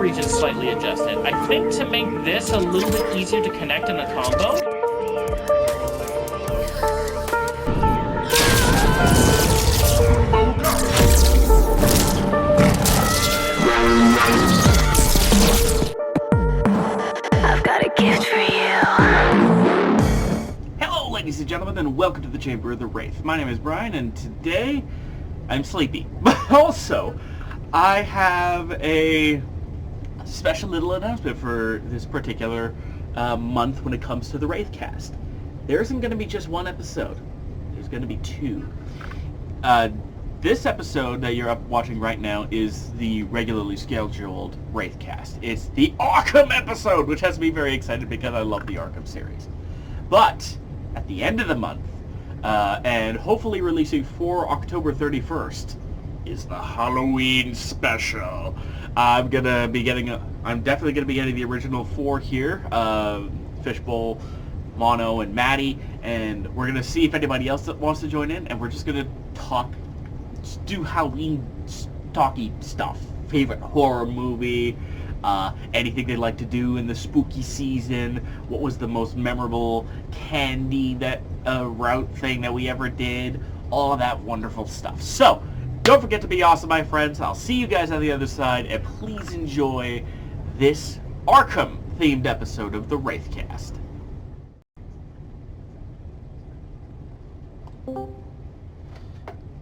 region slightly adjusted. I think to make this a little bit easier to connect in the combo. I've got a gift for you. Hello, ladies and gentlemen, and welcome to the Chamber of the Wraith. My name is Brian, and today I'm sleepy. But also, I have a special little announcement for this particular month when it comes to the WraithCast. There isn't going to be just one episode. There's going to be two. This episode that you're up watching right now is the regularly scheduled WraithCast. It's the Arkham episode, which has me very excited because I love the Arkham series. But at the end of the month, and hopefully releasing for October 31st, is the Halloween special. I'm definitely gonna be getting the original four here, Fishbowl, Mono, and Matty, and we're gonna see if anybody else wants to join in, and we're just gonna do Halloween talky stuff. Favorite horror movie, anything they like to do in the spooky season, what was the most memorable candy route thing that we ever did, all of that wonderful stuff. So, don't forget to be awesome, my friends. I'll see you guys on the other side, and please enjoy this Arkham-themed episode of the WraithCast.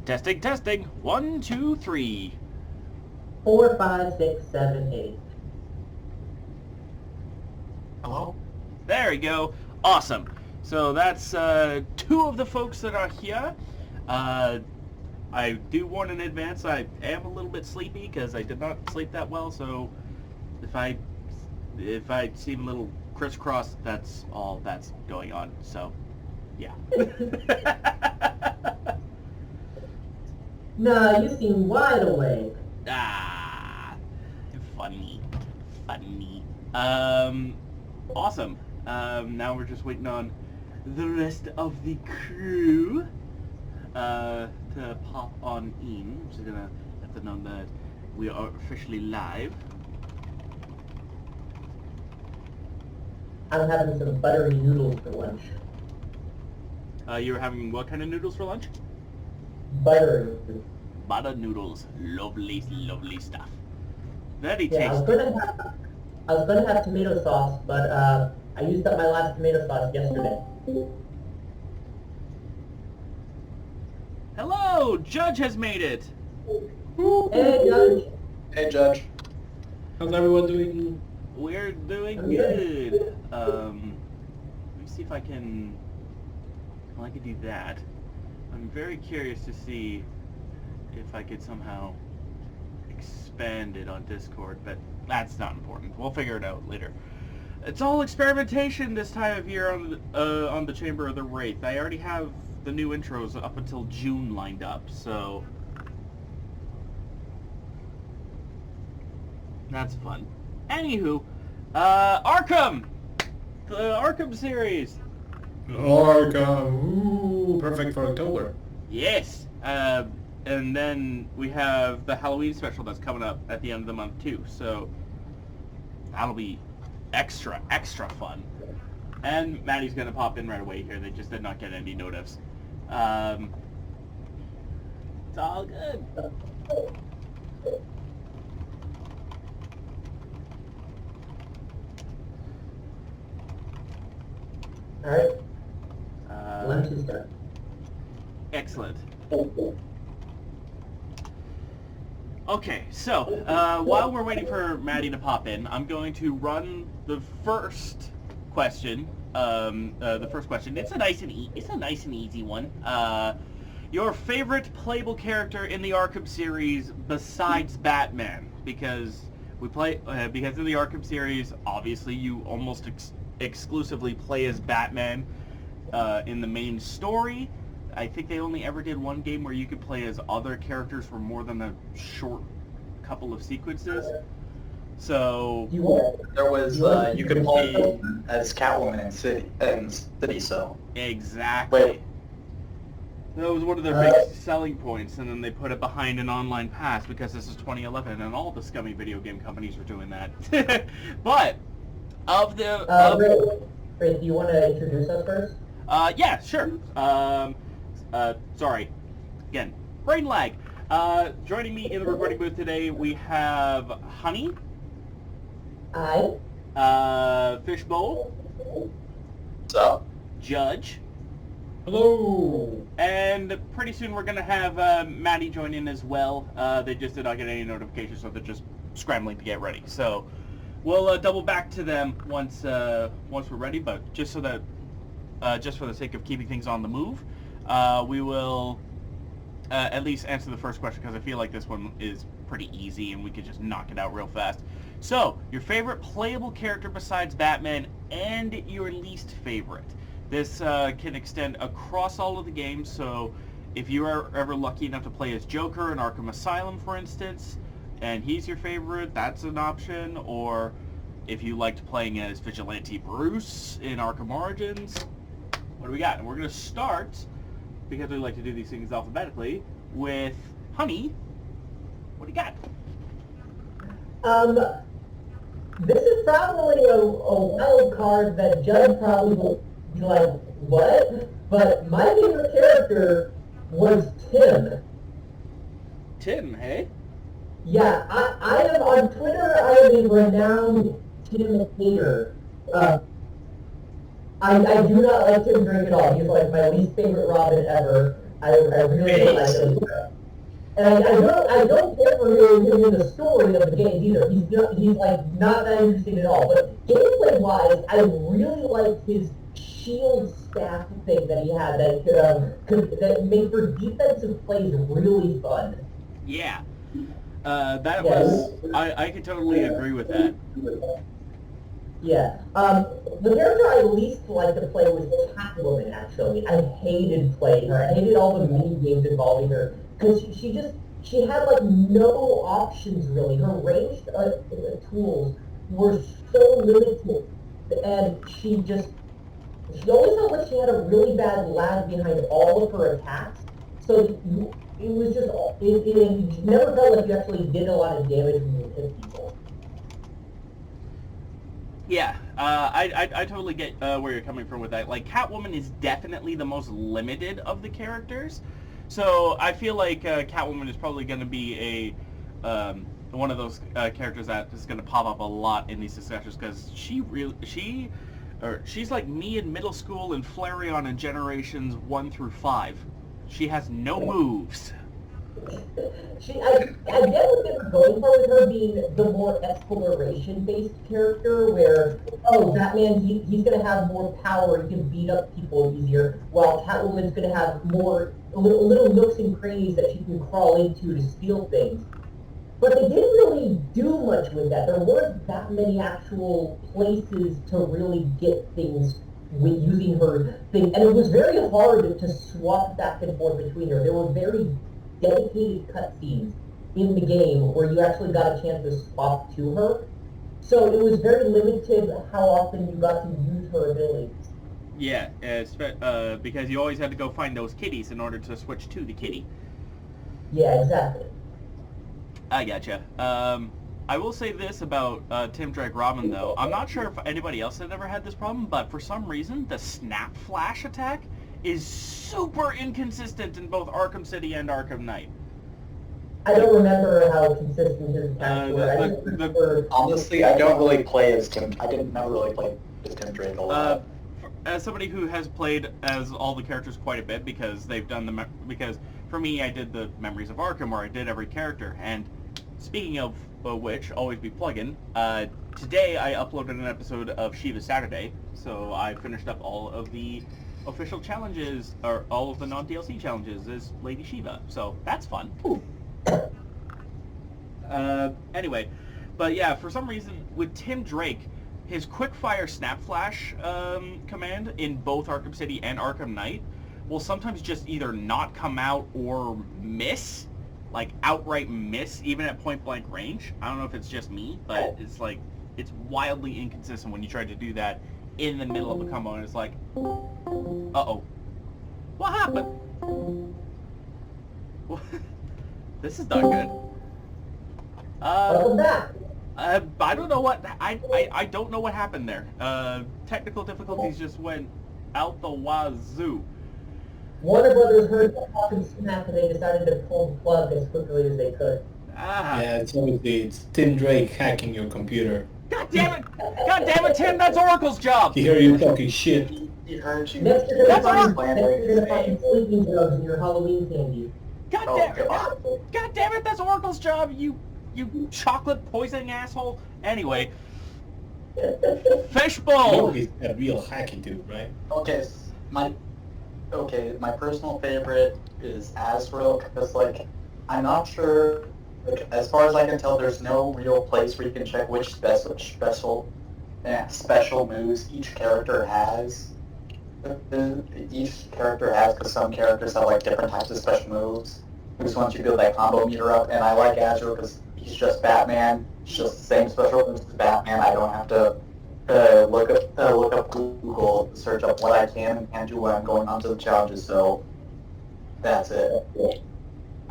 Testing, testing. 1, 2, 3. 4, 5, 6, 7, 8. Hello? There we go. Awesome. So that's two of the folks that are here. I do warn in advance, I am a little bit sleepy because I did not sleep that well, so if I seem a little crisscrossed, that's all that's going on. So, yeah. No, you seem wide awake. Ah, funny. Awesome. Now we're just waiting on the rest of the crew to pop on in. Just gonna let them know that we are officially live. I'm having some buttery noodles for lunch. You were having what kind of noodles for lunch? Buttery. Butter noodles. Lovely, lovely stuff. Very Yeah, I was gonna have tomato sauce, but I used up my last tomato sauce yesterday. Hello! Judge has made it! Hey, Judge. Hey, Judge. How's everyone doing? We're doing I'm good. Let me see if I can... Well, I could do that. I'm very curious to see if I could somehow expand it on Discord, but that's not important. We'll figure it out later. It's all experimentation this time of year on the Chamber of the Wraith. I already have the new intros up until June lined up, so that's fun. Anywho, Arkham! The Arkham series! Arkham! Ooh, perfect for October. Yes! And then we have the Halloween special that's coming up at the end of the month too, so that'll be extra fun. And Matty's gonna pop in right away here. They just did not get any notifs. It's all good. Alright. Lunch is done. Excellent. Okay, so while we're waiting for Matty to pop in, I'm going to run the first question. It's a nice and easy one. Your favorite playable character in the Arkham series besides Batman, because because in the Arkham series, obviously you almost exclusively play as Batman in the main story. I think they only ever did one game where you could play as other characters for more than a short couple of sequences. So There was you could play as Catwoman in City, so exactly. That was one of their big selling points, and then they put it behind an online pass because this is 2011, and all the scummy video game companies were doing that. But of the Ray, do you want to introduce us first? yeah, sure. Sorry, again, brain lag. Joining me in the recording booth today, we have Honey. Hi. Fishbowl. What's up? Judge. Hello. And pretty soon we're going to have Matty join in as well. They just did not get any notifications, so they're just scrambling to get ready. So we'll double back to them once we're ready, but just so that, just for the sake of keeping things on the move, we will at least answer the first question, because I feel like this one is pretty easy and we could just knock it out real fast. So, your favorite playable character besides Batman and your least favorite. This can extend across all of the games, so if you are ever lucky enough to play as Joker in Arkham Asylum, for instance, and he's your favorite, that's an option. Or if you liked playing as Vigilante Bruce in Arkham Origins, what do we got? And we're going to start, because we like to do these things alphabetically, with Honey. What do you got? This is probably a wild card that Judd probably will be like, what? But my favorite character was Tim. Tim, hey? Yeah, I am on Twitter, I am a renowned Tim hater. I do not like Tim Drake at all. He's like my least favorite Robin ever. I really don't like him. And I don't care for him in the story of the game either. He's like not that interesting at all. But gameplay wise, I really liked his shield staff thing that he had that made for defensive plays really fun. Yeah. I could totally agree with that. Yeah. The character I least liked to play was Catwoman, actually. I hated playing her. I hated all the mini-games involving her. Because she had, like, no options, really. Her ranged tools were so limited. And she always felt like she had a really bad lag behind all of her attacks. So it was just, it never felt like you actually did a lot of damage when you hit people. Yeah, I totally get where you're coming from with that. Like, Catwoman is definitely the most limited of the characters. So I feel like Catwoman is probably going to be one of those characters that is going to pop up a lot in these discussions, because she's like me in middle school and Flareon in generations 1 through 5. She has no moves. I get what they were going for with her being the more exploration-based character, where, Batman, he's going to have more power, he can beat up people easier, while Catwoman's going to have more little nooks and crannies that she can crawl into to steal things. But they didn't really do much with that. There weren't that many actual places to really get things with using her thing, and it was very hard to swap back and forth between her. There were very dedicated cutscenes in the game where you actually got a chance to swap to her. So it was very limited how often you got to use her abilities. Yeah, because you always had to go find those kitties in order to switch to the kitty. Yeah, exactly. I gotcha. I will say this about Tim Drake Robin, though. I'm not sure if anybody else had ever had this problem, but for some reason, the Snap Flash attack is super inconsistent in both Arkham City and Arkham Knight. I don't remember how consistent his attacks were. Honestly, I don't really play as Tim. I didn't never really play as Tim Drake a lot. As somebody who has played as all the characters quite a bit, because they've done because for me, I did the Memories of Arkham, where I did every character. And speaking of which, always be plugging. Today I uploaded an episode of Shiva Saturday, so I finished up all of the official challenges, or all of the non-DLC challenges as Lady Shiva, so that's fun. Anyway, but yeah, for some reason, with Tim Drake, his quick-fire Snap Flash command in both Arkham City and Arkham Knight will sometimes just either not come out or miss, like outright miss, even at point-blank range. I don't know if it's just me, but it's like, it's wildly inconsistent when you try to do that in the middle of a combo, and it's like, uh-oh, what happened? This is not good. Welcome back. I don't know what I don't know what happened there. Technical difficulties just went out the wazoo. Warner Brothers heard the fucking snap and they decided to pull the plug as quickly as they could. Ah. Yeah, it's Tim Drake hacking your computer. God damn it! God damn it, Tim! That's Oracle's job. He heard you talking shit. He heard you. Next you're gonna That's find our- sleeping drugs in your Halloween candy. God Oh, damn! God. God damn it! That's Oracle's job. You chocolate poisoning asshole. Anyway, Fishbowl. He's a real hacky dude, right? Okay, my personal favorite is Azrael because like I'm not sure. Like, as far as I can tell, there's no real place where you can check which special moves each character has. Each character has, because some characters have like different types of special moves. Just once you build that combo meter up, and I like Azrael because he's just Batman. It's just the same special moves as Batman. I don't have to look up Google, search up what I can and can't do when I'm going onto the challenges. So that's it.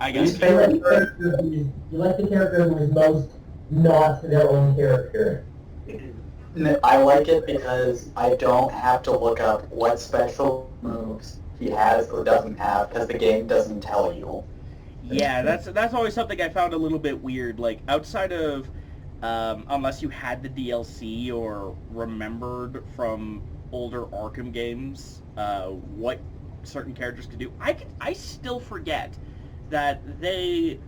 I Least guess. favorite. You like the character who is most not their own character. I like it because I don't have to look up what special moves he has or doesn't have because the game doesn't tell you. Yeah, that's always something I found a little bit weird. Like outside of, unless you had the DLC or remembered from older Arkham games, what certain characters could do. I still forget that they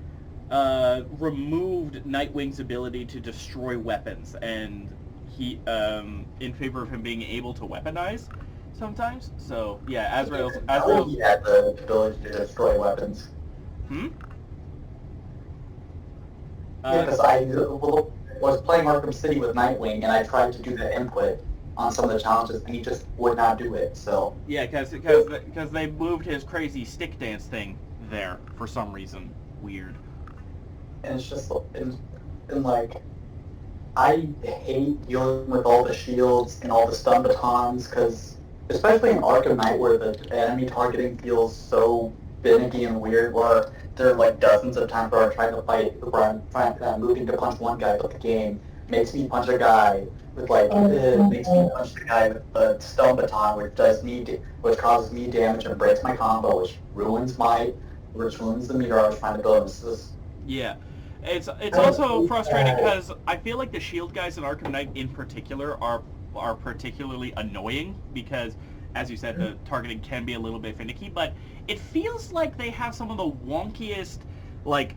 removed Nightwing's ability to destroy weapons, and he in favor of him being able to weaponize sometimes. So yeah, Azrael's. He had the ability to destroy weapons. Because I was playing Arkham City with Nightwing, and I tried to do the input on some of the challenges, and he just would not do it. So Yeah, because they moved his crazy stick dance thing there for some reason. Weird. and it's just and like I hate dealing with all the shields and all the stun batons because especially in Arkham Knight where the enemy targeting feels so finicky and weird where there are like dozens of times where I'm trying to fight where I'm moving to punch one guy, but the game makes me punch a guy with makes me punch the guy with the stun baton which causes me damage and breaks my combo, which ruins the meter I was trying to build. Yeah. It's also frustrating because I feel like the shield guys in Arkham Knight in particular are particularly annoying because, as you said, the targeting can be a little bit finicky, but it feels like they have some of the wonkiest,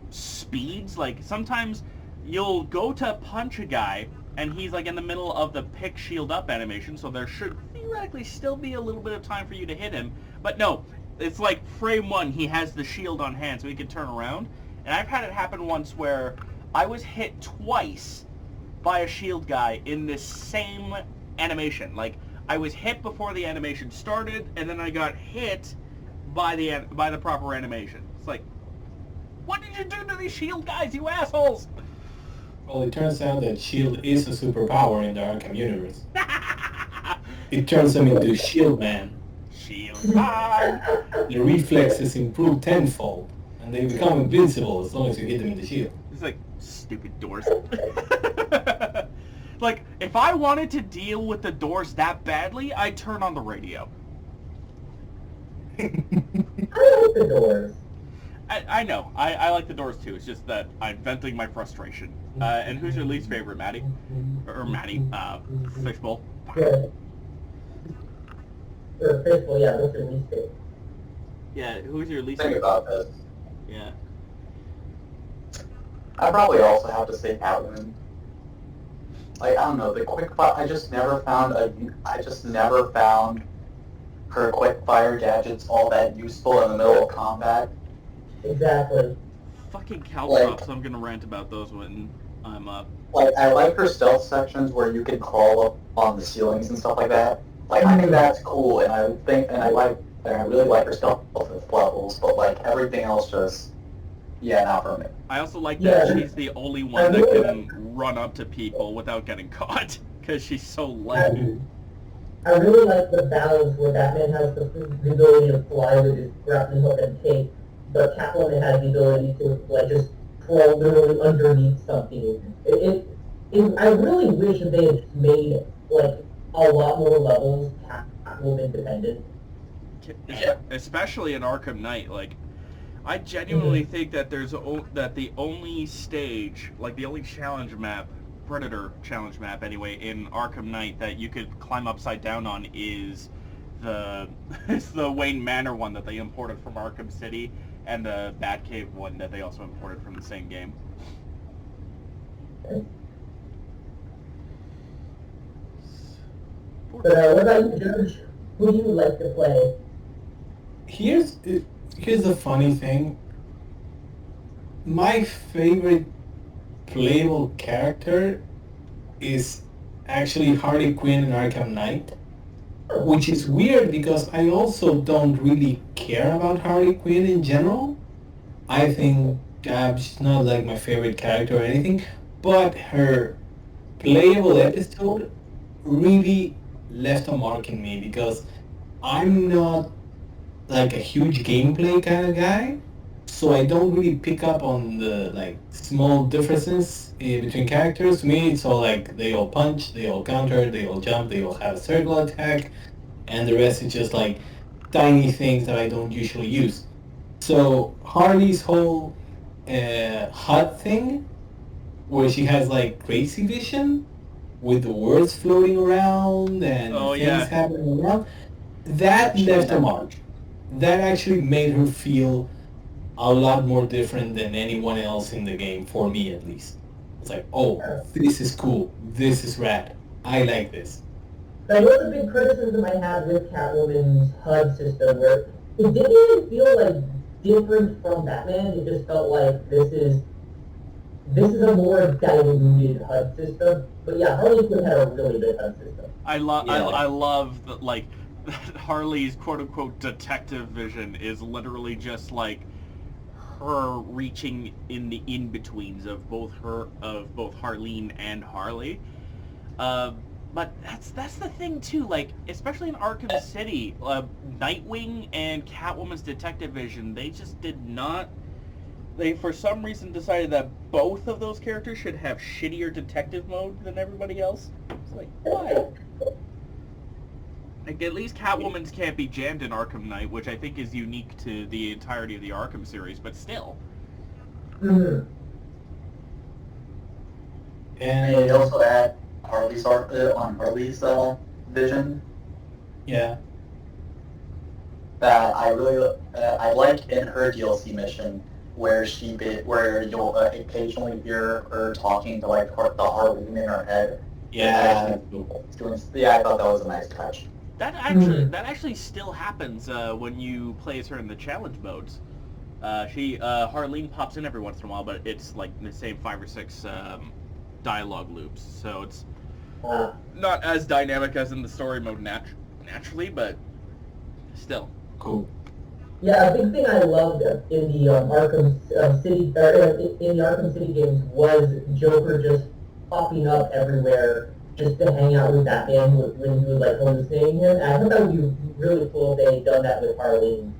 speeds. Like, sometimes you'll go to punch a guy, and he's, in the middle of the pick shield up animation, so there should theoretically still be a little bit of time for you to hit him, but no, it's like frame one, he has the shield on hand, so he can turn around. And I've had it happen once where I was hit twice by a shield guy in this same animation. Like, I was hit before the animation started, and then I got hit by the proper animation. It's like, what did you do to these shield guys, you assholes? Well, it turns out that shield is a superpower in the Arkham universe. It turns them into Shield Man. Shield man. The reflexes improve tenfold, and they become invincible as long as you hit them in the shield. It's like, stupid doors. Like, if I wanted to deal with the doors that badly, I'd turn on the radio. I like the doors. I know. I like the doors too. It's just that I'm venting my frustration. And who's your least favorite, Matty? Or Matty? Fishbowl? Good. Or Fishbowl, yeah, what's your least favorite? Yeah, who's your least Think favorite? about this. Yeah. I probably also have to say Catwoman. I don't know, the quick fire, I just never found her quick fire gadgets all that useful in the middle of combat. Exactly. Fucking Caltrops, I'm gonna rant about those when I'm up. I like her stealth sections where you can crawl up on the ceilings and stuff like that. I think that's cool, and I really like her stealth levels, but everything else just, not for me. I also like that she's the only one that can run up to people without getting caught, because she's so light. I really like the battles where Batman has the ability to fly with his grappling hook and take but Catwoman has the ability to like just crawl literally underneath something. I really wish that they had made like a lot more levels Catwoman dependent. Especially in Arkham Knight, like I genuinely think that that the only stage, like the only challenge map, Predator challenge map anyway, in Arkham Knight that you could climb upside down on is the Wayne Manor one that they imported from Arkham City, and the Batcave one that they also imported from the same game. But what about you, Judge? Who do you like to play? Here's the funny thing. My favorite playable character is actually Harley Quinn in Arkham Knight, which is weird because I also don't really care about Harley Quinn in general. I think she's not like my favorite character or anything, but her playable episode really left a mark in me because I'm not like a huge gameplay kind of guy, so I don't really pick up on the like small differences between characters. To me, it's all like they all punch, they all counter, they all jump, they all have a circle attack, and the rest is just like tiny things that I don't usually use. So Harley's whole HUD thing, where she has like crazy vision with the words floating around and things happening around, that left a mark. That actually made her feel a lot more different than anyone else in the game, for me at least. It's like, oh, this is cool, this is rad, I like this. That was a big criticism I had with Catwoman's HUD system, where it didn't even feel like different from Batman. It just felt like this is a more diluted HUD system. But yeah, Harley Quinn had a really good HUD system. I love that, like, Harley's quote-unquote detective vision is literally just like her reaching in the in-betweens of both Harleen and Harley. But that's the thing too, like, especially in Arkham City, Nightwing and Catwoman's detective vision, they just did not... They, for some reason, decided that both of those characters should have shittier detective mode than everybody else. It's like, why? Like, at least Catwoman's can't be jammed in Arkham Knight, which I think is unique to the entirety of the Arkham series, but still. And they also add Harley's on Harley's vision. Yeah. That I really I like in her DLC mission where you'll occasionally hear her talking to like the Harley in her head. Yeah. I thought that was a nice touch. That actually still happens when you play as her in the challenge modes. Harleen pops in every once in a while, but it's like the same 5 or 6 dialogue loops, so it's not as dynamic as in the story mode naturally, but still. Cool. Yeah, a big thing I loved in the Arkham City in the Arkham City games was Joker just popping up everywhere just to hang out with Batman when he was like hallucinating him. And I thought that would be really cool if they had done that with Harleen.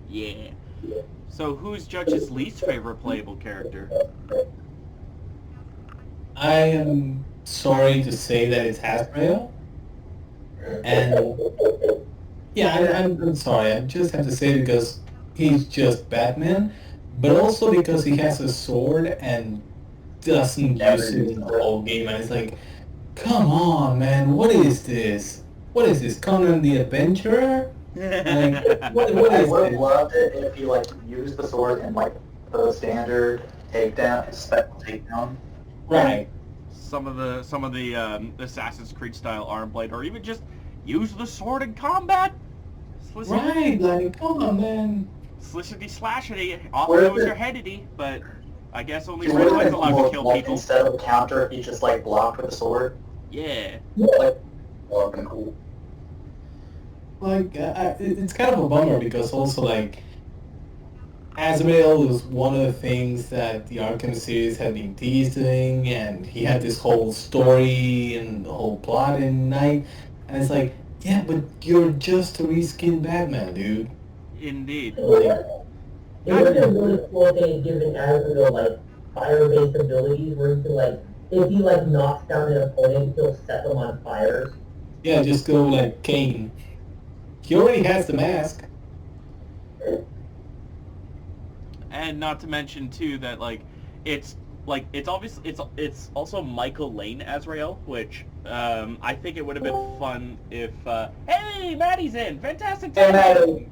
Yeah. So who's Judge's least favorite playable character? I am sorry to say that it's Hasbro. And yeah, I'm sorry. I just have to say it because he's just Batman, but also because he has a sword and doesn't use it in the whole game. And it's like, come on, man, what is this? What is this, Conan the Adventurer? Like, what I is would have this? loved it if he like used the sword in like the standard takedown, special takedown. Right. Some of the Assassin's Creed style arm blade, or even just use the sword in combat. Right, like, come on, man. Slishity slashity, off goes your headity, but I guess only Red Would Light's have been allowed more to kill like people. instead of a counter, he just like blocked with a sword. Yeah. Like, that would have been cool. Like, it's kind of a bummer because also, like, Azrael was one of the things that the Arkham series had been teasing, and he had this whole story and the whole plot in Night, and it's like, yeah, but you're just a reskinned Batman, dude. Indeed. Like, It would have been really cool if they had given Azrael, like, fire-based abilities where he can, like, if he, like, knocks down an opponent, he'll set them on fire. Yeah, just go like Kane. He already has the mask. And not to mention too that it's obviously it's also Michael Lane Azrael, which I think it would have been fun if hey, Matty's in. Fantastic timing.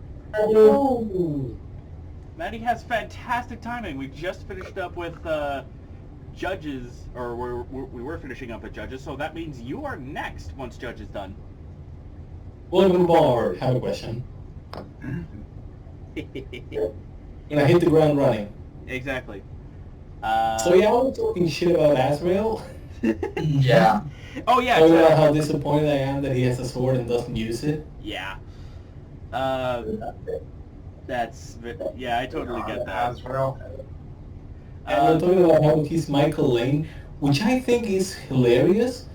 Matty has fantastic timing. We just finished up with Judges, or we were finishing up with Judges, so that means you are next once Judge is done. Welcome aboard. Have a question. And I hit the ground running. Exactly. So yeah, I was talking shit about Azrael. Yeah. Oh yeah. Talking about how disappointed I am that he has a sword and doesn't use it. Yeah. I totally get that. Azrael. And I'm talking about how he's Michael Lane, which I think is hilarious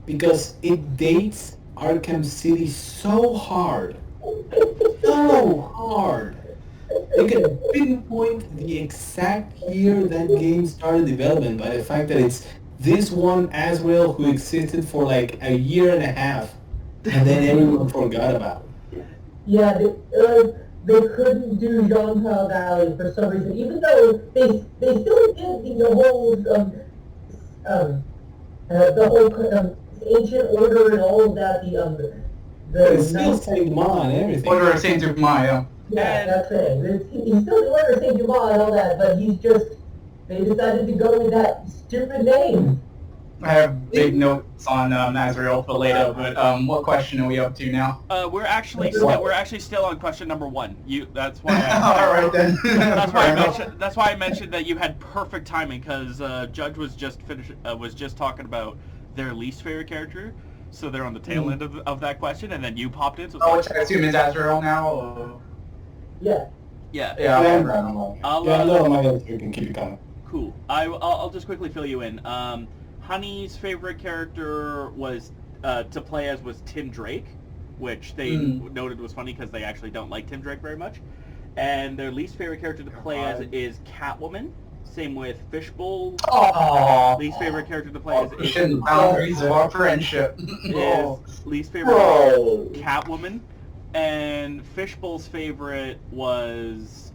because it dates Arkham City so hard. So hard. They can pinpoint the exact year that game started development by the fact that it's this one Azrael who existed for like a year and a half, and then everyone forgot about it. Yeah, they couldn't do Jean-Paul Valley for some reason, even though they still did the whole ancient order and all of that. It's still Saint Ma and everything. Order of Saint Dumas, Yeah, that's it. He's still the order of Saint Dumas and all that, but they decided to go with that stupid name. I have big notes on Azrael for later, but what question are we up to now? We're actually still on question number 1. That's why. All right then. That's why I mentioned that you had perfect timing because Judge was just talking about their least favorite character, so they're on the tail end of that question, and then you popped in. So which I assume is Azrael now. Or... Yeah. Yeah. You can keep it coming. Cool. I'll just quickly fill you in. Honey's favorite character was to play as was Tim Drake, which they noted was funny because they actually don't like Tim Drake very much. And their least favorite character to play as is Catwoman. Same with Fishbowl. Least favorite character to play as is the boundaries of our friendship. Least favorite Catwoman. And Fishbowl's favorite was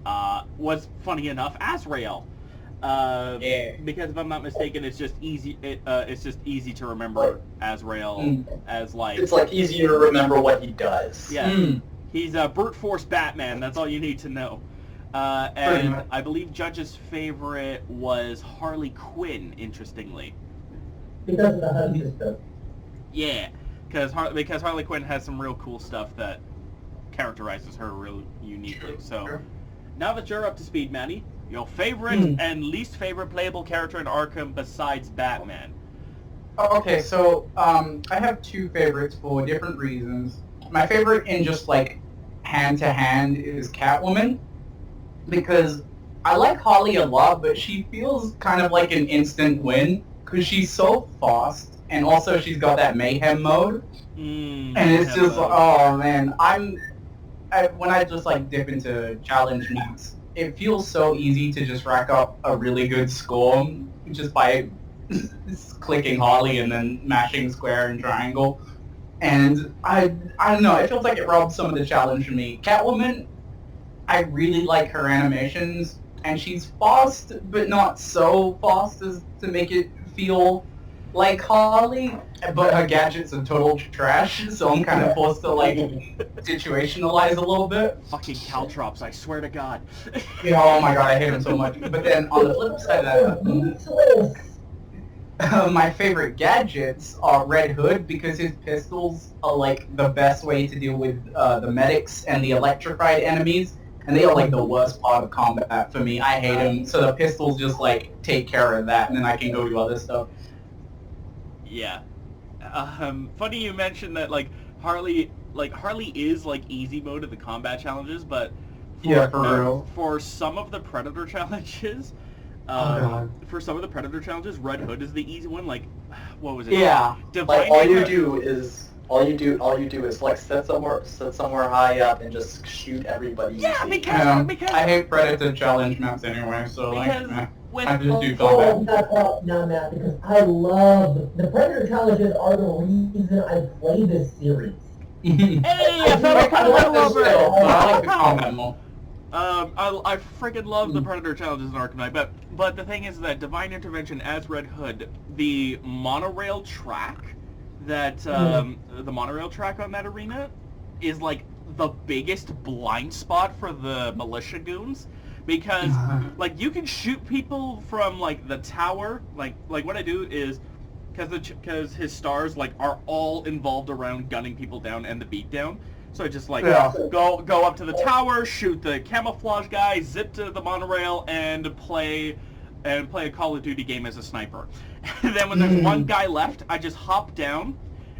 funny enough Azrael. Because if I'm not mistaken, it's just easy. It's just easy to remember Azrael as like. It's like easier to remember what he does. Yeah, he's a brute force Batman. That's all you need to know. And I believe Judge's favorite was Harley Quinn. Interestingly, because of the honey system. Yeah, because Harley Quinn has some real cool stuff that characterizes her real uniquely. So now that you're up to speed, Matty. Your favorite and least favorite playable character in Arkham besides Batman? Okay, so I have 2 favorites for different reasons. My favorite in just like hand-to-hand is Catwoman, because I like Harley a lot, but she feels kind of like an instant win, because she's so fast, and also she's got that mayhem mode, and it's just, oh man, when I just like dip into challenge meets, it feels so easy to just rack up a really good score just by clicking Harley and then mashing square and triangle. And I don't know, it feels like it robs some of the challenge for me. Catwoman, I really like her animations, and she's fast, but not so fast as to make it feel like Harley, but her gadgets are total trash, so I'm kind of forced to like situationalize a little bit. Fucking Caltrops, I swear to God. Yeah, oh my god, I hate him so much. But then on the flip side of that, my favorite gadgets are Red Hood, because his pistols are like the best way to deal with the medics and the electrified enemies, and they are like the worst part of combat for me. I hate them, so the pistols just like take care of that, and then I can go do other stuff. Yeah. Funny you mentioned that Harley is like easy mode of the combat challenges, but for some of the Predator challenges, Red Hood is the easy one. Like, what was it? Yeah. Divine like all you do is All you do is like sit somewhere high up and just shoot everybody. Yeah, you see. because I hate Predator challenge maps anyway, so Because with I just do Oh, combat. no, Matt, because I love the Predator challenges are the reason I play this series. hey, I felt I kind of like this over still, it. but I like the combat more. I freaking love the Predator challenges in Arkham Knight, but the thing is that Divine Intervention as Red Hood, the monorail track the monorail track on that arena is like the biggest blind spot for the militia goons, because like you can shoot people from like the tower, like what I do is because his stars like are all involved around gunning people down and the beatdown. So I just like go up to the tower, shoot the camouflage guy, zip to the monorail, and play a Call of Duty game as a sniper. And then when there's one guy left, I just hop down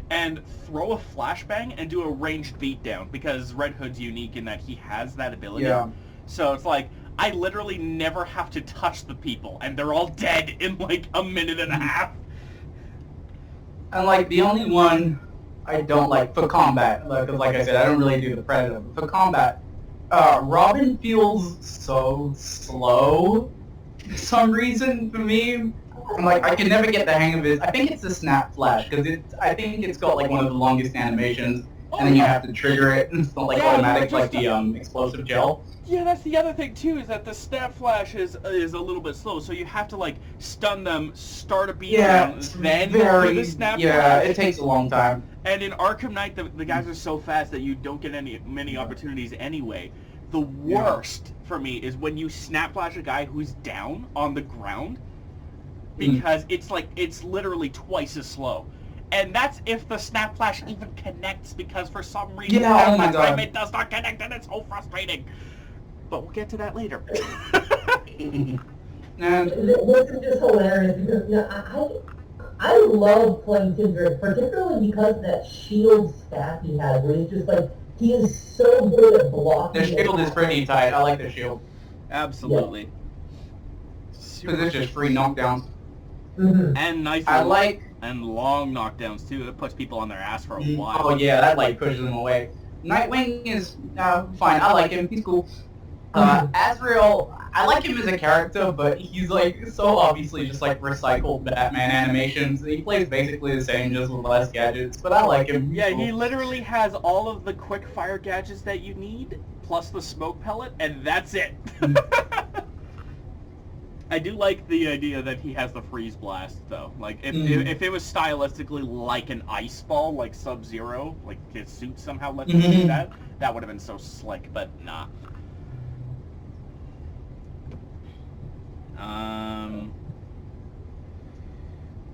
and throw a flashbang and do a ranged beatdown, because Red Hood's unique in that he has that ability. Yeah. So it's like I literally never have to touch the people, and they're all dead in like a minute and a half. And like the only one I don't like for combat, because like I said, I don't really do the Predator. But for combat, Robin feels so slow for some reason for me. I'm like, I can never get the hang of it. I think it's the snap flash, because I think it's got like one of the longest animations, and then you have to trigger it, and it's not like automatic like the explosive gel. Yeah, that's the other thing too, is that the snap flash is a little bit slow, so you have to like stun them, start a beatdown, then do the snap flash. It takes a long time. And in Arkham Knight, the guys are so fast that you don't get many opportunities anyway. The worst for me is when you snap flash a guy who's down on the ground, because it's literally twice as slow. And that's if the snap flash even connects, because for some reason oh my time God. it does not connect, and it's so frustrating. But we'll get to that later. And This is just hilarious because I love playing Kindred, particularly because that shield staff he has, where he's just like, he is so good at blocking. the shield is pretty tight. I like the shield, Absolutely. because it's just free knockdowns. Mhm. And nice I like. and long knockdowns too. It puts people on their ass for a while. Oh yeah, that like pushes him away. Nightwing is fine. I like him. He's cool. Azrael, I like him as a character, but he's like so obviously just like recycled Batman animations. He plays basically the same, just with less gadgets. But I like him. Yeah, He's he cool. literally has all of the quick fire gadgets that you need, plus the smoke pellet, and that's it. I do like the idea that he has the freeze blast, though. Like, if it was stylistically like an ice ball, like Sub-Zero, like his suit somehow lets him do that, that would have been so slick, but nah.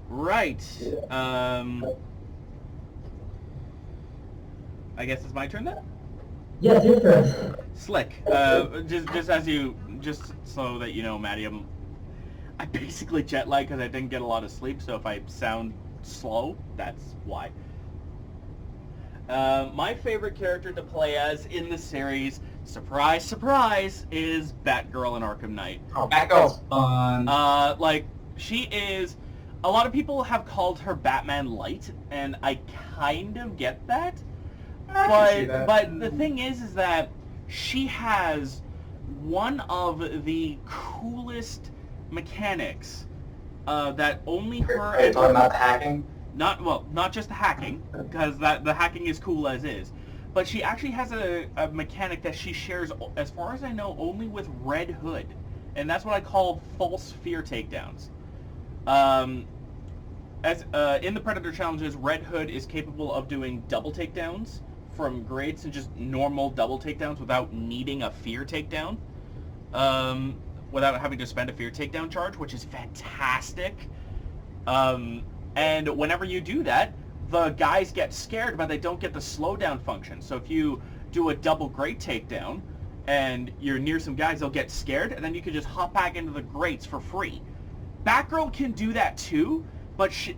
Right. I guess it's my turn then? Yes, your turn. Slick. Just so that you know, Matty, I basically jet lag because I didn't get a lot of sleep, so if I sound slow, that's why. My favorite character to play as in the series, surprise, surprise, is Batgirl in Arkham Knight. Oh, Batgirl's fun. Like, she is... A lot of people have called her Batman Light, and I kind of get that. I can see that. But the thing is that she has one of the coolest mechanics that only her... Are you talking about the hacking? Not just the hacking, because the hacking is cool as is. But she actually has a mechanic that she shares, as far as I know, only with Red Hood. And that's what I call false fear takedowns. In the Predator challenges, Red Hood is capable of doing double takedowns from grades and just normal double takedowns without needing a fear takedown. Without having to spend a fear takedown charge, which is fantastic. And whenever you do that, the guys get scared, but they don't get the slowdown function. So if you do a double great takedown and you're near some guys, they'll get scared, and then you can just hop back into the grates for free. Batgirl can do that too, but she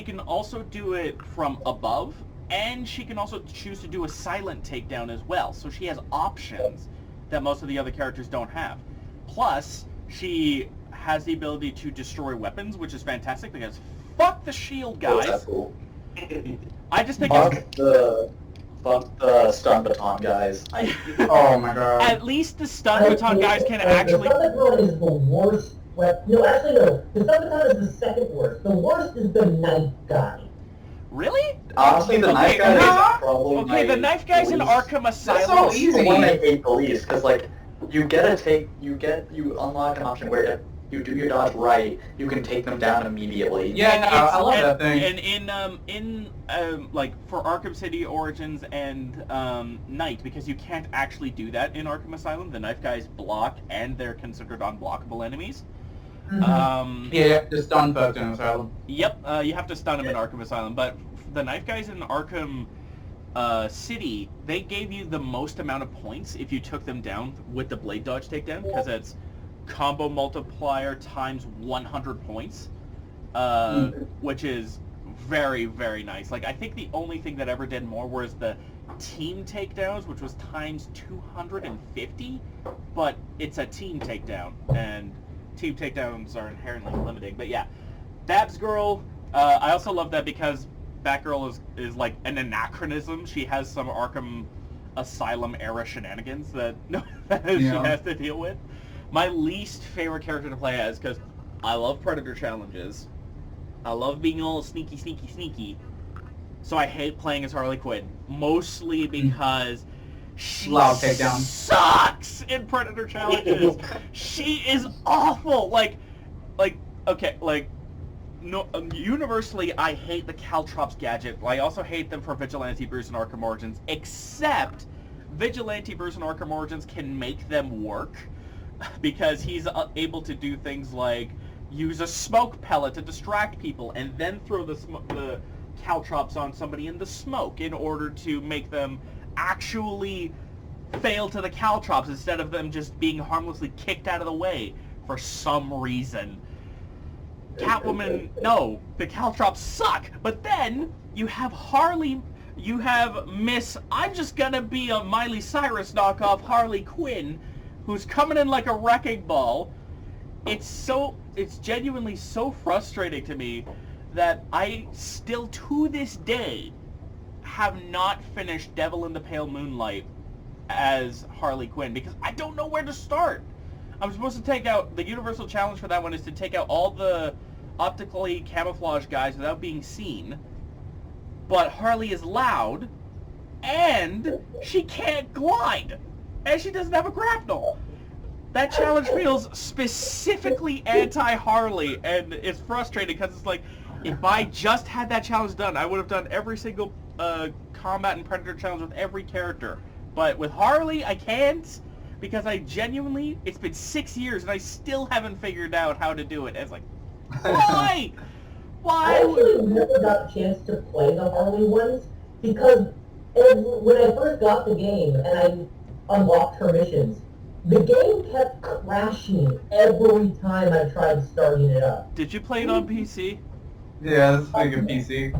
can also do it from above, and she can also choose to do a silent takedown as well. So she has options that most of the other characters don't have. Plus, she has the ability to destroy weapons, which is fantastic because fuck the shield Oh, guys. that's cool. I just think Fuck the stun baton guys. Oh my god. at least the stun baton guys can actually. The stun baton is the worst weapon. No, actually no. The stun baton is the second worst. The worst is the knife guy. Really? Honestly, the knife guy is probably Okay, the knife guys in least- Arkham Asylum. so The easy. one I hate the least, because like you unlock an option where if you do your dodge right, you can take them down immediately. Yeah, no, I love and, that thing. And in like for Arkham City Origins and Night, because you can't actually do that in Arkham Asylum. The knife guys block, and they're considered unblockable enemies. Yeah, the stun folks in Asylum. Yep, you have to stun them in Arkham Asylum, but the knife guys in Arkham City, they gave you the most amount of points if you took them down with the blade dodge takedown, because it's combo multiplier times 100 points, which is very, very nice. Like, I think the only thing that ever did more was the team takedowns, which was times 250, but it's a team takedown, and team takedowns are inherently limiting. But yeah, Babs Girl, I also love that because Batgirl is like an anachronism. She has some Arkham Asylum era shenanigans that she has to deal with. My least favorite character to play as, because I love Predator challenges. I love being all sneaky. So I hate playing as Harley Quinn, mostly because she Loud takedown. sucks in Predator challenges. She is awful. Universally, I hate the Caltrops gadget. I also hate them for Vigilante Bruce and Arkham Origins, except Vigilante Bruce and Arkham Origins can make them work, because he's able to do things like use a smoke pellet to distract people and then throw the caltrops on somebody in the smoke in order to make them actually fail to the caltrops instead of them just being harmlessly kicked out of the way for some reason. Catwoman, no, the caltrops suck. But then you have Harley, you have Miss, I'm just gonna be a Miley Cyrus knockoff Harley Quinn, who's coming in like a wrecking ball. It's genuinely so frustrating to me that I still, to this day, have not finished Devil in the Pale Moonlight as Harley Quinn, because I don't know where to start. I'm supposed to take out, the universal challenge for that one is to take out all the optically camouflaged guys without being seen, but Harley is loud, and she can't glide, and she doesn't have a grapnel. That challenge feels specifically anti-Harley, and it's frustrating because it's like, if I just had that challenge done, I would have done every single combat and Predator challenge with every character. But with Harley, I can't, because I genuinely, it's been 6 years and I still haven't figured out how to do it. It's like, why? I actually never got a chance to play the Harley ones, because when I first got the game and I unlocked her missions, the game kept crashing every time I tried starting it up. Did you play it on PC? Yeah, this is like a PC.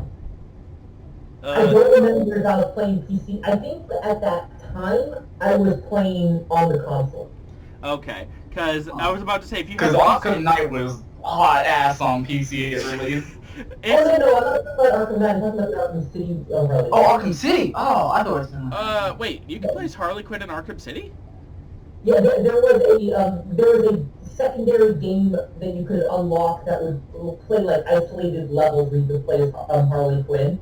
I don't remember if I was playing PC. I think that at that time I was playing on the console. Okay, because I was about to say, if you Because have Arkham Knight was hot ass on PC at release. Oh no, I'm not talking about Arkham Knight, I'm talking about Arkham City Harley. Oh, Arkham City! Oh, I thought it was... wait, you can play as Harley Quinn in Arkham City? Yeah, there was a secondary game that you could unlock that would play like isolated levels where you could play as Harley Quinn.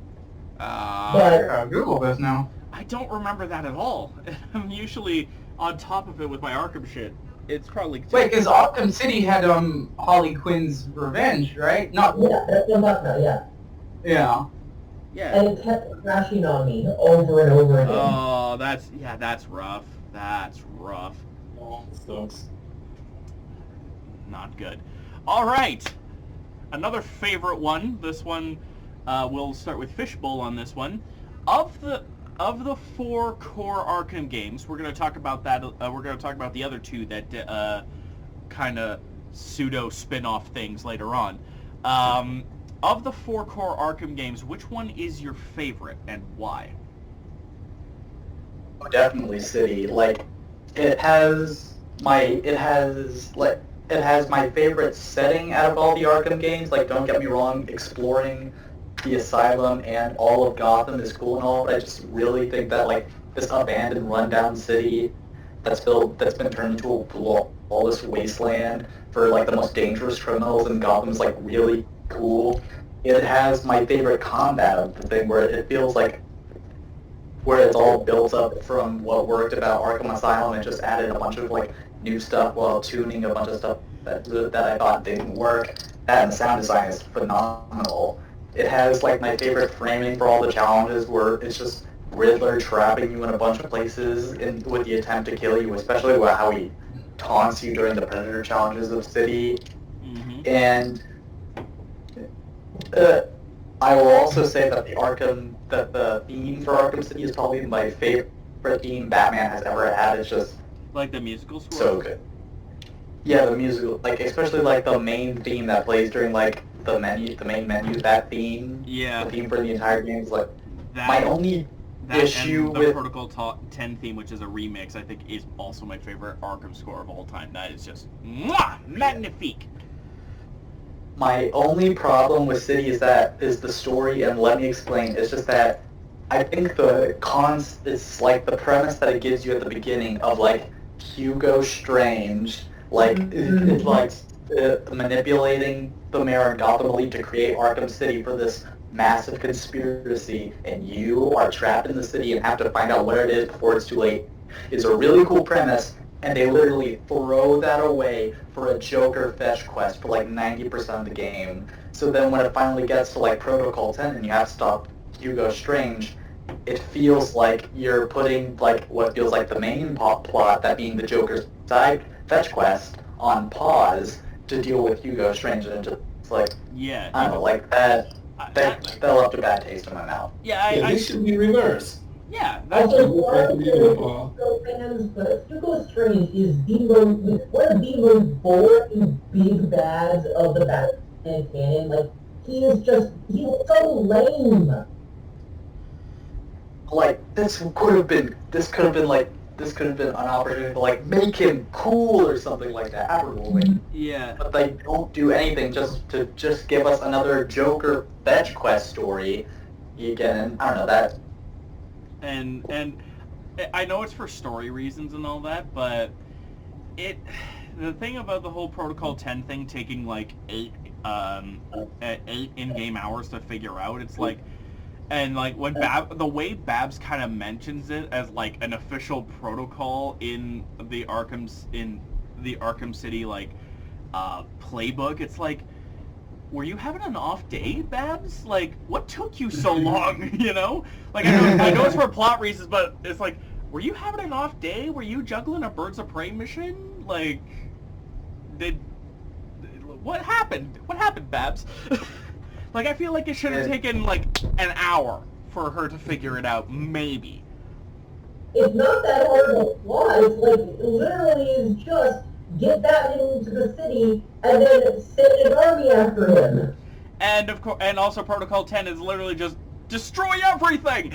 Yeah, Google this now. I don't remember that at all. I'm usually on top of it with my Arkham shit. It's probably... Wait, because Arkham City had Harley Quinn's Revenge, right? Not... Yeah, that's what I'm talking about, yeah. Yeah. Yeah. And it kept crashing on me over and over again. Oh, that's rough. That's rough. Sucks. Not good. All right. Another favorite one. This one, we'll start with Fishbowl on this one. Of the 4 core Arkham games, we're going to talk about that. We're going to talk about the other 2 that kind of pseudo spin-off things later on. Of the 4 core Arkham games, which one is your favorite and why? Oh, definitely City. Like, it has my favorite setting out of all the Arkham games. Like, don't get me wrong, exploring the asylum and all of Gotham is cool and all, but I just really think that like this abandoned, rundown city that's been turned into a lawless wasteland for like the most dangerous criminals in Gotham is like really cool. It has my favorite combat of the thing where it feels like where it's all built up from what worked about Arkham Asylum and just added a bunch of like new stuff while tuning a bunch of stuff that I thought didn't work. That and the sound design is phenomenal. It has like my favorite framing for all the challenges where it's just Riddler trapping you in a bunch of places with the attempt to kill you, especially how he taunts you during the Predator challenges of City. Mm-hmm. And I will also say that the theme for Arkham City is probably my favorite theme Batman has ever had. It's just Like the musical score? so good. Yeah, the musical, like especially like the main theme that plays during like the main menu, that theme. Yeah. The theme for the entire game is like That, my only that issue and the with Protocol 10 theme, which is a remix, I think is also my favorite Arkham score of all time. That is just mwah, magnifique. My only problem with City is the story, and let me explain. It's just that I think the cons is like the premise that it gives you at the beginning of like Hugo Strange, like it's like manipulating the mayor and Gotham Elite to create Arkham City for this massive conspiracy, and you are trapped in the city and have to find out what it is before it's too late. Is a really cool premise. And they literally throw that away for a Joker fetch quest for like 90% of the game. So then when it finally gets to like Protocol 10 and you have to stop Hugo Strange, it feels like you're putting like what feels like the main plot, that being the Joker's side fetch quest, on pause to deal with Hugo Strange. And it's just like, Yeah. I don't know, like that left a bad taste in my mouth. Yeah, Yeah, this should be reversed. yeah, that's Also, fans, but Hugo Strange is one of the most boring big bads of the Batman canon. Like, he's so lame. Like this could have been an opportunity to like make him cool or something like that afterward. yeah. But they don't do anything just to give us another Joker fetch quest story. Again, I don't know that. And I know it's for story reasons and all that, but the thing about the whole Protocol 10 thing taking like 8 in-game hours to figure out, it's like, and like when the way Babs kind of mentions it as like an official protocol in the Arkham City like playbook, it's like, were you having an off day, Babs? Like, what took you so long, you know? Like, I know it's for plot reasons, but it's like, were you having an off day? Were you juggling a Birds of Prey mission? Like, what happened? What happened, Babs? Like, I feel like it should have taken, like, an hour for her to figure it out, maybe. It's not that hard of a plot. It's like, it literally is just get Batman into the city and then send an army after him. And of course, and also Protocol 10 is literally just destroy everything.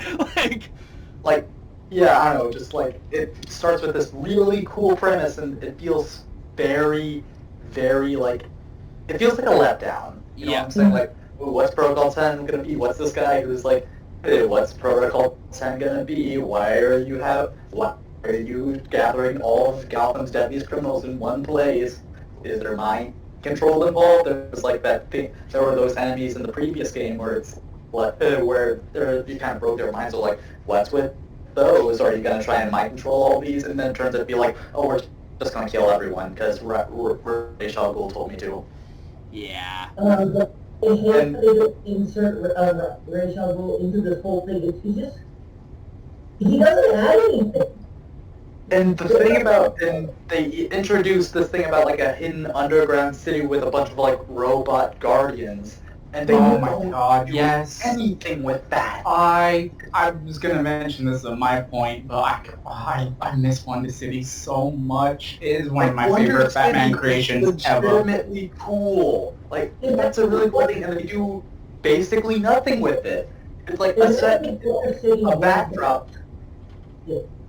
Like, yeah, I don't know, just like it starts with this really cool premise, and it feels very, very like it feels like a letdown. You know what I'm saying? Like, ooh, what's Protocol 10 gonna be? What's this guy who's like, hey, what's Protocol 10 gonna be? Why are you gathering all of Gotham's deadliest criminals in one place? Is there mind control involved? There's like that thing. There were those enemies in the previous game where it's where you kind of broke their minds. So like, what's with those? Are you gonna try and mind control all these? And then it turns out to be like, oh, we're just gonna kill everyone because Ra's al Ghul told me to. Yeah. But they hate to insert Ra's al Ghul into this whole thing. He doesn't have anything. And the thing about, and they introduced this thing about like a hidden underground city with a bunch of like robot guardians, and they Oh my don't god, do yes. anything with that. I was gonna mention this at my point, but I miss Wonder City so much. It is one of my Wonder favorite City Batman is creations ever. legitimately cool. Like, that's a really cool thing, and they do basically nothing with it. It's like a set, a backdrop.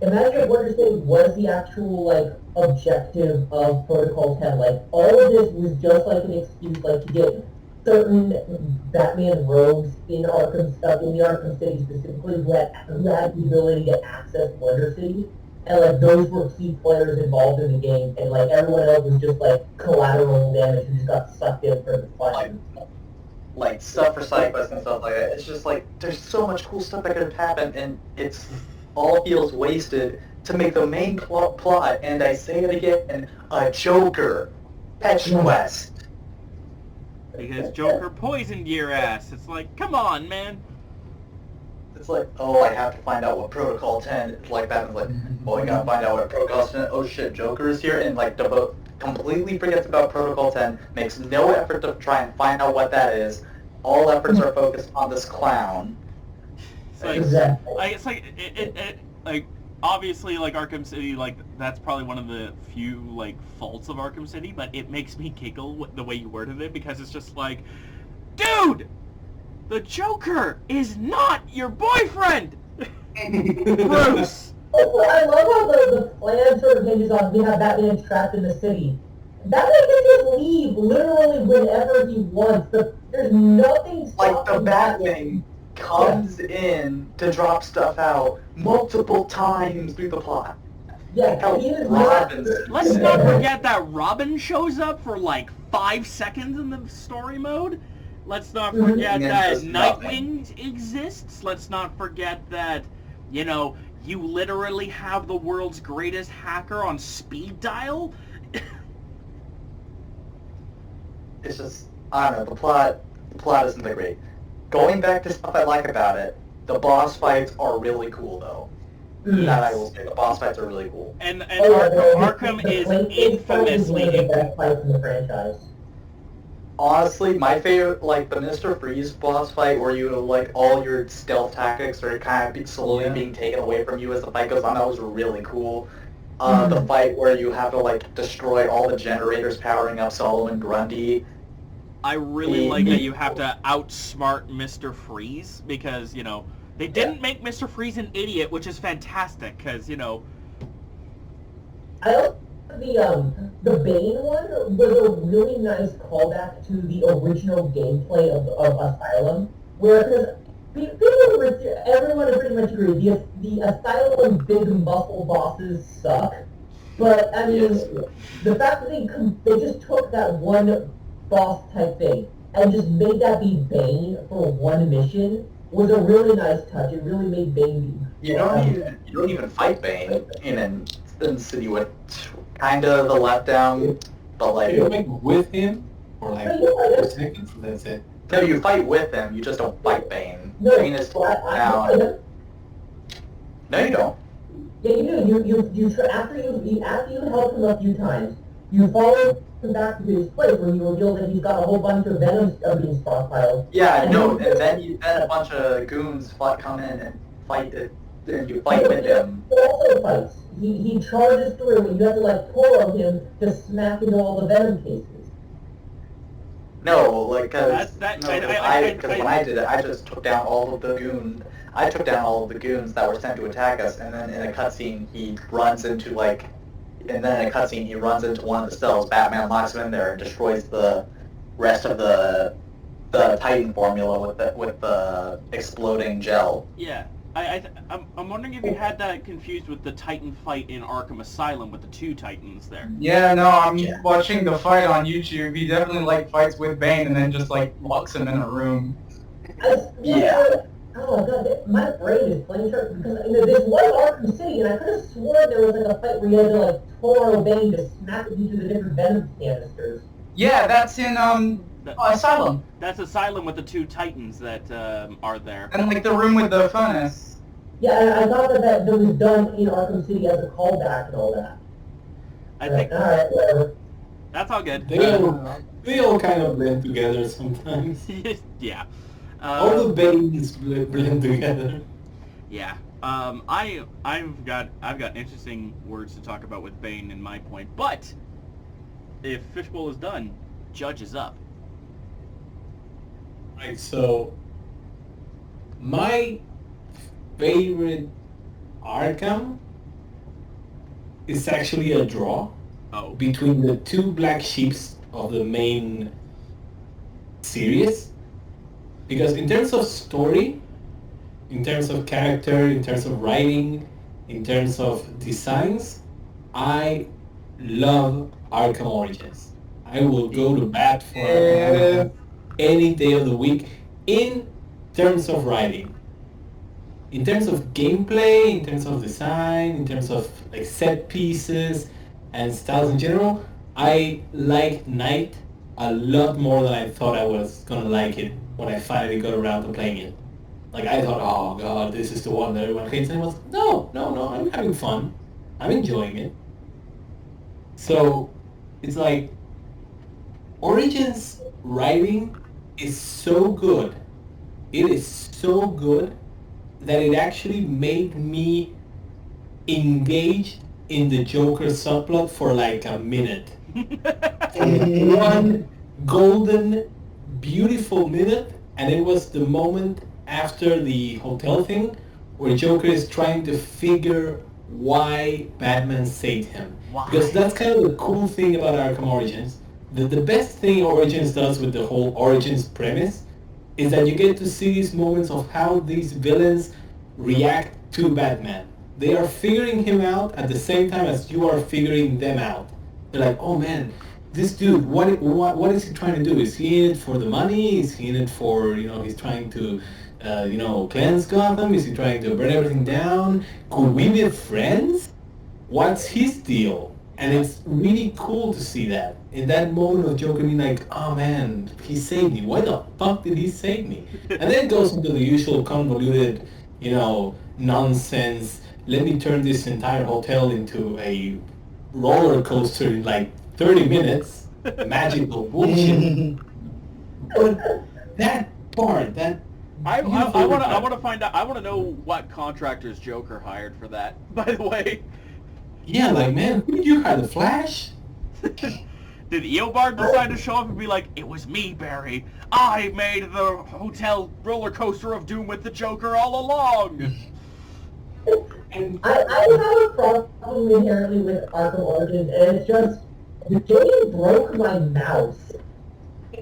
Imagine if Wonder City was the actual, like, objective of Protocol 10. Like, all of this was just, like, an excuse, like, to get certain Batman rogues in the Arkham City specifically who had the ability to access Wonder City, and like those were key players involved in the game, and like everyone else was just like collateral damage who just got sucked in for the fun. Like stuff for side quests and stuff like that. It's just like there's so much cool stuff that could have happened, and it's all feels wasted to make the main plot. And I say it again, a Joker fetch quest. Because Joker poisoned your ass. It's like, come on, man. It's like, oh, I have to find out what Protocol 10. It's like Batman's like, oh, I gotta find out what Protocol 10. Oh shit, Joker is here, and like completely forgets about Protocol 10. Makes no effort to try and find out what that is. All efforts are focused on this clown. It's like, like obviously, like Arkham City, like that's probably one of the few like faults of Arkham City, but it makes me giggle the way you worded it because it's just like, dude, the Joker is not your boyfriend, Bruce. I love how the plan sort of hinges on we have Batman trapped in the city. Batman can just leave literally whenever he wants. There's nothing stopping like the Batman comes in to drop stuff out multiple times through the plot. Yeah, Let's not forget that Robin shows up for like 5 seconds in the story mode. Let's not forget that Nightwing exists. Let's not forget that, you know, you literally have the world's greatest hacker on speed dial. It's just, I don't know, the plot isn't that great. Going back to stuff I like about it, the boss fights are really cool though. Yes. That I will say, the boss fights are really cool. And Arkham is infamously the best fight in the franchise. Honestly, my favorite, like the Mr. Freeze boss fight, where you like all your stealth tactics are kind of slowly being taken away from you as the fight goes on. That was really cool. The fight where you have to like destroy all the generators powering up Solomon Grundy. I really like that you have to outsmart Mr. Freeze because, you know, they didn't make Mr. Freeze an idiot, which is fantastic because, you know. I the Bane one was a really nice callback to the original gameplay of Asylum, where everyone would pretty much agree the Asylum big muscle bosses suck, but I mean the fact that they just took that one boss type thing and just made that be Bane for one mission was a really nice touch. It really made Bane be. You don't even fight Bane in City with kind of the letdown, but like You make with him for like 4 seconds. That's it. no, you fight with him. You just don't fight Bane. No, Bane is down. No, you don't. Yeah, you do. After you help him a few times, you follow him back to his place where you reveal that he's got a whole bunch of Venom being stockpiled. Yeah, no, and then a bunch of goons come in and fight it, and you fight with him. He also fights. He charges through, and you have to like pull on him to smack into all the Venom cases. No, like because When I did it, I just took down all of the goons. I took down all of the goons that were sent to attack us, and then in a cutscene he runs into one of the cells. Batman locks him in there and destroys the rest of the Titan formula with the exploding gel. Yeah, I'm wondering if you had that confused with the Titan fight in Arkham Asylum with the 2 Titans there. Yeah, no, I'm watching the fight on YouTube. He definitely like fights with Bane and then just like locks him in a room. Oh god, my brain is playing trick because there's one Arkham City, and I could have sworn there was like a fight where you had to like twirl Bane to smack into the different Venom canisters. Yeah, that's in Asylum. That's Asylum with the 2 Titans that are there. And like the room with the furnace. Yeah, I thought that was done in Arkham City as a callback and all that. I think alright, whatever. that's all good. They all kind of blend together sometimes. Yeah. All the Banes blend together. Yeah. I've got interesting words to talk about with Bane in my point, but if Fishbowl is done, Judge is up. Right, so my favorite Arkham is actually a draw Oh. between the 2 black sheeps of the main serious. Because in terms of story, in terms of character, in terms of writing, in terms of designs, I love Arkham Origins. I will go to bat for Arkham Origins any day of the week in terms of writing. In terms of gameplay, in terms of design, in terms of like set pieces and styles in general, I like Knight a lot more than I thought I was gonna like it when I finally got around to playing it. Like I thought, oh god, this is the one that everyone hates, and I was no, I'm having fun. I'm enjoying it. So it's like Origins writing is so good. It is so good that it actually made me engaged in the Joker subplot for like a minute. One golden, beautiful minute, and it was the moment after the hotel thing where Joker is trying to figure why Batman saved him. Why? Because that's kind of the cool thing about Arkham Origins. The best thing Origins does with the whole Origins premise is that you get to see these moments of how these villains react to Batman. They are figuring him out at the same time as you are figuring them out. They're like, oh man, this dude, what is he trying to do? Is he in it for the money? Is he in it for, he's trying to, cleanse Gotham? Is he trying to burn everything down? Could we be friends? What's his deal? And it's really cool to see that. In that moment of Joker being like, oh man, he saved me. Why the fuck did he save me? And then it goes into the usual convoluted, nonsense. Let me turn this entire hotel into a roller coaster in like 30 minutes. Magical bullshit. That part, I want to find out. I want to know what contractors Joker hired for that. By the way. Yeah, like man, who did you hire? The Flash? Did Eobard decide to show up and be like, it was me, Barry. I made the hotel roller coaster of doom with the Joker all along. I have a problem inherently with Arkham Origins, and it's just, the game broke my mouse. I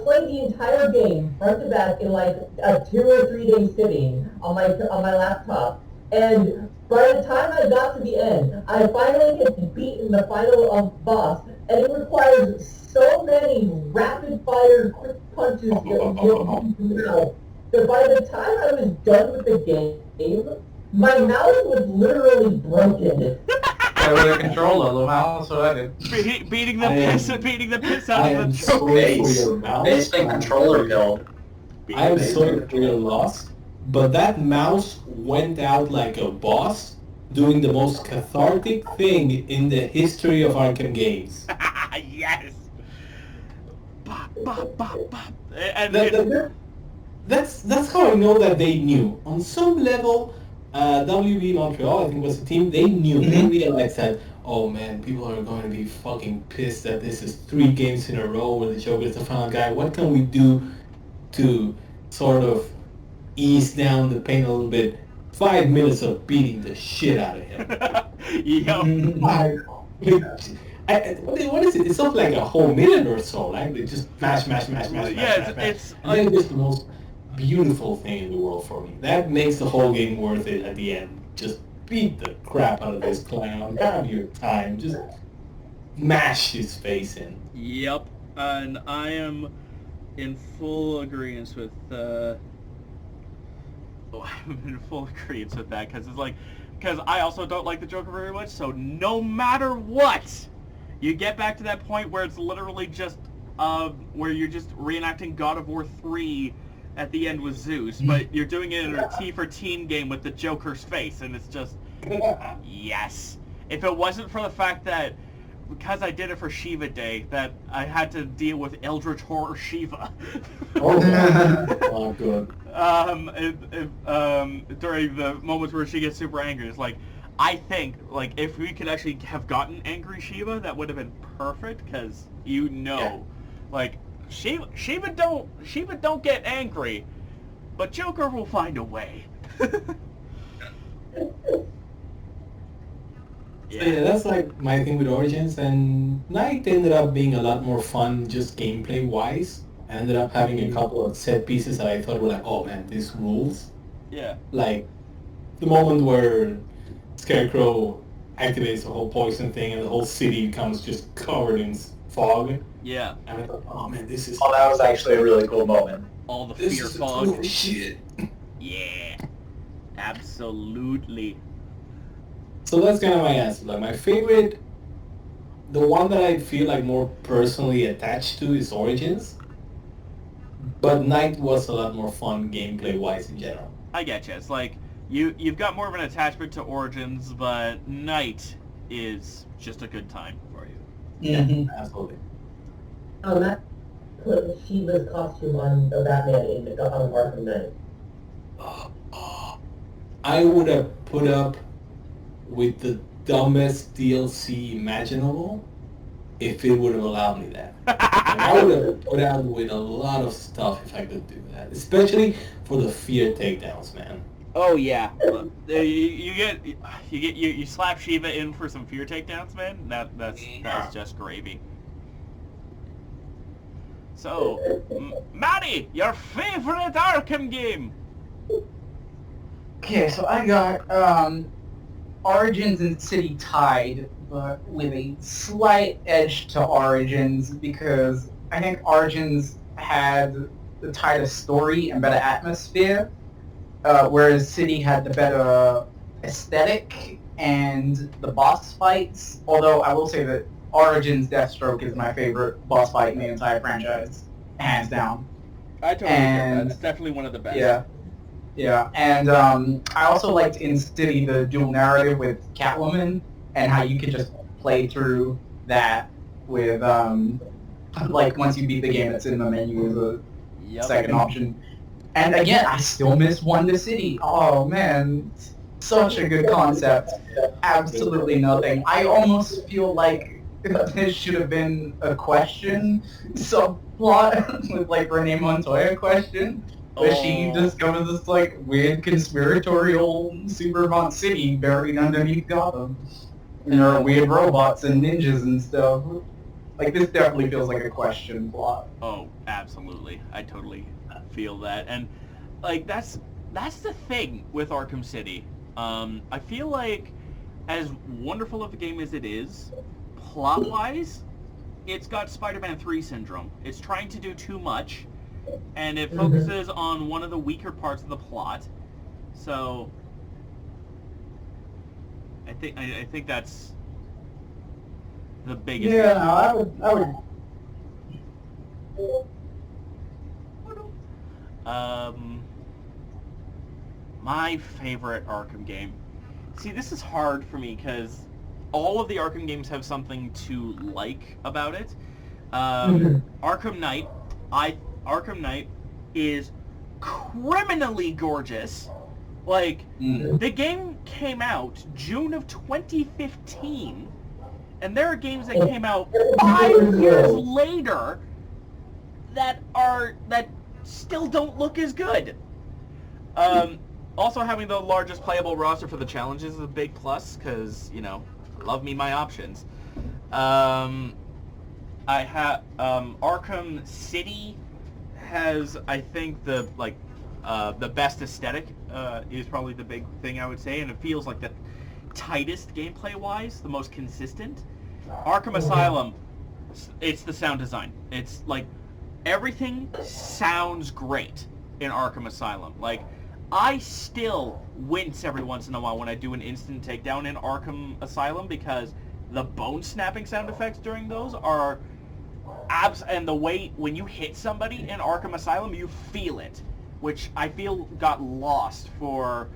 played the entire game, front to back, in like a 2 or 3 day sitting on my laptop. And by the time I got to the end, I finally had beaten the final boss, and it requires so many rapid-fire quick punches that by the time I was done with the game, my mouse was literally broken. With a controller, the mouse, so I did. Beating the piss out of the Joker. Basically controller build. I am sorry for your loss, but that mouse went out like a boss, doing the most cathartic thing in the history of Arkham games. Yes. Bop, bop, bop, bop. And that's how I know that they knew. On some level, WB Montreal, I think was the team, they knew. They realized that, oh man, people are going to be fucking pissed that this is 3 games in a row where the Joker is the final guy. What can we do to sort of ease down the pain a little bit? 5 minutes of beating the shit out of him. What is it? It's not like a whole minute or so. Like they just mash. Yeah, it's I think it's the most beautiful thing in the world for me. That makes the whole game worth it at the end. Just beat the crap out of this clown. Have your time. Just mash his face in. Yep, and I am in full agreement with. I'm in full agreement with that because I also don't like the Joker very much. So no matter what, you get back to that point where it's literally just where you're just reenacting God of War 3 at the end with Zeus, but you're doing it in a T for Teen game with the Joker's face, and it's just yes. If it wasn't for the fact that because I did it for Shiva Day, that I had to deal with Eldritch Horror Shiva. Oh, good. During the moments where she gets super angry, it's like, I think, like, if we could actually have gotten Angry Shiva, that would have been perfect, because like, Shiva don't get angry, but Joker will find a way. So yeah, that's like my thing with Origins, and Night ended up being a lot more fun just gameplay wise. I ended up having a couple of set pieces that I thought were like, oh man, this rules. Yeah. Like the moment where Scarecrow activates the whole poison thing and the whole city becomes just covered in fog. Yeah. And I thought, oh man, this is Oh, that was actually a really cool moment. All the this fear is fog. cool shit. Yeah. Absolutely. So that's kind of my answer. Like my favorite, the one that I feel like more personally attached to is Origins. But Night was a lot more fun gameplay wise in general. I get you. It's like you've got more of an attachment to Origins, but Night is just a good time for you. Mhm. Absolutely. Matt put Shiva's costume on the Batman in Arkham Knight. I would have put up with the dumbest DLC imaginable if it would have allowed me that. Like, I would have put out with a lot of stuff if I could do that, especially for the fear takedowns, man. Oh yeah. You slap Shiva in for some fear takedowns, man. That's just gravy. So, Matty, your favorite Arkham game? Okay, so I got Origins and City tied, but with a slight edge to Origins because I think Origins had the tighter story and better atmosphere, whereas City had the better aesthetic and the boss fights. Although I will say that Origins Deathstroke is my favorite boss fight in the entire franchise, hands down. I totally get that. It's definitely one of the best. Yeah. Yeah, and I also liked in City the dual narrative with Catwoman and how you could just play through that with, like, once you beat the game, it's in the menu as a second option. And again, I still miss Wonder City. Oh, man, such a good concept. Absolutely nothing. I almost feel like this should have been a question subplot with, like, Renee Montoya question. Where she discovers this like weird conspiratorial Supermont city buried underneath Gotham. And there are weird robots and ninjas and stuff. Like this definitely feels like a question plot. Oh, absolutely. I totally feel that. And like that's the thing with Arkham City. I feel like as wonderful of a game as it is, plot-wise, it's got Spider-Man 3 syndrome. It's trying to do too much. And it focuses on one of the weaker parts of the plot, so I think that's the biggest. Yeah, no, I would. My favorite Arkham game. See, this is hard for me because all of the Arkham games have something to like about it. Arkham Knight, Arkham Knight is criminally gorgeous. Like, the game came out June of 2015, and there are games that came out 5 years later that still don't look as good. Also, having the largest playable roster for the challenges is a big plus, because, you know, love me my options. I have Arkham City has, I think, the best aesthetic is probably the big thing I would say, and it feels like the tightest gameplay-wise, the most consistent. Arkham Asylum, it's the sound design. It's like everything sounds great in Arkham Asylum. Like, I still wince every once in a while when I do an instant takedown in Arkham Asylum because the bone snapping sound effects during those are and the way when you hit somebody in Arkham Asylum, you feel it, which I feel got lost for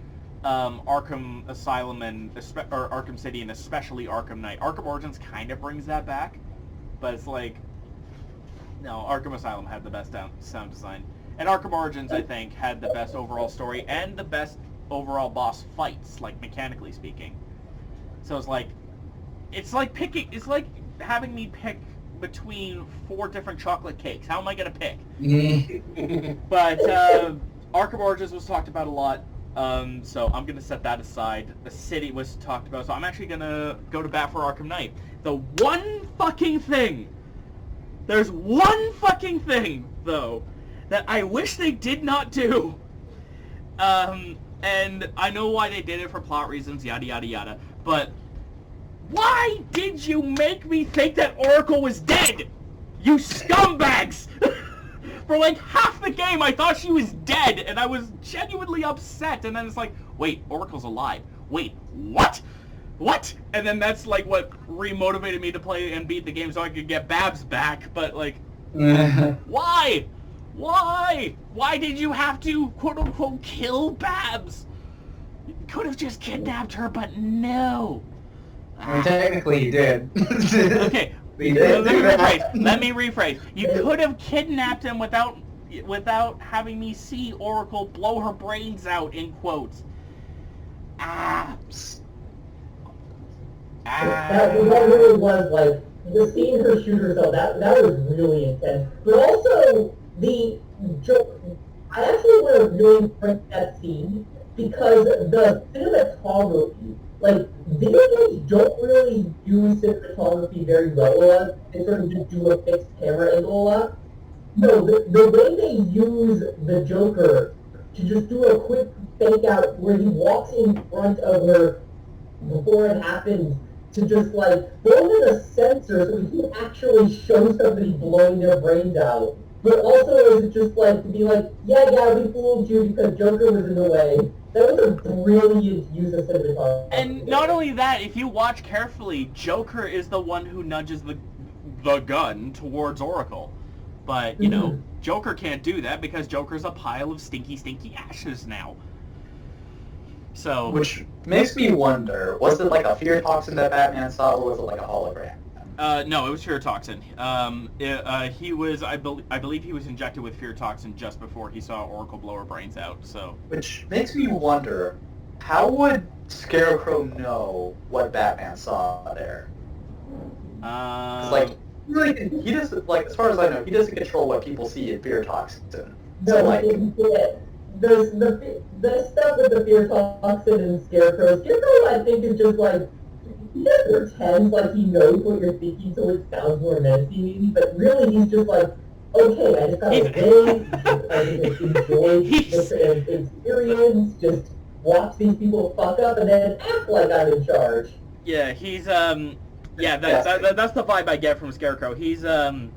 Arkham Asylum and or Arkham City and especially Arkham Knight. Arkham Origins kind of brings that back, but it's like, no, Arkham Asylum had the best sound design. And Arkham Origins, I think, had the best overall story and the best overall boss fights, like mechanically speaking. So it's like having me pick between 4 different chocolate cakes. How am I going to pick? But Arkham Origins was talked about a lot. So I'm gonna set that aside. The city was talked about, so I'm actually gonna go to bat for Arkham Knight. The one fucking thing, there's one fucking thing, though, that I wish they did not do. And I know why they did it for plot reasons, yada yada yada, but why did you make me think that Oracle was dead? You scumbags! For like half the game, I thought she was dead, and I was genuinely upset, and then it's like, wait, Oracle's alive. Wait, what? What? And then that's like what re-motivated me to play and beat the game so I could get Babs back, but like, why? Why? Why did you have to, quote-unquote, kill Babs? You could have just kidnapped her, but no. I mean, technically he did. Okay, let me rephrase. You could have kidnapped him without having me see Oracle blow her brains out, in quotes. That really was, like, the seeing her shoot herself, that was really intense. But also, the joke, I actually want to really print that scene, because the cinematography, like, video games don't really use cinematography very well a lot. They sort of just do a fixed camera angle a lot. No, the way they use the Joker to just do a quick fake out where he walks in front of her before it happens to just, like, throw in a sensor so he can actually show somebody blowing their brains out. But also is it just, like, to be like, yeah, we fooled you because Joker was in the way. That was a brilliant use of cinematography. And not only that, if you watch carefully, Joker is the one who nudges the gun towards Oracle. But, you know, Joker can't do that because Joker's a pile of stinky, stinky ashes now. So... Which makes me wonder, was it like a fear toxin that Batman saw, or was it like a hologram? No, it was fear toxin. He was, I believe he was injected with fear toxin just before he saw Oracle blow her brains out, so... Which makes me wonder, how would Scarecrow know what Batman saw there? 'Cause, like, really, he doesn't, like, as far as I know, he doesn't control what people see in fear toxin. No, like... The stuff with the fear toxin and Scarecrow, I think, is just, like, he just pretends like he knows what you're thinking so it sounds more menacing, but really he's just like, okay, I just gotta wait, I just enjoy the experience, just watch these people fuck up and then act like I'm in charge. Yeah, he's, yeah, that's the vibe I get from Scarecrow. He's, for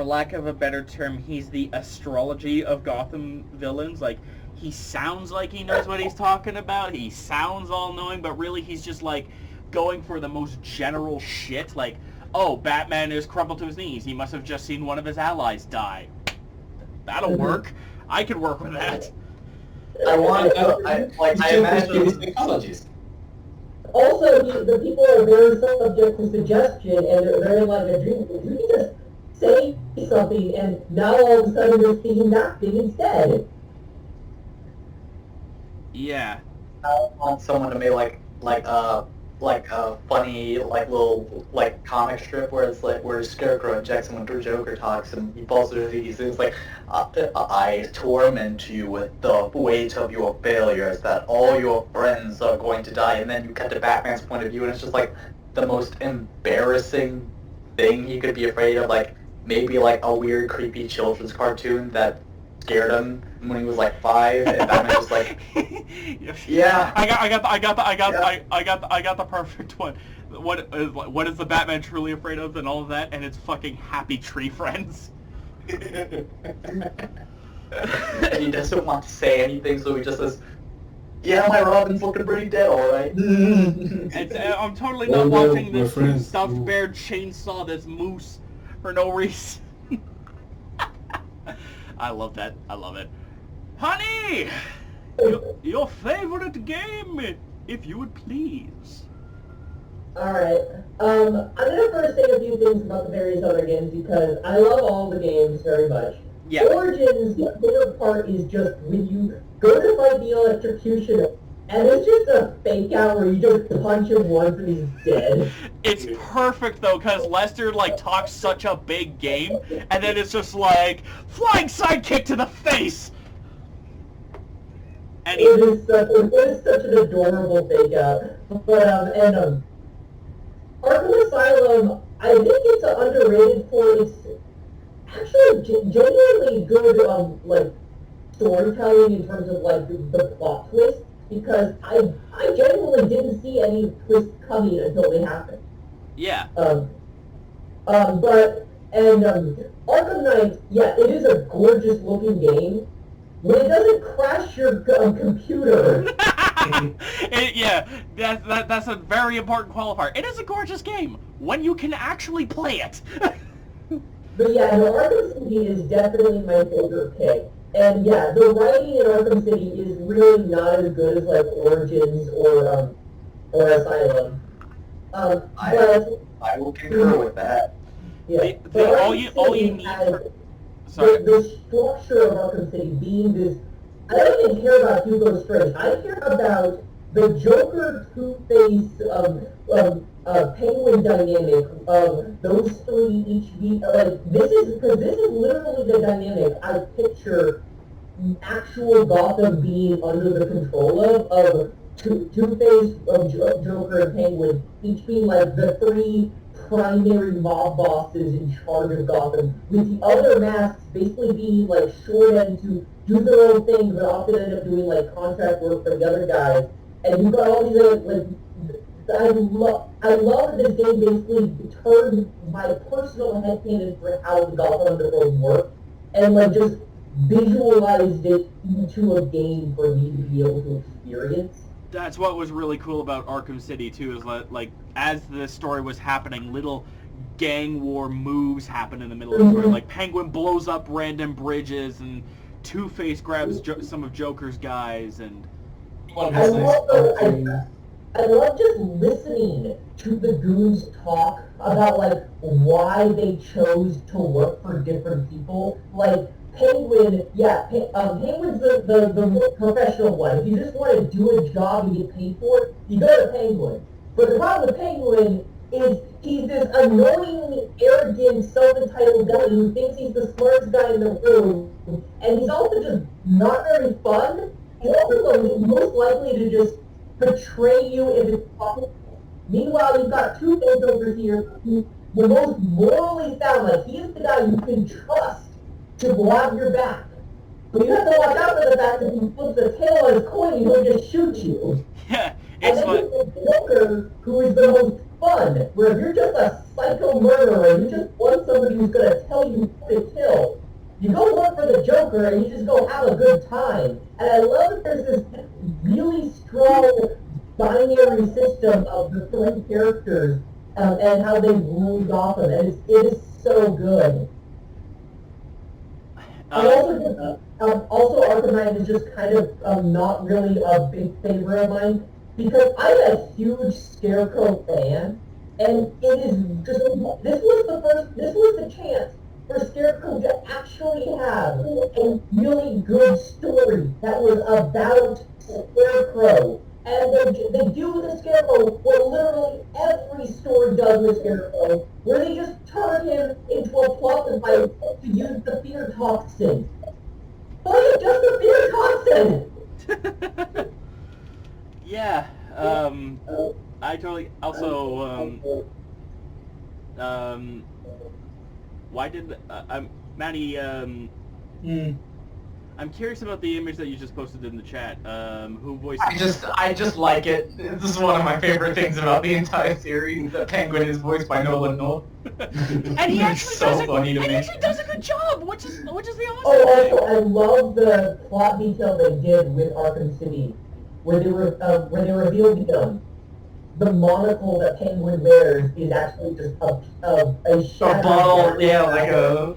lack of a better term, he's the astrology of Gotham villains. Like, he sounds like he knows what he's talking about. He sounds all-knowing, but really he's just, like, going for the most general shit. Like, oh, Batman is crumpled to his knees. He must have just seen one of his allies die. That'll work. I could work with that. I imagine these psychologies. Also, the people are very subject to suggestion, and they're very like, you just say something, and now all of a sudden you're thinking that thing instead. Yeah. I want someone to make like a funny little comic strip where it's like where Scarecrow injects someone through Joker talks and he falls through these things like I torment you with the weight of your failures that all your friends are going to die, and then you cut to Batman's point of view and it's just like the most embarrassing thing he could be afraid of, like maybe like a weird creepy children's cartoon that scared him when he was like 5, and Batman was like, yeah. I got the perfect one. What is the Batman truly afraid of, and all of that, and it's fucking happy tree friends. He doesn't want to say anything, so he just says, yeah, my Robin's looking pretty dead, alright. I'm totally not watching this stuffed bear chainsaw this moose for no reason. I love that. I love it. Honey! Your favorite game, if you would please. Alright. I'm gonna first say a few things about the various other games because I love all the games very much. Yeah. Origins, the favorite part is just when you go to fight the electrocutioner, and it's just a fake out where you just punch him once and he's dead. It's perfect though, because Lester talks such a big game, and then it's just like flying sidekick to the face. Anyway. It is such an adorable fake out. But Arkham Asylum, I think it's underrated for its actually genuinely good like storytelling in terms of like the plot twist, because I genuinely didn't see any twist coming until they happened. Yeah. Arkham Knight, yeah, it is a gorgeous looking game. When it doesn't crash your computer. That's a very important qualifier. It is a gorgeous game when you can actually play it. But yeah, no, Arkham City is definitely my favorite pick. And yeah, the writing in Arkham City is really not as good as like Origins or Asylum. I will concur with that. Yeah, all you need. Sorry. The structure of Arkham City being this, I don't even care about Hugo Strange. I care about the Joker, Two-Face, Penguin dynamic of those three each being like this is literally the dynamic I picture actual Gotham being under the control of Two-Face, Joker, and Penguin each being like the three primary mob bosses in charge of Gotham, with the other masks basically being like short end to do their own thing, but often end up doing like contract work for the other guys. And you've got all these like I love that this game basically turned my personal headcanon for how the Gotham Underworld worked, and like just visualized it into a game for me to be able to experience. That's what was really cool about Arkham City too, is that like as the story was happening, little gang war moves happen in the middle of the story. Like Penguin blows up random bridges, and Two-Face grabs some of Joker's guys, and I love just listening to the goons talk about like why they chose to work for different people. Like Penguin, Penguin's the professional one. If you just want to do a job and get paid for it, you go to Penguin. But the problem with Penguin is he's this annoyingly arrogant, self-entitled guy who thinks he's the smartest guy in the room, and he's also just not very fun. He's also most likely to just betray you if it's possible. Meanwhile, you've got Two-Face over here who's the most morally sound. Like, he is the guy you can trust to grab your back. But you have to watch out for the fact that if he flips the tail on his coin, he'll just shoot you. yeah, And it's then like there's the Joker, who is the most fun, where if you're just a psycho murderer, you just want somebody who's going to tell you what to kill, you go look for the Joker and you just go have a good time. And I love that there's this really strong binary system of the three characters and how they rule Gotham, and it is so good. Also, Arkham Knight is just kind of not really a big favorite of mine, because I'm a huge Scarecrow fan, and it is just, this was the chance for Scarecrow to actually have a really good story that was about Scarecrow. And they do with the Scarecrow what literally every story does with Scarecrow, where they just turn him into a plot device to use the fear toxin. But it's just the fear toxin! yeah. I totally also why did Matty I'm curious about the image that you just posted in the chat. Who voiced I just like it. This is one of my favorite things about the entire series. The Penguin is voiced by Nolan North. And he actually does a good job, which is the awesome Oh, thing. also, I love the plot detail they did with Arkham City, where they revealed the monocle that Penguin wears is actually just a shadow. A bottle, yeah, like a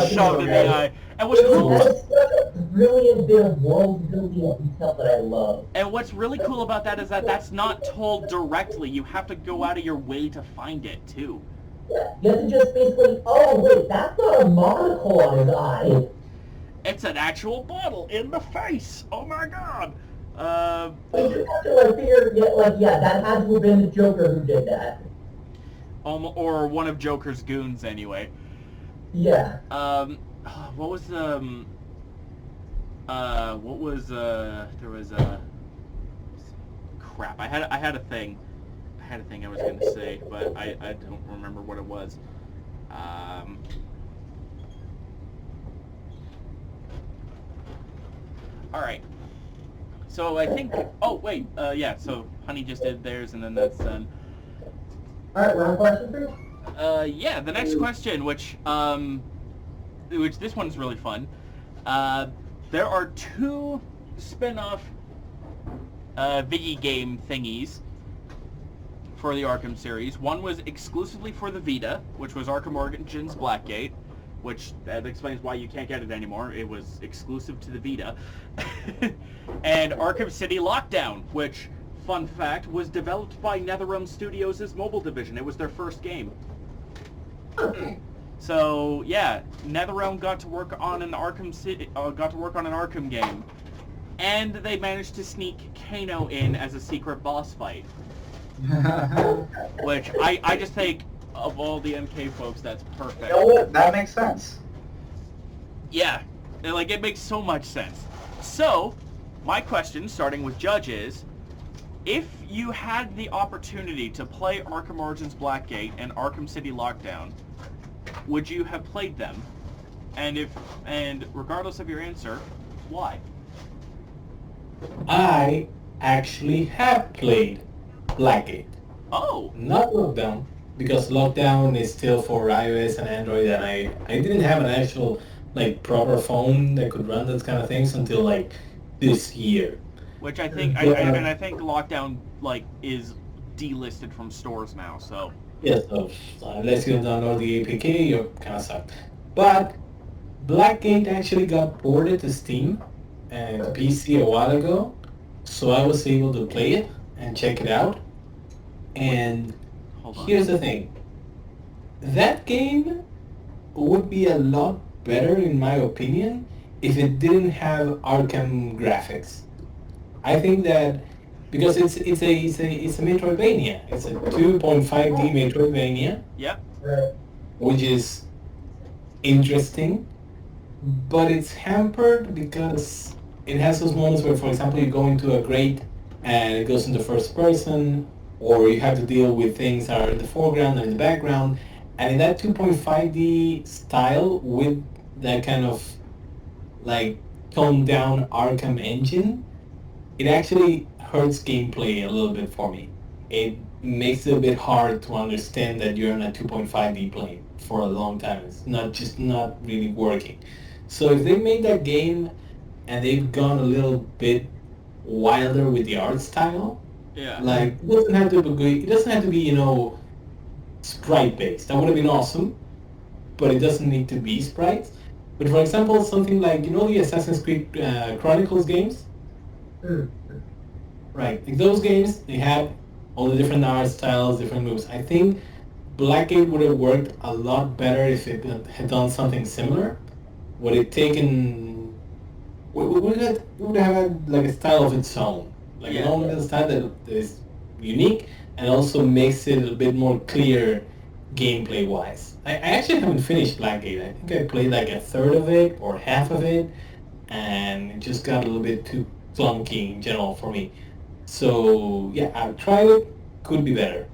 Shoved in the eye. And what's cool, That's such a brilliant bit of world building detail that I love. and what's really cool about that is that that's not told directly. You have to go out of your way to find it too. Yeah, you have to just basically, oh wait, that's not a monocle on his eye. It's an actual bottle in the face. Oh my god. You just have to like figure, that had to have been the Joker who did that. Or one of Joker's goons anyway. Yeah. What was what was there was crap. I had a thing. I had a thing I was gonna say, but I don't remember what it was. All right. So I think. Oh wait. Yeah. So Honey just did theirs, and then that's done. Alright, wrong question for you? Yeah. The next question, which this one's really fun. There are two spin-off Viggy game thingies for the Arkham series. One was exclusively for the Vita, which was Arkham Origins Blackgate, which that explains why you can't get it anymore. It was exclusive to the Vita. And Arkham City Lockdown, which, fun fact, was developed by NetherRealm Studios' mobile division. It was their first game. So yeah, NetherRealm got to work on an Arkham game, and they managed to sneak Kano in as a secret boss fight. Which I just think, of all the MK folks, that's perfect. You know what? That makes sense. Yeah, like it makes so much sense. So, my question, starting with Judge, is, if you had the opportunity to play Arkham Origins Blackgate and Arkham City Lockdown, would you have played them? And regardless of your answer, why? I actually have played Blackgate. Oh! Not Lockdown, because Lockdown is still for iOS and Android, and I didn't have an actual proper phone that could run those kind of things until this year. Which I think, I think Lockdown is delisted from stores now. So yes, so unless you download the APK, you're kind of sucked. But Blackgate actually got ported to Steam and to PC a while ago, so I was able to play it and check it out. And here's the thing: that game would be a lot better, in my opinion, if it didn't have Arkham graphics. I think that because it's a Metroidvania. It's a 2.5D Metroidvania. yeah, Right. Which is interesting, but it's hampered because it has those moments where, for example, you go into a grate and it goes into first person, or you have to deal with things that are in the foreground and in the background. And in that 2.5D style, with that kind of toned down Arkham engine, it actually hurts gameplay a little bit for me. It makes it a bit hard to understand that you're in a 2.5D plane for a long time. It's not really working. So if they made that game and they've gone a little bit wilder with the art style, yeah, it doesn't have to be sprite based. That would have been awesome, but it doesn't need to be sprites. But for example, something like the Assassin's Creed Chronicles games. Right, those games, they have all the different art styles, different moves. I think Blackgate would have worked a lot better if it had done something similar. Would it would have had a style of its own, an own style that is unique and also makes it a bit more clear gameplay wise. I actually haven't finished Blackgate. I think I played a third of it or half of it, and it just got a little bit too clunky in general for me. So yeah, I've tried it. Could be better.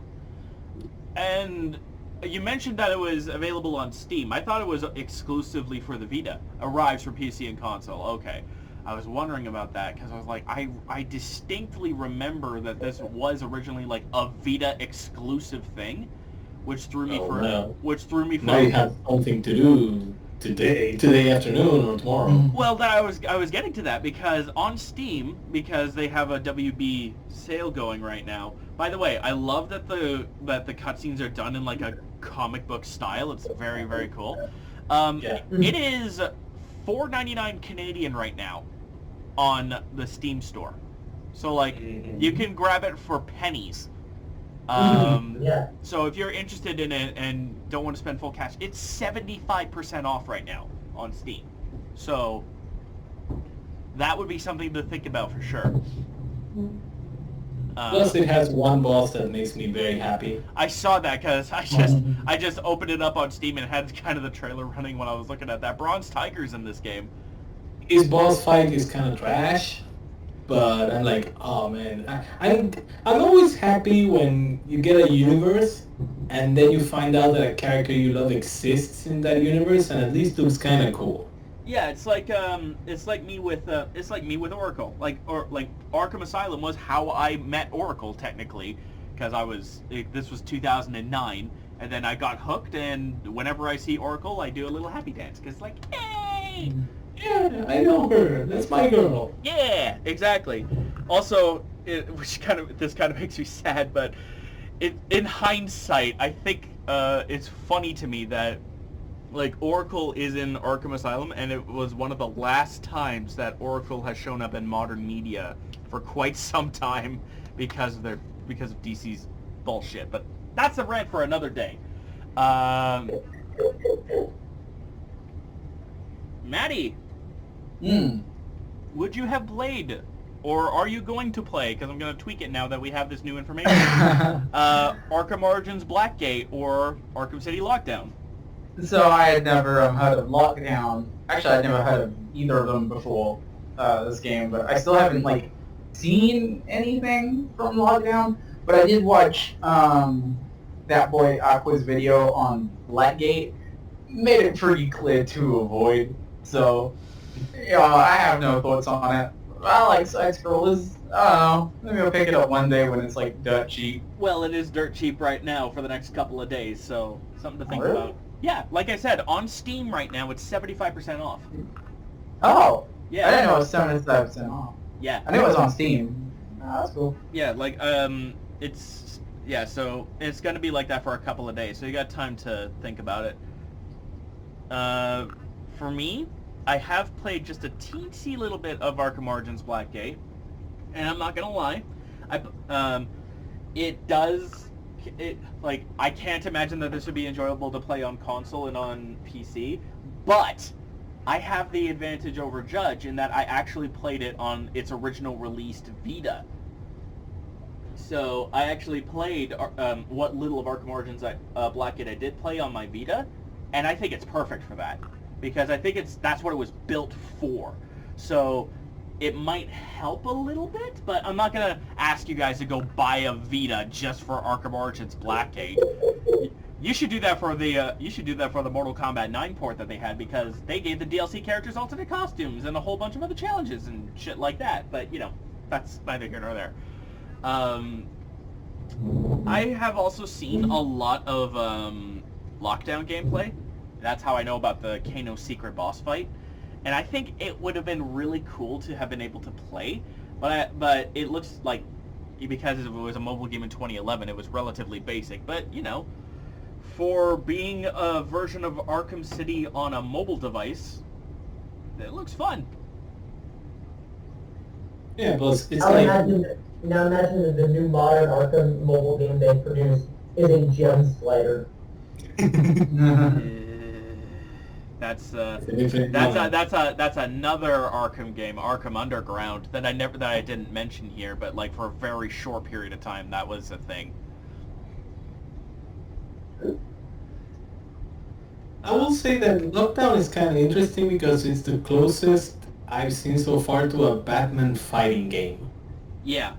And you mentioned that it was available on Steam. I thought it was exclusively for the Vita. Arrives for PC and console. Okay. I was wondering about that because I was like, I distinctly remember that this was originally a Vita exclusive thing, which threw me Now you have something to do today afternoon or tomorrow. Well, I was getting to that because on Steam, because they have a WB sale going right now. By the way, I love that the cutscenes are done in a comic book style. It's very, very cool. It is $4.99 Canadian right now on the Steam store. So you can grab it for pennies. So if you're interested in it and don't want to spend full cash, it's 75% off right now on Steam. So that would be something to think about for sure. Plus, it has one boss that makes me very happy. I saw that because I just opened it up on Steam and it had kind of the trailer running when I was looking at that. Bronze Tiger's in this game. his boss fight is kind of trash, but I'm like, oh man, I'm always happy when you get a universe and then you find out that a character you love exists in that universe and at least looks kind of cool. Yeah, it's like me with Oracle. Like Arkham Asylum was how I met Oracle technically, because this was 2009, and then I got hooked, and whenever I see Oracle, I do a little happy dance because like, hey. Yeah, I know her. That's my girl. Yeah, exactly. Also, this kind of makes me sad, but in hindsight, I think it's funny to me that like Oracle is in Arkham Asylum, and it was one of the last times that Oracle has shown up in modern media for quite some time because of DC's bullshit. But that's a rant for another day. Matty. Would you have played, or are you going to play, because I'm going to tweak it now that we have this new information, Arkham Origins Blackgate or Arkham City Lockdown? So I had never heard of Lockdown. Actually, I'd never heard of either of them before this game, but I still haven't like seen anything from Lockdown. But I did watch that boy Aqua's video on Blackgate. Made it pretty clear to avoid. So, I have no thoughts on it. I like side-scrollers. I don't know. Maybe I'll pick it up one day when it's like dirt cheap. Well, it is dirt cheap right now for the next couple of days, so something to think Really? about. Yeah, like I said, on Steam right now, it's 75% off. Oh! Yeah. I didn't know it was 75% off. Yeah. I knew it was on Steam. Oh, that's cool. Yeah, like, so it's going to be like that for a couple of days, so you got time to think about it. For me, I have played just a teensy little bit of Arkham Origins Blackgate, and I'm not going to lie, I can't imagine that this would be enjoyable to play on console and on PC, but I have the advantage over Judge in that I actually played it on its original released Vita. So I actually played what little of Arkham Origins Blackgate I did play on my Vita, and I think it's perfect for that, because I think that's what it was built for. So it might help a little bit, but I'm not gonna ask you guys to go buy a Vita just for Arkham Origins Blackgate. You should do that for the Mortal Kombat 9 port that they had, because they gave the DLC characters alternate costumes and a whole bunch of other challenges and shit like that. But that's neither here nor there. I have also seen a lot of Lockdown gameplay. That's how I know about the Kano secret boss fight. And I think it would have been really cool to have been able to play, but it looks like, because it was a mobile game in 2011, it was relatively basic. But, for being a version of Arkham City on a mobile device, it looks fun. Yeah, but it's Now like... imagine that the new modern Arkham mobile game they produced is a gem slider. That's another Arkham game, Arkham Underground, that I didn't mention here, but like for a very short period of time that was a thing. I will say that Lockdown is kind of interesting because it's the closest I've seen so far to a Batman fighting game. Yeah.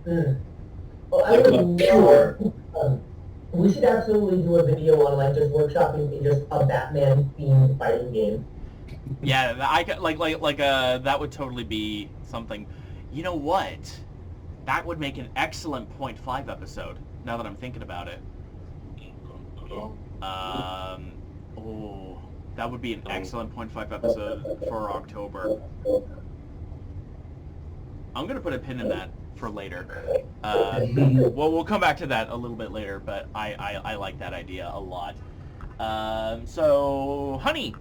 Well, I Like would a pure... We should absolutely do a video on just workshopping just a Batman themed fighting game. Yeah, that would totally be something. You know what? That would make an excellent 0.5 episode. Now that I'm thinking about it. That would be an excellent 0.5 episode for October. I'm gonna put a pin in that for later. We'll come back to that a little bit later, but I like that idea a lot. So, Honey,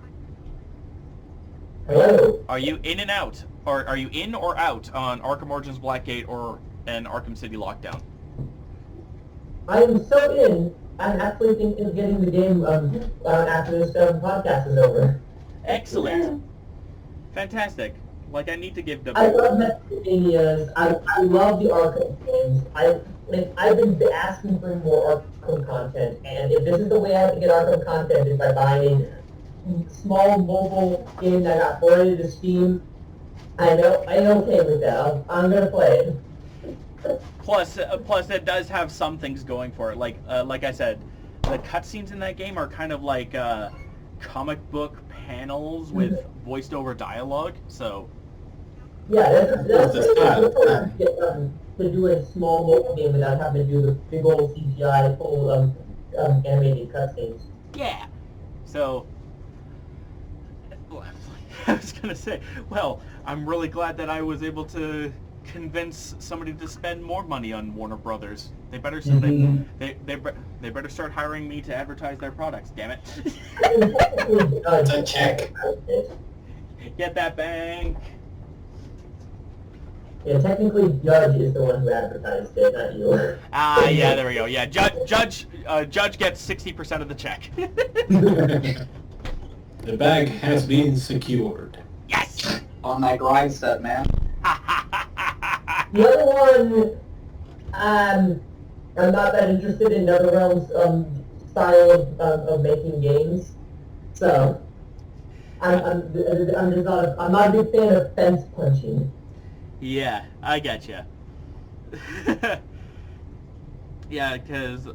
Hello. are you in and out, or are you in or out on Arkham Origins Blackgate and Arkham City Lockdown? I'm so in. I'm actually thinking of getting the game after this podcast is over. Excellent. Fantastic. Like, I need to give I the... love Metroidvanias. I love the Arkham games. I've been asking for more Arkham content, and if this is the way I have to get Arkham content, is by buying a small mobile game that got ported to Steam, I'm okay with that. I'm gonna play it. Plus it does have some things going for it. Like I said, the cutscenes in that game are kind of like comic book panels with voiced over dialogue. So Yeah, that's the style. to do a small mobile game without having to do the big old CGI full animated cutscenes. yeah. So I was gonna say, well, I'm really glad that I was able to convince somebody to spend more money on Warner Brothers. They better they better start hiring me to advertise their products. Damn it! It's a check. Get that bank. Yeah, technically, Judge is the one who advertised it, not you. Ah, yeah, there we go. Yeah, Judge gets 60% of the check. The bag has been secured. Yes. On that grind set, man. The other one, I'm not that interested in NetherRealm's style of making games, so I'm not a big fan of fence punching. Yeah, I getcha. Yeah, because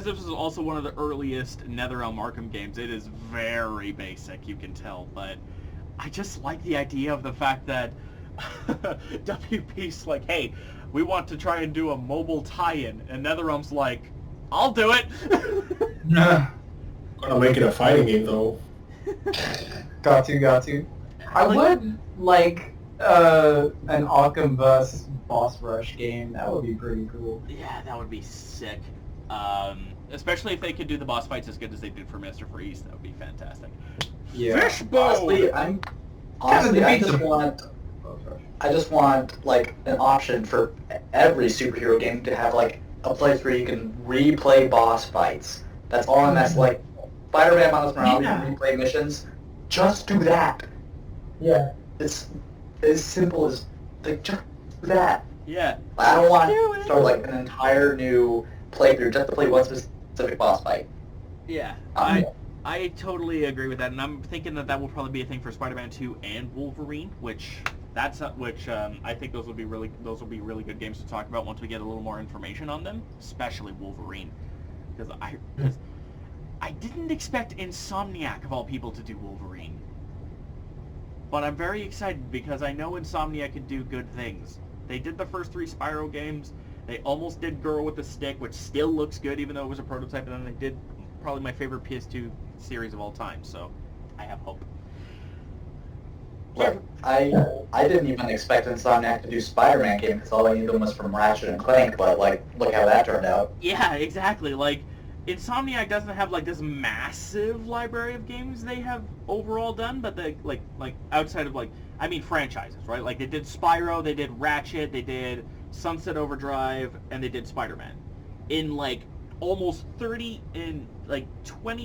this was also one of the earliest NetherRealm Arkham games, it is very basic, you can tell, but I just like the idea of the fact that WP's like, hey, we want to try and do a mobile tie-in, and NetherRealm's like, I'll do it! Gonna make it a fighting game though. Got to. I would like an Arkham-verse boss rush game. That would be pretty cool. Yeah, that would be sick. Especially if they could do the boss fights as good as they did for Mr. Freeze, that would be fantastic. Yeah. Fishbowl! Honestly, I just want like an option for every superhero game to have like a place where you can replay boss fights. That's all I'm asking. Like Spider-Man Miles Morales, you can replay missions. Just do that. Yeah. It's as simple as like just do that. Yeah. I don't want to start like an entire new playthrough just to play one specific boss fight. Yeah, I totally agree with that, and I'm thinking that will probably be a thing for Spider-Man 2 and Wolverine, which I think those will be really good games to talk about once we get a little more information on them, especially Wolverine, because I didn't expect Insomniac of all people to do Wolverine, but I'm very excited because I know Insomniac can do good things. They did the first 3 Spyro games. They almost did Girl with the Stick, which still looks good even though it was a prototype, and then they did probably my favorite PS2 series of all time, so I have hope. Look, I didn't even expect Insomniac to do Spider-Man game because all I knew them was from Ratchet and Clank, but like, look how that turned out. Yeah, exactly. Like, Insomniac doesn't have like this massive library of games they have overall done, but they like outside of franchises, right? Like they did Spyro, they did Ratchet, they did Sunset Overdrive, and they did Spider-Man. In like almost 20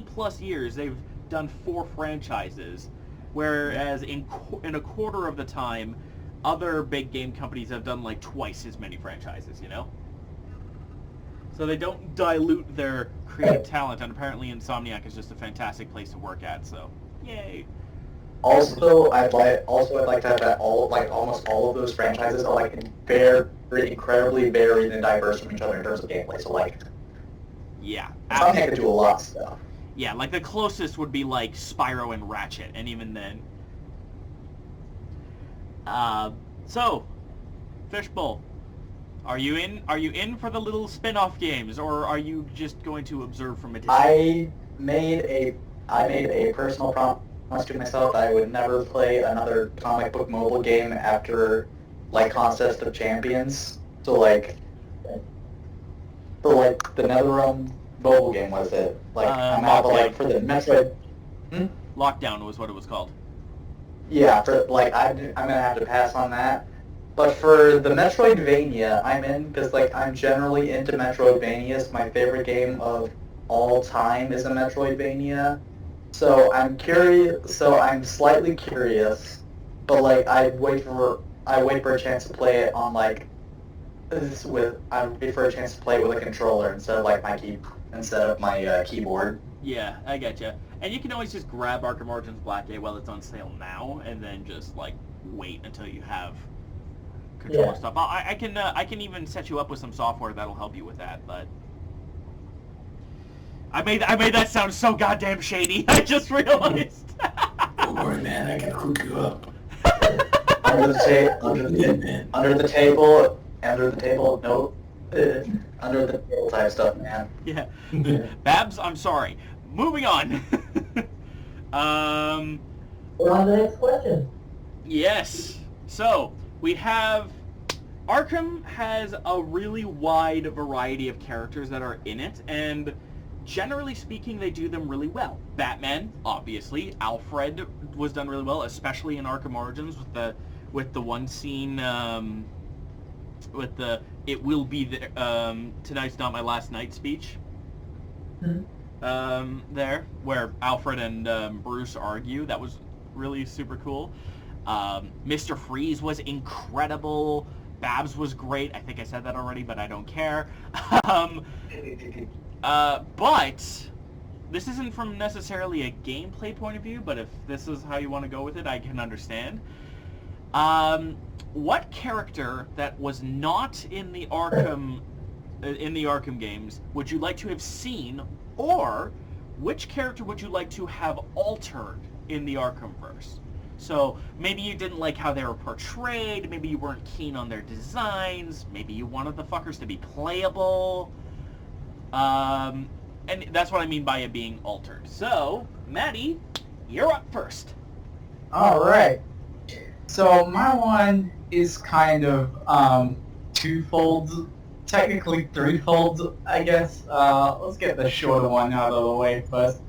plus years, they've done 4 franchises, whereas in a quarter of the time, other big game companies have done like twice as many franchises, you know? So they don't dilute their creative talent, and apparently Insomniac is just a fantastic place to work at, so yay. Also, I'd like to have that almost all of those franchises are like very incredibly varied and diverse from each other in terms of gameplay. So like, yeah, Insomniac could do a lot of stuff. Yeah, like the closest would be like Spyro and Ratchet, and even then. So, Fishbowl, are you in for the little spin-off games, or are you just going to observe from a distance? I made a personal promise to myself that I would never play another comic book mobile game after like Contest of Champions. So like the NetherRealm mobile game was it? Like I'm out, but like for the Metroid. Lockdown was what it was called. Yeah, for like I'm gonna have to pass on that. But for the Metroidvania, I'm in because like I'm generally into Metroidvanias. My favorite game of all time is a Metroidvania. So I'm curious. So I'm slightly curious, but like I wait for a chance to play it on I wait for a chance to play it with a controller instead of my keyboard. Yeah, I getcha. And you can always just grab Arkham Origins Blackgate while it's on sale now, and then just like wait until you have control Yeah. of stuff. I can even set you up with some software that'll help you with that, but I made that sound so goddamn shady. I just realized. Don't worry, man. I can hook you up. Under the table, no, under the table type stuff, man. Yeah. Babs, I'm sorry. Moving on. We're on to the next question. Yes. So, we have... Arkham has a really wide variety of characters that are in it, and generally speaking, they do them really well. Batman, obviously. Alfred was done really well, especially in Arkham Origins with the one scene, with the "It will be there, tonight's not my last night" speech. There, where Alfred and Bruce argue. That was really super cool. Mr. Freeze was incredible. Babs was great. I think I said that already, but I don't care. But this isn't from necessarily a gameplay point of view, but if this is how you want to go with it, I can understand. What character that was not in the Arkham games would you like to have seen, or which character would you like to have altered in the Arkhamverse? So maybe you didn't like how they were portrayed, maybe you weren't keen on their designs, maybe you wanted the fuckers to be playable. And that's what I mean by it being altered. So, Matty, you're up first. Alright. So my one is kind of twofold, technically threefold, I guess. Let's get the shorter one out of the way first.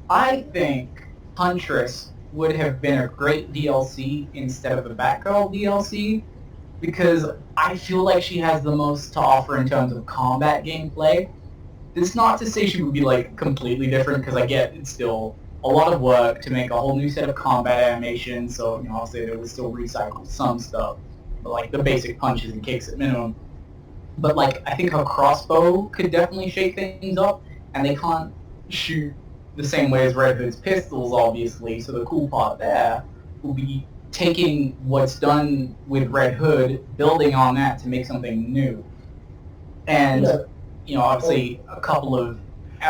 I think Huntress would have been a great DLC instead of the Batgirl DLC, because I feel like she has the most to offer in terms of combat gameplay. It's not to say she would be like completely different, because I get it's still a lot of work to make a whole new set of combat animations, so obviously they would still recycle some stuff, but like the basic punches and kicks at minimum. But like I think her crossbow could definitely shake things up, and they can't shoot the same way as Red Hood's pistols, obviously, so the cool part there will be taking what's done with Red Hood, building on that to make something new. And, obviously a couple of... go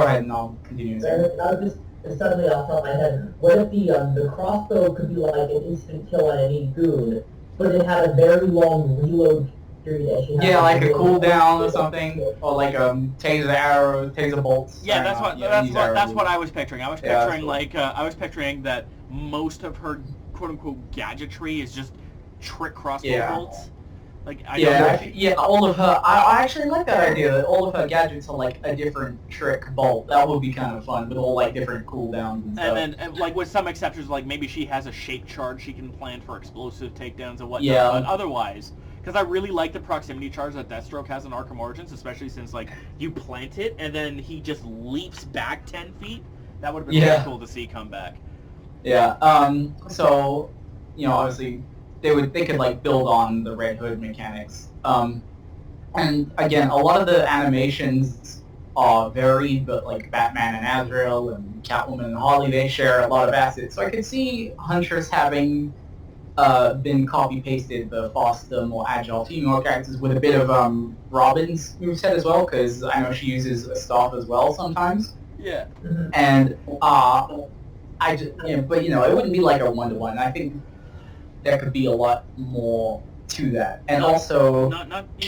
ahead and I'll continue. I was just suddenly off the top of my head. What if the crossbow could be like an instant kill on any goon, but it had a very long reload period? Yeah, like a cooldown or something, or like taser arrows, taser bolts. Yeah, that's what I was picturing. I was picturing that most of her quote unquote gadgetry is just trick crossbow bolts. Like all of her. I actually like that idea that all of her gadgets are like a different trick bolt. That would be kind of fun with all like different cooldowns and stuff. And then like with some exceptions, like maybe she has a shape charge she can plan for explosive takedowns and whatnot. Yeah. But otherwise, because I really like the proximity charge that Deathstroke has in Arkham Origins, especially since like you plant it and then he just leaps back 10 feet. That would have been really cool to see come back. Yeah. So, obviously they could like build on the Red Hood mechanics. And again, a lot of the animations are varied, but like Batman and Azrael and Catwoman and Harley, they share a lot of assets. So I could see Huntress having been copy-pasted the faster, more agile female characters with a bit of Robin's moveset as well, because I know she uses a staff as well sometimes. Yeah. And but it wouldn't be like a one-to-one. I think there could be a lot more to that. And also,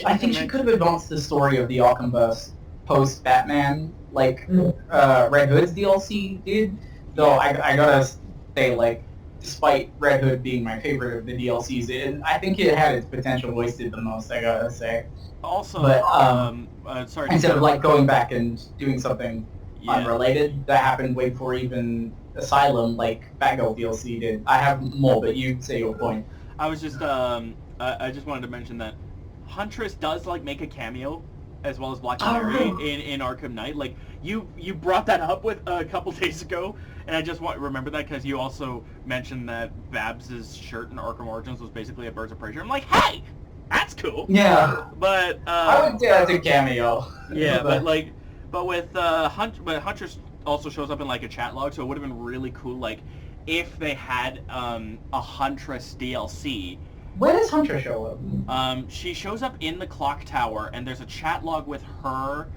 I think she could have advanced the story of the Arkhamverse post-Batman, like Red Hood's DLC did. Though I gotta say, like, despite Red Hood being my favorite of the DLCs, I think it had its potential wasted the most, I gotta say. Also, but, sorry. Instead of like going back and doing something unrelated that happened way before even Asylum, like Batgirl DLC did. I have more, but you say your point. I was just, I just wanted to mention that Huntress does like make a cameo, as well as Black Canary in Arkham Knight. Like you brought that up with a couple days ago, and I just remember that because you also mentioned that Babs's shirt in Arkham Origins was basically a Birds of Prey shirt. I'm like, hey, that's cool. Yeah, but I would say that's a cameo. Yeah, but with Huntress also shows up in like a chat log, so it would have been really cool, like if they had a Huntress DLC. Where does Hunter show up? She shows up in the clock tower, and there's a chat log with her,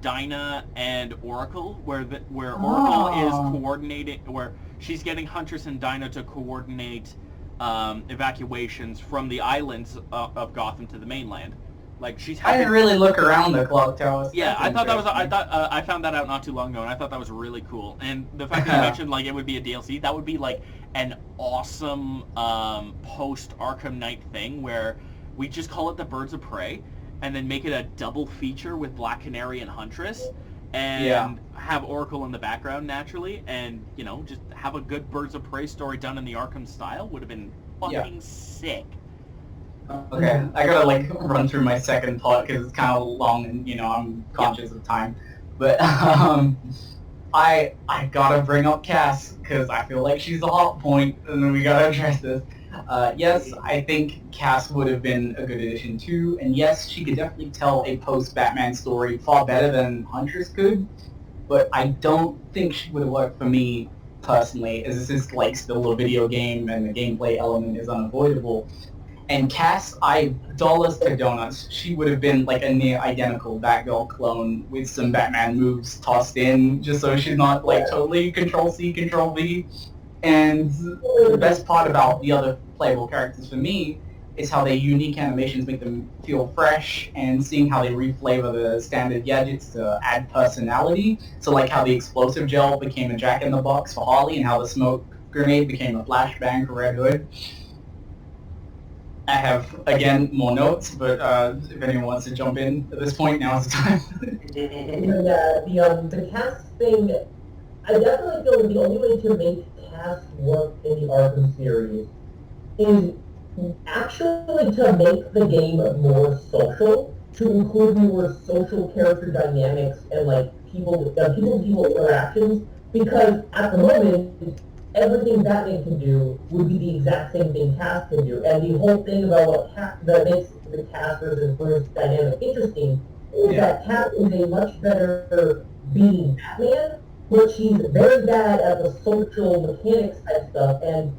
Dinah, and Oracle, where Oracle is coordinating, where she's getting Huntress and Dinah to coordinate evacuations from the islands of Gotham to the mainland. Like she's. I didn't really look around the clock towers. Yeah, That's I found that out not too long ago, and I thought that was really cool. And the fact that you mentioned like it would be a DLC, that would be like an awesome post Arkham Knight thing where we just call it the Birds of Prey, and then make it a double feature with Black Canary and Huntress, and have Oracle in the background naturally, and you know just have a good Birds of Prey story done in the Arkham style would have been fucking sick. Okay, I gotta like run through my second thought because it's kind of long and you know I'm conscious of time. But I gotta bring up Cass because I feel like she's the hot point, and then we gotta address this. Yes, I think Cass would have been a good addition too, and yes, she could definitely tell a post-Batman story far better than Huntress could. But I don't think she would have worked for me personally, as this is like still a video game and the gameplay element is unavoidable. And Cass, dollars to donuts, she would have been like a near identical Batgirl clone with some Batman moves tossed in, just so she's not like totally Control-C, Control-V. And the best part about the other playable characters for me is how their unique animations make them feel fresh, and seeing how they reflavor the standard gadgets to add personality. So like how the explosive gel became a Jack-in-the-Box for Harley, and how the smoke grenade became a flashbang for Red Hood. I have, again, more notes, but if anyone wants to jump in at this point, now's the time. The Cass thing, I definitely feel the only way to make Cass work in the Arkham series is actually to make the game more social, to include more social character dynamics and like people-to-people interactions, because at the moment, everything Batman can do would be the exact same thing Cass can do. And the whole thing about that makes the Cass versus Bruce dynamic interesting is that Cass is a much better being Batman, but she's very bad at the social mechanics type stuff. And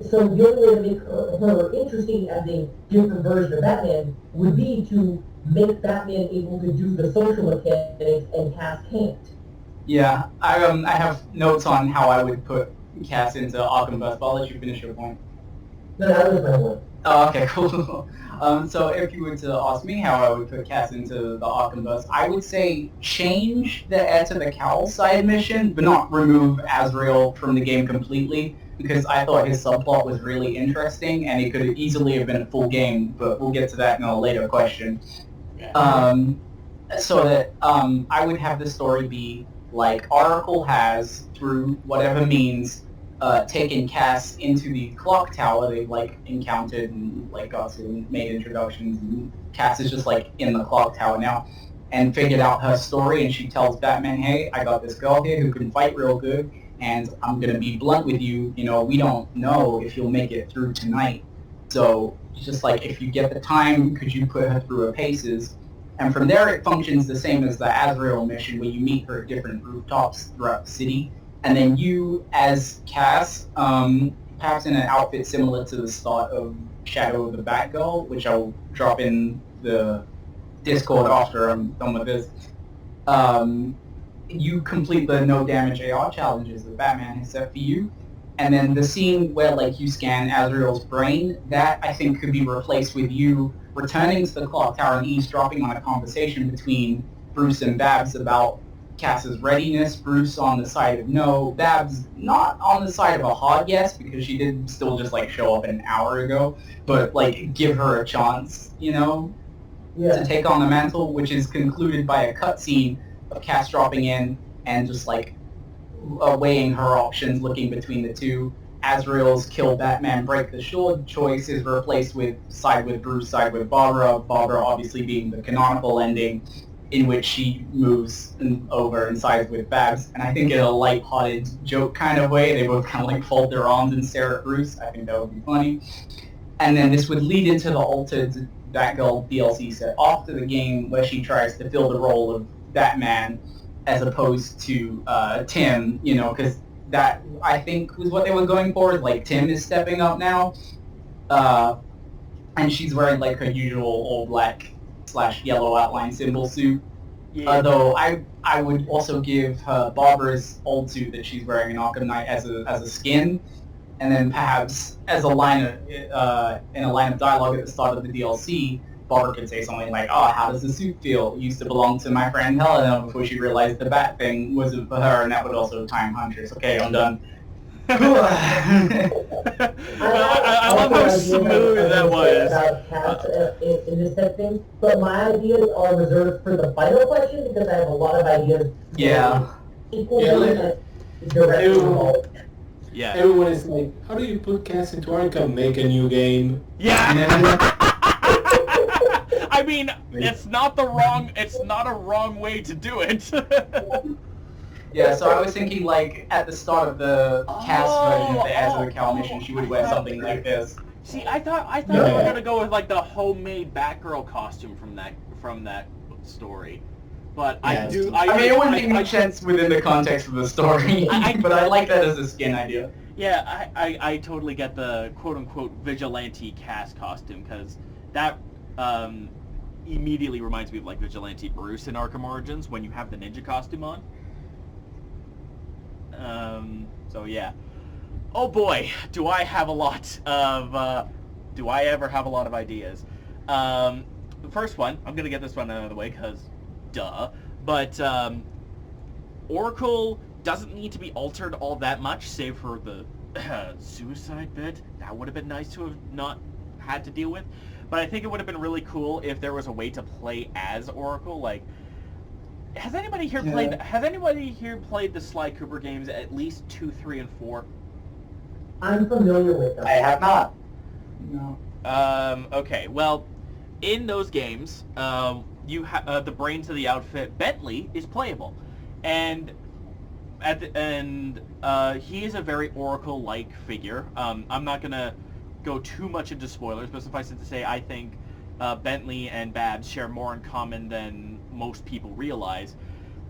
so the only way to make her interesting as a different version of Batman would be to make Batman able to do the social mechanics and Cass can't. Yeah, I have notes on how I would put Cass into Arkham-ming, but I'll let you finish your point. No, that was my point. Oh, okay, cool. So if you were to ask me how I would put Cass into the Arkham-ming, I would say change the Heir to the Cowl side mission, but not remove Azrael from the game completely, because I thought his subplot was really interesting, and it could easily have been a full game, but we'll get to that in a later question. So that I would have the story be like Oracle has, through whatever means, taken Cass into the clock tower. They've like encountered and like got to made introductions, and Cass is just like in the clock tower now, and figured out her story. And she tells Batman, "Hey, I got this girl here who can fight real good, and I'm gonna be blunt with you. You know, we don't know if you'll make it through tonight. So just like if you get the time, could you put her through her paces?" And from there, it functions the same as the Azrael mission, where you meet her at different rooftops throughout the city. And then you, as Cass, perhaps in an outfit similar to the start of Shadow of the Batgirl, which I'll drop in the Discord after I'm done with this, you complete the no damage AR challenges that Batman has set for you. And then the scene where like you scan Azrael's brain, that I think could be replaced with you returning to the clock tower and eavesdropping on a conversation between Bruce and Babs about Cass's readiness. Bruce on the side of no, Babs not on the side of a hard yes, because she did still just like show up an hour ago, but like give her a chance, you know, to take on the mantle, which is concluded by a cutscene of Cass dropping in and just like weighing her options, looking between the two. Azrael's kill Batman, break the shield choice is replaced with side with Bruce, side with Barbara. Barbara obviously being the canonical ending, in which she moves over and sides with Babs. And I think in a light-hearted joke kind of way, they both kind of like fold their arms and stare at Bruce. I think that would be funny. And then this would lead into the altered Batgirl DLC set after the game, where she tries to fill the role of Batman as opposed to Tim, you know, because that I think was what they were going for. Like Tim is stepping up now, and she's wearing like her usual all black / yellow outline symbol suit. Yeah. Though I would also give her Barbara's old suit that she's wearing in Arkham Knight as a skin, and then perhaps as a line of in a line of dialogue at the start of the DLC, Barbara could say something like, "Oh, how does the suit feel? It used to belong to my friend Helena before she realized the bat thing wasn't for her, and that would also time Huntress." Okay, I'm done. I love how smooth that was. About cats in this setting, but my ideas are reserved for the final question because I have a lot of ideas. Yeah. Equally Yeah, directly involved. Yeah. Everyone is like, how do you put cats into Arkham? Make a new game. Yeah. I mean, it's not a wrong way to do it. Yeah, so I was thinking, like, at the start of the cast version of the Ezra Cal mission, she would wear something like this. See, I thought we were gonna go with like the homemade Batgirl costume from that story, but Yeah. I mean, it wouldn't make much sense within the context of the story, but I like that as a skin idea. Yeah, I totally get the quote-unquote vigilante cast costume, because that immediately reminds me of like Vigilante Bruce in Arkham Origins when you have the ninja costume on. So yeah. Oh boy, do I ever have a lot of ideas. The first one, I'm gonna get this one out of the way, because duh. But Oracle doesn't need to be altered all that much, save for the suicide bit. That would have been nice to have not had to deal with. But I think it would have been really cool if there was a way to play as Oracle. Like, has anybody here played the Sly Cooper games, at least 2, 3, and 4? I'm familiar with them. I have not. No. Okay, well, in those games, you have the brains of the outfit. Bentley is playable, and he is a very Oracle-like figure. I'm not gonna go too much into spoilers, but suffice it to say, I think Bentley and Babs share more in common than most people realize.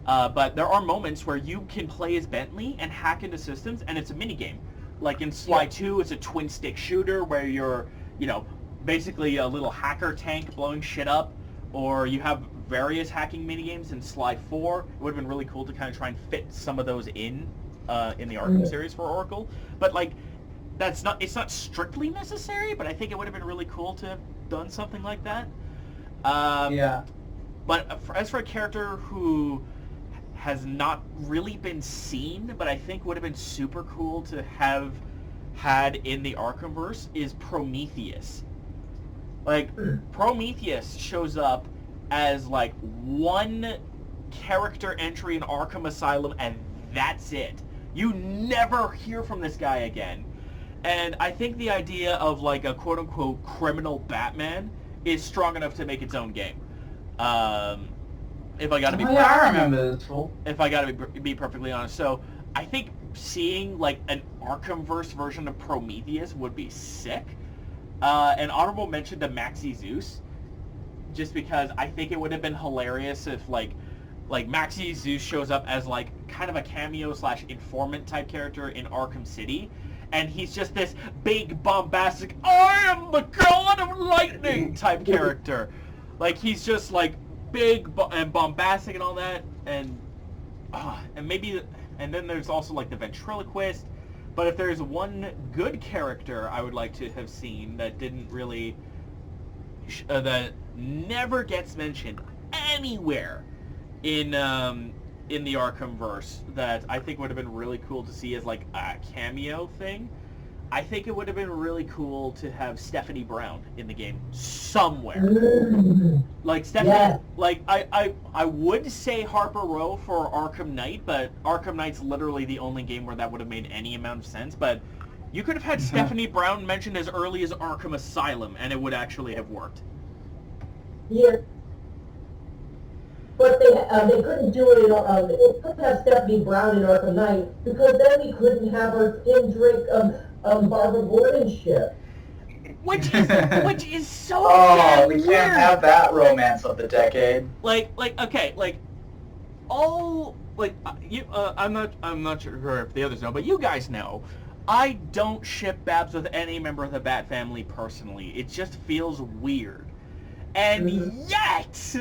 But there are moments where you can play as Bentley and hack into systems, and it's a minigame. Like in Sly 2, it's a twin-stick shooter where you're, basically a little hacker tank blowing shit up, or you have various hacking minigames in Sly 4. It would have been really cool to kind of try and fit some of those in the Arkham series for Oracle. But, like, it's not strictly necessary, but I think it would have been really cool to have done something like that. Yeah. But as for a character who has not really been seen, but I think would have been super cool to have had in the Arkhamverse, is Prometheus. Like, Prometheus shows up as, like, one character entry in Arkham Asylum, and that's it. You never hear from this guy again. And I think the idea of, like, a quote-unquote criminal Batman is strong enough to make its own game. If I gotta be, I remember this fool. if I gotta be perfectly honest, so I think seeing like an Arkhamverse version of Prometheus would be sick. An honorable mention to Maxi Zeus, just because I think it would have been hilarious if like Maxi Zeus shows up as like kind of a cameo / informant type character in Arkham City, and he's just this big bombastic "I am the god of lightning" type character. Like, he's just like big and bombastic and all that, and then there's also like the ventriloquist. But if there's one good character I would like to have seen that didn't really that never gets mentioned anywhere in the Arkhamverse, that I think would have been really cool to see as like a cameo thing, I think it would have been really cool to have Stephanie Brown in the game somewhere. Like Stephanie, Yeah. like I would say Harper Row for Arkham Knight, but Arkham Knight's literally the only game where that would have made any amount of sense. But you could have had Stephanie Brown mentioned as early as Arkham Asylum, and it would actually have worked. Yeah. But they couldn't do it they couldn't have Stephanie Brown in Arkham Knight, because then we couldn't have her Tim Drake, Barbara Gordon ship. Which is so Oh, damn we weird. can't have that romance of the decade. Like okay, like all I'm not sure if the others know, but you guys know, I don't ship Babs with any member of the Bat family personally. It just feels weird. And yet,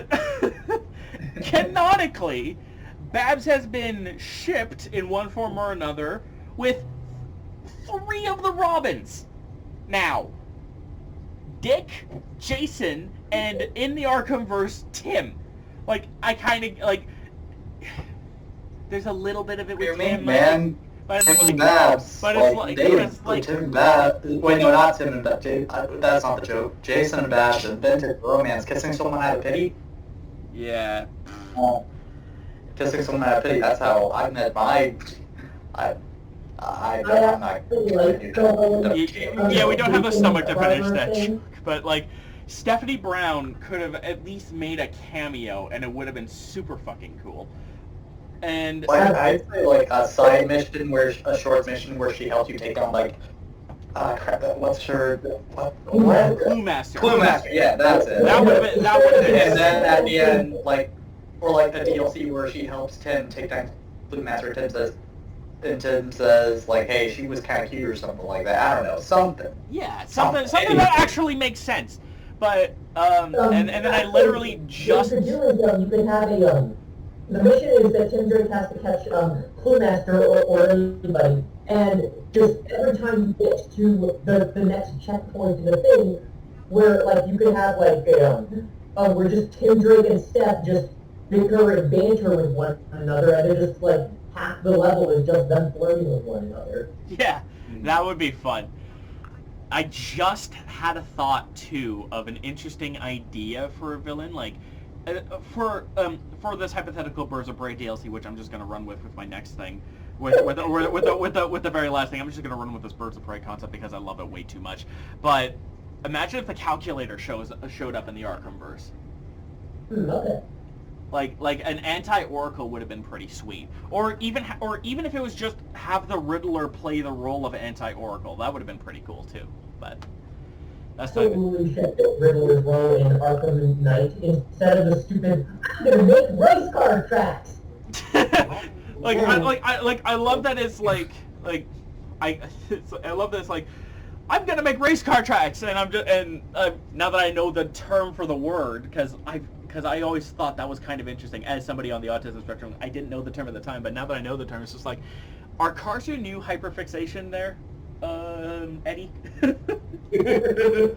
canonically, Babs has been shipped in one form or another with 3 of the Robins. Now, Dick, Jason, and in the Arkhamverse, Tim. Like, I kind of, like, there's a little bit of it with Tim, man. but Tim it's and like, Babs. but it's like, Tim and Babs. Wait, no, not Tim and Babs. That's not the joke. Jason and Babs invented romance. Kissing someone out of pity? yeah. Kissing someone out of pity. That's how I met my... I'm not Yeah, we don't have the stomach to finish that joke, but, like, Stephanie Brown could have at least made a cameo, and it would have been super fucking cool. And like, I'd say, like, a side mission a short mission where she helped you take down, like, crap, what's her, what? Clue Master. Clue Master, yeah, that's it. That would have been, And then at the end, like, or like the DLC where she helps Tim take down Clue Master, Tim says, like, hey, she was kind of cute or something like that. I don't know, something. Yeah, something that actually makes sense. But, and then I literally just... What you could do is, you could have a, the mission is that Tim Drake has to catch, Clue Master or anybody, and just every time you get to the next checkpoint in the thing, where, like, you could have, like, where just Tim Drake and Steph just bicker and banter with one another, and they're just, like, half the level is just them flirting with one another. Yeah, that would be fun. I just had a thought, too, of an interesting idea for a villain, like, for this hypothetical Birds of Prey DLC, which I'm just going to run with my next thing, with the very last thing. I'm just going to run with this Birds of Prey concept because I love it way too much. But imagine if the Calculator showed up in the Arkhamverse. Okay. Like an anti-Oracle would have been pretty sweet, or even if it was just have the Riddler play the role of anti-Oracle, that would have been pretty cool too. But that's not even... Totally should fit Riddler's role in Arkham Knight instead of the stupid I'm gonna make race car tracks. I love that it's I love that it's like I'm gonna make race car tracks, and now that I know the term for the word, because I always thought that was kind of interesting as somebody on the autism spectrum. I didn't know the term at the time, but now that I know the term, it's just like, are cars your new hyperfixation there, Eddie? Really?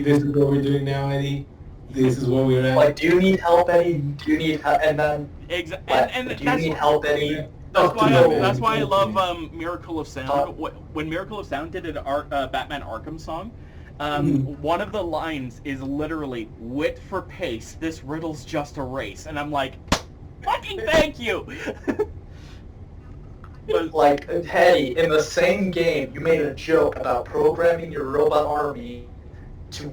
This is what we're doing now, Eddie? This is what we're at? Like, do you need help, Eddie? Do you need help? And then... And do you need help, Eddie? That's why I love Miracle of Sound. When Miracle of Sound did an Batman Arkham song, one of the lines is literally, "Wit for pace, this riddle's just a race." And I'm like, fucking thank you! But, like, Teddy, in the same game, you made a joke about programming your robot army to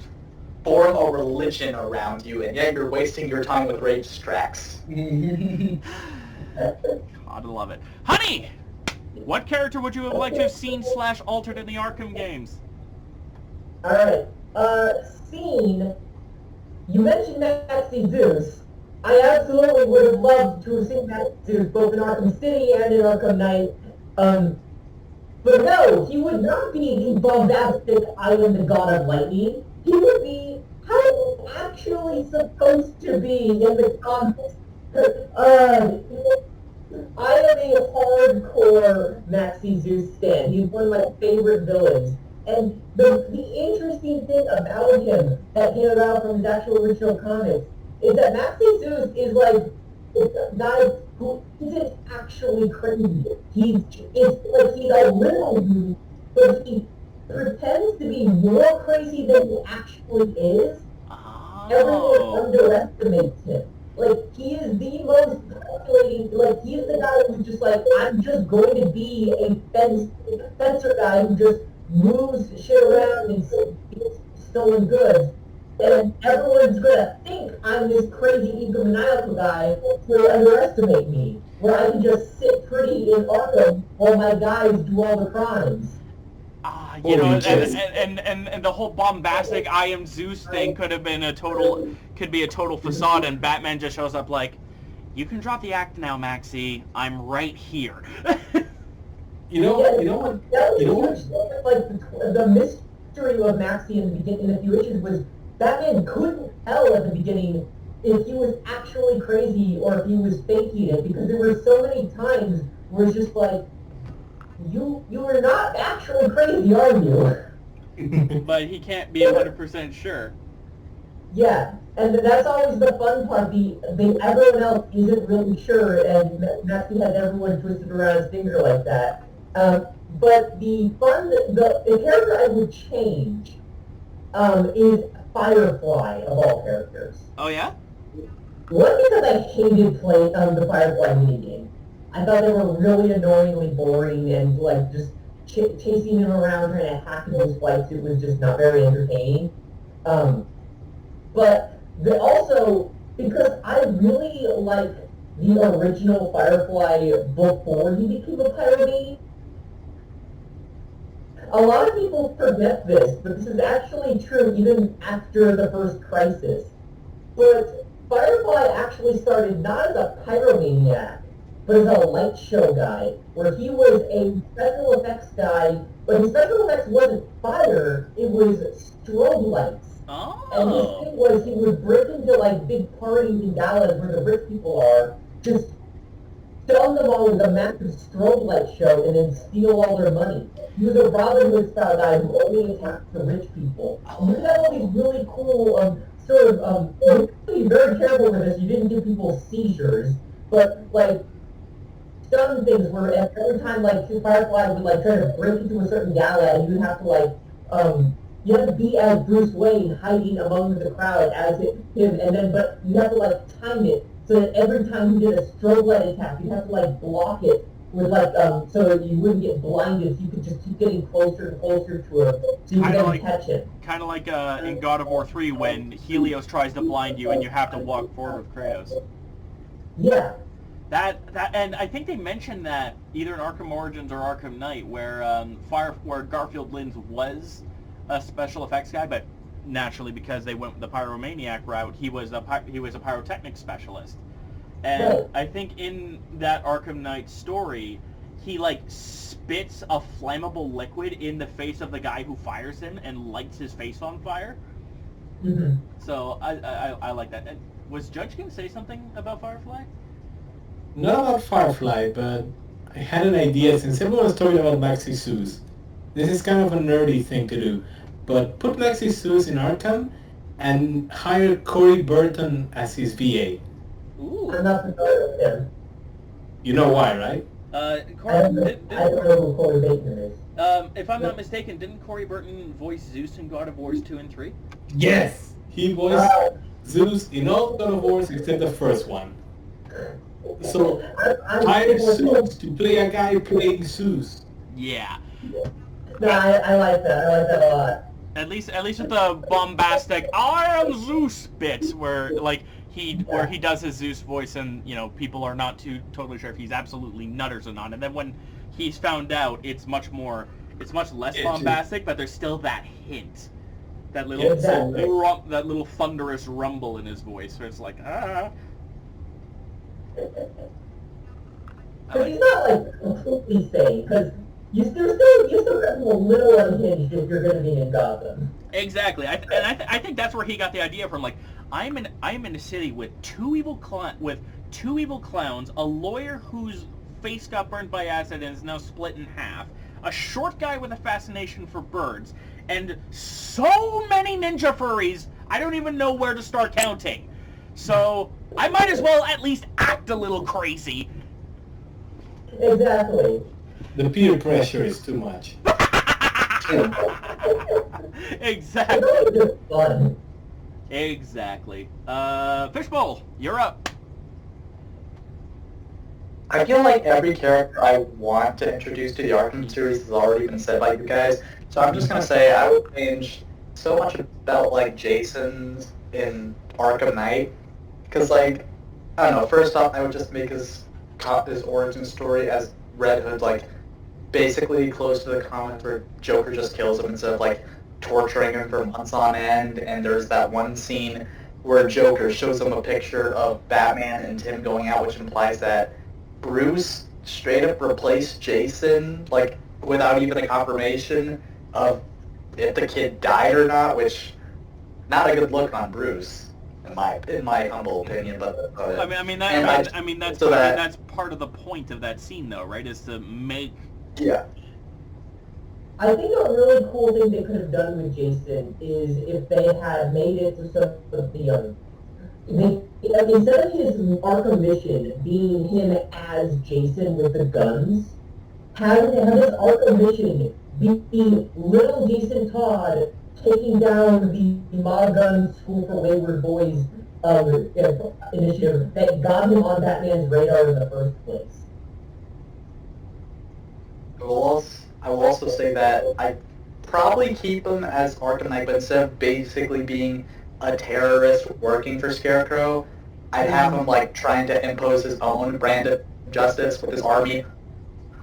form a religion around you, and yet you're wasting your time with race tracks. God, I love it. Honey! What character would you have liked to have seen / altered in the Arkham games? Alright, scene, you mentioned Maxie Zeus. I absolutely would have loved to have seen Maxie Zeus both in Arkham City and in Arkham Knight. But no, he would not be the bombastic I am the god of lightning. He would be how he's actually supposed to be in the comics. I am a hardcore Maxie Zeus stan. He's one of my favorite villains. And the interesting thing about him that came about from his actual original comics is that Maxie Zeus is like a guy who isn't actually crazy. He's a little dude, but he pretends to be more crazy than he actually is. Everyone underestimates him. Like, he is the most calculating, like, he is the guy who's just like, I'm just going to be a fencer guy who just moves shit around and steals stolen goods. And everyone's gonna think I'm this crazy egomaniacal guy who underestimate me, where I can just sit pretty in Arkham while my guys do all the crimes. You know, and the whole bombastic I am Zeus thing could be a total facade, and Batman just shows up like, You can drop the act now, Maxie. I'm right here. You know what? Like the mystery of Maxie in the beginning, in a few issues, was Batman couldn't tell at the beginning if he was actually crazy or if he was faking it, because there were so many times where it's just like, you are not actually crazy, are you? But he can't be 100% sure. Yeah, and that's always the fun part. The everyone else isn't really sure, and Maxie has everyone twisted around his finger like that. But the character I would change is Firefly of all characters. Oh yeah? One, because I hated playing the Firefly minigame. I thought they were really annoyingly boring and like just chasing him around trying to hack into his flight suit was just not very entertaining. But also because I really like the original Firefly before he became a pyromane. A lot of people forget this, but this is actually true even after the first crisis. But Firefly actually started not as a pyromaniac, but as a light show guy, where he was a special effects guy, but his special effects wasn't fire, it was strobe lights. Oh. And his thing was he would break into like big parties and galas where the rich people are, just stun them all with a massive strobe light show and then steal all their money. He was a Robin Hood style guy who only attacked the rich people. And he had all these really cool you have to be very careful with this. You didn't give people seizures, but like stun things where every time like Firefly would like try to break into a certain gala, and you have to like you have to be as Bruce Wayne hiding among the crowd as him, and then but you have to like time it so that every time you did a strobe light attack, you have to like block it with like so that you wouldn't get blinded. So you could just keep getting closer and closer to him, so you could catch it. Kind of like in God of War 3 when Helios tries to blind you and you have to walk forward with Kratos. Yeah. That and I think they mentioned that either in Arkham Origins or Arkham Knight where where Garfield Lynns was a special effects guy, but naturally because they went the pyromaniac route, he was a pyrotechnic specialist. And I think in that Arkham Knight story, he like spits a flammable liquid in the face of the guy who fires him and lights his face on fire. Mm-hmm. So I like that. And was Judge going to say something about Firefly? Not about Firefly, but I had an idea since everyone's talking about Maxi Zeus. This is kind of a nerdy thing to do, but put Maxi Zeus in Arkham and hire Corey Burton as his VA. Ooh. I'm not familiar with him. You know why, right? I don't know who Corey Bateman is. If I'm not mistaken, didn't Corey Burton voice Zeus in God of Wars 2 and 3? Yes! He voiced Zeus in all God of Wars except the first one. So, hire Zeus to play a guy playing Zeus. Yeah. No, I like that. I like that a lot. At least with the bombastic "I am Zeus" bit, where like he does his Zeus voice, and you know people are not totally sure if he's absolutely nutters or not. And then when he's found out, it's much less bombastic, but there's still that hint, that little that little thunderous rumble in his voice, where it's like ah. But he's not like completely sane, because you still have a little unhinged if you're going to be in Gotham. Exactly, I think that's where he got the idea from. Like, I'm in a city with two evil clowns, a lawyer whose face got burned by acid and is now split in half, a short guy with a fascination for birds, and so many ninja furries. I don't even know where to start counting. So I might as well at least act a little crazy. Exactly. The peer pressure is too much. Exactly. It's just fun. Exactly. Fishbowl, you're up. I feel like every character I want to introduce to the Arkham series has already been said by you guys, so I'm just gonna say I would change so much about like Jason's in Arkham Knight, because like I don't know. First off, I would just make his origin story as Red Hood, like basically close to the comics where Joker just kills him instead of like torturing him for months on end. And there's that one scene where Joker shows him a picture of Batman and Tim going out, which implies that Bruce straight up replaced Jason, like, without even a confirmation of if the kid died or not, which, not a good look on Bruce, in my humble opinion, but... that's part of the point of that scene, though, right? Is to make... Yeah. I think a really cool thing they could have done with Jason is if they had made it to some of the instead of his Arkham mission being him as Jason with the guns, have his Arkham mission be little Jason Todd taking down the Mod Gun School for Wayward Boys initiative that got him on Batman's radar in the first place. I will also say that I probably keep him as Arkham Knight, but instead of basically being a terrorist working for Scarecrow, I'd have him like trying to impose his own brand of justice with his army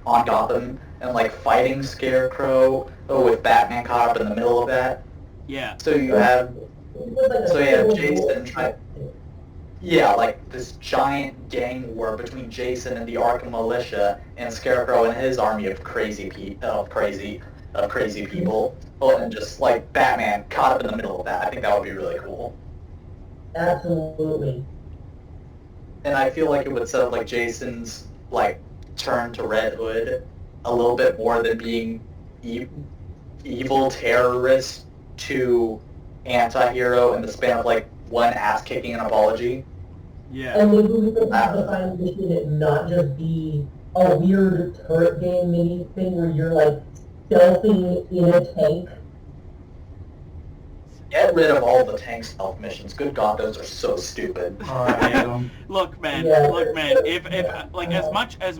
on Gotham and like fighting Scarecrow with Batman caught up in the middle of that. Yeah. So you have Jason try. Yeah, like this giant gang war between Jason and the Arkham Militia and Scarecrow and his army of crazy people. Oh, and just like Batman caught up in the middle of that. I think that would be really cool. Absolutely. And I feel like it would set up like Jason's like turn to Red Hood a little bit more than being evil terrorist to anti-hero in the span of like one ass-kicking and apology. Yeah. And maybe we could have the final mission and not just be a weird turret game mini thing where you're like stealthing in a tank. Get rid of all the tank stealth missions. Good God, those are so stupid. Look, man. If like as much as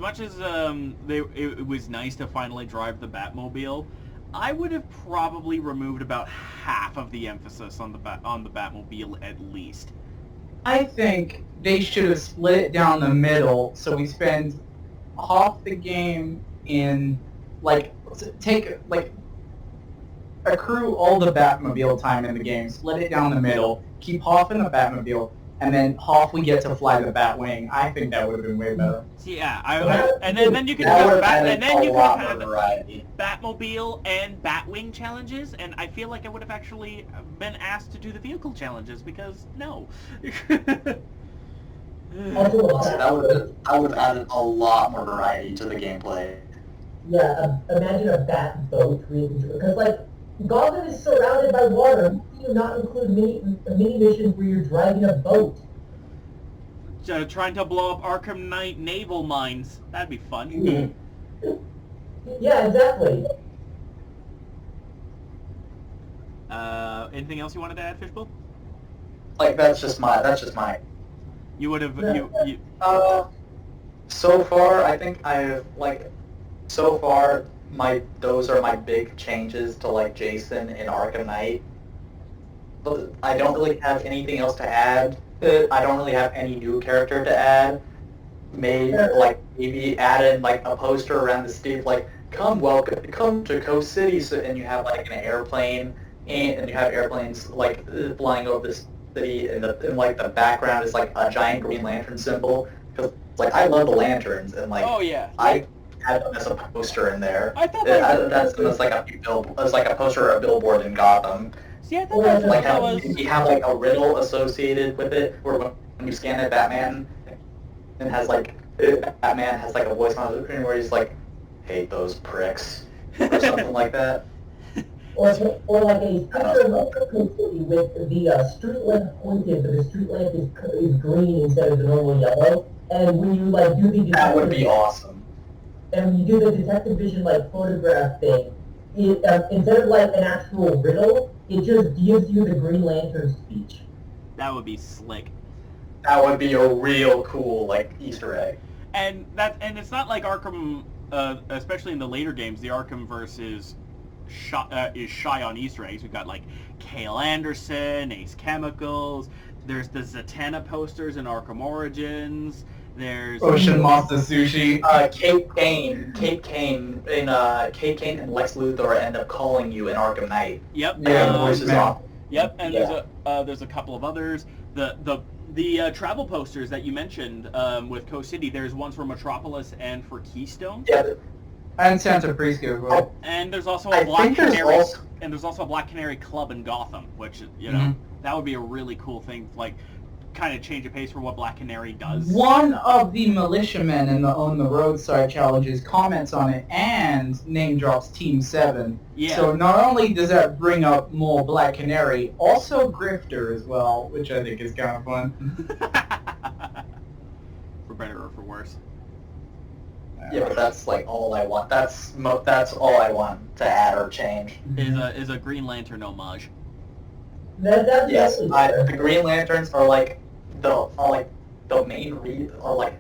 it was nice to finally drive the Batmobile, I would have probably removed about half of the emphasis on the Batmobile at least. I think they should have split it down the middle, so we spend half the game in, like, accrue all the Batmobile time in the game, split it down the middle, keep half in the Batmobile, and then half we get to fly the Batwing. I think that would have been way better. Yeah, and then you could have Batmobile and Batwing challenges, and I feel like I would have actually been asked to do the vehicle challenges because no. I would have added a lot more variety to the gameplay. Yeah, imagine a bat boat, because like Gotham is surrounded by water. Why do you not include mini missions where you're driving a boat? Trying to blow up Arkham Knight naval mines. That'd be fun. Yeah, exactly. Anything else you wanted to add, Fishbowl? Like that's just my. You would have So far, I think those are my big changes to like Jason in Arkham Knight. But I don't really have anything else to add. I don't really have any new character to add. Maybe add in like a poster around the city, like come to Coast City, and you have like an airplane, and you have airplanes like flying over the city, and the background is like a giant Green Lantern symbol. Because like I love the lanterns, and like I had them as a poster in there. I thought that's like a poster or a billboard in Gotham. See, I thought that was... You have like a riddle associated with it, where when you scan it, Batman has like a voice on the screen where he's like, "Hate those pricks," or something like that. Or like a picture of Coast City with the street lamp pointed, but the street lamp is green instead of the normal yellow. And when you like do the that would be awesome. And when you do the detective vision like photograph thing, it instead of like an actual riddle, it just gives you the Green Lantern speech. That would be slick. That would be a real cool like Easter egg. And it's not like Arkham, especially in the later games, the Arkhamverse is shy on Easter eggs. We've got like Cale Anderson, Ace Chemicals. There's the Zatanna posters in Arkham Origins. There's Ocean Monster Sushi. Kate Kane and Lex Luthor end up calling you in Arkham Knight. Yep. Yeah, voices off. Yep. And there's a couple of others. The travel posters that you mentioned with Coast City, there's ones for Metropolis and for Keystone. Yeah. And Santa Prisca as well. And there's also I a Black think there's Canary, also- and there's also a Black Canary Club in Gotham, which that would be a really cool thing, like kind of change of pace for what Black Canary does. One of the militiamen in the On the Roadside challenges comments on it and name drops Team 7. Yeah. So not only does that bring up more Black Canary, also Grifter as well, which I think is kind of fun. For better or for worse. Yeah, but that's like all I want. That's all I want to add or change. Is a Green Lantern homage. That's Yes, definitely the Green Lanterns are like the main read are like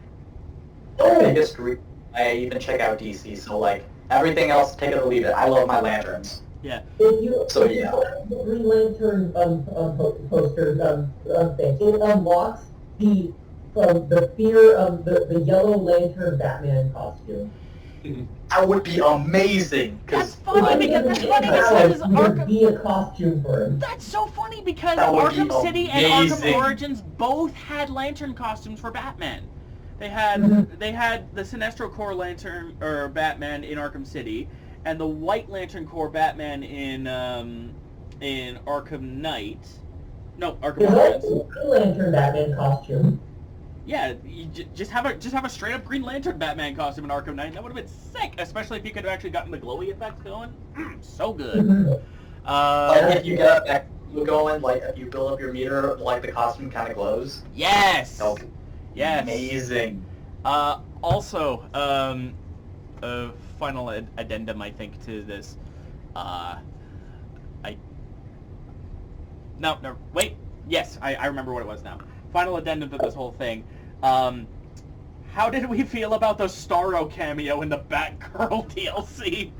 the biggest read. I even check out DC, so like everything else, take it or leave it. I love my lanterns. Yeah. If you So, if you yeah. put the Green Lantern posters thing, it unlocks the fear of the Yellow Lantern Batman costume. That would be amazing. That's Cause funny because Would be a costume for him. That's so funny because That would be Arkham City and Arkham amazing. Origins both had lantern costumes for Batman. They had the Sinestro Corps lantern or Batman in Arkham City, and the White Lantern Corps Batman in Arkham Knight. No, Arkham There's Origins. also a Green Lantern Batman costume. Yeah, you just have a straight up Green Lantern Batman costume in Arkham Knight. That would have been sick, especially if you could have actually gotten the glowy effects going. So good. like if you get back going, like if you build up your meter, like the costume kind of glows. Yes. That would be Yes. amazing. Also, a final addendum, I think, to this. No, wait. Yes, I remember what it was now. Final addendum to this whole thing. How did we feel about the Starro cameo in the Batgirl DLC?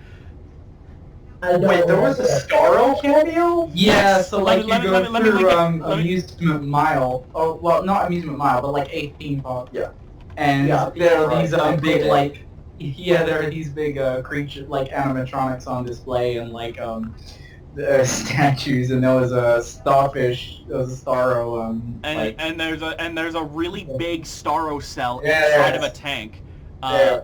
Wait, there was a Starro cameo? Yeah, so like Let me you go link through it. Let me- Amusement Mile, or well, not Amusement Mile, but like a theme park. Yeah. And Yeah, there are right. these big like, there are these big creature like animatronics on display and like statues, and there was a starfish, there was a Starro And there's a really big Starro cell Yeah, inside yes. of a tank. Yeah.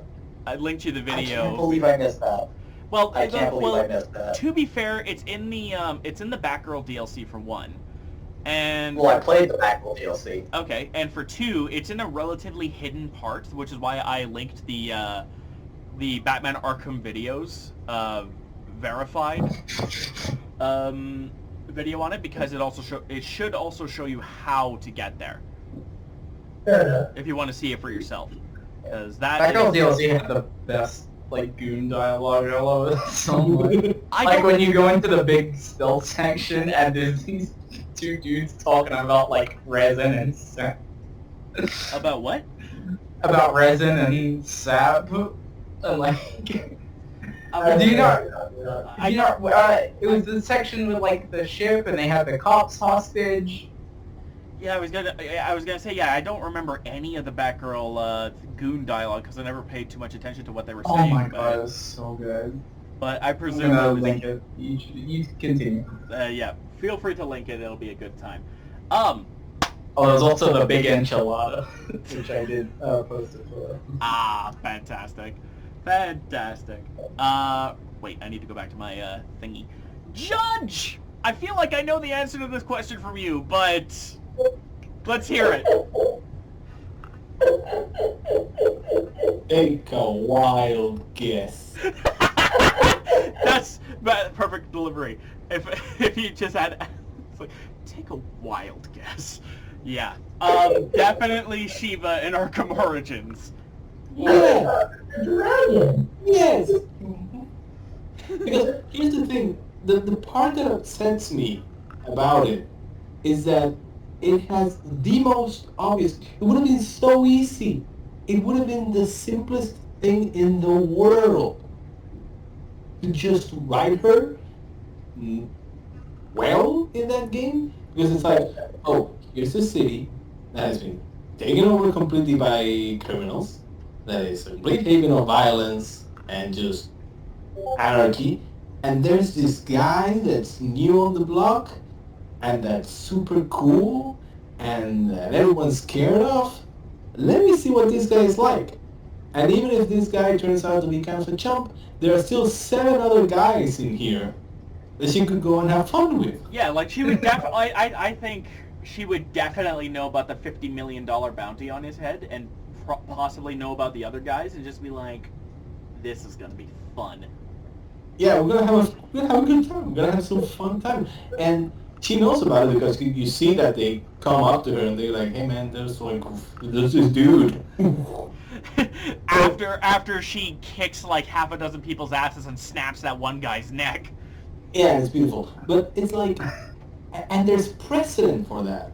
I linked you the I can't video. believe I missed that. Well, I can't believe I missed that. to be fair, it's in the Batgirl DLC for 1, and Well, I played the Batgirl DLC. okay, and for 2, it's in a relatively hidden part, which is why I linked the Batman Arkham videos verified video on it, because it should also show you how to get there Fair enough. if you want to see it for yourself, because that Batgirl is, DLC had the best like goon dialogue. I love it so much. I Like don't- when you go into the big stealth section and there's these two dudes talking about like resin and sap. about what? About resin and sap. And like, do you know? It was the section with like the ship and they had the cops hostage. Yeah, I was gonna say, yeah, I don't remember any of the Batgirl goon dialogue because I never paid too much attention to what they were Oh saying. my god, it was so good. But I I'm presume gonna it was, link it. You continue. yeah, feel free to link it. It'll be a good time. Oh, there's also the big enchilada, which I did post as well. Fantastic. Wait, I need to go back to my thingy. Judge! I feel like I know the answer to this question from you, but let's hear it. Take a wild guess. That's perfect delivery. If you just had, it's like, take a wild guess. Yeah. Definitely Shiva in Arkham Origins. Yeah. The dragon. Yes. Because here's the thing, the part that upsets me about it is that it has the most obvious. It would have been so easy. It would have been the simplest thing in the world to just write her well in that game, because it's like, oh, here's a city that has been taken over completely by criminals, that is a complete haven of violence and just anarchy, and there's this guy that's new on the block and that's super cool and that everyone's scared of, let me see what this guy is like. And even if this guy turns out to be kind of a chump, there are still 7 other guys in here that she could go and have fun with. Yeah, like she would definitely. I think she would definitely know about the $50 million bounty on his head, and possibly know about the other guys, and just be like, "This is gonna be fun." Yeah, we're gonna have a good time. We're gonna have some fun time. And she knows about it because you see that they come up to her and they're like, "Hey man, there's this dude." after she kicks like half a dozen people's asses and snaps that one guy's neck. Yeah, it's beautiful. But it's like, and there's precedent for that.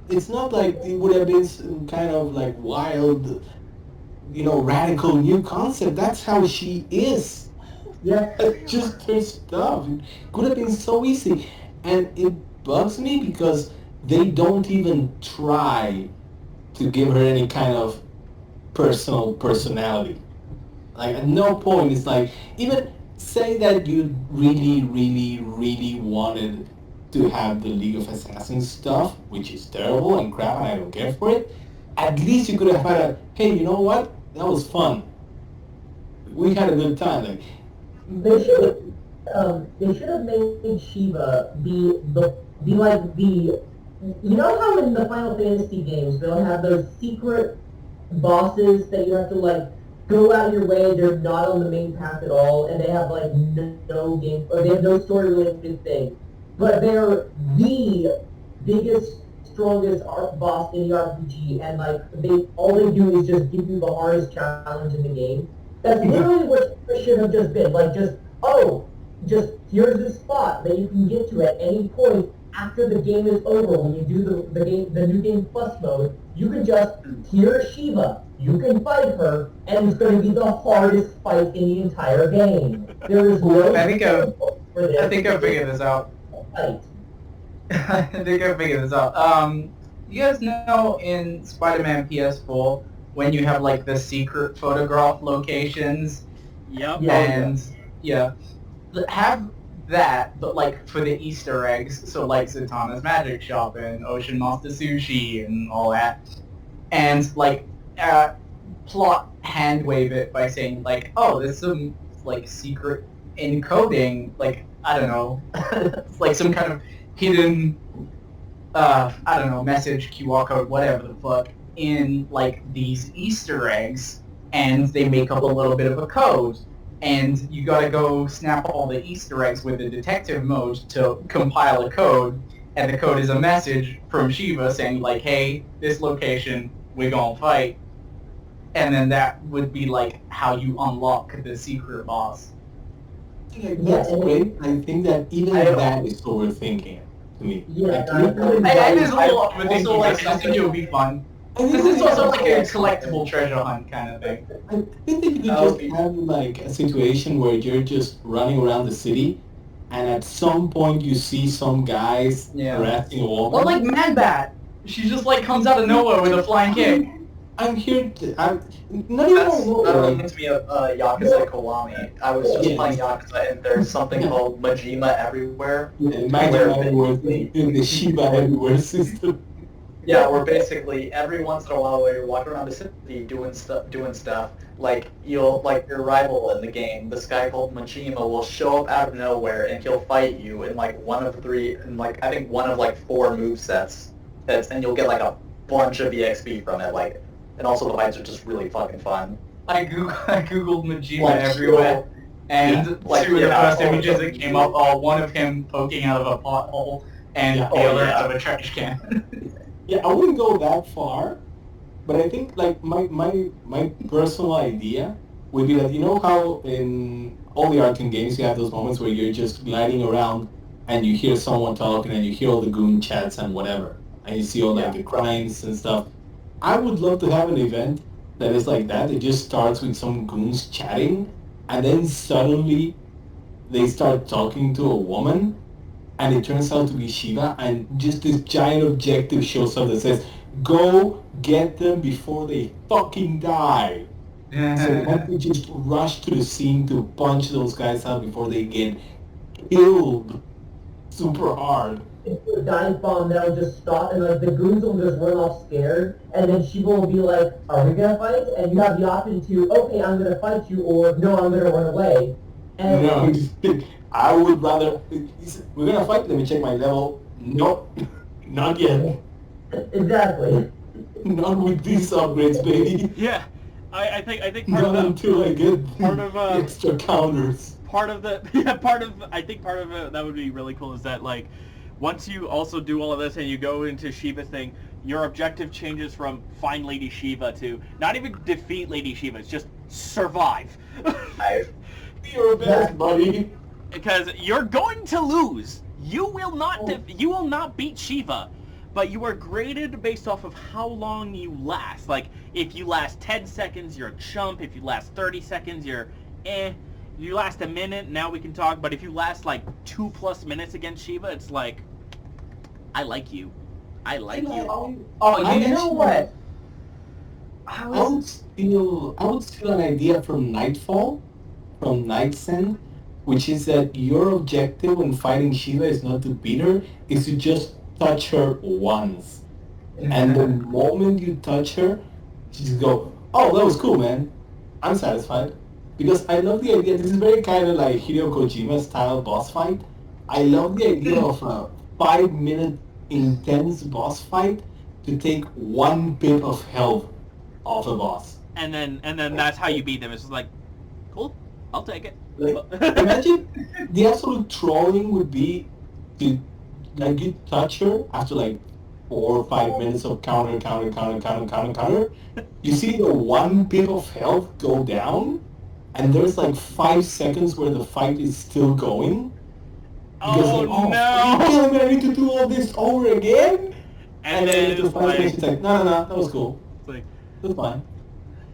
It's not like it would have been some kind of like wild, radical new concept. That's how she is. Yeah, just her stuff. It could have been so easy. And it bugs me because they don't even try to give her any kind of personality. Like, at no point it's like, even say that you really, really, really wanted to have the League of Assassins stuff, which is terrible and crap and I don't care for it, at least you could have had a, hey, you know what? That was fun. We had a good time. Like, They should have made Shiva be like the, how in the Final Fantasy games they'll have those secret bosses that you have to like go out your way, they're not on the main path at all, and they have like no game, or they have no story related thing, but they're the biggest, strongest boss in the RPG, and like all they do is just give you the hardest challenge in the game. That's literally what it should have just been. Like, just here's this spot that you can get to at any point after the game is over. When you do the new game plus mode, you can just, here's Shiva. You can fight her, and it's going to be the hardest fight in the entire game. There is no. I think I figured this out. Fight. I think I figured this out. You guys know in Spider-Man PS4 when you have like the secret photograph locations? Yep. And have that, but like for the Easter eggs, so like Zatanna's Magic Shop and Ocean Master Sushi and all that, and like plot hand wave it by saying like, oh, there's some like secret encoding, like I don't know, like some kind of hidden message, QR code, whatever the fuck, in like these Easter eggs, and they make up a little bit of a code. And you gotta go snap all the Easter eggs with the detective mode to compile a code, and the code is a message from Shiva saying like, hey, this location, we're gonna fight. And then that would be like how you unlock the secret boss. Yeah, that's great. I think that even that is overthinking it to me. Yeah, I there's a lot of overthinking, but I think it would be fun. This is also like a collectible treasure hunt kind of thing. I think that you just have like a situation where you're just running around the city, and at some point you see some guys harassing a woman. Or like Mad Bat. She just like comes out of nowhere with a flying kick. I'm here to... not even That reminds me of Yakuza Kiwami. I was just playing Yakuza, and there's something called Majima Everywhere. Yeah, Majima Everywhere, the Shiba Everywhere system. Yeah, where basically every once in a while, where you're walking around the city doing stuff, like your rival in the game, this guy called Majima, will show up out of nowhere and he'll fight you in like one of 4 movesets, and you'll get like a bunch of EXP from it, like, and also the fights are just really fucking fun. I googled Majima everywhere, and two of the first images that came up are one of him poking out of a pothole, and the other out of a trash can. Yeah, I wouldn't go that far, but I think like my personal idea would be that, you know how in all the Arkham games you have those moments where you're just gliding around and you hear someone talking and you hear all the goon chats and whatever, and you see all like the crimes and stuff. I would love to have an event that is like that. It just starts with some goons chatting, and then suddenly they start talking to a woman, and it turns out to be Shiva, and just this giant objective shows up that says, go get them before they fucking die. So you have to just rush to the scene to punch those guys out before they get killed super hard. into a dive bomb that'll just stop, and like the goons will just run off scared, and then Shiva will be like, "Are we gonna fight?" And you have the option to, "Okay, I'm gonna fight you," or "No, I'm gonna run away." And No, I would rather. We're gonna fight. Let me check my level. Nope, not yet. exactly. Not with these upgrades, baby. Yeah, I think part Not of until I get part of, extra counters. part of it that would be really cool is that like once you also do all of this and you go into Shiva's thing, your objective changes from find Lady Shiva to not even defeat Lady Shiva, it's just survive. Be your best, buddy. Because you're going to lose. You will not beat Shiva, but you are graded based off of how long you last. Like if you last 10 seconds, you're a chump. If you last 30 seconds, you're eh. You last a minute, now we can talk. But if you last like 2+ minutes against Shiva, it's like, I like you. I like you. Oh, you know what? I would steal an idea from Nightfall, from Night's End, which is that your objective when fighting Shiva is not to beat her, is to just touch her once. And the moment you touch her, she just go, "Oh, that was cool, man. I'm satisfied." Because I love the idea, this is very kind of like Hideo Kojima style boss fight. I love the idea of a 5-minute intense boss fight to take 1 bit of health off a boss. And then that's how you beat them. It's just like, cool, I'll take it. Like, imagine the absolute trolling would be to, like, you touch her after like 4 or 5 minutes of counter. You see the 1 bit of health go down, and there's like 5 seconds where the fight is still going. Because Oh, like, oh no! are you telling me I need to do all this over again? And then the it's fight like, is like, no, that was cool. it's like, That's fine.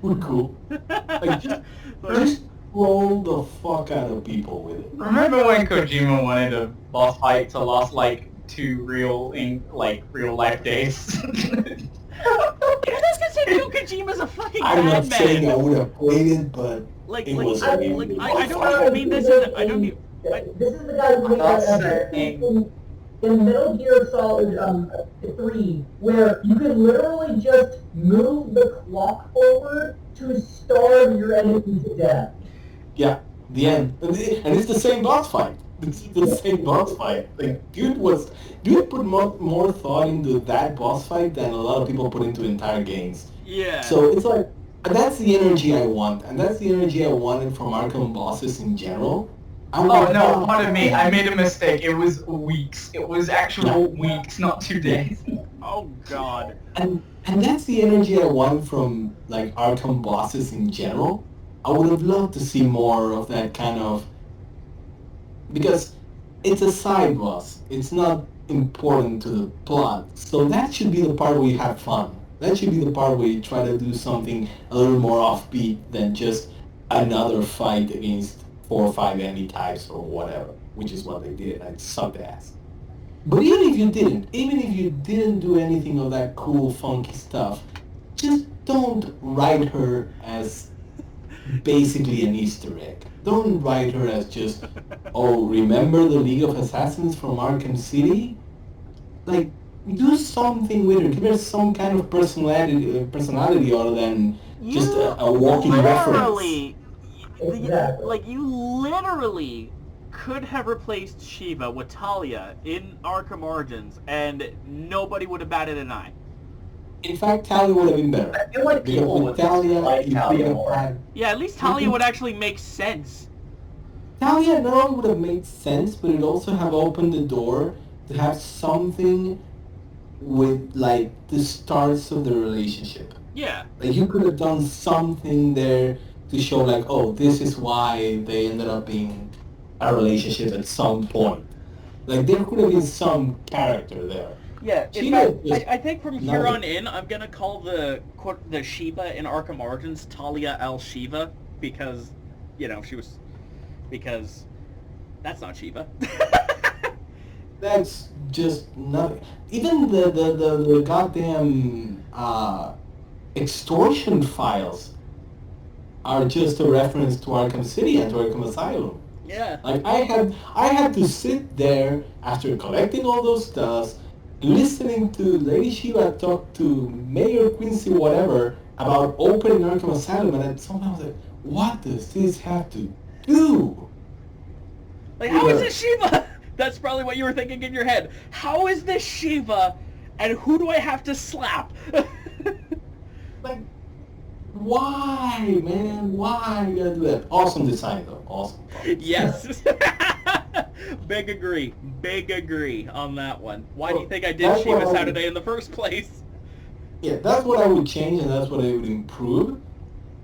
We're cool. Like, just roll the fuck out of people with it. Remember when Kojima wanted a boss fight to last like 2 real life days? you're just gonna say Hideo Kojima's a fucking I'm not saying I madman. would have played it, but Like, it like, was I, a like, really I good don't fight. even mean this in, I don't mean, This is the guy who made not that saying- in Metal Gear Solid 3, where you can literally just move the clock forward to starve your enemy to death. Yeah, the end. And it's the same boss fight. It's the same boss fight. Like, dude put more thought into that boss fight than a lot of people put into entire games. yeah. So it's like, that's the energy I want, and that's the energy I wanted from Arkham bosses in general. Oh no, pardon me, I made a mistake. It was weeks. It was actual weeks, not 2 days. Oh god. And that's the energy I want from like Arkham bosses in general. I would have loved to see more of that kind of, because it's a side boss. It's not important to the plot. So that should be the part where you have fun. That should be the part where you try to do something a little more offbeat than just another fight against 4 or 5 enemy types or whatever, which is what they did. I sucked ass. But even if you didn't do anything of that cool, funky stuff, just don't write her as basically an Easter egg. Don't write her as just, oh, remember the League of Assassins from Arkham City? Like, do something with her. Give her some kind of personality other than just a walking reference. Exactly. Like, you literally could have replaced Shiva with Talia in Arkham Origins, and nobody would have batted an eye. In fact, Talia would have been better. I feel like Because people with would Talia, like you Talia could have more. had... Yeah, at least Talia would actually make sense. Talia not only would have made sense, but it also have opened the door to have something with, like, the starts of the relationship. Yeah. Like, you could have done something there to show, like, oh, this is why they ended up being a relationship at some point. Like, there could have been some character there. Yeah, in Shiva fact, just- I think from here no. on in, I'm gonna call the Shiva in Arkham Origins Talia Al Shiva, because, because that's not Shiva. That's just not... Even the goddamn extortion files are just a reference to Arkham City and to Arkham Asylum. Yeah. Like I had to sit there after collecting all those stuff, listening to Lady Shiva talk to Mayor Quincy whatever about opening Arkham Asylum, and then sometimes like, what does this have to do? Like, how is this Shiva? That's probably what you were thinking in your head. How is this Shiva, and who do I have to slap? Like, why, man? Why you gotta do that? Awesome design, though. Awesome. Yes. Big agree on that one. Why do you think I did That's what Shiva I would- Saturday in the first place? Yeah, that's what I would change and that's what I would improve.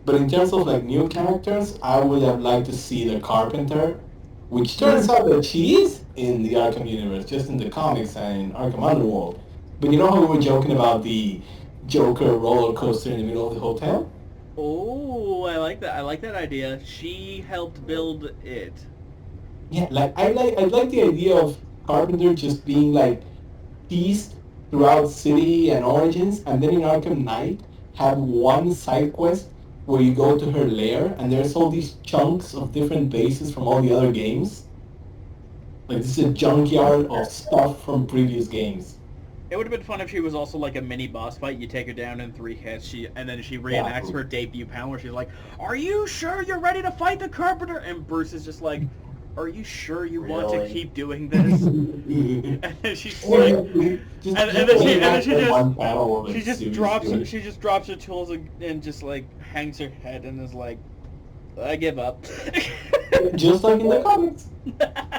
But in terms of like new characters, I would have liked to see the Carpenter, which turns out that she is in the Arkham universe, just in the comics and in Arkham Underworld. But you know how we were joking about the Joker roller coaster in the middle of the hotel? Oh, I like that. I like that idea. She helped build it. Yeah, I like the idea of Carpenter just being like teased throughout City and Origins, and then in Arkham Knight have one side quest where you go to her lair and there's all these chunks of different bases from all the other games. Like this is a junkyard of stuff from previous games. It would have been fun if she was also like a mini boss fight. You take her down in 3 hits, and then she reenacts her debut panel where she's like, "Are you sure you're ready to fight the Carpenter?" And Bruce is just like, "Are you sure you want to Really? keep doing this?" And then she's like, and then she just drops her tools and just like hangs her head and is like, "I give up." Just like in the comics.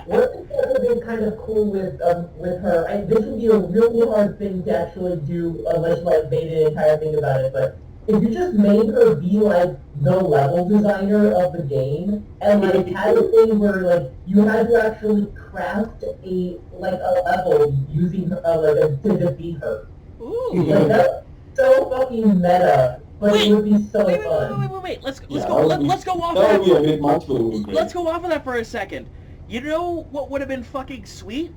One thing that would have been kind of cool with her, this would be a really hard thing to actually do unless you like made an entire thing about it, but if you just made her be like the level designer of the game and like had a thing where like you had to actually craft a level using her to defeat her. Ooh. Like that's so fucking meta, but it would be so fun. Wait. Let's go off That would be a that. bit much, but it would be great. Let's go off of that for a second. You know what would have been fucking sweet?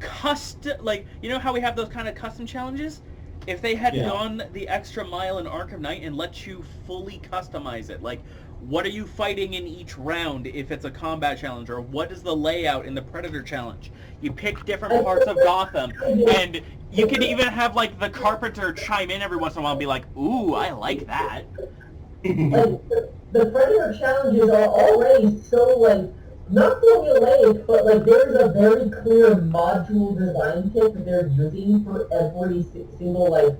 You know how we have those kind of custom challenges? If they had gone the extra mile in Arkham Knight and let you fully customize it, like, what are you fighting in each round if it's a combat challenge, or what is the layout in the Predator challenge? You pick different parts of Gotham, and you could even have, like, the Carpenter chime in every once in a while and be like, "Ooh, I like that." Like, the Predator challenges are already so, like, not formulaic, but, like, there's a very clear module design kit that they're using for every single, like,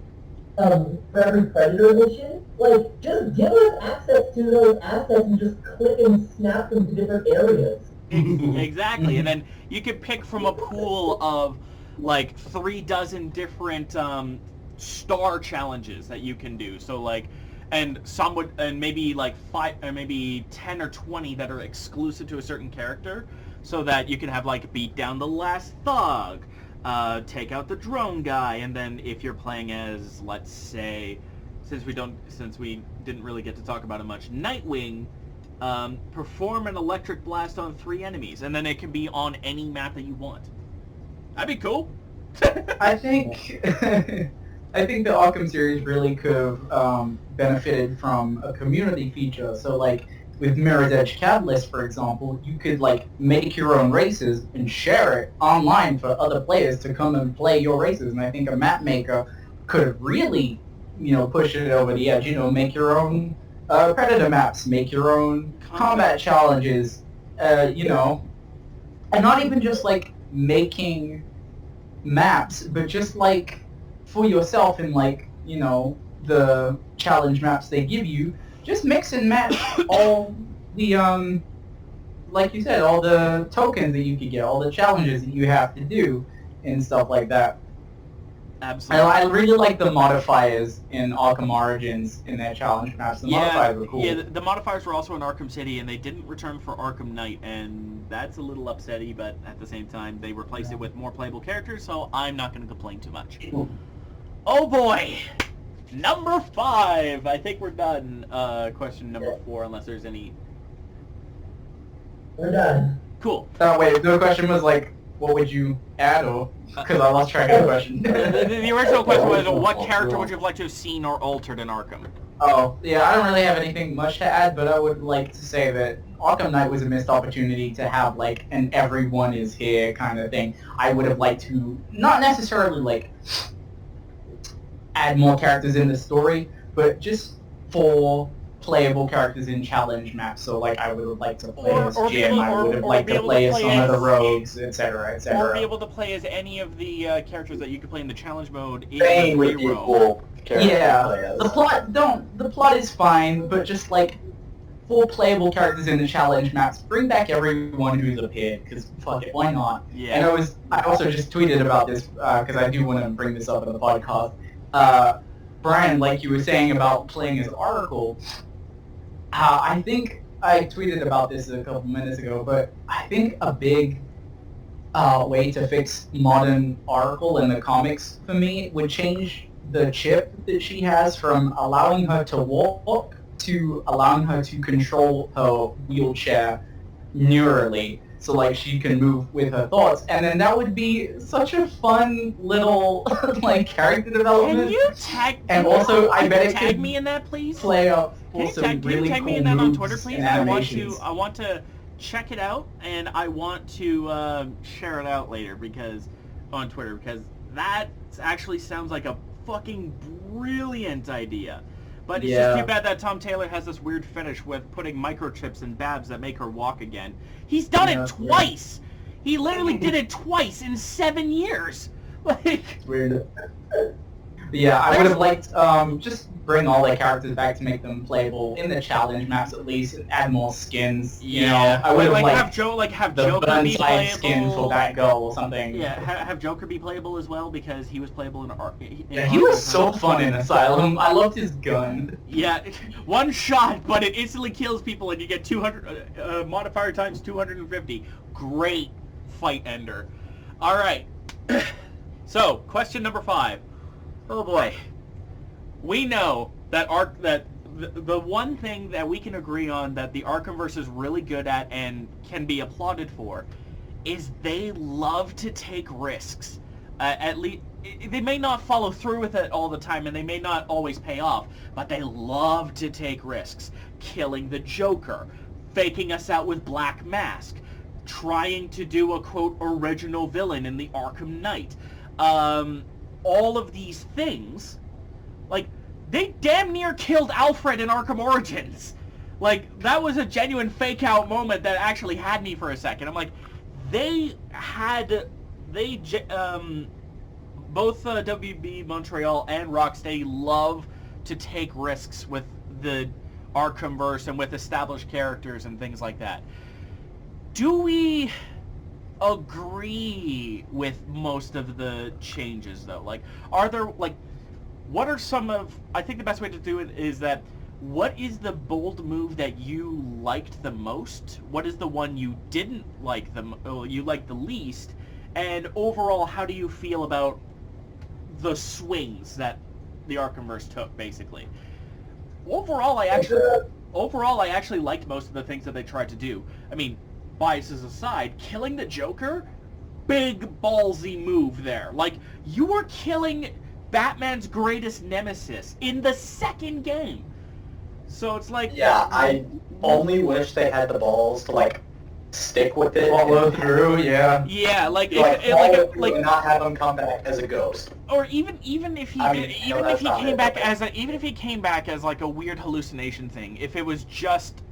for every Predator mission. Like, just give us access to those assets and just click and snap them to different areas. Exactly, and then you could pick from a pool of, like, 3 dozen different, star challenges that you can do. So, like, and maybe like 5 or maybe 10 or 20 that are exclusive to a certain character, so that you can have like beat down the last thug, take out the drone guy, and then if you're playing as, let's say, since we didn't really get to talk about it much, Nightwing, perform an electric blast on 3 enemies, and then it can be on any map that you want. That'd be cool. I think the Arkham series really could have benefited from a community feature. So, like, with Mirror's Edge Catalyst, for example, you could, like, make your own races and share it online for other players to come and play your races. And I think a map maker could have really, pushed it over the edge. Make your own Predator maps, make your own combat challenges, and not even just, like, making maps, but just, like, for yourself in, like, the challenge maps they give you, just mix and match all the, like you said, all the tokens that you could get, all the challenges that you have to do, and stuff like that. Absolutely. I really like the modifiers in Arkham Origins in their challenge maps. The modifiers were cool. Yeah, the modifiers were also in Arkham City, and they didn't return for Arkham Knight, and that's a little upsetting, but at the same time, they replaced it with more playable characters, so I'm not going to complain too much. Oh boy! Number 5! I think we're done. Question number 4, unless there's any... We're done. Cool. Wait, the question was like, what would you add, or... Because I lost track of the question. The original question was, what character would you have liked to have seen or altered in Arkham? Oh, yeah, I don't really have anything much to add, but I would like to say that Arkham Knight was a missed opportunity to have, like, an everyone is here kind of thing. I would have liked to, not necessarily, like, add more characters in the story, but just 4 playable characters in challenge maps. So, like, I would have liked to play as Jim, I would have liked to play as some of the rogues, etc., etc. Or be able to play as any of the characters that you could play in the challenge mode in Same the with free roam. equal characters to play Yeah, as. the plot is fine, but just, like, 4 playable characters in the challenge maps. Bring back everyone who's appeared, because fuck it, why not? Yeah. And I also just tweeted about this, because I do want to bring this up in the podcast. Brian, like you were saying about playing as Oracle, I think I tweeted about this a couple minutes ago, but I think a big way to fix modern Oracle in the comics for me would change the chip that she has from allowing her to walk to allowing her to control her wheelchair neurally, so like she can move with her thoughts, and then that would be such a fun little like character development. Can you tag? And also, I bet it tag could me in that, please. play up Can for you some tag, really tag me cool in that on moves Twitter, please? and animations. I want to check it out, and I want to share it out later on Twitter because that actually sounds like a fucking brilliant idea. But it's just too bad that Tom Taylor has this weird fetish with putting microchips in Babs that make her walk again. He's done it twice! He literally did it twice in 7 years! Like... It's weird. But yeah, I would have liked just bring all the characters back to make them playable in the challenge maps at least, and add more skins. You know, I would have liked have the Joker be Burnside playable. skin for Batgirl or something. Yeah, have Joker be playable as well because he was playable in Arkham. Yeah, he was so fun in Asylum. I loved his gun. Yeah, one shot, but it instantly kills people, and you get 200 modifier times 250. Great fight ender. All right. So, question number 5. Oh boy. We know that the one thing that we can agree on that the Arkhamverse is really good at and can be applauded for is they love to take risks. At least they may not follow through with it all the time, and they may not always pay off, but they love to take risks. Killing the Joker, faking us out with Black Mask, trying to do a quote original villain in the Arkham Knight. All of these things, like, they damn near killed Alfred in Arkham Origins. Like, that was a genuine fake-out moment that actually had me for a second. I'm like, both WB Montreal and Rocksteady love to take risks with the Arkhamverse and with established characters and things like that. Do we agree with most of the changes, though? Like, are there, like, what are some of... I think the best way to do it is that, what is the bold move that you liked the most? What is the one you didn't like you liked the least? And overall, how do you feel about the swings that the Arkhamverse took, basically? Overall, I actually liked most of the things that they tried to do. I mean, biases aside, killing the Joker, big ballsy move there. Like, you were killing Batman's greatest nemesis in the second game. So it's like... Yeah, I only wish they had the balls to, like, stick with it. Follow through, yeah. Yeah, like not have him come back as a ghost. Or even if he came back as like a weird hallucination thing, if it was just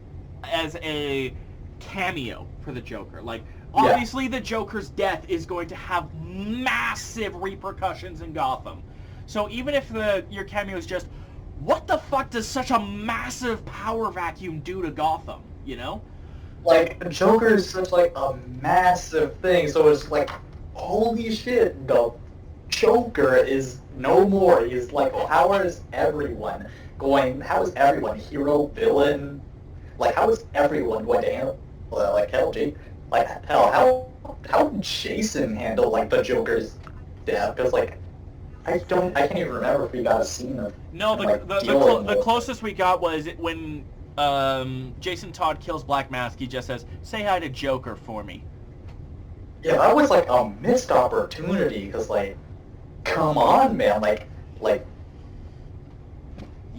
as a cameo for the Joker. Like, obviously the Joker's death is going to have massive repercussions in Gotham. So even if your cameo is just, what the fuck does such a massive power vacuum do to Gotham, you know? Like, Joker is such, like, a massive thing, so it's like, holy shit, the Joker is no more. He's like, how is everyone hero, villain? Like, how is everyone going to handle, like, hell, how did Jason handle, like, the Joker's death? Because, like, I can't even remember if we got a scene of... No, the closest we got was when Jason Todd kills Black Mask. He just says, "Say hi to Joker for me." Yeah, that was like a missed opportunity, because, like, come on, man, like...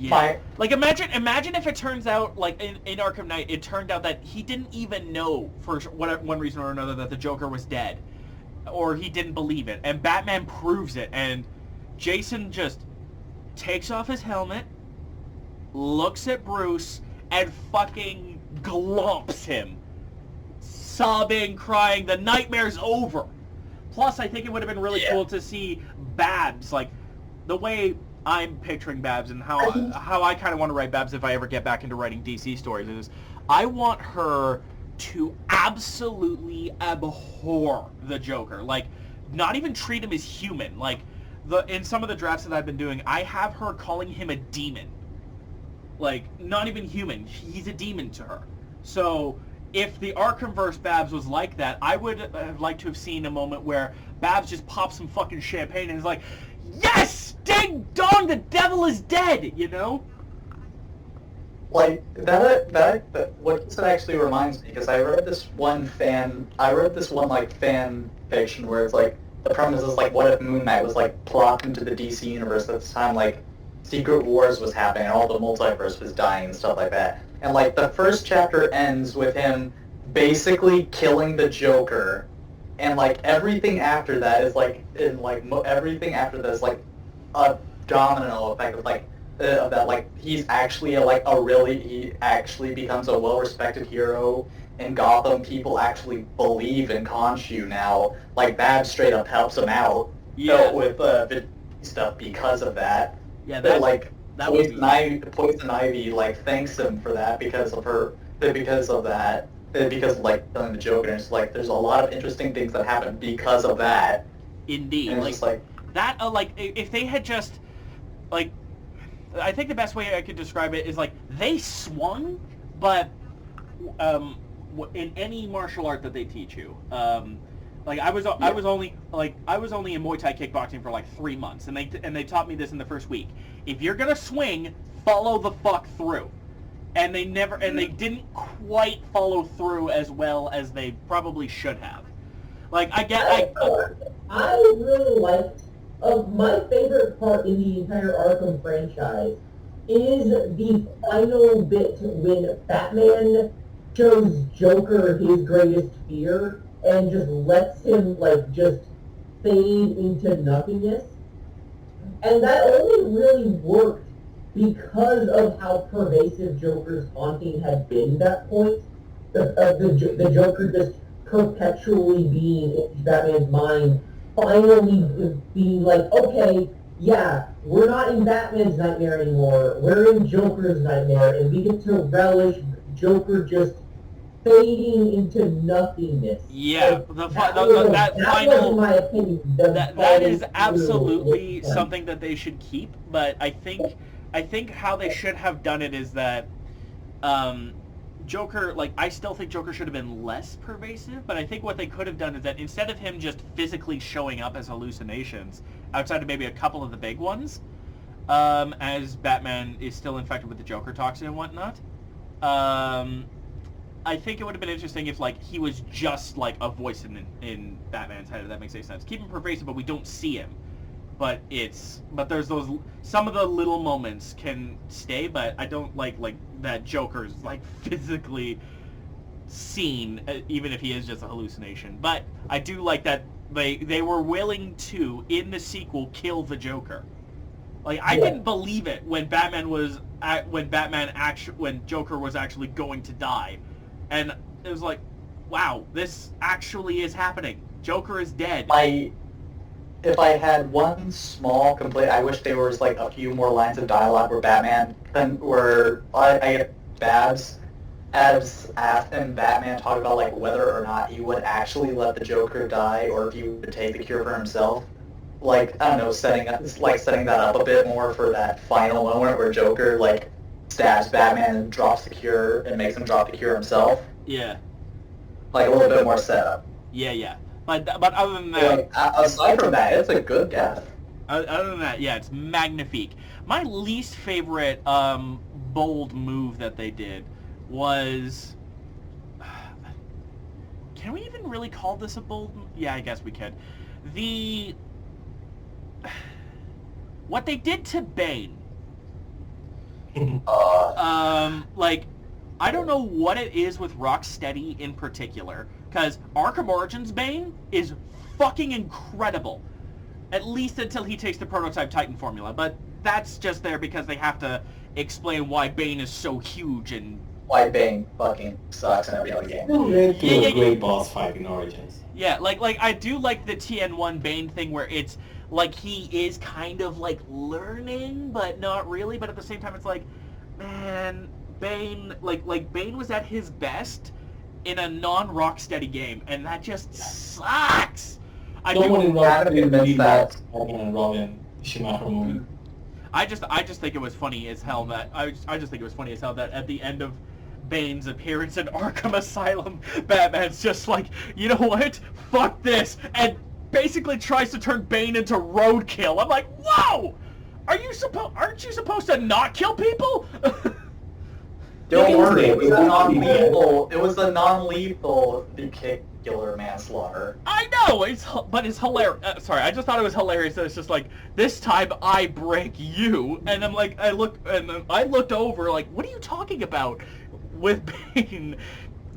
Yeah. Like, imagine if it turns out, like, in Arkham Knight, it turned out that he didn't even know, for one reason or another, that the Joker was dead. Or he didn't believe it. And Batman proves it, and Jason just takes off his helmet, looks at Bruce, and fucking glumps him. Sobbing, crying, the nightmare's over. Plus, I think it would have been really cool to see Babs, like, the way I'm picturing Babs and how I kind of want to write Babs if I ever get back into writing DC stories is I want her to absolutely abhor the Joker. Like, not even treat him as human. Like, in some of the drafts that I've been doing, I have her calling him a demon. Like, not even human. He's a demon to her. So, if the Arkhamverse Babs was like that, I would have liked to have seen a moment where Babs just pops some fucking champagne and is like, yes! Ding dong, the devil is dead, you know? Like, that what this actually reminds me, because I read this one fan fiction where it's like, the premise is like, what if Moon Knight was like plopped into the DC universe at this time, like, Secret Wars was happening and all the multiverse was dying and stuff like that. And like, the first chapter ends with him basically killing the Joker, and like, everything after that is like, everything after that is like a domino effect of like, that like, he's actually he actually becomes a well-respected hero in Gotham. People actually believe in Khonshu now. Like, Babs straight up helps him out with stuff because of that. Yeah, Poison Ivy like thanks him for that because of that, because of like killing the Joker. And it's like, there's a lot of interesting things that happen because of that. Indeed, like that. Like, if they had just, like, I think the best way I could describe it is like, they swung, but in any martial art that they teach you, like, I was only in Muay Thai kickboxing for like 3 months, and they taught me this in the first week. If you're gonna swing, follow the fuck through. And they didn't quite follow through as well as they probably should have. Like, I really liked, my favorite part in the entire Arkham franchise is the final bit when Batman shows Joker his greatest fear and just lets him, like, just fade into nothingness. And that only really worked because of how pervasive Joker's haunting had been at that point. The Joker just perpetually being in Batman's mind, finally being like, okay, yeah, we're not in Batman's nightmare anymore, we're in Joker's nightmare, and we get to relish Joker just fading into nothingness. Yeah, like, that was, in my opinion, that is absolutely something that they should keep. But I think how they should have done it is that Joker, like, I still think Joker should have been less pervasive, but I think what they could have done is that instead of him just physically showing up as hallucinations, outside of maybe a couple of the big ones, as Batman is still infected with the Joker toxin and whatnot, I think it would have been interesting if, like, he was just, like, a voice in Batman's head, if that makes any sense. Keep him pervasive, but we don't see him. But there's those, some of the little moments can stay, but I don't like that Joker's, like, physically seen, even if he is just a hallucination. But I do like that they were willing to, in the sequel, kill the Joker. Like, I didn't believe it when when Joker was actually going to die. And it was like, wow, this actually is happening. Joker is dead. If I had one small complaint, I wish there was like a few more lines of dialogue where Babs asked him, Batman talked about like whether or not he would actually let the Joker die or if he would take the cure for himself. Like, I don't know, setting that up a bit more for that final moment where Joker like stabs Batman and drops the cure and makes him drop the cure himself. Yeah. Like a little bit more setup. Yeah. But other than that... aside from that, it's a good death. Other than that, yeah, it's magnifique. My least favorite bold move that they did was... Can we even really call this a bold move? Yeah, I guess we could. What they did to Bane Like, I don't know what it is with Rocksteady in particular, because Arkham Origins Bane is fucking incredible. At least until he takes the prototype Titan formula, but that's just there because they have to explain why Bane is so huge and... Why Bane fucking sucks in every other game. Still led to Yeah. a great boss fight in Origins. Yeah, like I do like the TN1 Bane thing where it's like he is kind of like learning, but not really, but at the same time it's like, man, Bane, like Bane was at his best in a non-Rocksteady game, and that just sucks! Someone in Rocksteady admits really that. likes Batman and Robin Schumacher movie. I just think it was funny as hell that I just think it was funny as hell that at the end of Bane's appearance in Arkham Asylum, Batman's just like, you know what? Fuck this, and basically tries to turn Bane into roadkill. I'm like, whoa! Aren't you supposed to not kill people? Don't worry, it was a non-lethal. It was a non-lethal vehicular manslaughter. I know, but it's hilarious. Sorry, I just thought it was hilarious that it's just like, this time I break you, and I'm like, I looked over like, what are you talking about with Bane?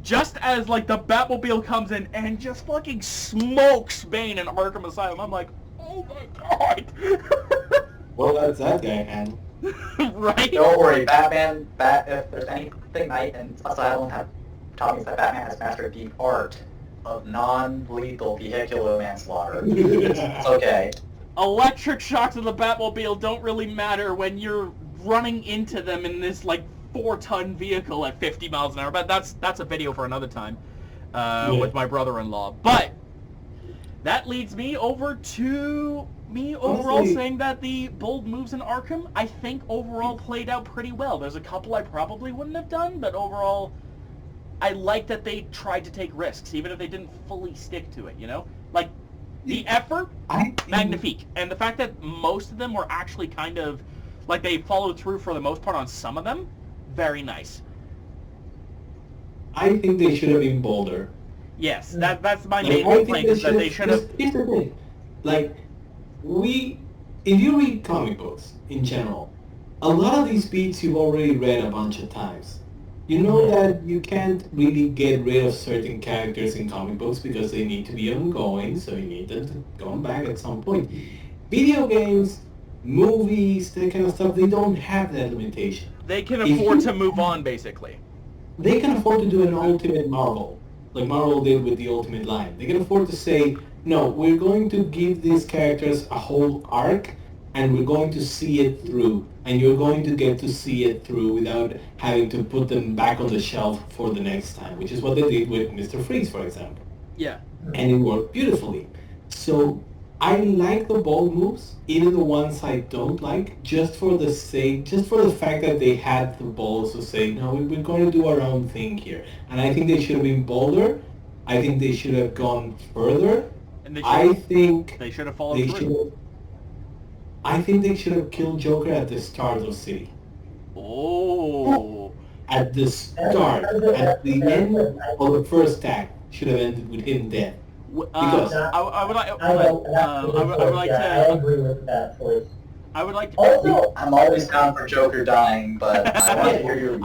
Just as like the Batmobile comes in and just fucking smokes Bane in Arkham Asylum, I'm like, oh my god. Well, that's that guy, man. Right? Don't worry, if there's anything Knight and Asylum have taught me is that Batman has mastered the art of non-lethal vehicular manslaughter. It's okay. Electric shocks of the Batmobile don't really matter when you're running into them in this like 4-ton vehicle at 50 miles an hour. But that's a video for another time with my brother-in-law. But that leads me over to me overall Honestly, saying that the bold moves in Arkham, I think overall played out pretty well. There's a couple I probably wouldn't have done, but overall, I like that they tried to take risks, even if they didn't fully stick to it, you know? Like, the effort, magnifique. And the fact that most of them were actually kind of, like, they followed through for the most part on some of them, very nice. I think they should have been bolder. Yes, that's my Like, main I think complaint, is that they should have... Here's the thing. Like, if you read comic books in general, a lot of these beats you've already read a bunch of times. You know that you can't really get rid of certain characters in comic books because they need to be ongoing, so you need them to come back at some point. Video games, movies, that kind of stuff, they don't have that limitation. They can afford to move on, basically. They can afford to do an ultimate Marvel, like Marvel did with the Ultimate Line. They can afford to say, no, we're going to give these characters a whole arc, and we're going to see it through, and you're going to get to see it through without having to put them back on the shelf for the next time, which is what they did with Mr. Freeze, for example. Yeah. And it worked beautifully. So I like the bold moves, even the ones I don't like, just for the fact that they had the balls to say, no, we're going to do our own thing here. And I think they should have been bolder. I think they should have gone further. And I think they should have followed through. I think they should have killed Joker at the start of the city. Oh. At the start, at the end of the first act, should have ended with him dead. Because I would like I to. agree with that choice. I would like to. Also, I'm always down for Joker dying, but I want to hear your...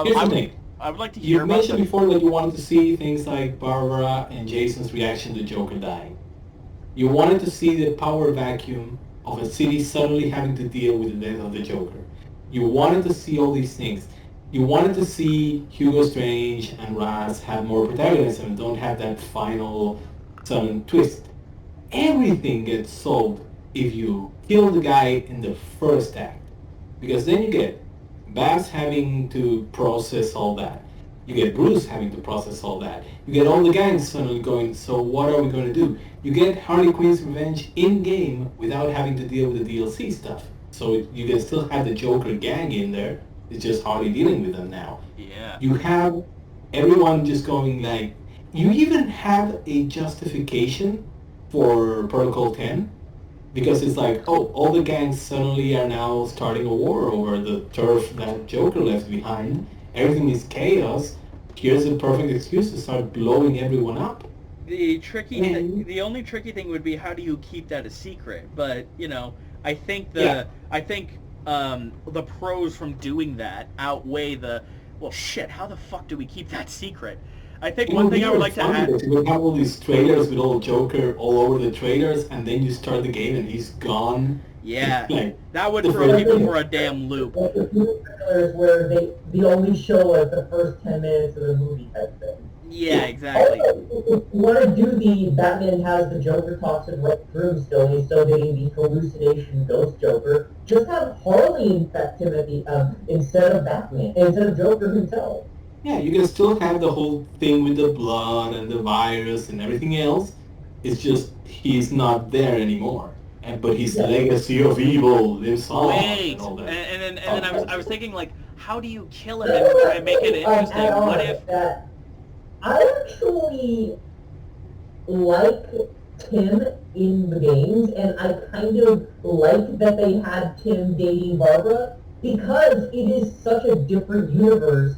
here's the thing. I would like to hear You about mentioned before that you wanted to see things like Barbara and Jason's reaction to Joker dying. You wanted to see the power vacuum of a city suddenly having to deal with the death of the Joker. You wanted to see all these things. You wanted to see Hugo Strange and Raz have more protagonism and don't have that final sudden twist. Everything gets solved if you kill the guy in the first act. Because then you get Babs having to process all that. You get Bruce having to process all that. You get all the gangs suddenly going, so what are we going to do? You get Harley Quinn's revenge in-game without having to deal with the DLC stuff. So you can still have the Joker gang in there. It's just Harley dealing with them now. Yeah. You have everyone just going like... You even have a justification for Protocol 10. Because it's like, oh, all the gangs suddenly are now starting a war over the turf that Joker left behind. Everything is chaos. Here's a perfect excuse to start blowing everyone up. The only tricky thing would be how do you keep that a secret? But you know, I think the pros from doing that outweigh the, well, shit, how the fuck do we keep that secret? I think one thing I would like to add... You would have all these trailers with all Joker all over the trailers, and then you start the game and he's gone. Yeah, Like, that would throw people for a damn loop. Like the few trailers where they only show like the first 10 minutes of the movie type thing. Yeah, exactly. Also, if you want to do the Batman has the Joker talks in Red Room still, and he's still getting the hallucination ghost Joker, just have Harley infect him at the instead of Batman, instead of Joker himself. Yeah, you can still have the whole thing with the blood and the virus and everything else. It's just he's not there anymore. But his legacy of evil lives on. Wait, and all that. and then I was thinking, like, how do you kill him and try to make it interesting? What if... That I actually like Tim in the games, and I kind of like that they had Tim dating Barbara, because it is such a different universe.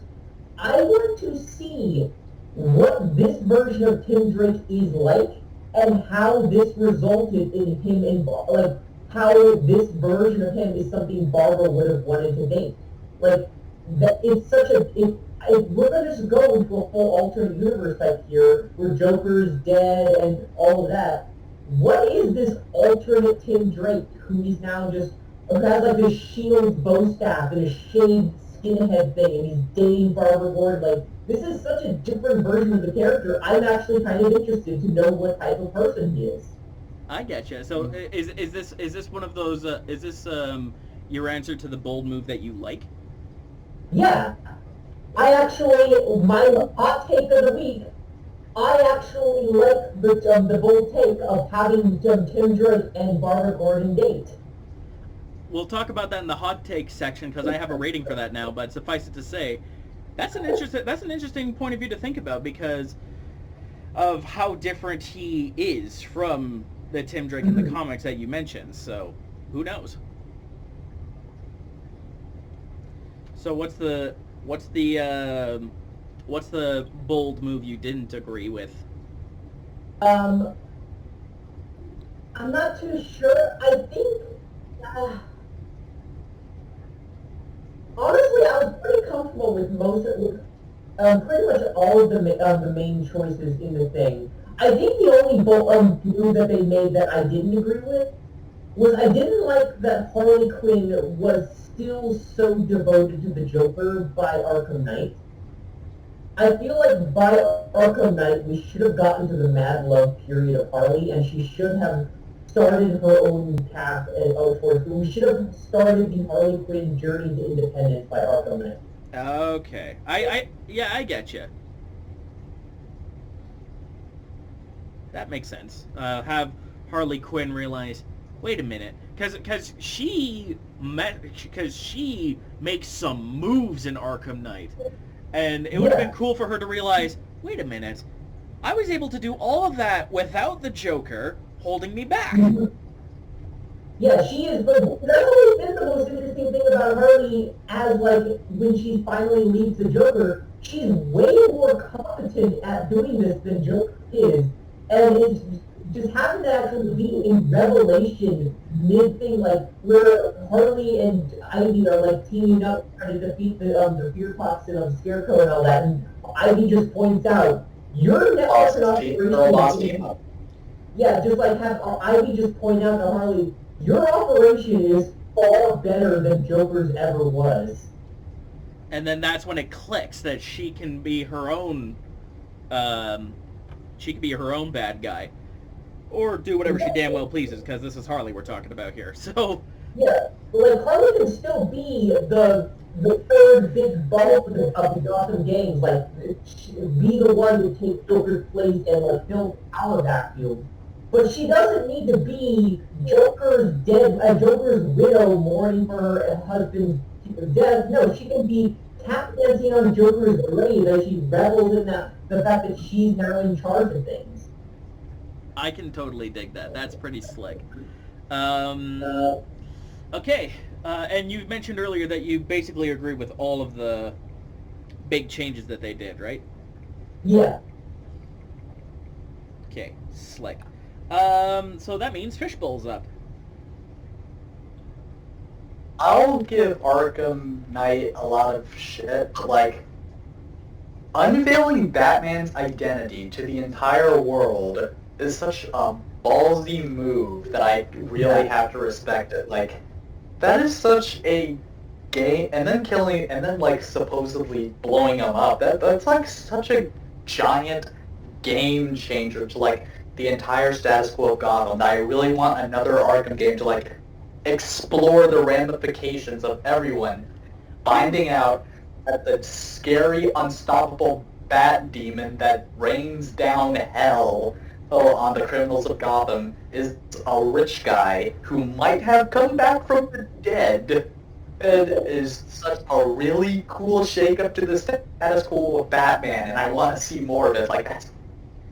I want to see what this version of Tim Drake is like, and how this resulted in him and like how this version of him is something Barbara would have wanted to date. Like that, it's such a. If we're gonna just go into a full alternate universe type here, where Joker's dead and all of that, what is this alternate Tim Drake who is now just has like a shield bow staff and a shaved skinhead thing, and he's dating Barbara Gordon? Like, this is such a different version of the character. I'm actually kind of interested to know what type of person he is. I getcha. So is this one of those? Is this your answer to the bold move that you like? Yeah. I actually, my hot take of the week, I actually like the bold take of having Tim Drake and Barbara Gordon date. We'll talk about that in the hot take section, because I have a rating for that now. But suffice it to say, that's an interesting point of view to think about, because of how different he is from the Tim Drake in the comics that you mentioned. So who knows? So what's the bold move you didn't agree with? I'm not too sure. I think, honestly, I was pretty comfortable with pretty much all of the main choices in the thing. I think the only move that they made that I didn't agree with was I didn't like that Harley Quinn was still so devoted to the Joker by Arkham Knight. I feel like by Arkham Knight, we should have gotten to the mad love period of Harley, and she should have started her own path. We should have started the Harley Quinn journey to independence by Arkham Knight. Okay, I get you. That makes sense. Have Harley Quinn realize, wait a minute, because she makes some moves in Arkham Knight, and it would have been cool for her to realize, wait a minute, I was able to do all of that without the Joker holding me back. Yeah, she is, but that's always been the most interesting thing about Harley, as like when she finally leaves the Joker, she's way more competent at doing this than Joker is, and it's just having that actually be in Revelation mid-thing, like where Harley and Ivy are like teaming up trying to defeat the fear toxin of Scarecrow and all that, and Ivy just points out, your network and operation. Yeah, just like have Ivy just point out to Harley, your operation is far better than Joker's ever was. And then that's when it clicks that she can be her own, bad guy. Or do whatever she damn well pleases, because this is Harley we're talking about here, so... Yeah, like, Harley can still be the third big bulk of the Gotham gangs, like, be the one to take Joker's place and, like, fill power backfield. But she doesn't need to be Joker's widow mourning for her husband's death. No, she can be tap dancing on Joker's grave as she revels in the fact that she's now in charge of things. I can totally dig that. That's pretty slick. Okay, and you mentioned earlier that you basically agree with all of the big changes that they did, right? Yeah. Okay, slick. So that means Fishbowl's up. I'll give Arkham Knight a lot of shit. Like, unveiling Batman's identity to the entire world is such a ballsy move that I really have to respect it. Like, that is such a game, and then killing, and then like supposedly blowing him up. That's like such a giant game changer to like the entire status quo of Gotham. That I really want another Arkham game to like explore the ramifications of everyone finding out that the scary, unstoppable bat demon that rains down hell on the criminals of Gotham is a rich guy who might have come back from the dead. It is such a really cool shake-up to the status quo of Batman, and I want to see more of it. Like,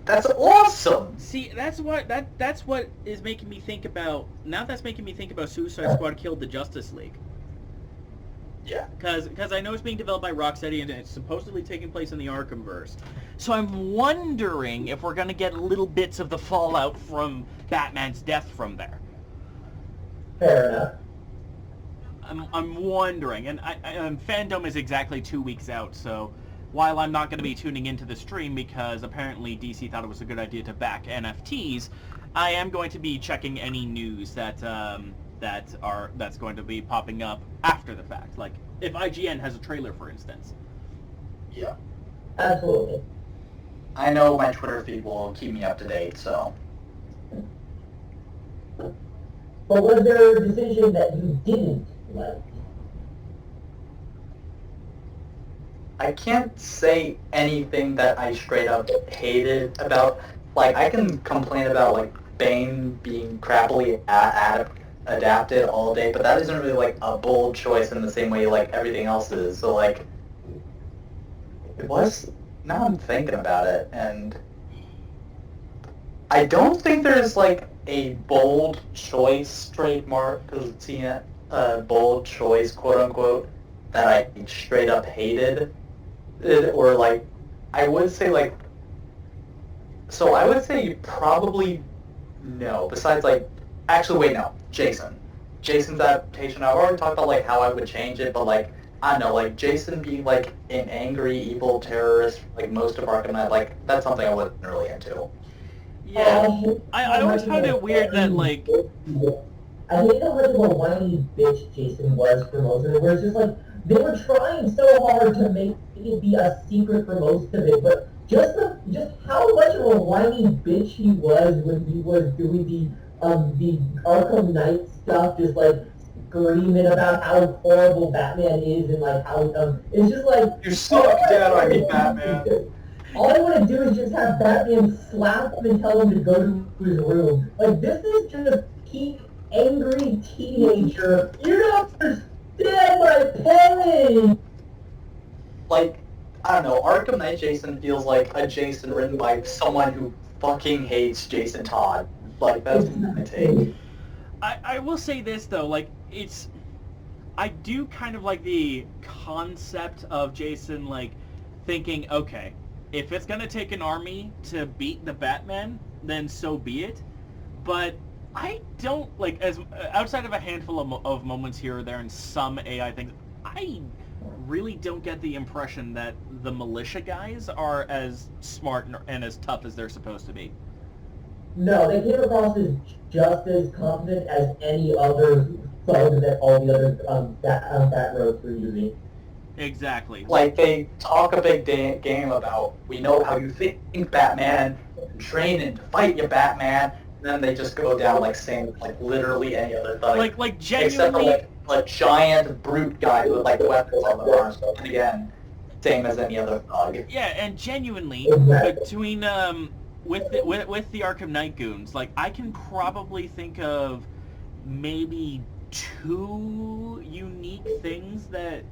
that's awesome! See, that's what is making me think about... Now that's making me think about Suicide Squad Killed the Justice League. Yeah. Because I know it's being developed by Rocksteady and it's supposedly taking place in the Arkhamverse. So I'm wondering if we're going to get little bits of the fallout from Batman's death from there. Fair enough. I'm wondering, and Fandom is exactly 2 weeks out, so while I'm not going to be tuning into the stream because apparently DC thought it was a good idea to back NFTs, I am going to be checking any news that's going to be popping up after the fact. Like, if IGN has a trailer, for instance. Yeah. Absolutely. I know my Twitter feed will keep me up to date, so... But was there a decision that you didn't like? I can't say anything that I straight up hated about. Like, I can complain about, like, Bane being crappily adapted all day, but that isn't really, like, a bold choice in the same way, like, everything else is. So, like, it was... Now I'm thinking about it, and... I don't think there's, like, a bold choice trademark, because it's a bold choice, quote-unquote, that I straight up hated. Or, like, I would say, like... So I would say probably no, besides, like... Actually, wait, no. Jason. Jason's adaptation, I've already talked about, like, how I would change it, but, like, I don't know, like, Jason being, like, an angry, evil terrorist, like, most of Arkham Knight, like, that's something I wasn't really into. Yeah, I always found it weird that, like... I hate how much of a whiny bitch Jason was for most of it, where it's just like, they were trying so hard to make it be a secret for most of it, but just how much of a whiny bitch he was when he was doing the Arkham Knight stuff, just like screaming about how horrible Batman is and like how it's just like You suck, Dad, I mean Batman. all I want to do is just have Batman slap him and tell him to go to his room. Like, this is just peak angry teenager. You don't understand my pain! Like, I don't know, Arkham Knight Jason feels like a Jason written by someone who fucking hates Jason Todd. Like, that's my take. I will say this, though, like, I do kind of like the concept of Jason, like, thinking, okay, if it's gonna take an army to beat the Batman, then so be it. But I don't, like, as outside of a handful of moments here or there and some AI things, I really don't get the impression that the militia guys are as smart and as tough as they're supposed to be. No, they came across as just as competent as any other thug that all the other Bat roads were using. Exactly. Like, they talk a big game about, we know how you think, Batman, and train and fight you, Batman, and then they just go down, like, saying, like, literally any other thug. Like Except genuinely... for, like, a giant brute guy with, like, weapons on their arms, and again, same as any other thug. Yeah, and genuinely, between, with the Arkham Knight goons, like, I can probably think of maybe 2 unique things that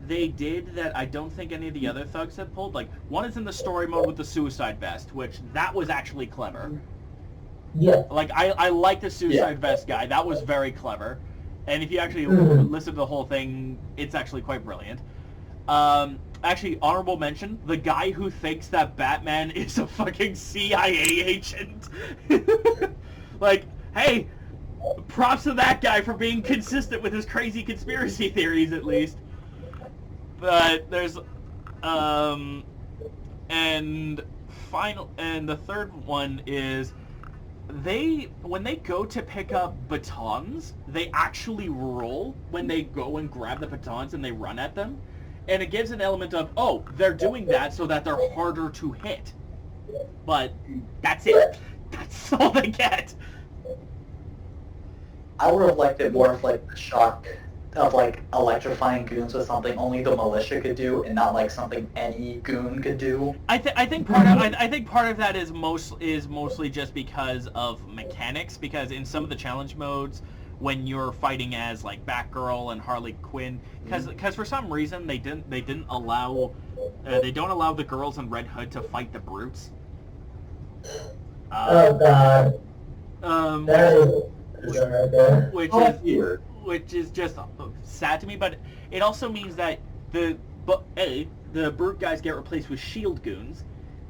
they did that I don't think any of the other thugs have pulled. Like, one is in the story mode with the suicide vest, which that was actually clever. Yeah. Like, I like the suicide vest guy. That was very clever. And if you actually listen to the whole thing, it's actually quite brilliant. Actually, honorable mention, the guy who thinks that Batman is a fucking CIA agent. Like, hey, props to that guy for being consistent with his crazy conspiracy theories, at least. But there's, and the third one is, when they go to pick up batons, they actually roll when they go and grab the batons and they run at them. And it gives an element of, oh, they're doing that so that they're harder to hit. But that's it. That's all they get. I would have liked it more of like the shock of like electrifying goons with something only the militia could do, and not like something any goon could do. I think part of that is mostly just because of mechanics. Because in some of the challenge modes, when you're fighting as like Batgirl and Harley Quinn, because for some reason they don't allow the girls in Red Hood to fight the brutes. Oh god. That is right there. Which is just sad to me, but it also means that the brute guys get replaced with shield goons,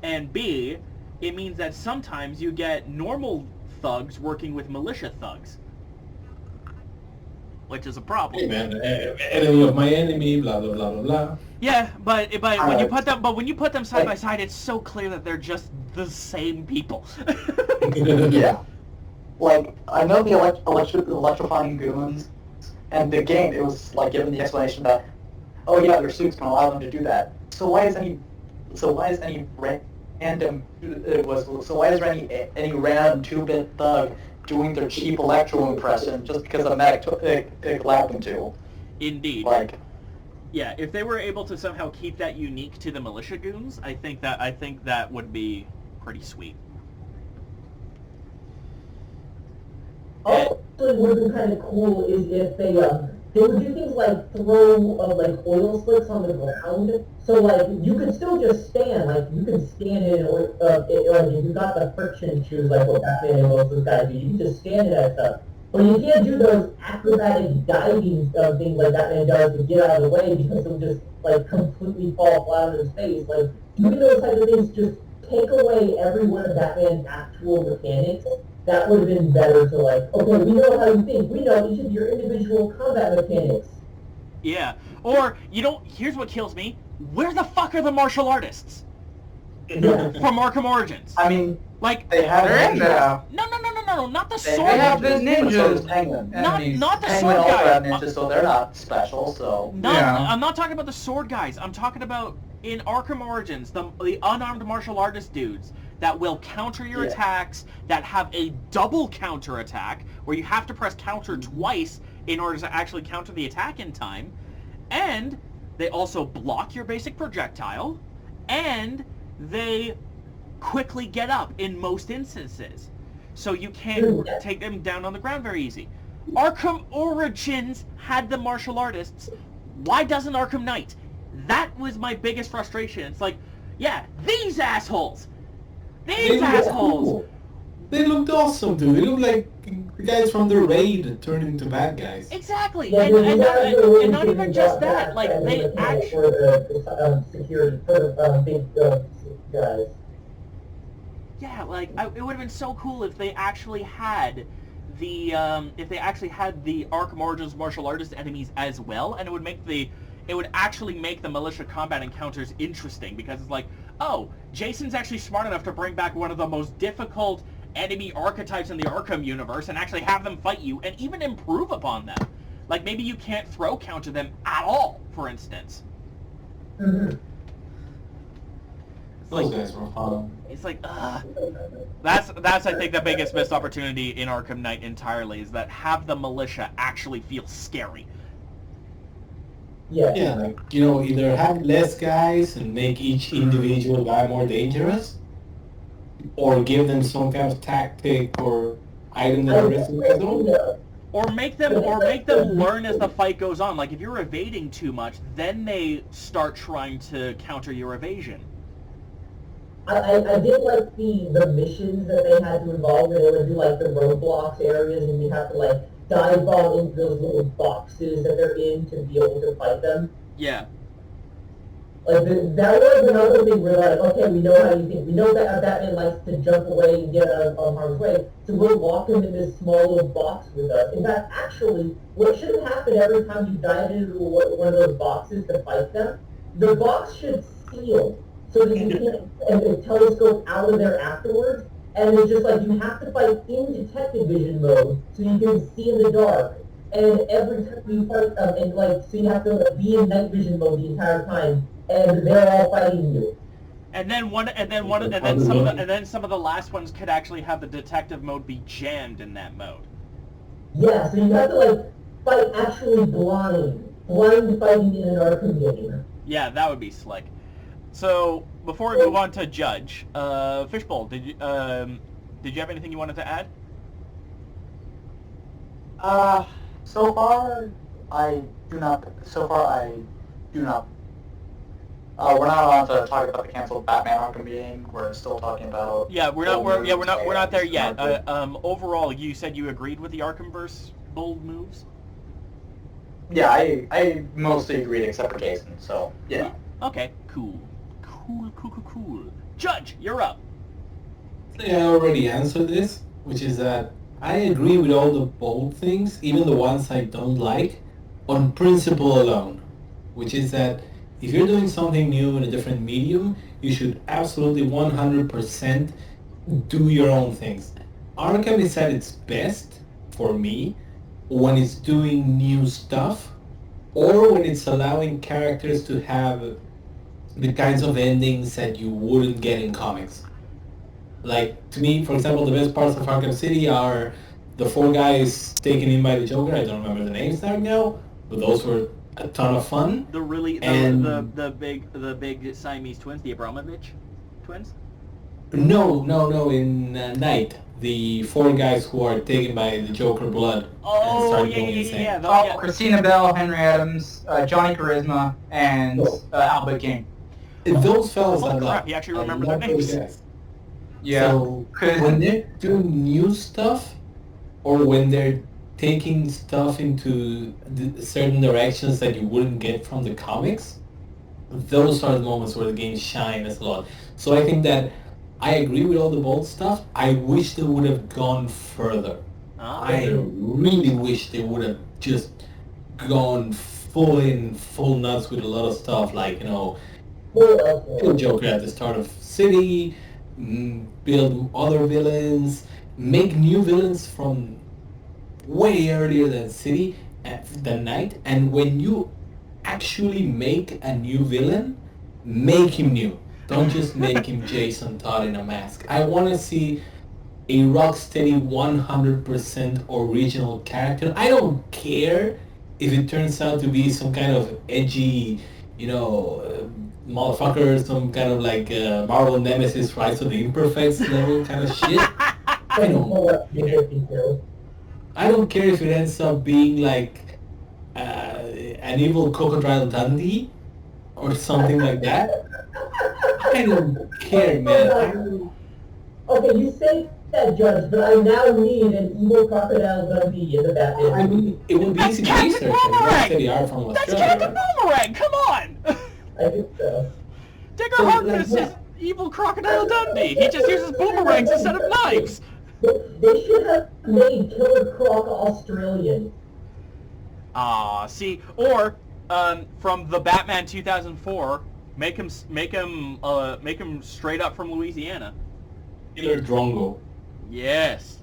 and B, it means that sometimes you get normal thugs working with militia thugs, which is a problem. Hey man, enemy of my enemy, blah blah blah blah blah. Yeah, but when you put them side by side, it's so clear that they're just the same people. Yeah. Like, I know the electrifying goons, and the game, it was, like, given the explanation that, oh yeah, their suits can allow them to do that. So why is any random 2-bit thug doing their cheap Electro impression just because the medic allowed them to? Indeed. Like, yeah, if they were able to somehow keep that unique to the militia goons, I think that would be pretty sweet. Also, what would be kind of cool is if they would do things like throw like oil slicks on the ground, so like you could still just stand, like you can stand in, or if you got the friction shoes like what Batman and most of those guys do, you can just stand in that stuff. But you can't do those acrobatic diving things like Batman does to get out of the way because he'll just like completely fall flat on his face. Like doing those type of things just take away every one of Batman's actual mechanics. That would have been better to like, okay, we know how you think. We know each of your individual combat mechanics. Yeah. Or, here's what kills me. Where the fuck are the martial artists? Yeah. From Arkham Origins. I mean, like, they have it in there. No, not the sword They have the guys. ninjas. Not the Penguin sword also have guys. ninjas, so they're not special, so... I'm not talking about the sword guys. I'm talking about, in Arkham Origins, the unarmed martial artist dudes that will counter your attacks, that have a double counter attack, where you have to press counter twice in order to actually counter the attack in time, and they also block your basic projectile, and they quickly get up in most instances, so you can take them down on the ground very easy. Arkham Origins had the martial artists. Why doesn't Arkham Knight? That was my biggest frustration. It's like, yeah, these assholes! These assholes! They looked awesome, dude. They looked like the guys from the raid turned into bad guys. Exactly, Yeah, and not even just that. Like they actually for the security for the big guys. Yeah, like it would have been so cool if they actually had the Arkham Origins martial artist enemies as well, and it would actually make the militia combat encounters interesting, because it's like, oh, Jason's actually smart enough to bring back one of the most difficult enemy archetypes in the Arkham universe and actually have them fight you and even improve upon them. Like maybe you can't throw counter them at all, for instance. Mm-hmm. Those guys were fun. It's like, that's I think the biggest missed opportunity in Arkham Knight entirely, is that have the militia actually feel scary. Yeah. Yeah, like, either have less guys and make each individual guy more dangerous, or give them some kind of tactic or item that the rest of the guys don't. Or make them learn as the fight goes on. Like if you're evading too much, then they start trying to counter your evasion. I did like the missions that they had to involve, where they would do like the roadblocks areas, and you have to like dive bomb into those little boxes that they're in to be able to fight them. Yeah. Like that was another thing where like, okay, we know how you think. We know that Batman likes to jump away and get out of harm's way, so we'll lock him in this small little box with us. In fact, actually, what should have happened every time you dive into one of those boxes to fight them, the box should seal so that you can't and telescope out of there afterwards. And it's just like you have to fight in detective vision mode so you can see in the dark. And every time you fight, and like, so you have to be in night vision mode the entire time, and they're all fighting you. And then some of the last ones could actually have the detective mode be jammed in that mode. Yeah, so you have to like fight actually blind fighting in an Arkham game. Yeah, that would be slick. So before we move on to Judge, Fishbowl, did you have anything you wanted to add? So far, I do not. We're not allowed to talk about the canceled Batman Arkham-ming. We're still talking about. Yeah, we're not there yet. Overall, you said you agreed with the Arkhamverse bold moves. Yeah, I mostly agreed except for Jason. So yeah. Okay, cool. Judge, you're up. I already answered this, which is that I agree with all the bold things, even the ones I don't like, on principle alone. Which is that if you're doing something new in a different medium, you should absolutely 100% do your own things. Arkham is at its best, for me, when it's doing new stuff, or when it's allowing characters to have the kinds of endings that you wouldn't get in comics. Like, to me, for example, the best parts of Arkham City are the 4 guys taken in by the Joker. I don't remember the names now, but those were a ton of fun. The big Siamese twins, the Abramovich twins? No, in Night. The 4 guys who are taken by the Joker blood and start going insane. Yeah. Christina Bell, Henry Adams, Johnny Charisma, and Albert King. Those fellas Holy I crap, love. you actually remember I their love those names. guys. Yeah. So when they're doing new stuff, or when they're taking stuff into certain directions that you wouldn't get from the comics, those are the moments where the game shines a lot. So I think that I agree with all the bold stuff. I wish they would have gone further. I really wish they would have just gone full nuts with a lot of stuff, like, kill Joker at the start of City, build other villains, make new villains from way earlier than City, than Night, and when you actually make a new villain, make him new. Don't just make him Jason Todd in a mask. I want to see a Rocksteady 100% original character. I don't care if it turns out to be some kind of edgy, motherfucker, some kind of like Marvel Nemesis Rise of the Imperfects level kind of shit. I don't care if it ends up being like an evil Crocodile Dundee or something like that. I don't care, man. Okay, you say that, Judge, but I now need an evil Crocodile Dundee in the Batman. I mean, it would be easy to research. They are from That's Australia. Captain Boomerang! Come on! I think so. Digger Harkness is evil Crocodile Dundee. He just uses boomerangs instead of knives. They should have made Killer Croc Australian. See, or from the Batman 2004, make him straight up from Louisiana. Killer Drongo. Yes.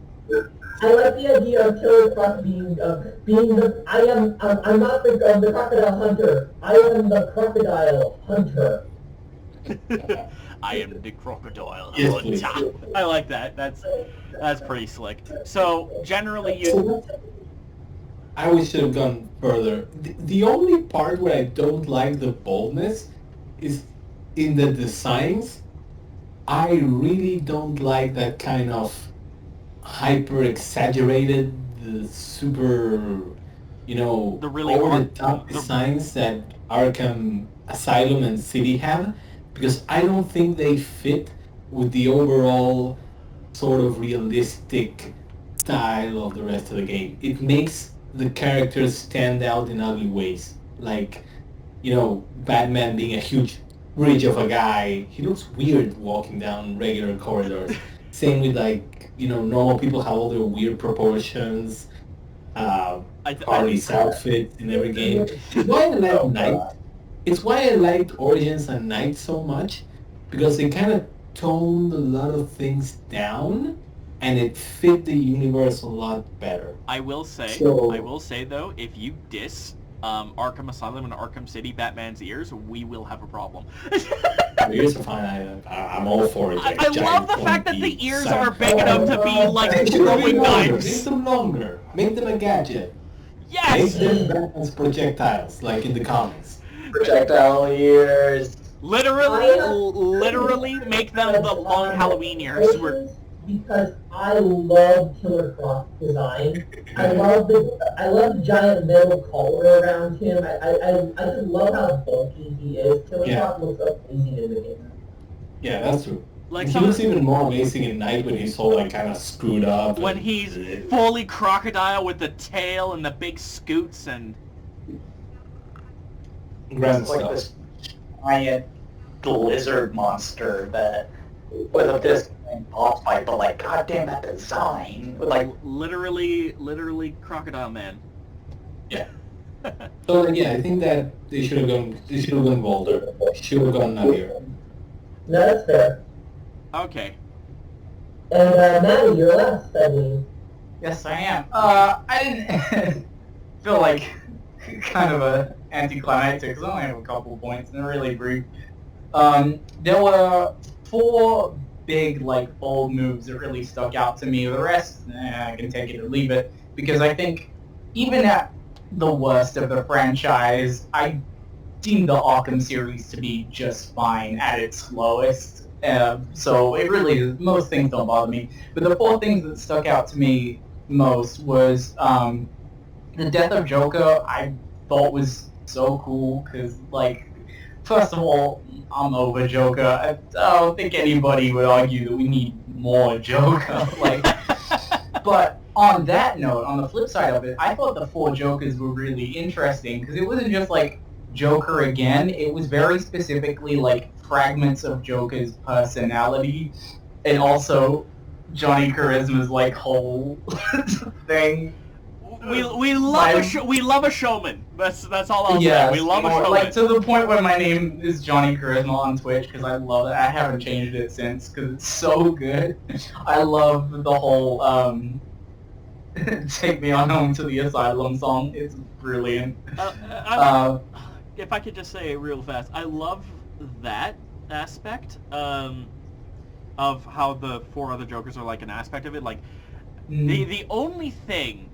I like the idea of Killer Croc being the. I'm not the crocodile hunter. I am the crocodile hunter. I am the crocodile Yes, hunter. please. I like that. That's pretty slick. So generally, I wish it had gone further. The only part where I don't like the boldness is in the designs. I really don't like that kind of hyper exaggerated, super, the really over the top designs that Arkham Asylum and City have, because I don't think they fit with the overall sort of realistic style of the rest of the game. It makes the characters stand out in ugly ways, like Batman being a huge bridge of a guy. He looks weird walking down regular corridors. Same with like, normal people have all their weird proportions. Harley's outfit in every game. It's why I like Knight. It's why I liked Origins and Knight so much, because they kind of toned a lot of things down, and it fit the universe a lot better. I will say though, if you diss Arkham Asylum and Arkham City Batman's ears, we will have a problem. Ears are fine. I'm all for it. I love the fact that the ears are big enough to be like throwing knives. Make them longer. Make them a gadget. Yes! Make them Batman's projectiles, like in the comics. Projectile ears. Literally make them the long Halloween ears. Because I love Killer Croc's design. I love the giant metal collar around him. I just love how bulky he is. Killer Croc looks amazing in the game. Yeah, that's true. Like he looks even more amazing at night when he's all like kind of screwed up. When he's fully crocodile with the tail and the big scoots and... Grand It's like stuff. this giant lizard monster that with a disc boss fight, but like, goddamn that design, with like literally crocodile man. Yeah. So yeah, I think that they should have gone bolder. Should have gone nuttier. No, that's fair. Okay. And Matty, you're last, I believe. Yes, I am. I didn't feel like kind of a anticlimactic because I only have a couple of points and they're really brief. There were 4 big, like, bold moves that really stuck out to me. The rest, I can take it or leave it, because I think even at the worst of the franchise, I deem the Arkham series to be just fine at its lowest. So it really, most things don't bother me. But the 4 things that stuck out to me most was the death of Joker. I thought was so cool because, like, first of all, I'm over Joker. I don't think anybody would argue that we need more Joker. Like, but on that note, on the flip side of it, I thought the 4 Jokers were really interesting because it wasn't just like Joker again. It was very specifically like fragments of Joker's personality, and also Johnny Charisma's like whole thing. We love a showman. That's all I'll say. We love a showman. Like to the point where my name is Johnny Charisma on Twitch because I love it. I haven't changed it since because it's so good. I love the whole "Take Me On Home to the Asylum" song. It's brilliant. If I could just say real fast, I love that aspect of how the 4 other Jokers are like an aspect of it. Like the only thing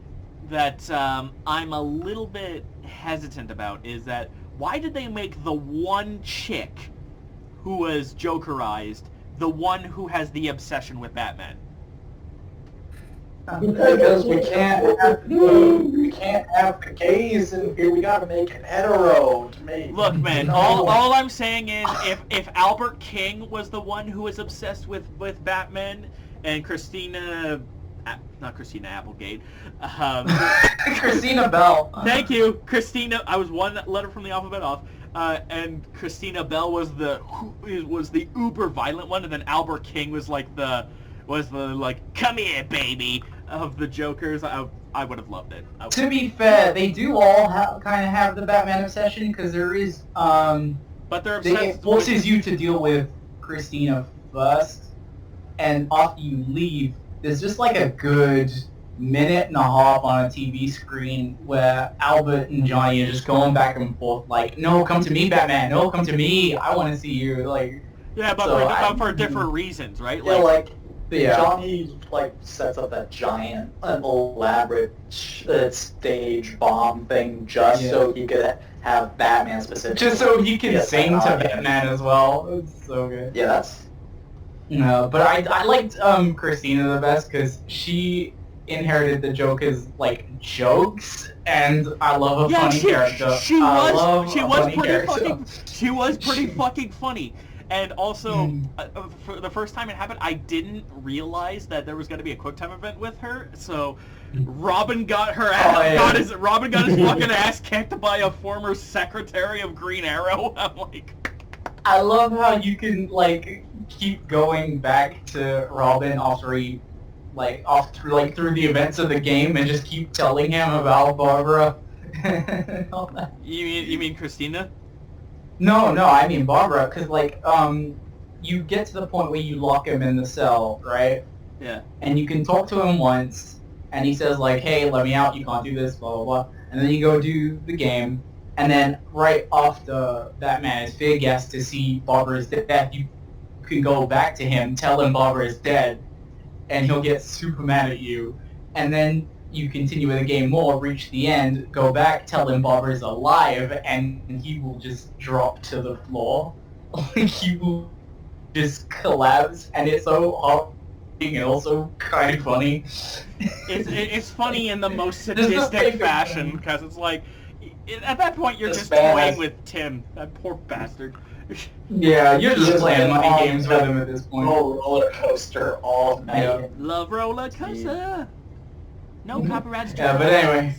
that I'm a little bit hesitant about is that why did they make the one chick who was Jokerized the one who has the obsession with Batman? Because we can't have the gays in here. We gotta make it hetero to make. Look, man. All I'm saying is, if Albert King was the one who was obsessed with Batman, and not Christina Applegate, Christina Bell. Thank you, Christina. I was one letter from the alphabet off. And Christina Bell was the uber violent one, and then Albert King was the like come here baby of the Jokers. I would have loved it. To be fair, they do all kind of have the Batman obsession because there is but they're obsessed. It forces you to deal with Christina first, and after you leave, there's just like a good minute and a half on a TV screen where Albert and Johnny are just going back and forth like, no, come to me, Batman, no, come to me, I want to see you, like... Yeah, but for different reasons, right? Yeah, Johnny, like, sets up that giant, elaborate stage bomb thing just so he could have Batman specifically. Just so he can sing to Batman as well. It's so good. Yeah, that's... No, but I liked Christina the best because she inherited the Joker's like jokes, and I love a funny character. She was pretty fucking funny. And also, for the first time it happened, I didn't realize that there was going to be a QuickTime event with her. So Robin got her ass, fucking ass kicked by a former secretary of Green Arrow. I'm like, I love how you can like keep going back to Robin after he through the events of the game and just keep telling him about Barbara. And all that. You mean Christina? No, I mean Barbara, because you get to the point where you lock him in the cell, right? Yeah. And you can talk to him once, and he says like, "Hey, let me out. You can't do this." Blah blah blah. And then you go do the game, and then right after Batman is big ass to see Barbara's death, you can go back to him, tell him Barbara is dead, and he'll get super mad at you. And then you continue with the game more, reach the end, go back, tell him Barbara's alive, and he will just drop to the floor. Like, he will just collapse, and it's so hard and also kind of funny. It's funny in the most This is the sadistic thing. fashion, because it's like, at that point you're This just man toying has- with Tim, that poor bastard. Yeah, you're just This playing man money all games with him at this point. roller coaster all night. Yeah. Love roller coaster. No copyrights. Yeah, but anyway.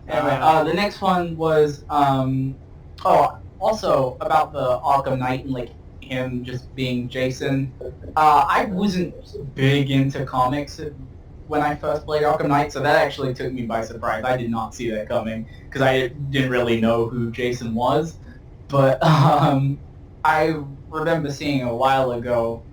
Anyway, the next one was, also about the Arkham Knight and, like, him just being Jason. I wasn't big into comics when I first played Arkham Knight, so that actually took me by surprise. I did not see that coming, because I didn't really know who Jason was. But, I remember seeing a while ago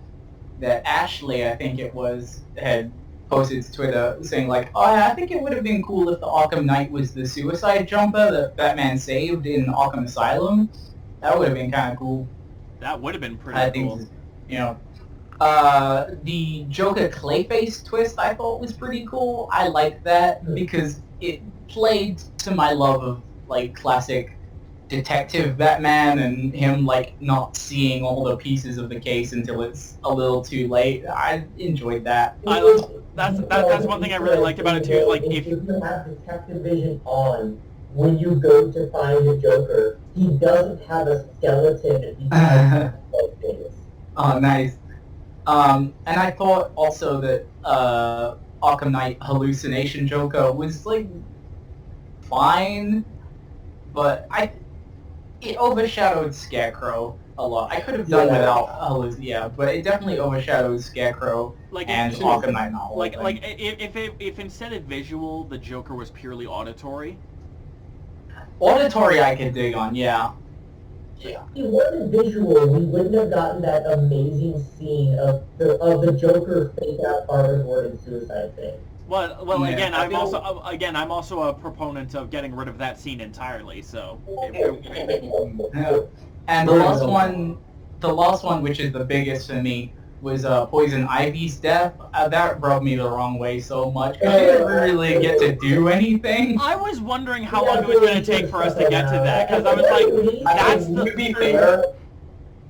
that Ashley, I think it was, had posted to Twitter saying like, "Oh, I think it would have been cool if the Arkham Knight was the suicide jumper that Batman saved in Arkham Asylum. That would have been kind of cool." That would have been pretty I cool. think, the Joker Clayface twist I thought was pretty cool. I liked that because it played to my love of like classic detective Batman and him like not seeing all the pieces of the case until it's a little too late. I enjoyed that. That's one thing I really liked about it too. Like if you have detective vision on when you go to find the Joker, he doesn't have a skeleton behind things. Oh, nice. And I thought also that Arkham Knight Hallucination Joker was like fine, but it overshadowed Scarecrow a lot. I could have done without but it definitely overshadowed Scarecrow like and if, Arkham Knight novel. like if instead of visual the Joker was purely auditory. Auditory I could dig on, yeah. If it wasn't visual, we wouldn't have gotten that amazing scene of the Joker fake out Barbara Gordon's suicide thing. Well, Yeah, again, I I'm also a proponent of getting rid of that scene entirely. So, And the last one, which is the biggest for me, was Poison Ivy's death. That rubbed me the wrong way so much. 'Cause she didn't really get to do anything. I was wondering how long it was going to take for us to get to that, because I was like, that's To be fair,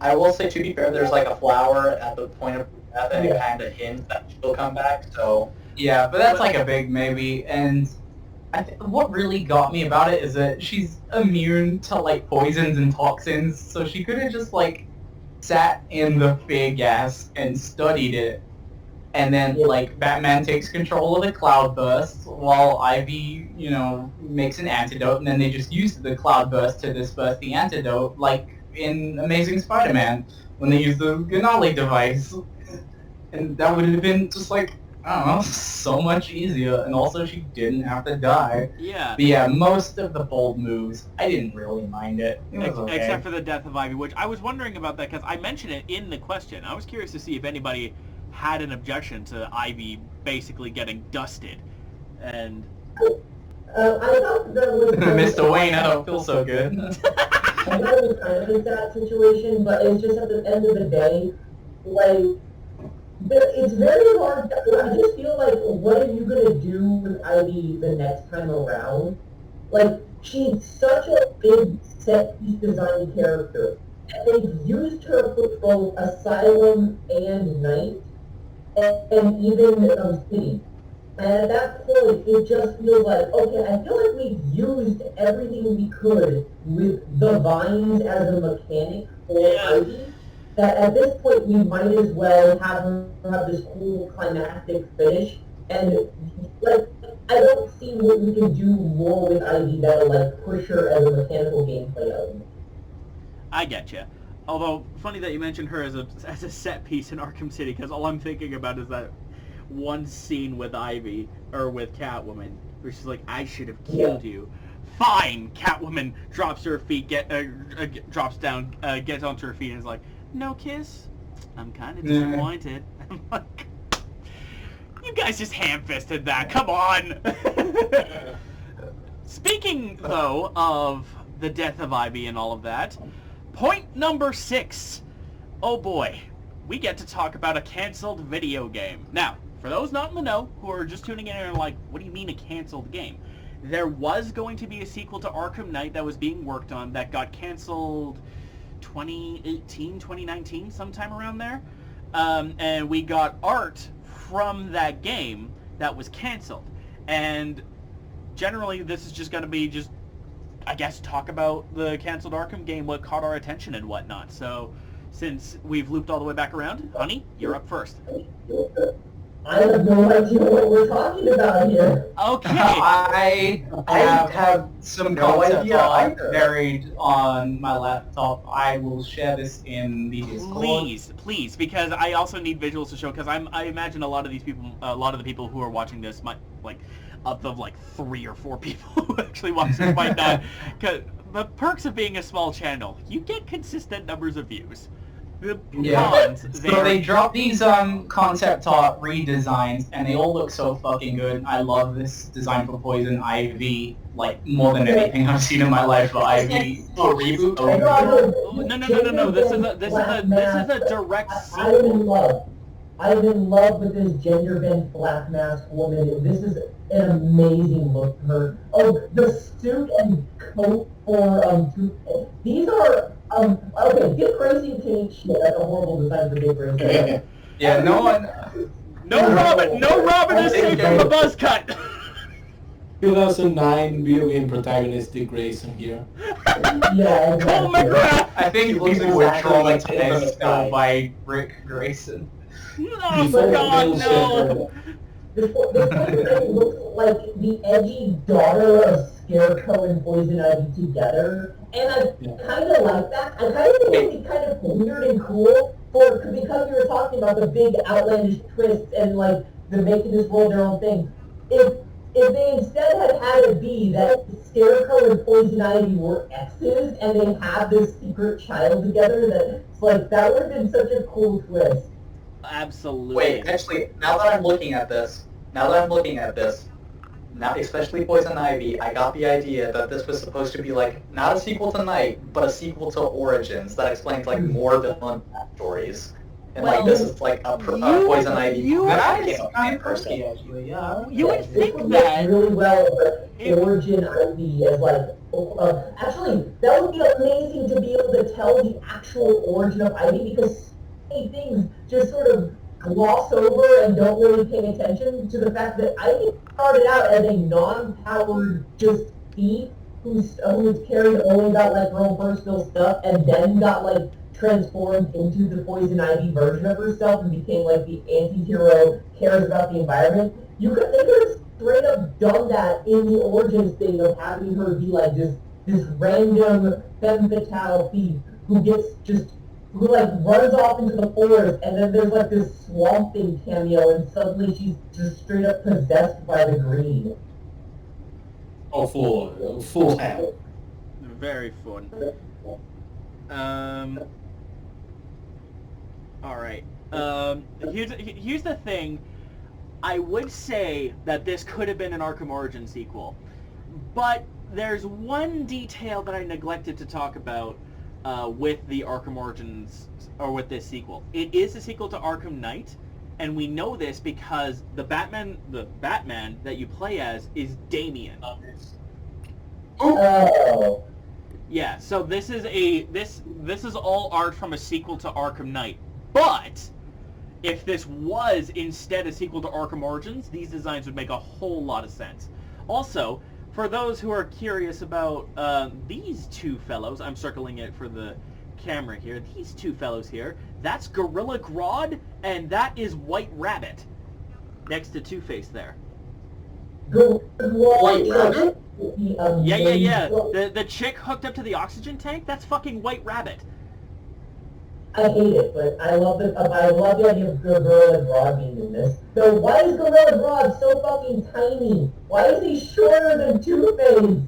I will say to be fair, there's like a flower at the point of death and it kind of hints that she'll come back. So Yeah, but that's like a big maybe. And what really got me about it is that she's immune to like poisons and toxins, so she could have just like sat in the fear gas and studied it, and then like Batman takes control of the cloudburst while Ivy, makes an antidote, and then they just use the cloudburst to disperse the antidote, like in Amazing Spider-Man when they use the Ganali device, and that would have been just like, I don't know, so much easier, and also she didn't have to die. yeah. But yeah, most of the bold moves, I didn't really mind it. It was okay. Except for the death of Ivy, which I was wondering about that because I mentioned it in the question. I was curious to see if anybody had an objection to Ivy basically getting dusted, and I thought that was Mr. Wayne, I don't feel so good. I thought it was kind of a sad situation, but it's just at the end of the day, like, it's very hard. I just feel like, what are you gonna do with Ivy the next time around? Like, she's such a big set-piece design character, and they've used her for both Asylum and Night, and even City. And at that point, it just feels like, okay, I feel like we've used everything we could with the vines as a mechanic for Ivy, that at this point we might as well have her have this cool climactic finish. And, like, I don't see what we can do more with Ivy that'll, like, push her as a mechanical gameplay element. I get you. although funny that you mentioned her as a set piece in Arkham City, because all I'm thinking about is that one scene with Ivy or with Catwoman, where she's like, "I should have killed you." Fine. Catwoman drops to her feet, drops down, gets onto her feet, and is like, "No kiss? I'm kind of disappointed." I'm like, you guys just ham-fisted that. Come on. Speaking though of the death of Ivy and all of that, point number 6. Oh boy, we get to talk about a canceled video game. Now, for those not in the know, who are just tuning in and are like, what do you mean a canceled game? There was going to be a sequel to Arkham Knight that was being worked on that got canceled 2018, 2019, sometime around there. And we got art from that game that was canceled. And generally, this is just going to be I guess, talk about the canceled Arkham game, what caught our attention and whatnot. So, since we've looped all the way back around, Honey, you're up first. I have no idea what we're talking about here. Okay. I have some concept art buried on my laptop. I will share this in the Discord. Please, because I also need visuals to show, because I imagine a lot of the people who are watching this might, like, of the, 3 or 4 people who actually watch this might not, because the perks of being a small channel, you get consistent numbers of views. The cons, so they dropped these concept art redesigns, and they all look so fucking good. I love this design for Poison Ivy, more than anything I've seen in my life for Ivy. For reboot. No. This is a direct sequel. I'm in love with this gender-bent black mask woman. This is an amazing look for her. Oh, the suit and coat for these are okay. Dick Grayson can't shit. That's a horrible design for Dick Grayson. Yeah, no Robin is safe from the buzz cut. 2009 video game protagonist Dick Grayson here. Yeah, Cole McGrath. I think people were traumatized by Rick Grayson. Oh my God, no! This looks like the edgy daughter of Scarecrow and Poison Ivy together, and I kind of like that. I kind of think it'd be kind of weird and cool because we were talking about the big outlandish twists and the making this world their own thing. If they instead had it be that Scarecrow and Poison Ivy were exes and they had this secret child together, that would have been such a cool twist. Absolutely. Wait, actually, now that I'm looking at this, now especially Poison Ivy, I got the idea that this was supposed to be not a sequel to Night, but a sequel to Origins that explains more villain backstories. And this is a Poison Ivy. That is kind of perky, actually. Yeah. You would think this would that really well, Origin Ivy as actually that would be amazing to be able to tell the actual origin of Ivy, because many things just sort of gloss over and don't really pay attention to the fact that Ivy started out as a non-powered just thief who's carried only about her own personal stuff, and then got transformed into the Poison Ivy version of herself and became the anti-hero, cares about the environment. They could have straight up done that in the Origins thing of having her be this random femme fatale thief who runs off into the forest, and then there's this Swamp Thing cameo, and suddenly she's just straight up possessed by the green. Oh, full hell. very fun. Alright. Here's the thing. I would say that this could have been an Arkham Origins sequel, but there's one detail that I neglected to talk about with the Arkham Origins, or with this sequel. It is a sequel to Arkham Knight, and we know this because the Batman that you play as is Damian. Oh. Yeah, so this is all art from a sequel to Arkham Knight. But if this was instead a sequel to Arkham Origins, these designs would make a whole lot of sense. Also, for those who are curious about these two fellows, I'm circling it for the camera here, these two fellows here, that's Gorilla Grodd, and that is White Rabbit, next to Two-Face there. White Rabbit? Yeah. The chick hooked up to the oxygen tank, that's fucking White Rabbit. I hate it, but I love the idea of Gorilla Grodd being in this. So why is Gorilla Grodd so fucking tiny? Why is he shorter than Two-Face?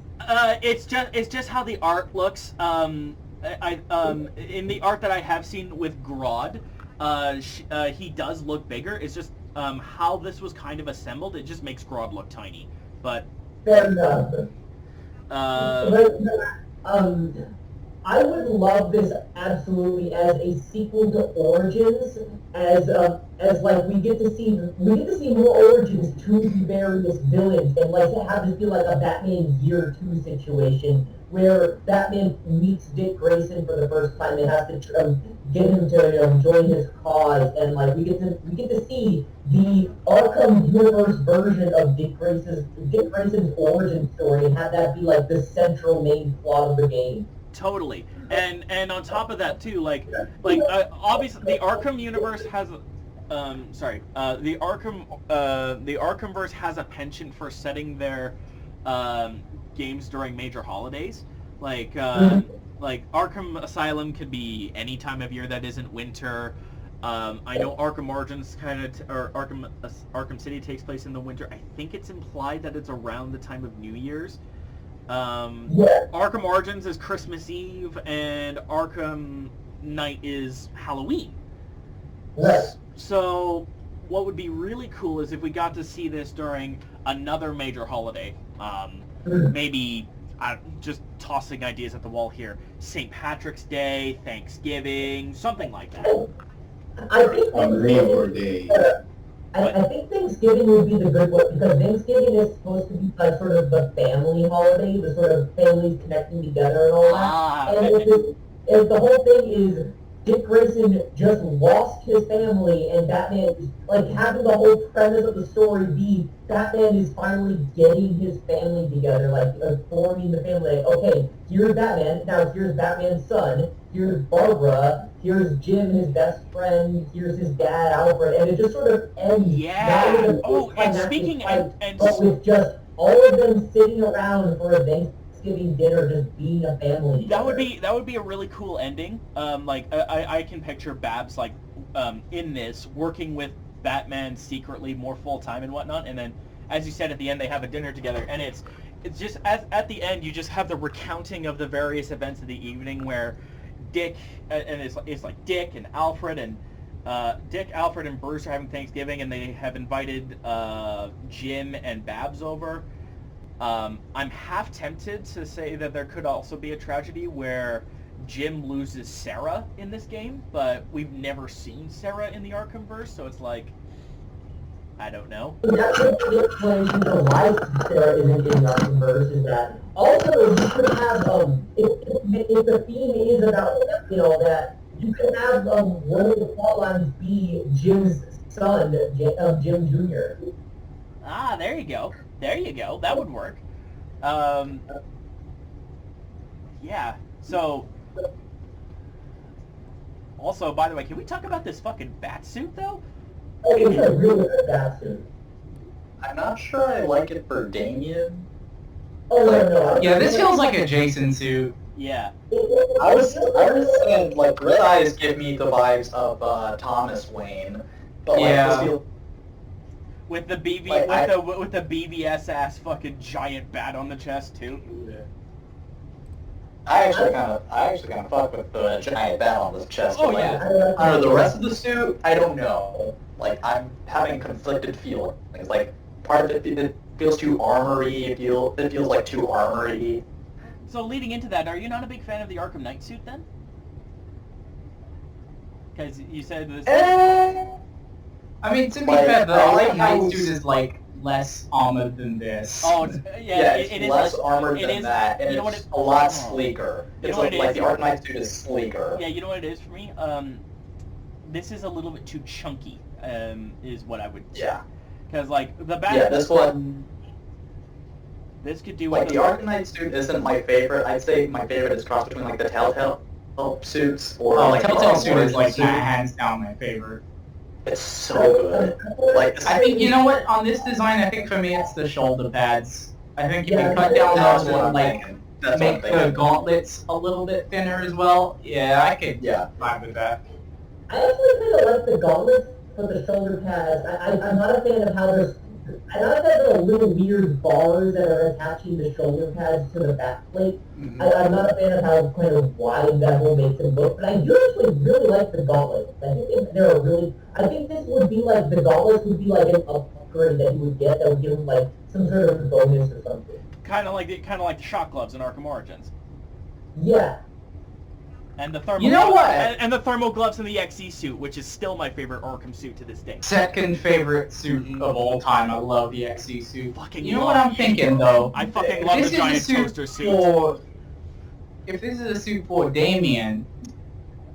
It's just how the art looks. In the art that I have seen with Grodd, he does look bigger. It's just how this was kind of assembled. It just makes Grodd look tiny. But fair enough. I would love this absolutely as a sequel to Origins, as like we get to see more origins to the various villains, and like to have this be like a Batman Year 2 situation where Batman meets Dick Grayson for the first time and has to get him to join his cause, and like we get to see the Arkham universe version of Dick Grayson's origin story, and have that be like the central main plot of the game. Totally, and on top of that too, obviously the Arkham universe has, the Arkhamverse has a penchant for setting their games during major holidays, like Arkham Asylum could be any time of year that isn't winter. I know Arkham Origins Arkham City takes place in the winter. I think it's implied that it's around the time of New Year's. Arkham Origins is Christmas Eve, and Arkham Knight is Halloween. Right. So, what would be really cool is if we got to see this during another major holiday. Maybe, just tossing ideas at the wall here, St. Patrick's Day, Thanksgiving, something like that. I think On Labor Day. I think Thanksgiving would be the good one, because Thanksgiving is supposed to be like sort of the family holiday, the sort of families connecting together and all that. And if the whole thing is Dick Grayson just lost his family, and Batman is like having the whole premise of the story be Batman is finally getting his family together, like forming the family. Like, okay, here's Batman, now here's Batman's son, here's Barbara, here's Jim, his best friend, here's his dad, Alfred, and it just sort of ends. Yeah. Oh, and speaking but with just all of them sitting around for a Thanksgiving dinner, just being a family. That would be a really cool ending. I can picture Babs in this working with Batman secretly more full time and whatnot, and then as you said at the end they have a dinner together, and it's just at the end you just have the recounting of the various events of the evening where Dick and it's like Dick and Alfred and Alfred and Bruce are having Thanksgiving, and they have invited Jim and Babs over. I'm half tempted to say that there could also be a tragedy where Jim loses Sarah in this game, but we've never seen Sarah in the Arkhamverse, so it's like, I don't know. That's the explanation for why Sarah isn't in the Arkhamverse, is that also you could have, if the theme is about, that you could have one of the plot lines be Jim's son, Jim Jr. Ah, there you go. That would work. Yeah. So, also, by the way, can we talk about this fucking bat suit though? Oh, it's a really good bat suit. I'm not sure I like it for Damien. Oh, no. Yeah, this feels like a Jason suit. Yeah. I was saying, like, Red Eyes give me the vibes of Thomas Wayne, but like, Yeah. this feels With the with the BVS ass fucking giant bat on the chest too. I actually kind of fuck with the giant bat on his chest. Oh, but, like, yeah. I don't know, the rest of the suit, I don't know. Like, I'm having conflicted feelings. Like, part of it feels too armory. It feels like too armory. So leading into that, are you not a big fan of the Arkham Knight suit then? Because you said this. I mean, to be Like, fair, the I like Arkham how Knight it's- suit is like less armored than this. Oh, it's, Yeah, it it's is less armored it than is- that, and you know what it's it- a lot oh. sleeker. You It's know what like it the is? Arkham Knight suit is sleeker. Yeah, you know what it is for me? This is a little bit too chunky, is what I would say. Yeah. Because, like, the bat... Yeah, this one... This could do Like, with the Arkham Knight suit isn't my favorite. I'd say my favorite is cross between, like, the Telltale suits or, Oh, like, the Telltale Arkham suit is Origins like suit. hands down my favorite. It's so good. Like, I think, you know what, on this design, I think for me it's the shoulder pads. I think you can Yeah, cut down that's those what and I'm like thinking. That's what I'm make the thinking. gauntlets a little bit thinner as well. Yeah, I could Yeah. vibe with that. I actually kind of like the gauntlets for the shoulder pads. I'm not a fan of how there's... I'm not a fan of the little weird bars that are attaching the shoulder pads to the back plate. I'm not a fan of how kind of wide that whole makes them look, but I do actually really like the gauntlets. I think they're a really... I think this would be like... The gauntlets would be like an upgrade that you would get that would give him like some sort of bonus or something. Kind of like the shock gloves in Arkham Origins. Yeah. And the thermal. You know what? And the thermal gloves in the XE suit, which is still my favorite Arkham suit to this day. Second favorite suit of all time. I love the XE suit. Fucking You know love what I'm thinking though? I fucking love the This is a giant suit toaster suit. If this is a suit for Damien,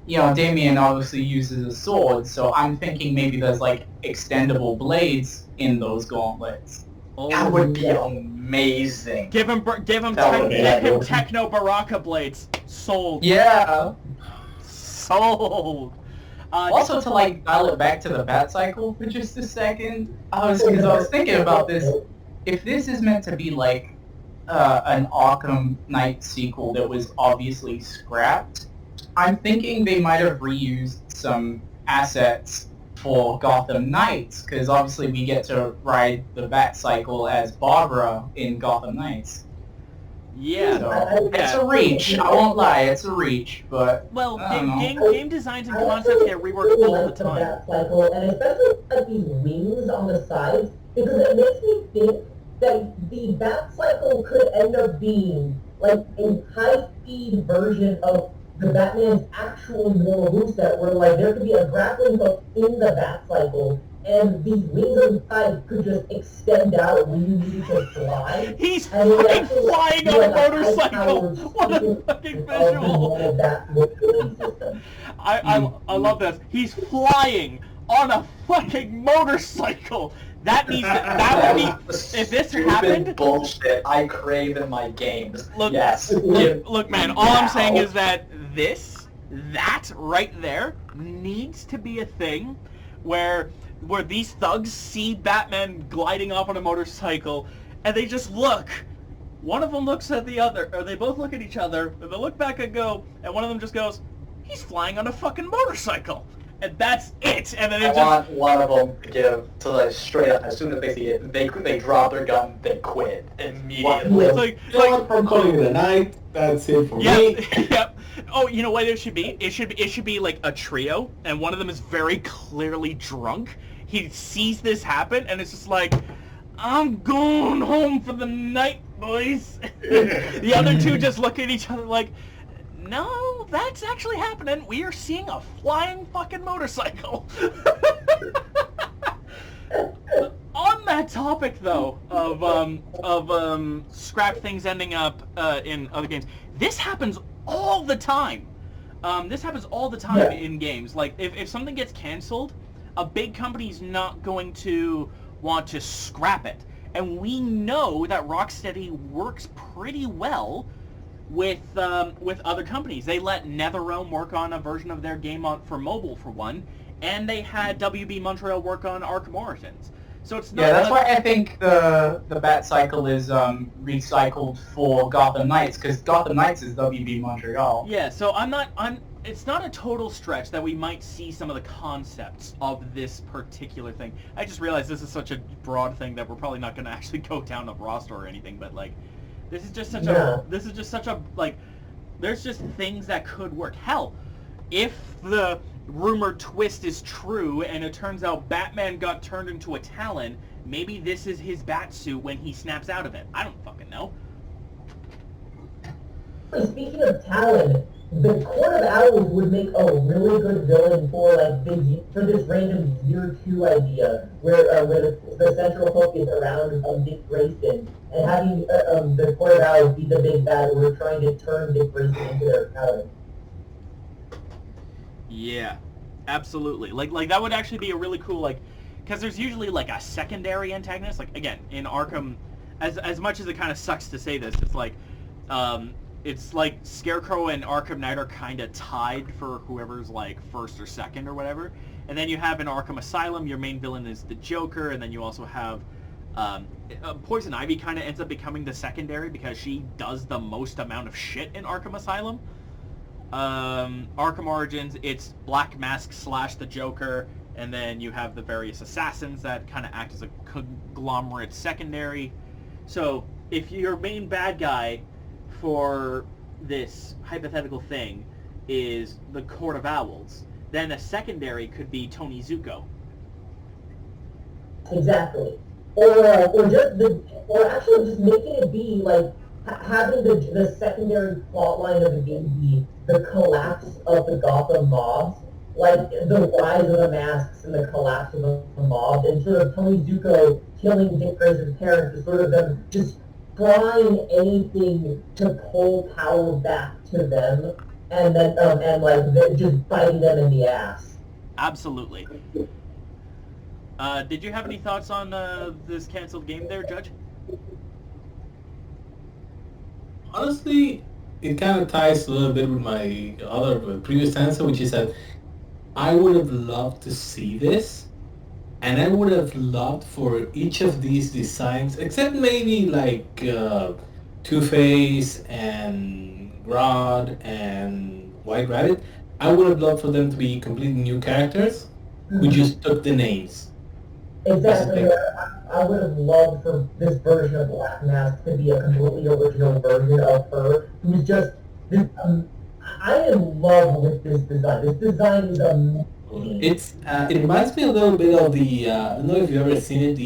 you know, Damien obviously uses a sword, so I'm thinking maybe there's like extendable blades in those gauntlets. Oh, That would be amazing. give him That would be techno Baraka blades. Sold. Yeah. Sold. Also, to like dial it back to the Bat Cycle for just a second, I was thinking about this. If this is meant to be like an Arkham Knight sequel that was obviously scrapped, I'm thinking they might have reused some assets for Gotham Knights, because obviously we get to ride the Bat Cycle as Barbara in Gotham Knights. Yeah. So, it's a reach. I won't lie, it's a reach, but Well, I don't know. game designs and concepts get reworked all the time. Bat Cycle, and especially like these wings on the sides, because it makes me think that the Bat Cycle could end up being like a high-speed version of the Batman's actual normal moveset, where like there could be a grappling hook in the Bat Cycle, and these wings on the side could just extend out when you need to fly. He's And it fucking actually flying be on a like motorcycle! high-powered What a system fucking of the visual! normal Bat system. I love this. He's flying on a fucking motorcycle! That needs to, that would be, if this Stupid happened, bullshit I crave in my games. Look- Yes. look man, all I'm saying Now. is that that right there needs to be a thing where these thugs see Batman gliding off on a motorcycle and they just look. One of them looks at the other, or they both look at each other, and they look back and go, and one of them just goes, he's flying on a fucking motorcycle. And that's it. And then I it just... want one of them to give to like straight up. As soon as they see it, they drop their gun, they quit immediately. It's like, I'm calling it a night. That's it for yeah, me. yep. Oh, you know what it should be? It should be like a trio, and one of them is very clearly drunk. He sees this happen, and it's just like, I'm going home for the night, boys. The other two just look at each other like, no, that's actually happening. We are seeing a flying fucking motorcycle. On that topic, though, of scrap things ending up in other games, this happens all the time. This happens all the time in games. Like, if something gets canceled, a big company's not going to want to scrap it. And we know that Rocksteady works pretty well with other companies. They let NetherRealm work on a version of their game for mobile, for one, and they had WB Montreal work on Arkham Origins. So it's not... Yeah, that's why I think the Bat Cycle is recycled for Gotham Knights, because Gotham Knights is WB Montreal. Yeah, so it's not a total stretch that we might see some of the concepts of this particular thing. I just realized this is such a broad thing that we're probably not going to actually go down a roster or anything, but like, this is just such a, like, there's just things that could work. Hell, if the rumored twist is true and it turns out Batman got turned into a Talon, maybe this is his bat suit when he snaps out of it. I don't fucking know. Speaking of Talon, the Court of Owls would make a really good villain for like for this random Year 2 idea, where the central focus around Dick Grayson, and having the Court of Owls be the big bad who are trying to turn Dick Grayson into their Talon. Yeah, absolutely. Like that would actually be a really cool, like, because there's usually like a secondary antagonist. Like, again, in Arkham, as much as it kind of sucks to say this, it's like Scarecrow and Arkham Knight are kind of tied for whoever's like first or second or whatever. And then you have in Arkham Asylum, your main villain is the Joker, and then you also have Poison Ivy kind of ends up becoming the secondary because she does the most amount of shit in Arkham Asylum. Arkham Origins, it's Black Mask / the Joker, and then you have the various assassins that kind of act as a conglomerate secondary. So if your main bad guy for this hypothetical thing is the Court of Owls, then a secondary could be Tony Zuko. Exactly. Or actually just making it be like having the secondary plot line of the game be the collapse of the Gotham mobs, like the rise of the masks and the collapse of the mob, and sort of Tony Zuko killing Dick Grayson's parents is sort of them just trying anything to pull power back to them, and then just biting them in the ass. Absolutely. Did you have any thoughts on this canceled game there, Judge? Honestly, it kind of ties a little bit with my previous answer, which is that I would have loved to see this, and I would have loved for each of these designs, except maybe like Two-Face and Grodd and White Rabbit, I would have loved for them to be completely new characters who just took the names. Exactly. I would have loved for this version of Black Mask to be a completely original version of her, who's just this. I am in love with this design. This design is amazing. It reminds me a little bit of the I don't know if you've ever seen it.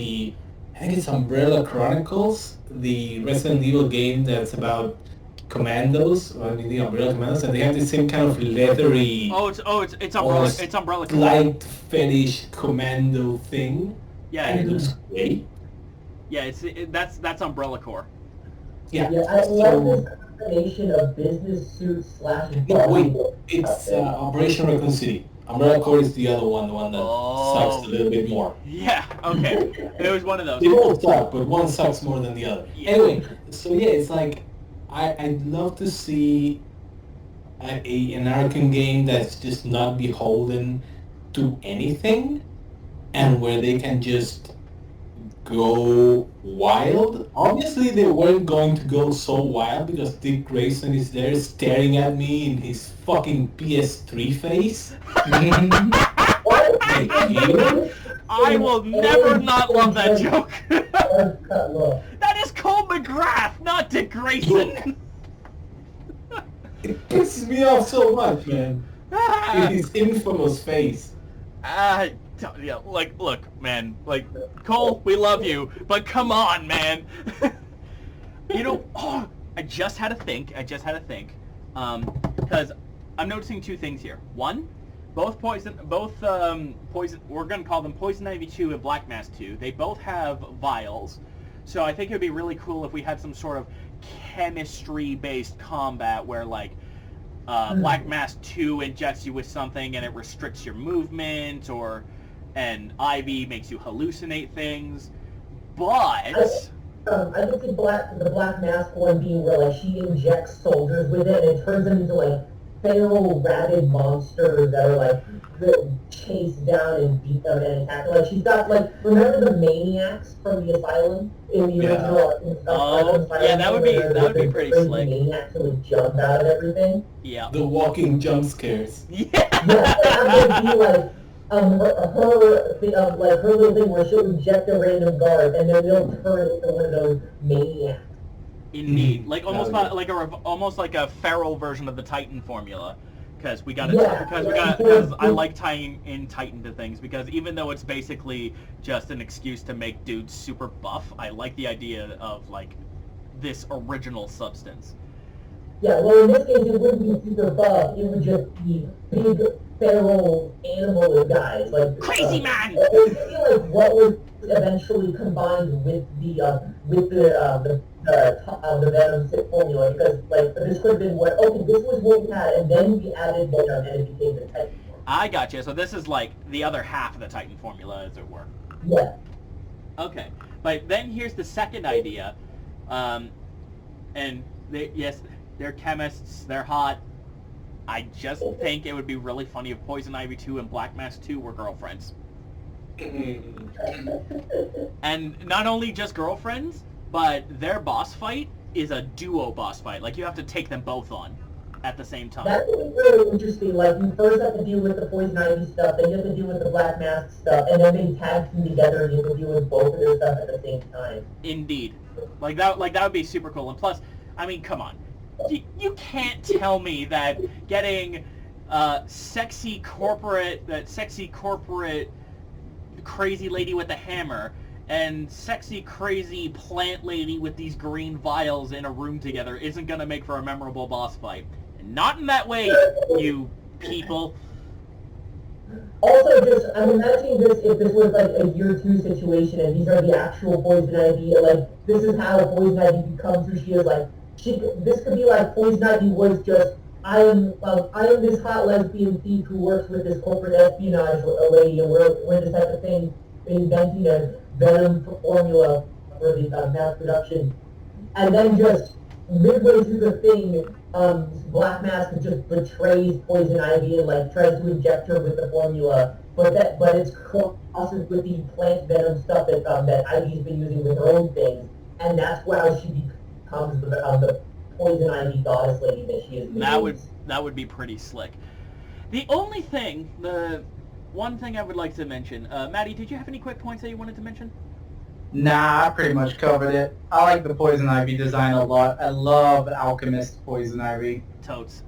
I think it's Umbrella Chronicles, the Resident Evil game that's about commandos. I mean, the Umbrella Commandos, and they have the same kind of leathery. It's Umbrella. It's Umbrella. Light fetish commando thing. Yeah, and it looks great. Yeah, that's Umbrella Corps. Yeah. I love this combination of business suits / it's Operation Raccoon City. Umbrella Corps is the other one, the one that sucks a little bit more. Yeah, okay. It was one of those. They both suck, but one sucks more than the other. Yeah. Anyway, so yeah, it's like I'd love to see an Arkham game that's just not beholden to anything, and where they can just go wild. Obviously, they weren't going to go so wild because Dick Grayson is there staring at me in his fucking PS3 face. I will never not love that joke. That is Cole McGrath, not Dick Grayson. It pisses me off so much, man. In his infamous face. Yeah, look, man, Cole, we love you, but come on, man. I just had to think, because I'm noticing two things here. One, both Poison, we're gonna call them Poison Ivy 2 and Black Mask 2. They both have vials, so I think it'd be really cool if we had some sort of chemistry-based combat where, Black Mask 2 injects you with something and it restricts your movement, and Ivy makes you hallucinate things, but... I could see the Black Mask one being where, she injects soldiers with it and it turns them into, feral, rabid monsters that are, chase down and beat them and attack them. She's got, remember the Maniacs from the Asylum? In the original Asylum? Yeah, that would be pretty slick. Maniacs who would jump out of everything. Yeah. The walking jump scares. Yeah! That would be, her little thing where she'll inject a random guard and then they'll turn into one of those maniacs. Indeed, almost like a feral version of the Titan formula, because I like tying in Titan to things, because even though it's basically just an excuse to make dudes super buff, I like the idea of this original substance. Yeah, well, in this case, it wouldn't be super buff. It would just be big, feral animal guys, Crazy man. It would be what was eventually combined with the Venom Sith formula, because this could have been this was what we had, and then we added Venom, and it became the Titan formula. I gotcha. So this is the other half of the Titan formula, as it were. Yeah. Okay, but then here's the second idea, and they're chemists, they're hot. I just think it would be really funny if Poison Ivy 2 and Black Mask 2 were girlfriends. And not only just girlfriends, but their boss fight is a duo boss fight. You have to take them both on. at the same time. That's really interesting. Like, you first have to deal with the Poison Ivy stuff, then you have to deal with the Black Mask stuff, and then they tag team together and you have to deal with both of their stuff at the same time. Indeed. Like that would be super cool. And plus, I mean, come on. You can't tell me that getting sexy corporate crazy lady with a hammer and sexy crazy plant lady with these green vials in a room together isn't going to make for a memorable boss fight. And not in that way, you people. Also, just, I'm imagining this if this was like a year 2 situation and these are the actual Poison Ivy, like, this is how Poison Ivy becomes who she is, like, this could be like Poison Ivy was just, I am this hot lesbian thief who works with this corporate espionage lady, and we're this type of thing, inventing a venom formula for the mass production. And then just midway through the thing, Black Mask just betrays Poison Ivy and like tries to inject her with the formula, but it's crossed with the plant venom stuff that Ivy's been using with her own things, and that's how she becomes the Poison Ivy goddess lady that she is. That would be pretty slick. The only thing, the one thing I would like to mention, Matty, did you have any quick points that you wanted to mention? Nah, I pretty much covered it. I like the Poison Ivy design a lot. I love Alchemist Poison Ivy. Totes.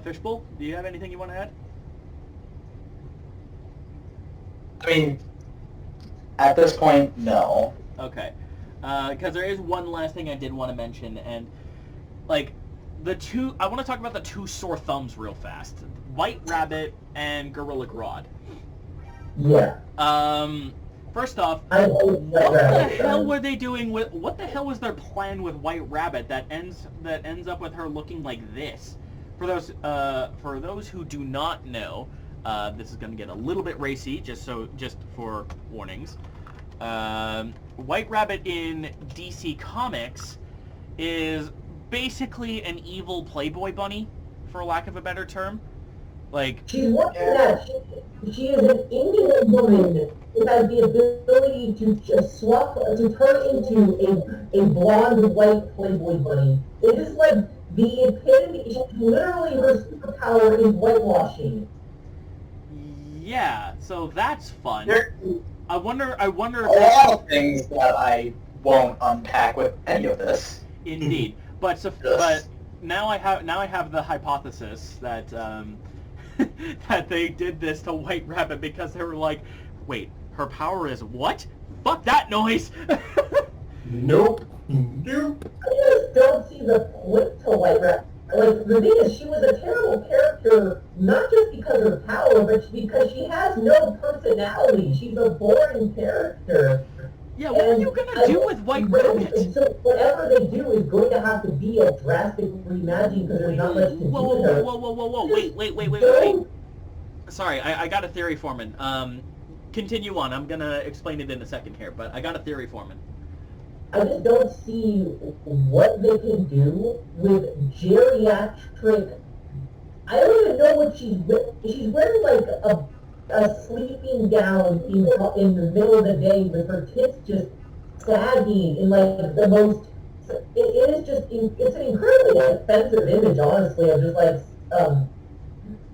Fishbowl, do you have anything you want to add? I mean, at this point, no. Okay. Because there is one last thing I did want to mention, and, like, I want to talk about the two sore thumbs real fast. White Rabbit and Gorilla Grodd. Yeah. First off, what the hell were they doing with? What the hell was their plan with White Rabbit that ends up with her looking like this? For those who do not know, this is going to get a little bit racy, just for warnings. White Rabbit in DC Comics is basically an evil Playboy bunny, for lack of a better term. Like, she's more than that. She is an Indian woman who has the ability to just to turn into a blonde white Playboy bunny. It is like the epitome. Literally, her superpower is whitewashing. Yeah, so that's fun. I wonder. A lot of things that I won't unpack with any of this. Indeed, but now I have the hypothesis that that they did this to White Rabbit because they were like, wait, her power is what? Fuck that noise! Nope. I just don't see the point to White Rabbit. Like, the thing is, she was a terrible character, not just because of her power, but because she has no personality. She's a boring character. Yeah, what are you gonna do with White Rabbit? So whatever they do is going to have to be a drastic reimagining because there's not much to do with her. Whoa, wait. Sorry, I got a theory, Foreman. Continue on. I'm gonna explain it in a second here, but I got a theory, Foreman. I just don't see what they can do with geriatric. I don't even know what she's wearing. She's wearing like a sleeping gown in the middle of the day with her tits just sagging in like the most. It is just it's an incredibly offensive image, honestly. Of just like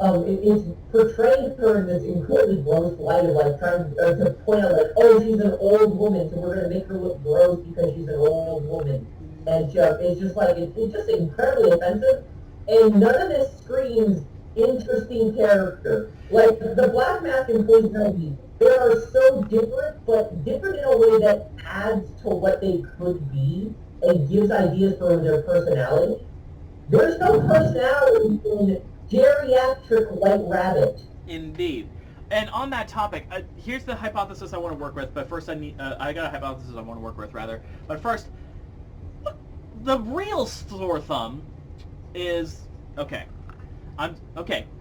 it's portraying her in this incredibly gross light of like trying to point out like, oh, she's an old woman, so we're gonna make her look gross because she's an old woman, and it's just like it's just incredibly offensive, and none of this screams interesting character. Like the Black Mask and Poison Ivy, they are so different, but different in a way that adds to what they could be and gives ideas for their personality. There's no personality in geriatric White Rabbit. Indeed. And on that topic, here's the hypothesis I want to work with, but first I got a hypothesis I want to work with, rather. But first, the real sore thumb is,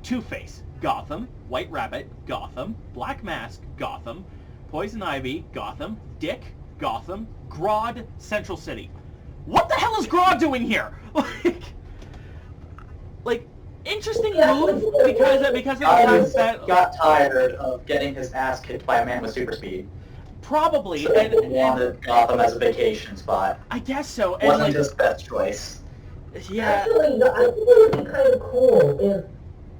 Two-Face, Gotham, White Rabbit, Gotham, Black Mask, Gotham, Poison Ivy, Gotham, Dick, Gotham, Grodd, Central City. What the hell is Grodd doing here? Like, interesting move because of the fact that got tired of getting his ass kicked by a man with super speed. Probably, So and wanted Gotham as a vacation spot. I guess so. And Wasn't like, his best choice. Yeah. Actually, no, I think it would be kind of cool if.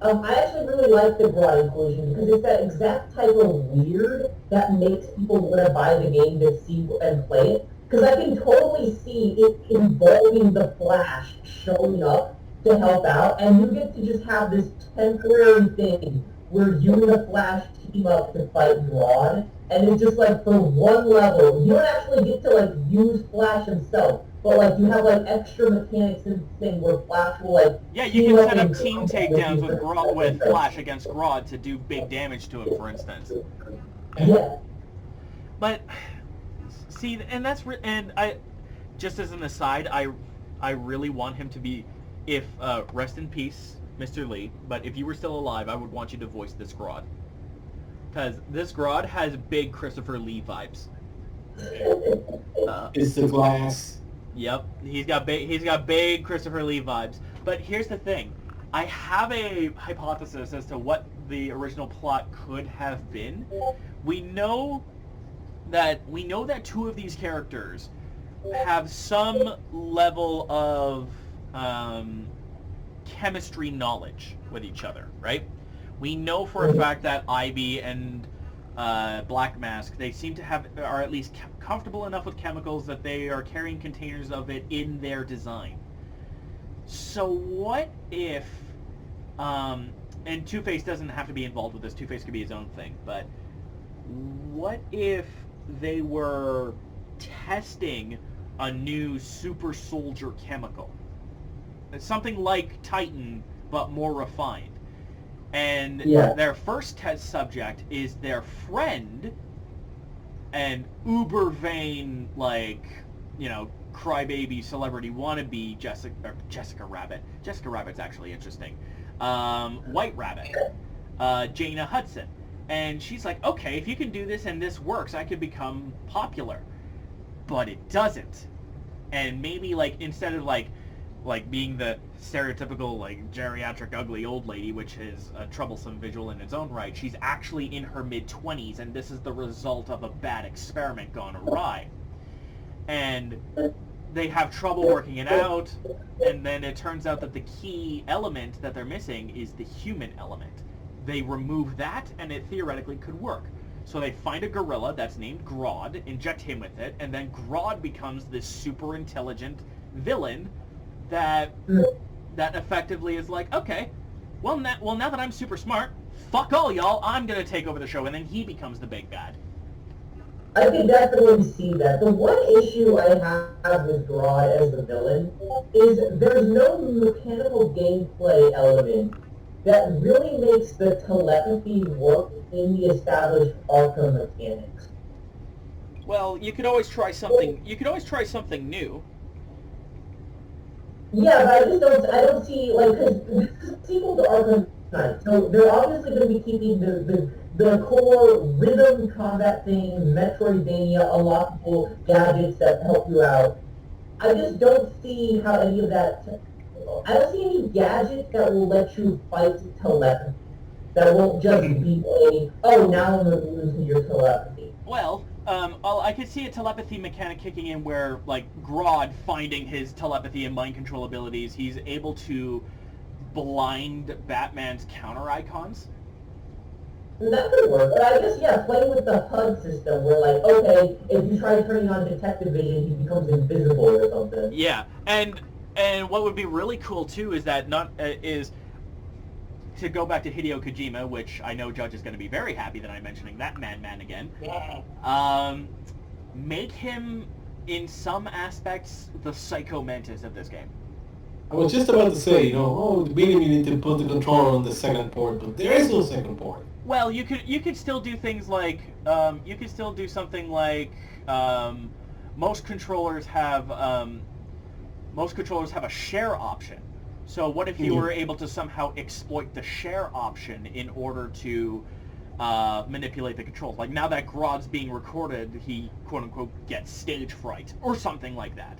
I actually really like the broad inclusion because it's that exact type of weird that makes people want to buy the game to see and play it. Because I can totally see it involving the Flash showing up to help out, and you get to just have this temporary thing where you and the Flash team up to fight Grodd, and it's just like for one level, you don't actually get to like use Flash himself, but like you have like extra mechanics in this thing where Flash will like Yeah, you can set up team takedowns with Flash against Grodd to do big damage to him, for instance. Yeah. But see, and that's and I, just as an aside, I really want him to be, if rest in peace, Mr. Lee. But if you were still alive, I would want you to voice this Grodd, because this Grodd has big Christopher Lee vibes. It's the glass. Yep, he's got big Christopher Lee vibes. But here's the thing, I have a hypothesis as to what the original plot could have been. We know that two of these characters have some level of chemistry knowledge with each other, right? We know for a fact that Ivy and Black Mask, they seem to are at least comfortable enough with chemicals that they are carrying containers of it in their design. So what if, and Two-Face doesn't have to be involved with this, Two-Face could be his own thing, but what if they were testing a new super soldier chemical? It's something like Titan, but more refined. And their first test subject is their friend, and uber vain, like, you know, crybaby celebrity wannabe Jessica Rabbit. Jessica Rabbit's actually interesting. White Rabbit, Jaina Hudson. And she's like, okay, if you can do this and this works, I could become popular. But it doesn't. And maybe, like, instead of, like being the stereotypical, like, geriatric ugly old lady, which is a troublesome visual in its own right, she's actually in her mid-20s, and this is the result of a bad experiment gone awry. And they have trouble working it out, and then it turns out that the key element that they're missing is the human element. They remove that, and it theoretically could work. So they find a gorilla that's named Grodd, inject him with it, and then Grodd becomes this super intelligent villain that effectively is like, okay, well now that I'm super smart, fuck all y'all, I'm gonna take over the show, and then he becomes the big bad. I can definitely see that. The one issue I have with Grodd as the villain is there's no mechanical gameplay element that really makes the telepathy work in the established Arkham mechanics. Well, you could always try something. You could always try something new. Yeah, but I don't see, like, because this is a sequel to Arkham Knight, so they're obviously going to be keeping the core rhythm combat thing, Metroidvania, unlockable gadgets that help you out. I just don't see how any of that, I don't see any gadgets that will let you fight telepathy. That won't just be now I'm losing your telepathy. Well, I could see a telepathy mechanic kicking in where, like, Grodd finding his telepathy and mind control abilities, he's able to blind Batman's counter icons. That could work, but I guess, playing with the HUD system where, like, okay, if you try turning on detective vision, he becomes invisible or something. Yeah, and what would be really cool, too, is that to go back to Hideo Kojima, which I know Judge is going to be very happy that I'm mentioning that man again. Yeah. Make him, in some aspects, the Psycho Mantis of this game. I was just about to say, we need to put the controller on the second port, but there is no second port. Well, you could still do things like you could still do something like most controllers have a share option. So what if you were able to somehow exploit the share option in order to manipulate the controls? Like, now that Grodd's being recorded, he quote-unquote gets stage fright, or something like that.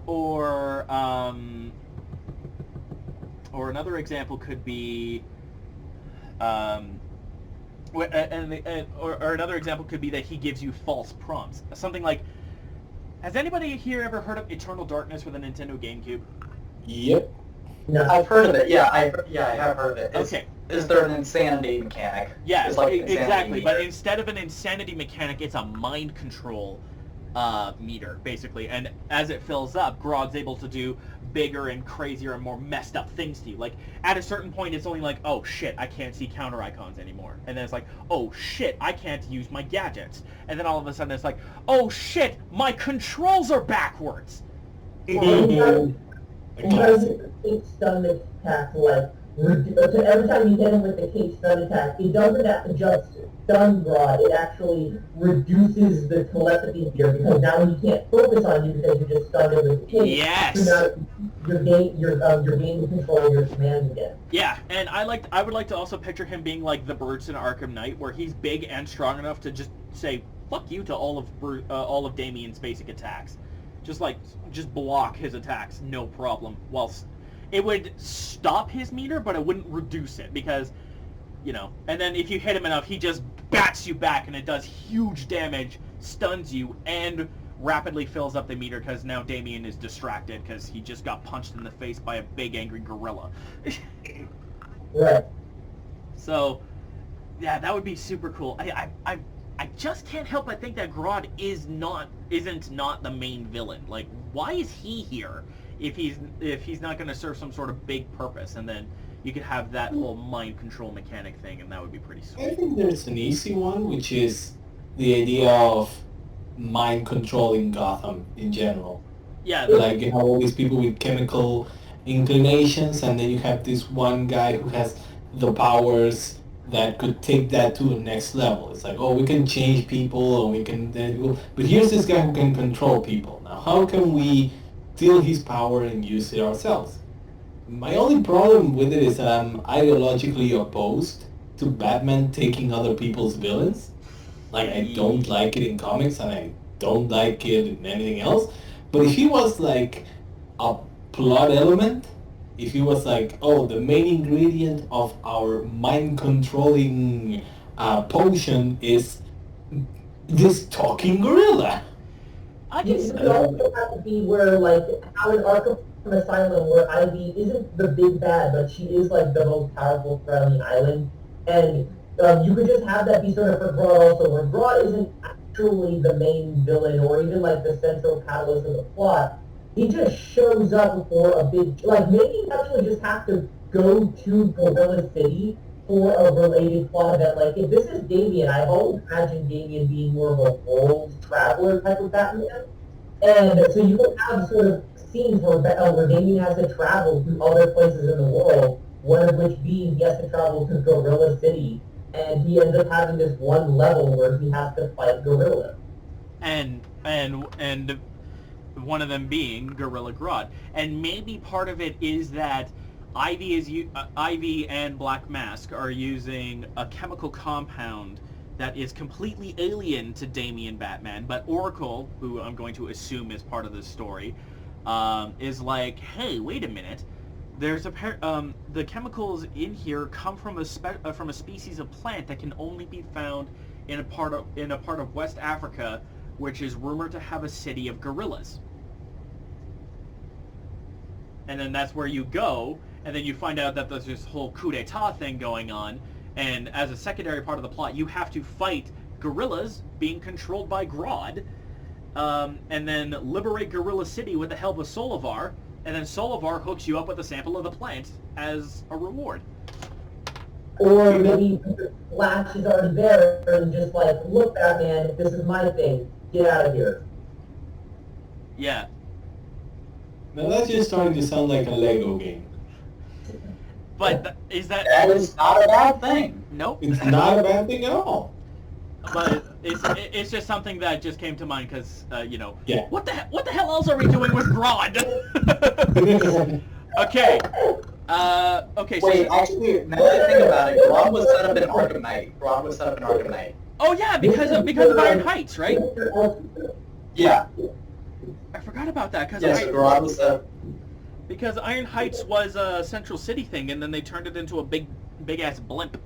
Or another example could be, or another example could be that he gives you false prompts. Something like, has anybody here ever heard of Eternal Darkness for the Nintendo GameCube? Yep. No. I've heard of it. Yeah, I have heard of it. Okay. Is there an insanity mechanic? Yeah, It's like insanity exactly. But meter. instead of an insanity mechanic, it's a mind control meter, basically. And as it fills up, Grodd's able to do bigger and crazier and more messed up things to you. Like, at a certain point, it's only like, oh shit, I can't see counter icons anymore. And then it's like, oh shit, I can't use my gadgets. And then all of a sudden it's like, oh shit, my controls are backwards. Because it's stun attack, like, so every time you hit him with the cape stun attack, it doesn't just stun Grodd, it actually reduces the telepathy meter, because now he can't focus on you because you just stunned him with the cape. Yes! So now you're gaining control of your commands again. Yeah, and I would like to also picture him being like the birds in Arkham Knight, where he's big and strong enough to just say, fuck you to all of Damien's basic attacks. Just block his attacks, no problem. Whilst it would stop his meter, but it wouldn't reduce it, because, you know, and then if you hit him enough, he just bats you back, and it does huge damage, stuns you, and rapidly fills up the meter, because now Damien is distracted, because he just got punched in the face by a big angry gorilla. Right. So, yeah, that would be super cool. I just can't help but think that Grodd isn't not the main villain. Like, why is he here if he's not going to serve some sort of big purpose? And then you could have that whole mind control mechanic thing, and that would be pretty sweet. I think there's an easy one, which is the idea of mind controlling Gotham in general. Yeah. Like, you have all these people with chemical inclinations, and then you have this one guy who has the powers that could take that to the next level. It's like, oh, we can change people, and we can but here's this guy who can control people. Now, how can we steal his power and use it ourselves? My only problem with it is that I'm ideologically opposed to Batman taking other people's villains. Like, I don't like it in comics, and I don't like it in anything else. But if he was like a plot element, if he was like, oh, the main ingredient of our mind-controlling potion is this talking gorilla. I It just would also have to be where, like, how in Arkham Asylum, where Ivy isn't the big bad, but she is, like, the most powerful threat on the island. And you could just have that be sort of for Grodd also, where Grodd isn't actually the main villain or even, like, the central catalyst of the plot. He just shows up for a big, like, maybe you actually just have to go to Gorilla City for a related plot event. Like, if this is Damien, I've always imagined Damien being more of a world traveler type of Batman. And so you can have sort of scenes where Damien has to travel to other places in the world, one of which being he has to travel to Gorilla City, and he ends up having this one level where he has to fight Gorilla. and one of them being Gorilla Grodd. And maybe part of it is that Ivy and Black Mask are using a chemical compound that is completely alien to Damian Batman, but Oracle, who I'm going to assume is part of this story, is like, hey, wait a minute. There's the chemicals in here come from a species of plant that can only be found in a part of West Africa, which is rumored to have a city of gorillas. And then that's where you go, and then you find out that there's this whole coup d'etat thing going on, and as a secondary part of the plot, you have to fight gorillas being controlled by Grodd, and then liberate Gorilla City with the help of Solivar, and then Solivar hooks you up with a sample of the plant as a reward. Or maybe Flash is already there and just like, look, Batman, this is my thing. Get out of here. Yeah. Now that's just starting to sound like a Lego game. But is that... That is not a bad thing. Nope. It's not a bad thing at all. But it's just something that just came to mind because, you know... Yeah. What the hell else are we doing with Grodd? Okay. Okay, so... Wait, actually, now that I think about it, Grodd was set up in Arkham Knight. Oh yeah, because of Iron Heights, right? Yeah. I forgot about that because Yes, Grodd was set up. because Iron Heights was a Central City thing, and then they turned it into a big ass blimp.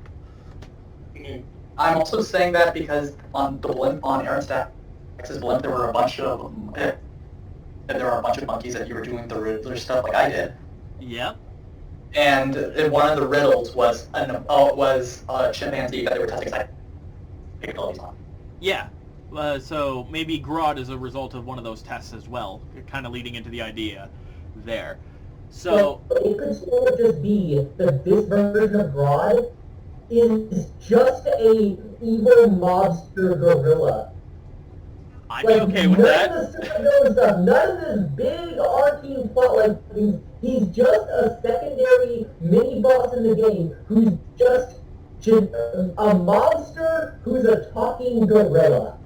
I'm also saying that because on the blimp, on Aaron Stax's blimp, there were a bunch of monkeys that you were doing the Riddler stuff like I did. Yep. And one of the riddles was a chimpanzee that they were testing capabilities on. Yeah. So maybe Grodd is a result of one of those tests as well, kind of leading into the idea there. So it could sort of just be that this version of Grodd is just a evil mobster gorilla. I'd be okay with none that. of the supervillain stuff, none of this big arcane plot, like, he's just a secondary mini-boss in the game who's just a mobster who's a talking gorilla.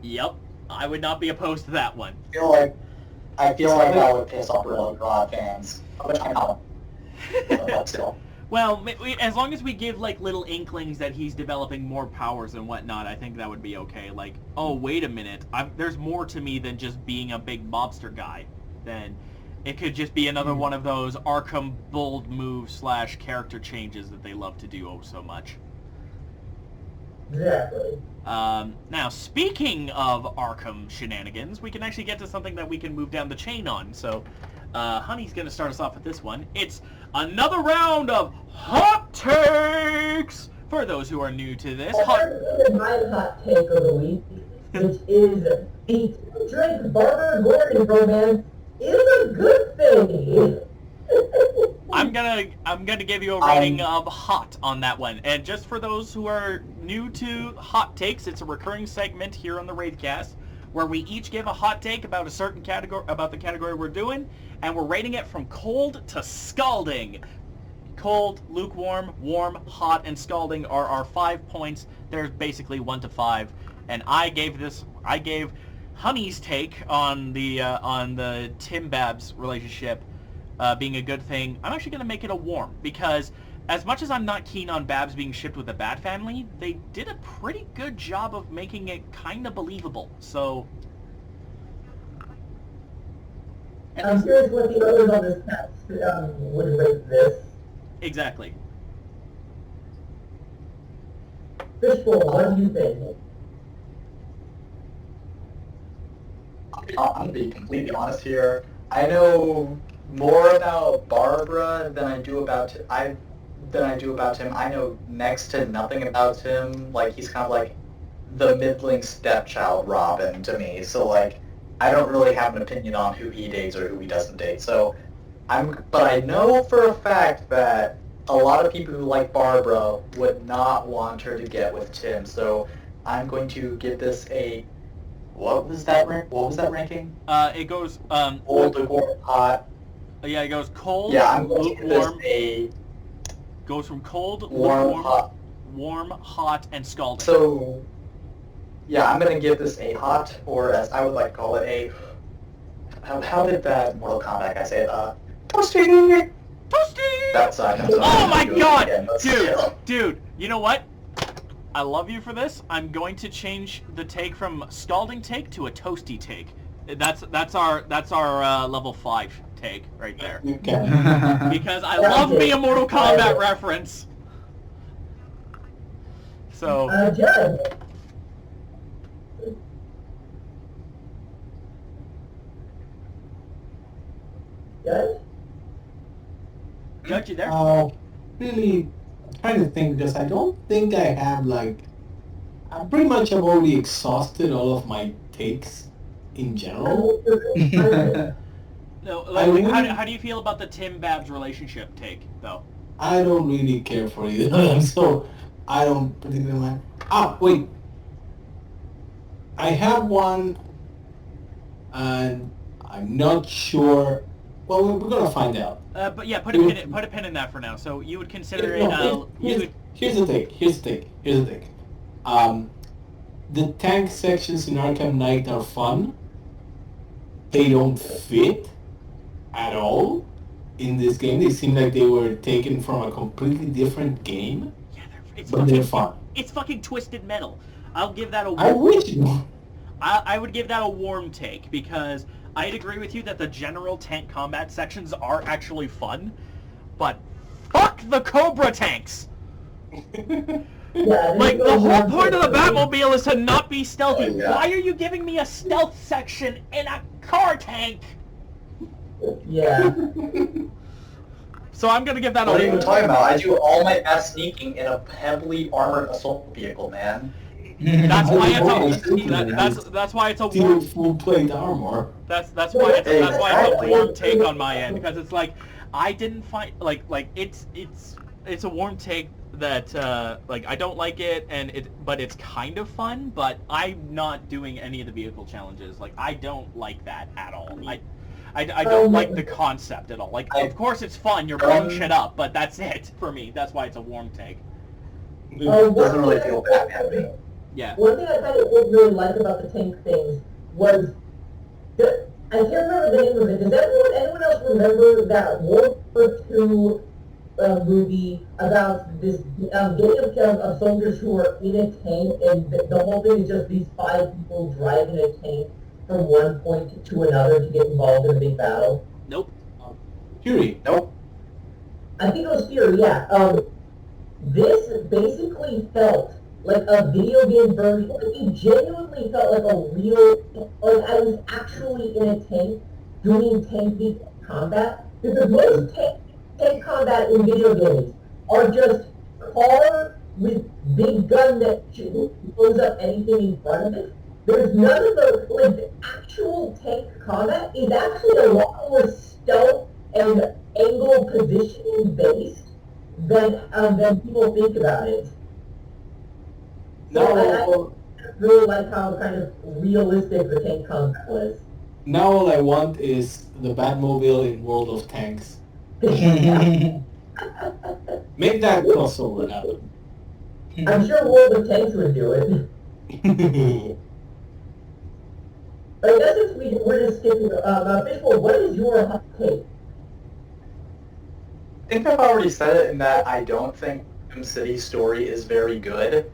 Yep. I would not be opposed to that one. I feel like that would piss off real Grodd fans, which I know. But still. Well, as long as we give, like, little inklings that he's developing more powers and whatnot, I think that would be okay. Like, oh, wait a minute, there's more to me than just being a big mobster guy. Then it could just be another one of those Arkham bold moves / character changes that they love to do oh so much. Exactly. Now, speaking of Arkham shenanigans, we can actually get to something that we can move down the chain on. So, Honey's going to start us off with this one. It's another round of hot takes! For those who are new to this, My hot take of the week, which is the drink Barbara Gordon romance is a good thing. I'm gonna give you a rating of hot on that one. And just for those who are new to hot takes, it's a recurring segment here on the WraithCast where we each give a hot take about a certain category, about the category we're doing, and we're rating it from cold to scalding. Cold, lukewarm, warm, hot, and scalding are our 5 points. There's basically 1 to 5, and I gave Honey's take on the Tim Babs relationship being a good thing. I'm actually going to make it a warm, because as much as I'm not keen on Babs being shipped with the Bat family, they did a pretty good job of making it kind of believable. So, I'm curious what the others on this test would rate this. Exactly. Fishbowl, what do you think? I'm going to be completely honest here. I know more about Barbara than I do about him. I know next to nothing about him. Like, he's kind of like the middling stepchild Robin to me. So, like, I don't really have an opinion on who he dates or who he doesn't date. So, but I know for a fact that a lot of people who like Barbara would not want her to get with Tim. So, I'm going to give this a... What was that ranking? It goes Cold, lukewarm, hot. Yeah, it goes cold, Yeah, I'm going to give this lukewarm. a Goes from cold, warm, lukewarm, hot. warm, hot, and scalding. So, yeah, I'm going to give this a hot, or as I would like to call it, a... How did that Mortal Kombat guy say it? Toasty! Toasty! That's Oh my god! Again. Dude, you know what? I love you for this. I'm going to change the take from scalding take to a toasty take. That's our level 5 take right there. Okay. Because I love me a Mortal Kombat reference. So Jared. Judge? Judge, you there? Really trying to think, because I don't think I have, like, I pretty much have already exhausted all of my takes in general. No, like, how do you feel about the Tim Babs relationship take, though? I don't really care for either of them, so I don't particularly mind. Wait. I have one, and I'm not sure. Well, we're gonna find out. But yeah, put a pin in that for now. So you would consider it. Here's the take. The tank sections in Arkham Knight are fun. They don't fit at all in this game. They seem like they were taken from a completely different game. Yeah, but they're fun. It's fucking Twisted Metal. I'll give that a warm. I wish. I would give that a warm take, because I'd agree with you that the general tank combat sections are actually fun, but fuck the Cobra tanks! Yeah, Like, the whole point of the Batmobile is to not be stealthy. Oh, yeah. Why are you giving me a stealth section in a car tank? Yeah. So I'm gonna give that What are a you even 1. talking about? I do all my best sneaking in a heavily armored assault vehicle, man. That's why it's That's that's why it's a still warm. full plate armor. That's why it's a Exactly. warm take on my end, because it's like I didn't find like it's a warm take that like I don't like it, but it's kind of fun, but I'm not doing any of the vehicle challenges. Like I don't like that at all. I don't like the concept at all. Like of course it's fun, you're blowing shit up, but that's it for me. That's why it's a warm take. Doesn't really feel Batman to me. Yeah. One thing I kind of really like about the tank things was I can't remember the name of it. Does anyone else remember that World War II movie about this gang of soldiers who are in a tank, and the whole thing is just these 5 people driving a tank from one point to another to get involved in a big battle? Nope. Fury. Nope. I think it was Fury, yeah. This basically felt like a video game version. Like it genuinely felt like a real, like I was actually in a tank doing tank combat. Because most tank combat in video games are just car with big gun that blows up anything in front of it. There's none of the, like, the actual tank combat is actually a lot more stealth and angle positioning based than people think about it. So I really like how kind of realistic the tank combat was. Now all I want is the Batmobile in World of Tanks. I'm Make that crossover happen. sure World of Tanks would do it. I guess since we're just skipping, Fishbowl, what is your hot take? I think I've already said it in that I don't think Arkham City's story is very good.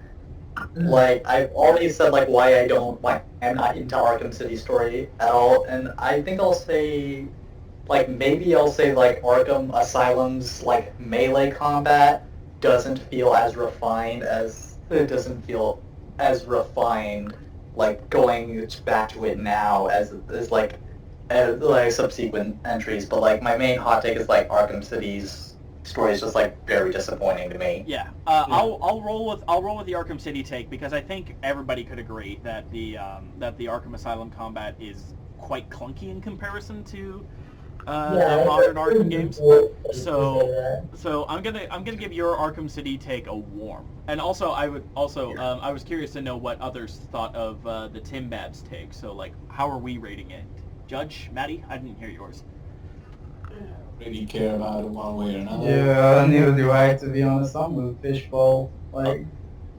Like, I've already said, like, why I'm not into Arkham City's story at all, and I think I'll say, like, maybe I'll say, like, Arkham Asylum's, like, melee combat doesn't feel as refined like, going back to it now as like subsequent entries, but, like, my main hot take is, like, Arkham City's story is just, like, very disappointing to me. Yeah, I'll roll with the Arkham City take, because I think everybody could agree that the Arkham Asylum combat is quite clunky in comparison to the modern Arkham games. So I'm gonna give your Arkham City take a warm. And also I was curious to know what others thought of the Tim Babs take. So like, how are we rating it? Judge, Matty, I didn't hear yours. Really care about it one way or another. Yeah, neither do I, to be honest. I'm with Fishbowl. Like,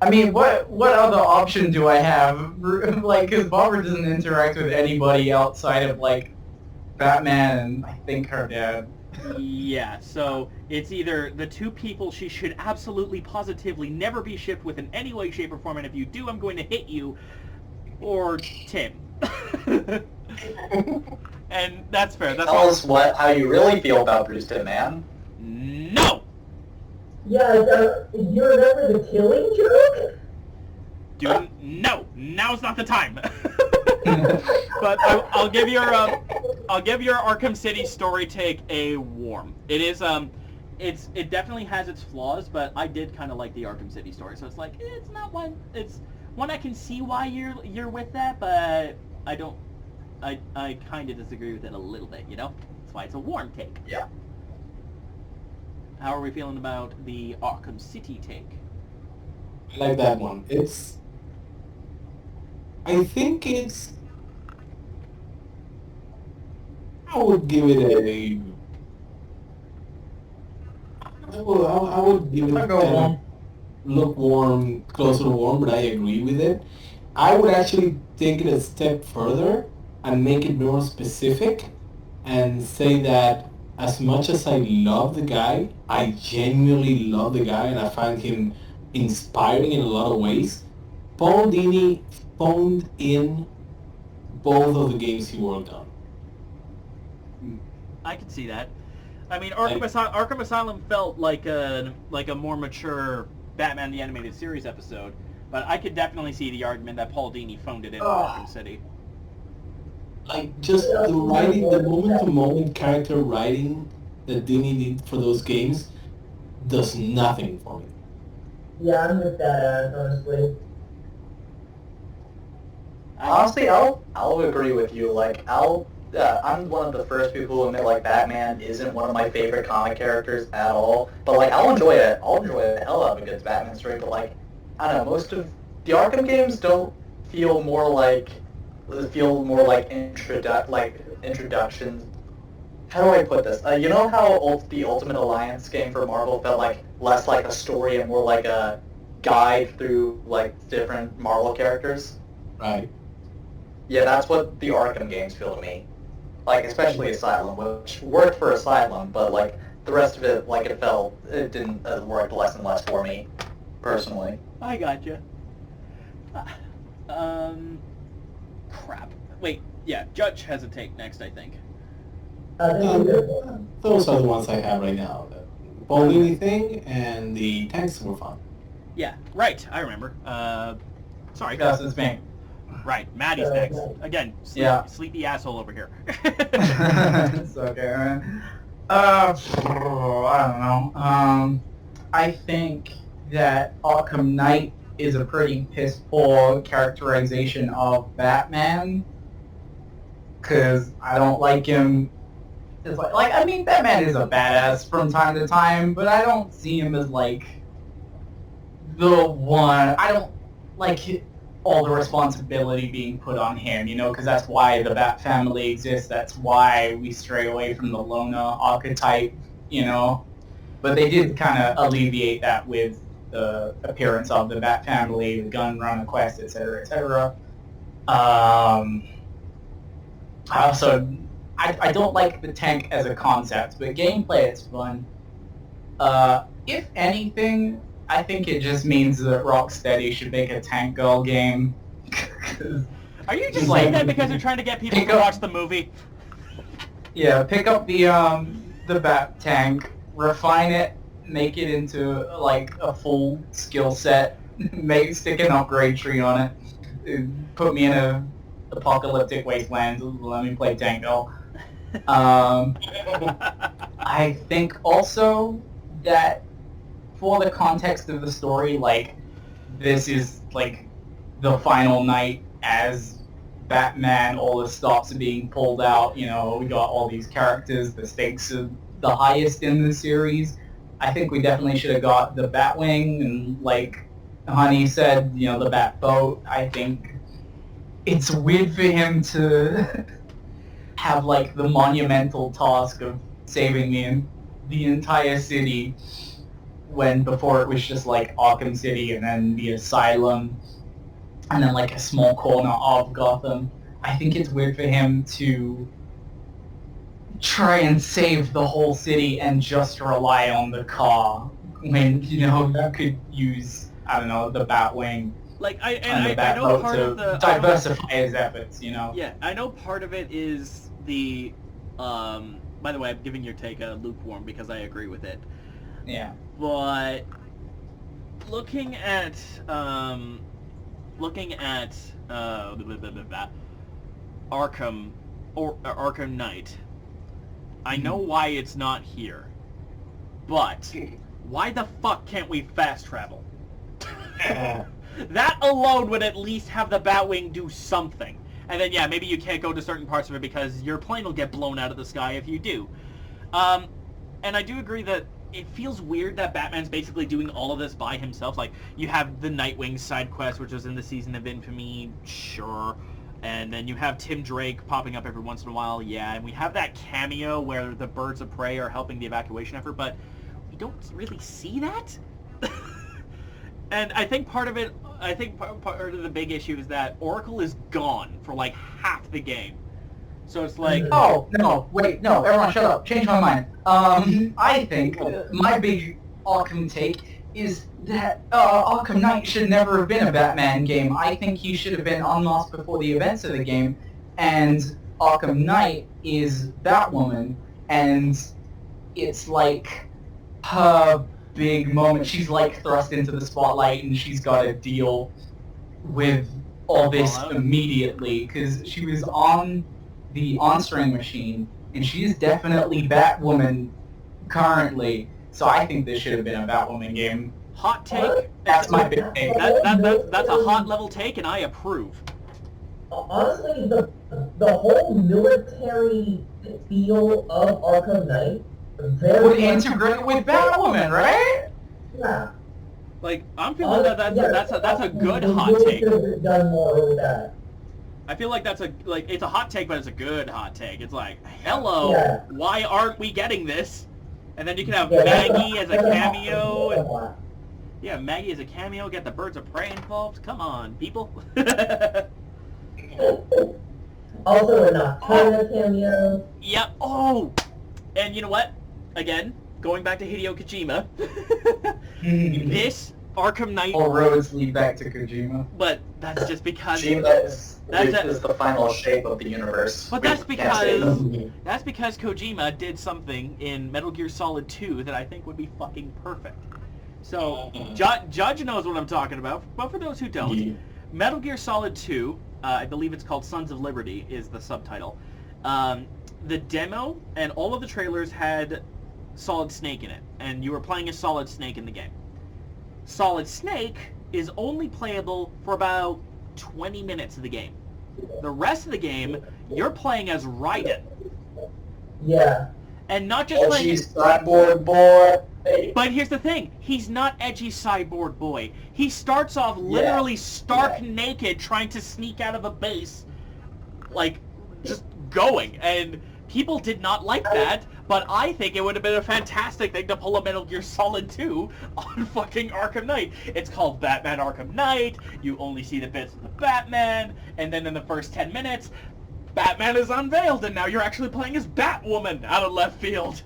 I mean, what other option do I have? Like, because Barbara doesn't interact with anybody outside of, like, Batman and I think her dad. Yeah, so it's either the 2 people she should absolutely positively never be shipped with in any way, shape, or form, and if you do, I'm going to hit you, or Tim. And that's fair. That's Tell us how you really feel about Bruce Timm, man. No! Yeah, you remember the killing joke? Dude, no! Now's not the time! But I'll give your Arkham City story take a warm. It is it definitely has its flaws, but I did kind of like the Arkham City story. So it's like it's not one. It's one I can see why you're with that, but I don't. I kind of disagree with it a little bit. You know, that's why it's a warm take. Yeah. How are we feeling about the Arkham City take? I like that one. I think it's... I would give it a... I would give it I'll go warm. Lukewarm, closer to warm, but I agree with it. I would actually take it a step further and make it more specific and say that as much as I love the guy, I genuinely love the guy and I find him inspiring in a lot of ways. Paul Dini phoned in both of the games he worked on. I could see that. I mean, Arkham Asylum felt like a more mature Batman the Animated Series episode, but I could definitely see the argument that Paul Dini phoned it in Arkham City. Like, just the writing, the moment-to-moment character writing that they needed for those games does nothing for me. Yeah, I'm with that, honestly. Honestly, I'll agree with you. Like, I'm one of the first people who admit, like, Batman isn't one of my favorite comic characters at all. But, like, I'll enjoy it. I'll enjoy the hell out of a good Batman story. But, like, I don't know, most of the Arkham games don't feel more like introductions. How do I put this? You know how the Ultimate Alliance game for Marvel felt like less like a story and more like a guide through, like, different Marvel characters? Right. Yeah, that's what the Arkham games feel to me. Like, especially Asylum, which worked for Asylum, but, like, the rest of it, like, it didn't work less and less for me, personally. I gotcha. Crap. Wait, yeah, Judge has a take next, I think. Those are the ones I have right now. The bowling thing and the tanks were fun. Yeah, right, I remember. Sorry. That's his name. Right, Matty's next. Again, sleepy asshole over here. It's okay, man. I don't know. I think that Arkham Knight is a pretty piss poor characterization of Batman, because I don't like him. It's like I mean, Batman is a badass from time to time, but I don't see him as like the one. I don't like all the responsibility being put on him, you know, because that's why the Bat family exists. That's why we stray away from the loner archetype, you know. But they did kind of alleviate that with the appearance of the Bat family, the gun run quest, etc., etc. I don't like the tank as a concept, but gameplay it's fun. If anything, I think it just means that Rocksteady should make a Tank Girl game. Are you just saying that because you're trying to get people to watch the movie? Yeah, pick up the Bat tank, refine it, make it into like a full skill set, stick an upgrade tree on it, put me in a apocalyptic wasteland, let me play Tank Girl. I think also that for the context of the story, like, this is, like, the final night as Batman, all the stops are being pulled out, you know, we got all these characters, the stakes are the highest in the series. I think we definitely should have got the Batwing, and, like Honey said, you know, the Bat boat. I think it's weird for him to have, like, the monumental task of saving the entire city, when before it was just like Arkham City and then the Asylum and then like a small corner of Gotham. I think it's weird for him to try and save the whole city and just rely on the car when, you know, you could use, I don't know, the Batwing Like and the Batboat to diversify his efforts, you know? Yeah, I know part of it is the, by the way, I'm giving your take a lukewarm because I agree with it. Yeah. But looking at Arkham or Arkham Knight, I know why it's not here, but why the fuck can't we fast travel? That alone would at least have the Batwing do something. And then, yeah, maybe you can't go to certain parts of it because your plane will get blown out of the sky if you do. And I do agree that it feels weird that Batman's basically doing all of this by himself. Like, you have the Nightwing side quest, which was in the Season of Infamy, sure. And then you have Tim Drake popping up every once in a while, yeah. And we have that cameo where the Birds of Prey are helping the evacuation effort, but we don't really see that. And I think part of it, part of the big issue is that Oracle is gone for like half the game. So it's like... Oh, no, wait, no, everyone shut up, change my mind. I think my big Arkham take is that Arkham Knight should never have been a Batman game. I think he should have been unmasked before the events of the game, and Arkham Knight is Batwoman, and it's like her big moment. She's like thrust into the spotlight, and she's got to deal with all this immediately, because she was on the on-string machine, and she is definitely Batwoman currently. So I think this should have been a Batwoman game. Hot take. That's my big take. That's a hot level take, and I approve. Honestly, the whole military feel of Arkham Knight Would integrate with Batwoman, right? Yeah. Like, I'm feeling that's a good hot take. Could have done more with that. I feel like it's a hot take, but it's a good hot take. It's like, hello, Yeah. why aren't we getting this? And then you can have Yeah, Maggie as a that's cameo. And, lot. yeah, Maggie as a cameo. Get the Birds of Prey involved. Come on, people. Also a Nocturna cameo. Yep. Oh, and you know what? Again, going back to Hideo Kojima. This Arkham Knight. All roads lead back to Kojima. But that's just because. Kojima is That's the final shape of the universe. But We that's can't say because that's because Kojima did something in Metal Gear Solid 2 that I think would be fucking perfect. So Judge knows what I'm talking about, but for those who don't, Metal Gear Solid 2, I believe it's called Sons of Liberty, is the subtitle. The demo and all of the trailers had Solid Snake in it, and you were playing as Solid Snake in the game. Solid Snake is only playable for about 20 minutes of the game. The rest of the game, you're playing as Raiden. Yeah. And not just Oh, playing... geez, cyborg boy. But here's the thing, he's not edgy cyborg boy. He starts off literally stark naked trying to sneak out of a base, like, just going. And people did not like that, but I think it would have been a fantastic thing to pull a Metal Gear Solid 2 on fucking Arkham Knight. It's called Batman Arkham Knight, you only see the bits of the Batman, and then in the first 10 minutes, Batman is unveiled, and now you're actually playing as Batwoman out of left field.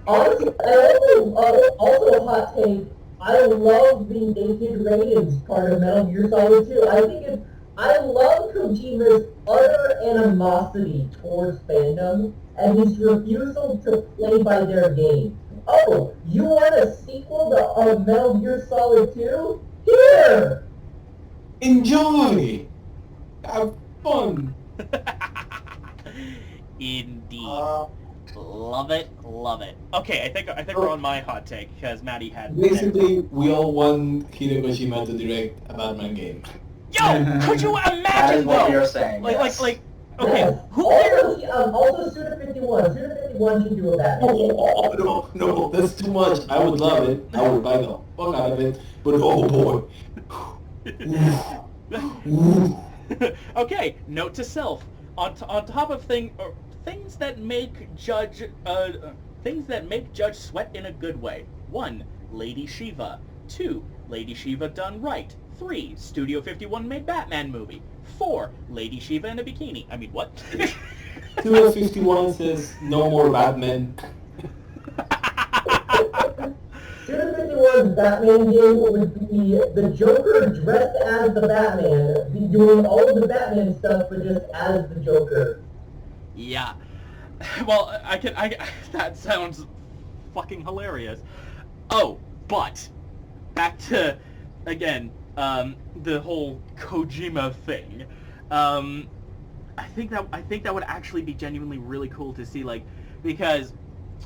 Honestly, also a hot take, I love the naked Raidens part of Metal Gear Solid 2. I love Kojima's utter animosity towards fandom and his refusal to play by their game. Oh, you want a sequel to Metal Gear Solid 2? Here! Enjoy! Have fun! Indeed. Love it, love it. Okay, I think we're on my hot take because Matty had. Basically, we all want Hideo Kojima to direct a Batman game. Yo, could you That is imagine what though? you're saying. Like, yes. okay, Yes. who here? Also, Suda 51 should do a Batman. No, that's too much. I would love it. I would buy the fuck out of it. But oh boy. Okay, note to self. On top of things that make Judge Judge sweat in a good way. 1. Lady Shiva. 2. Lady Shiva done right. 3. Studio 51 made Batman movie. 4. Lady Shiva in a bikini. I mean, what? 251 says no more Batman. Suda 51's Batman game would be the Joker dressed as the Batman, doing all of the Batman stuff, but just as the Joker. Yeah. Well, that sounds fucking hilarious. Oh, but back to, again, the whole Kojima thing. I think that would actually be genuinely really cool to see, like, because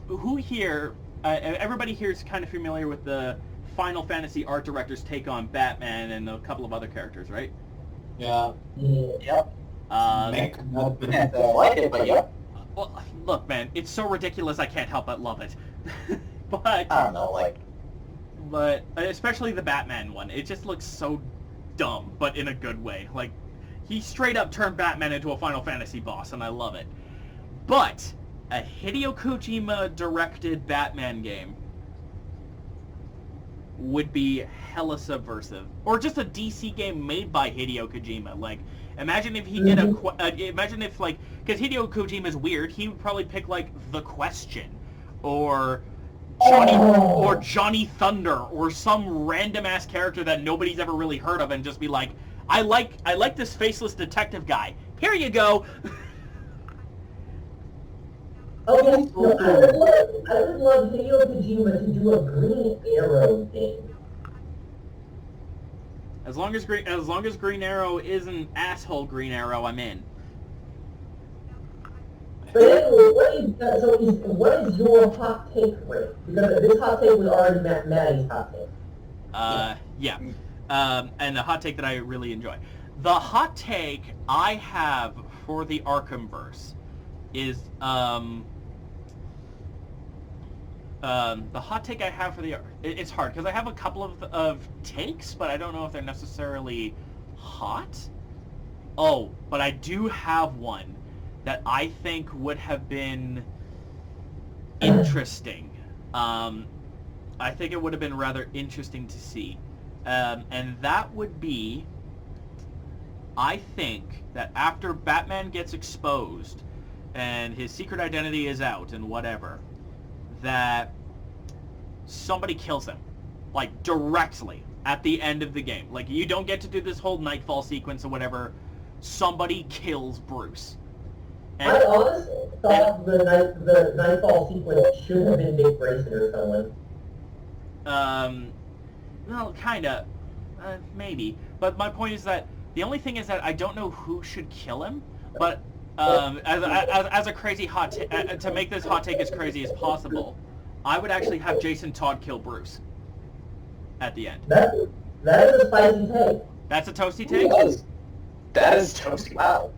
who here, everybody here is kind of familiar with the Final Fantasy art director's take on Batman and a couple of other characters, right? Yeah. Yep. Mech, not Batman. I like it, but yep. Well, look, man, it's so ridiculous I can't help but love it. But I don't know, like... But especially the Batman one, it just looks so dumb, but in a good way. Like, he straight up turned Batman into a Final Fantasy boss, and I love it. But a Hideo Kojima directed Batman game would be hella subversive, or just a DC game made by Hideo Kojima. Like, imagine if he did imagine if, like, because Hideo Kojima is weird, he would probably pick like The Question, or Johnny Thunder, or some random ass character that nobody's ever really heard of, and just be like, I like this faceless detective guy. Here you go. Okay, so I would love Hideo Kojima to do a Green Arrow game. As long as Green Arrow isn't asshole Green Arrow, I'm in. But anyway, what is your hot take rate? Because this hot take was already Matty's hot take. Yeah. And the hot take that I really enjoy. The hot take I have for the Arkhamverse is the hot take I have for it's hard because I have a couple of takes, but I don't know if they're necessarily hot. Oh, but I do have one that I think would have been interesting. I think it would have been rather interesting to see. And that would be, I think that after Batman gets exposed and his secret identity is out and whatever, that somebody kills him, like directly at the end of the game. Like, you don't get to do this whole Nightfall sequence or whatever. Somebody kills Bruce. And, I honestly thought the Nightfall sequence should have been Dick Grayson or someone. Well, kinda, maybe. But my point is that the only thing is that I don't know who should kill him. But as a crazy hot to make this hot take as crazy as possible, I would actually have Jason Todd kill Bruce at the end. That is a spicy take. That's a toasty take? That is toasty. Wow.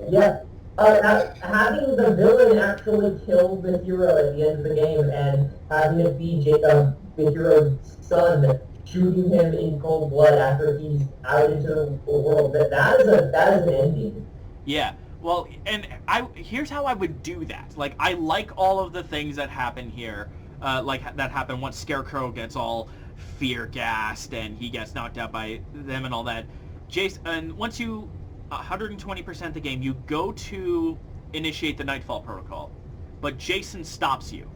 Yeah. Having the villain actually kill the hero at the end of the game and having it be the hero's son shooting him in cold blood after he's out into the world, that is an ending. Yeah. Well, and here's how I would do that. Like, I like all of the things that happen here, like that happen once Scarecrow gets all fear-gassed and he gets knocked out by them and all that. Jason, and once you 120% the game, you go to initiate the Nightfall protocol, but Jason stops you.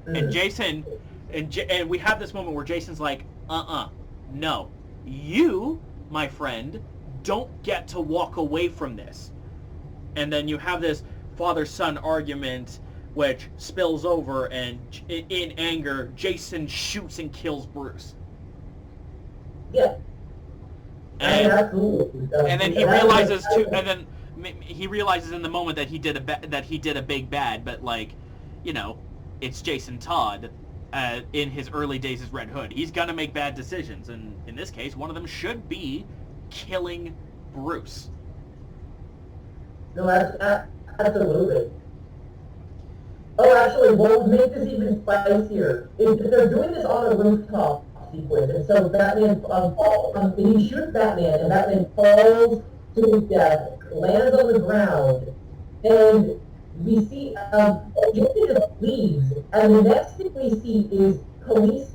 And Jason, and we have this moment where Jason's like, no, you, my friend, don't get to walk away from this. And then you have this father-son argument which spills over, and in anger, Jason shoots and kills Bruce. Yeah. And, absolutely. And then he realizes too, and then he realizes in the moment that he did a big bad, but like, you know, it's Jason Todd in his early days as Red Hood. He's gonna make bad decisions, and in this case, one of them should be killing Bruce. No, absolutely. Oh, actually, what would make this even spicier is if they're doing this on a rooftop sequence, and so Batman falls, he shoots Batman, and Batman falls to his death, lands on the ground, and we see Jason just leaves, and the next thing we see is police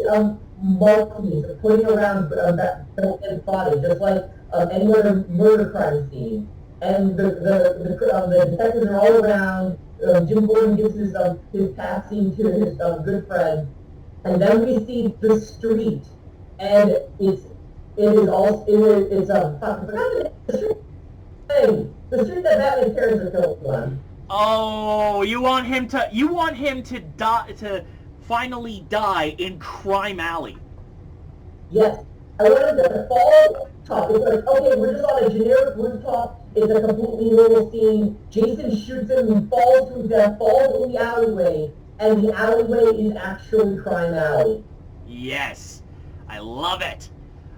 markings putting around Batman's body, just like any other murder crime scene. And the detectives are all around. Jim Gordon gives his passing to his good friend, and then we see the street, and the street that Batman's parents are killed on. Oh, you want him to die, to finally die in Crime Alley. Yes. I want him to fall top. It's like, okay, we're just on a generic rooftop. It's a completely normal scene. Jason shoots him, he falls to death, falls in the alleyway, and the alleyway is actually Crime Alley. Yes. I love it.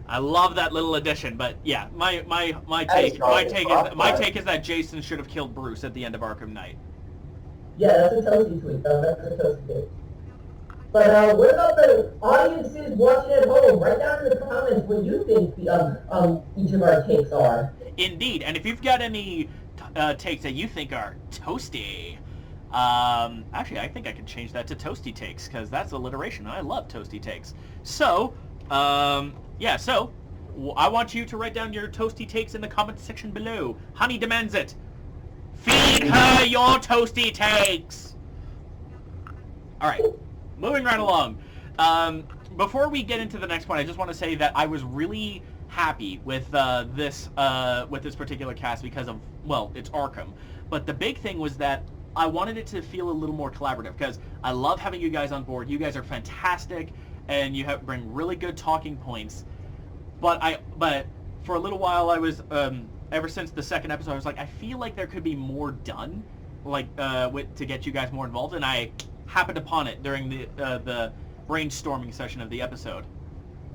I love that little addition, but yeah, my take is that Jason should have killed Bruce at the end of Arkham Knight. Yeah, that's a toasty tweet. That's a toasty tweet. But what about the audiences watching at home? Write down in the comments what you think each of our takes are. Indeed, and if you've got any takes that you think are toasty, actually, I think I could change that to toasty takes, because that's alliteration. I love toasty takes. So, yeah, so I want you to write down your toasty takes in the comment section below. Honey demands it. Feed her your toasty takes. All right. Moving right along. Before we get into the next point, I just want to say that I was really happy with this particular cast because of, well, it's Arkham. But the big thing was that I wanted it to feel a little more collaborative because I love having you guys on board. You guys are fantastic, and you bring really good talking points. But for a little while, I was ever since the second episode, I was like, I feel like there could be more done to get you guys more involved, and I happened upon it during the brainstorming session of the episode.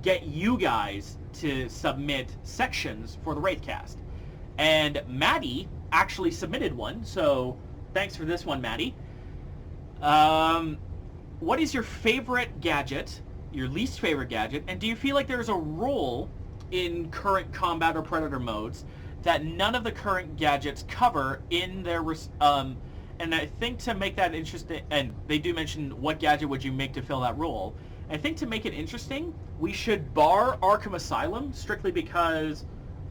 Get you guys to submit sections for the WraithCast. And Matty actually submitted one, so thanks for this one, Matty. What is your favorite gadget, your least favorite gadget, and do you feel like there's a role in current combat or predator modes that none of the current gadgets cover in their... and I think to make that interesting, and they do mention what gadget would you make to fill that role. I think to make it interesting, we should bar Arkham Asylum, strictly because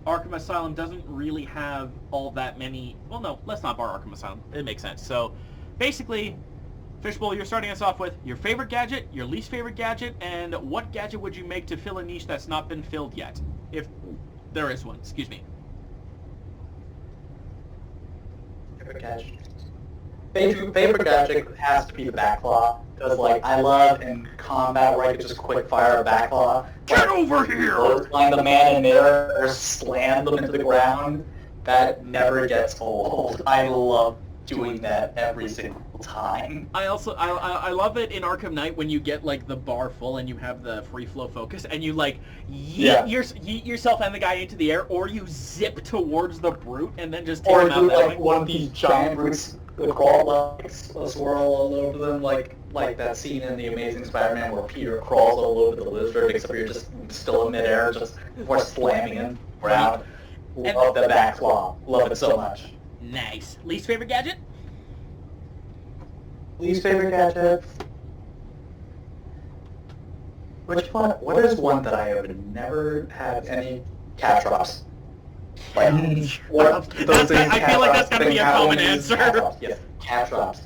Arkham Asylum doesn't really have all that many... Well, no, let's not bar Arkham Asylum. It makes sense. So, basically, Fishbowl, you're starting us off with your favorite gadget, your least favorite gadget, and what gadget would you make to fill a niche that's not been filled yet? If there is one, excuse me. Favorite gadget. Favorite gadget has to be the backclaw. Because, like, I love in combat where I could just quick fire a backclaw. Get over here! Find the man in there or slam them into the ground. That never gets old. I love doing that every single time. I love it in Arkham Knight when you get like the bar full and you have the free flow focus and you like yeet yourself and the guy into the air, or you zip towards the brute and then just take him out that way. One of these giant brutes crawl like a swirl all over them, like that scene in The Amazing Spider-Man where Peter crawls all over the lizard, except you're just still in midair, just before slamming him around. Love the back claw. Love it so much. Nice. Least favorite gadget? Least favorite gadget? Which one? What is one that I have never had any cat drops? Like, what those things? I feel like that's gonna be a common answer. Yes, cat drops.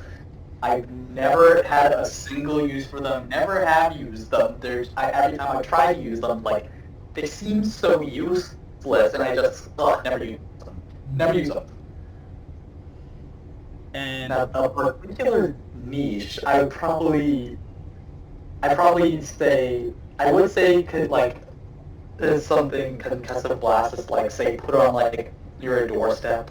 I've never had a single use for them. Never have used them. Every time I try to use them, like they seem so useless, and I just never use them. Never use them. And now, a particular niche, I would say could like is something concussive blast is like say put on like near a doorstep,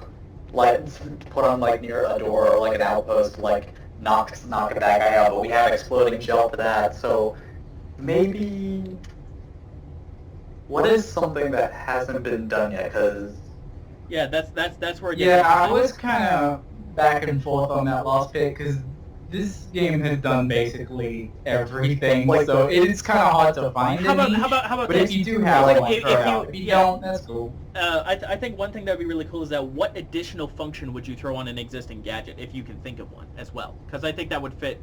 like put on like near a door or like an outpost, like knock that guy out. But we have exploding gel for that, so maybe what is something that hasn't been done yet? Because yeah, that's where it gets I was kind of back and forth on that last pick because this game has done basically everything, like, so it's kind of hard to find. How about but this? If you do have like, one, if you don't, that's cool. I think one thing that would be really cool is that what additional function would you throw on an existing gadget if you can think of one as well? Because I think that would fit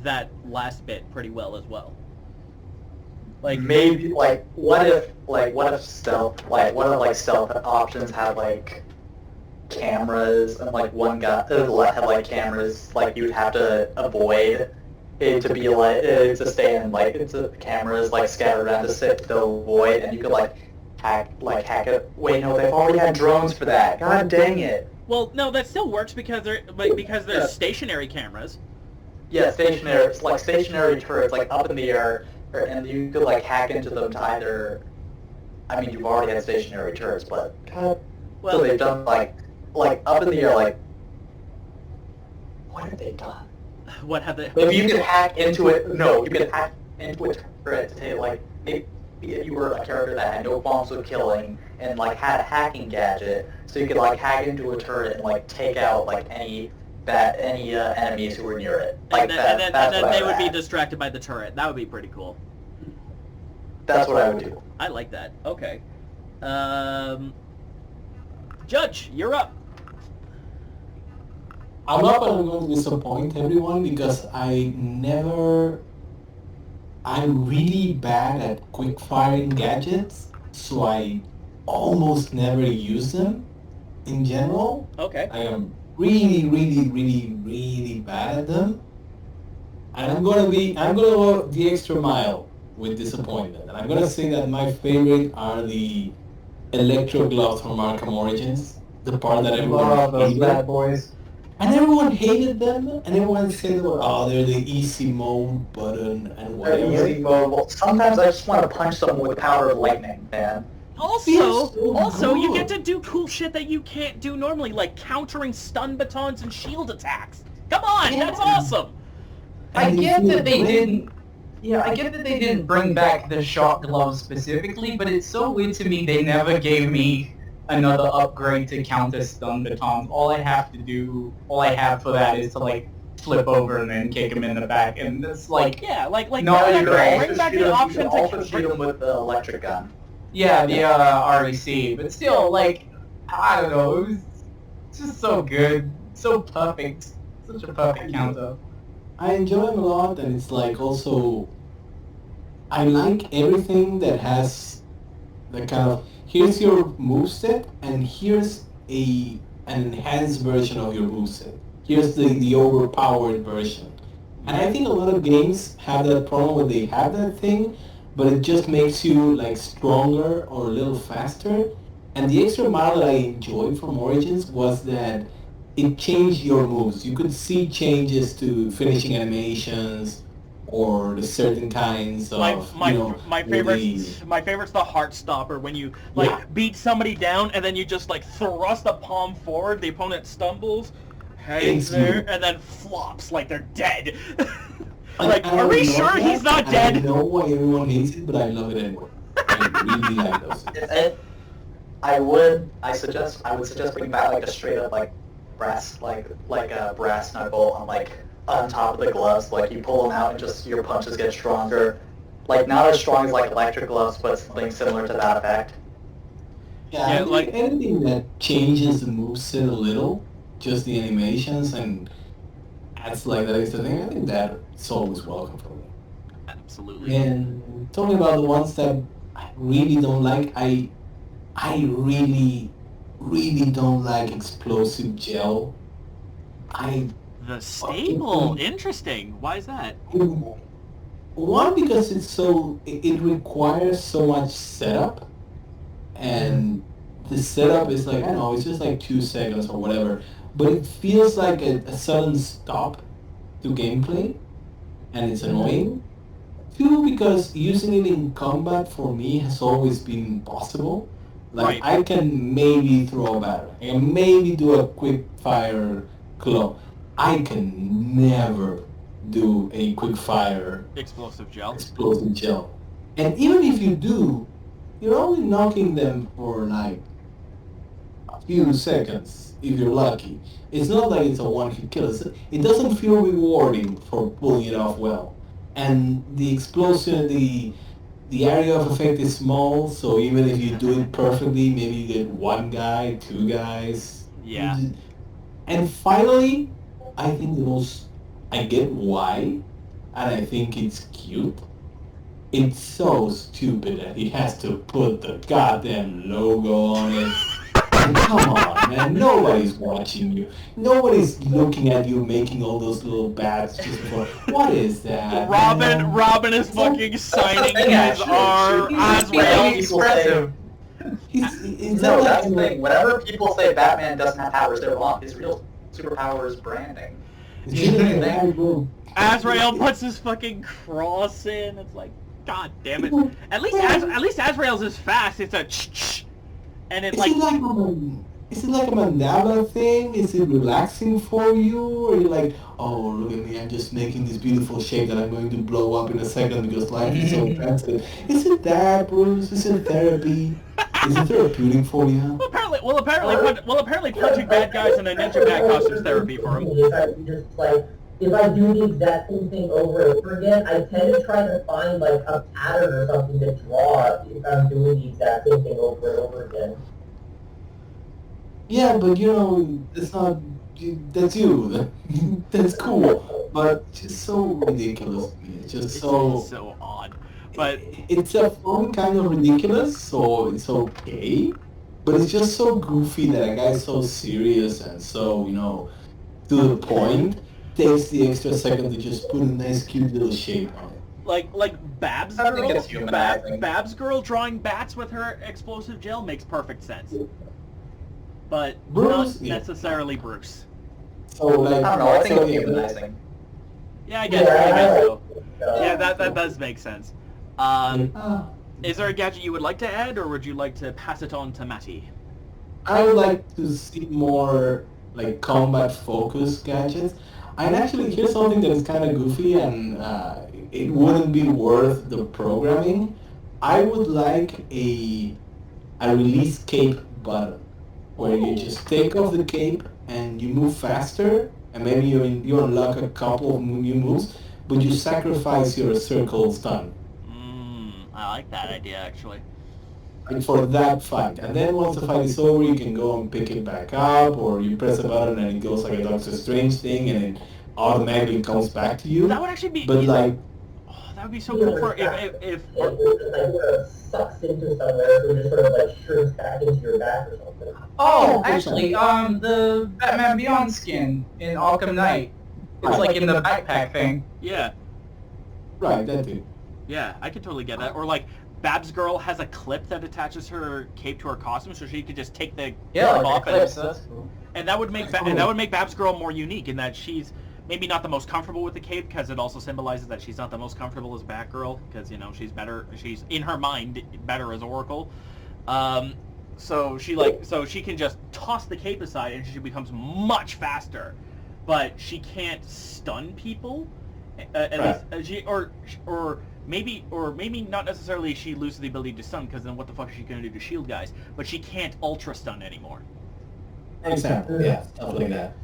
that last bit pretty well as well. Like maybe what if stealth options have like cameras and like one guy had like cameras like you'd have to avoid it to be like to stay in like it's cameras like scattered around to avoid, and you could hack it. Wait, no, they've already had drones for that. God dang it. Well, no, that still works because they're stationary cameras. Yeah, stationary turrets like up in the air, and you could hack into them to either. I mean, you've already had stationary turrets, but God, so they've done up in the air, what have they done? What have they? Maybe you could hack into it. No, you could hack into a turret to take, maybe if you were a character that had no qualms with killing and had a hacking gadget, so you could hack into a turret and take out any enemies who were near it. And then they would be distracted by the turret. That would be pretty cool. That's what I would do. I like that. Okay. Judge, you're up. I'm not going to disappoint everyone because I'm really bad at quick firing gadgets, so I almost never use them in general. Okay. I am really, really, really, really bad at them. And I'm gonna go the extra mile with disappointment. And I'm gonna say that my favorite are the electro gloves from Arkham Origins, the part that everyone hated. Bad boys. And everyone hated them, and everyone said, "Oh, they're the easy mode button and whatever." Easy mode. Well, sometimes I just want to punch someone with the power of lightning, man. Also, you get to do cool shit that you can't do normally, like countering stun batons and shield attacks. Come on, that's awesome. I get that they didn't. Yeah, I get that they didn't bring back the shock gloves specifically, but it's so weird to me they never gave me another upgrade to counter stun batons. All I have for that is to like flip over and then kick him in the back, and it's like Yeah, like No, bring you back can the also option shoot to him with the electric gun. yeah, the REC, but still, like I don't know, it was just so good, so perfect, such a perfect counter. I enjoy them a lot, and it's like also, I like everything that has the kind of, here's your moveset, and here's an enhanced version of your moveset. Here's the overpowered version. And I think a lot of games have that problem when they have that thing, but it just makes you like stronger or a little faster. And the extra mile that I enjoyed from Origins was that it changed your moves. You could see changes to finishing animations or the certain kinds of my favorite's the heart stopper when you beat somebody down and then you just like thrust a palm forward, the opponent stumbles, hangs there, and then flops like they're dead. Like, are we sure he's not dead? I know why everyone hates it, but I love it anyway. I really like those. I would suggest bringing back like a straight up like brass a brass knuckle on top of the gloves. Like you pull them out and just your punches get stronger. Like not as strong as like electric gloves, but something similar to that effect. Yeah, like anything that changes the moveset a little, just the animations and adds like that extra thing. I think that's always welcome for me. Absolutely. And talking about the ones that I really don't like, I really don't like explosive gel. The stable, interesting. Why is that? One, because it requires so much setup, and the setup is like, I don't know, it's just like 2 seconds or whatever, but it feels like a sudden stop to gameplay, and it's annoying. 2, because using it in combat for me has always been possible. Like, I can maybe throw a battery. I can maybe do a quick fire club. I can never do a quick fire explosive gel. And even if you do, you're only knocking them for like a few seconds if you're lucky. It's not like it's a one-hit kill. It doesn't feel rewarding for pulling it off well. And the explosion, the area of effect is small, so even if you do it perfectly, maybe you get 1 guy, 2 guys. Yeah. And finally, I think I get why, and I think it's cute. It's so stupid that he has to put the goddamn logo on it. And come on, man, nobody's watching you. Nobody's looking at you making all those little bats just for, what is that? Robin is fucking signing his arm. Azrael. Expressive. No, that's the thing. Whenever people say Batman doesn't have powers, they're wrong. His real superpower is branding. Azrael puts his fucking cross in. It's like, god damn it. At least Azrael's is fast. It's a ch-ch. And it's like... Is it like a mandala thing? Is it relaxing for you? Or you're like, oh, look at me, I'm just making this beautiful shape that I'm going to blow up in a second because life is so expensive. Is it that, Bruce? Is it therapy? Is it therapeutic for you? Apparently punching bad guys in a ninja bat costume's therapy for him. If I do the exact same thing over and over again, I tend to try to find like a pattern or something to draw if I'm doing the exact same thing over and over again. Yeah, but you know, it's not, that's you, that's cool, but it's just so ridiculous to me. It's just so odd. But it's a fun kind of ridiculous, so it's okay, but it's just so goofy that a guy's so serious and so, you know, to the point, takes the extra second to just put a nice cute little shape on it. Like Babs I think girl, it's humanizing. Babs girl drawing bats with her explosive gel makes perfect sense. But Bruce, not necessarily Bruce. So like, I don't know, I think it's humanizing. Yeah, I guess so. Yeah, that does make sense. Is there a gadget you would like to add, or would you like to pass it on to Matty? I would like to see more like combat-focused gadgets. And actually, here's something that is kind of goofy, and it wouldn't be worth the programming. I would like a release cape button, where you just take off the cape and you move faster, and maybe you unlock a couple of new moves, but you sacrifice your circle stun. I like that idea, actually. And for that fight. And then once the fight is over, you can go and pick it back up, or you press a button and it goes like a Doctor Strange thing, and it automatically comes back to you. That would actually be... But like... Oh, that would be so cool for if It just sucks into somewhere, so it just sort of like shrinks back into your back or something. Oh, actually, the Batman Beyond skin in Arkham Knight. It's like in the backpack thing. Yeah. Right, that too. Yeah, I could totally get that. Or like, Babs Girl has a clip that attaches her cape to her costume, so she could just take the Yeah, clip like off Eclipse, that's cool. and that would make and that would make Babs Girl more unique in that she's maybe not the most comfortable with the cape, because it also symbolizes that she's not the most comfortable as Batgirl, because she's in her mind better as Oracle. So she can just toss the cape aside and she becomes much faster, but she can't stun people. At least or maybe not necessarily she loses the ability to stun, because then what the fuck is she going to do to shield guys? But she can't ultra stun anymore. Exactly, yeah, stuff like that.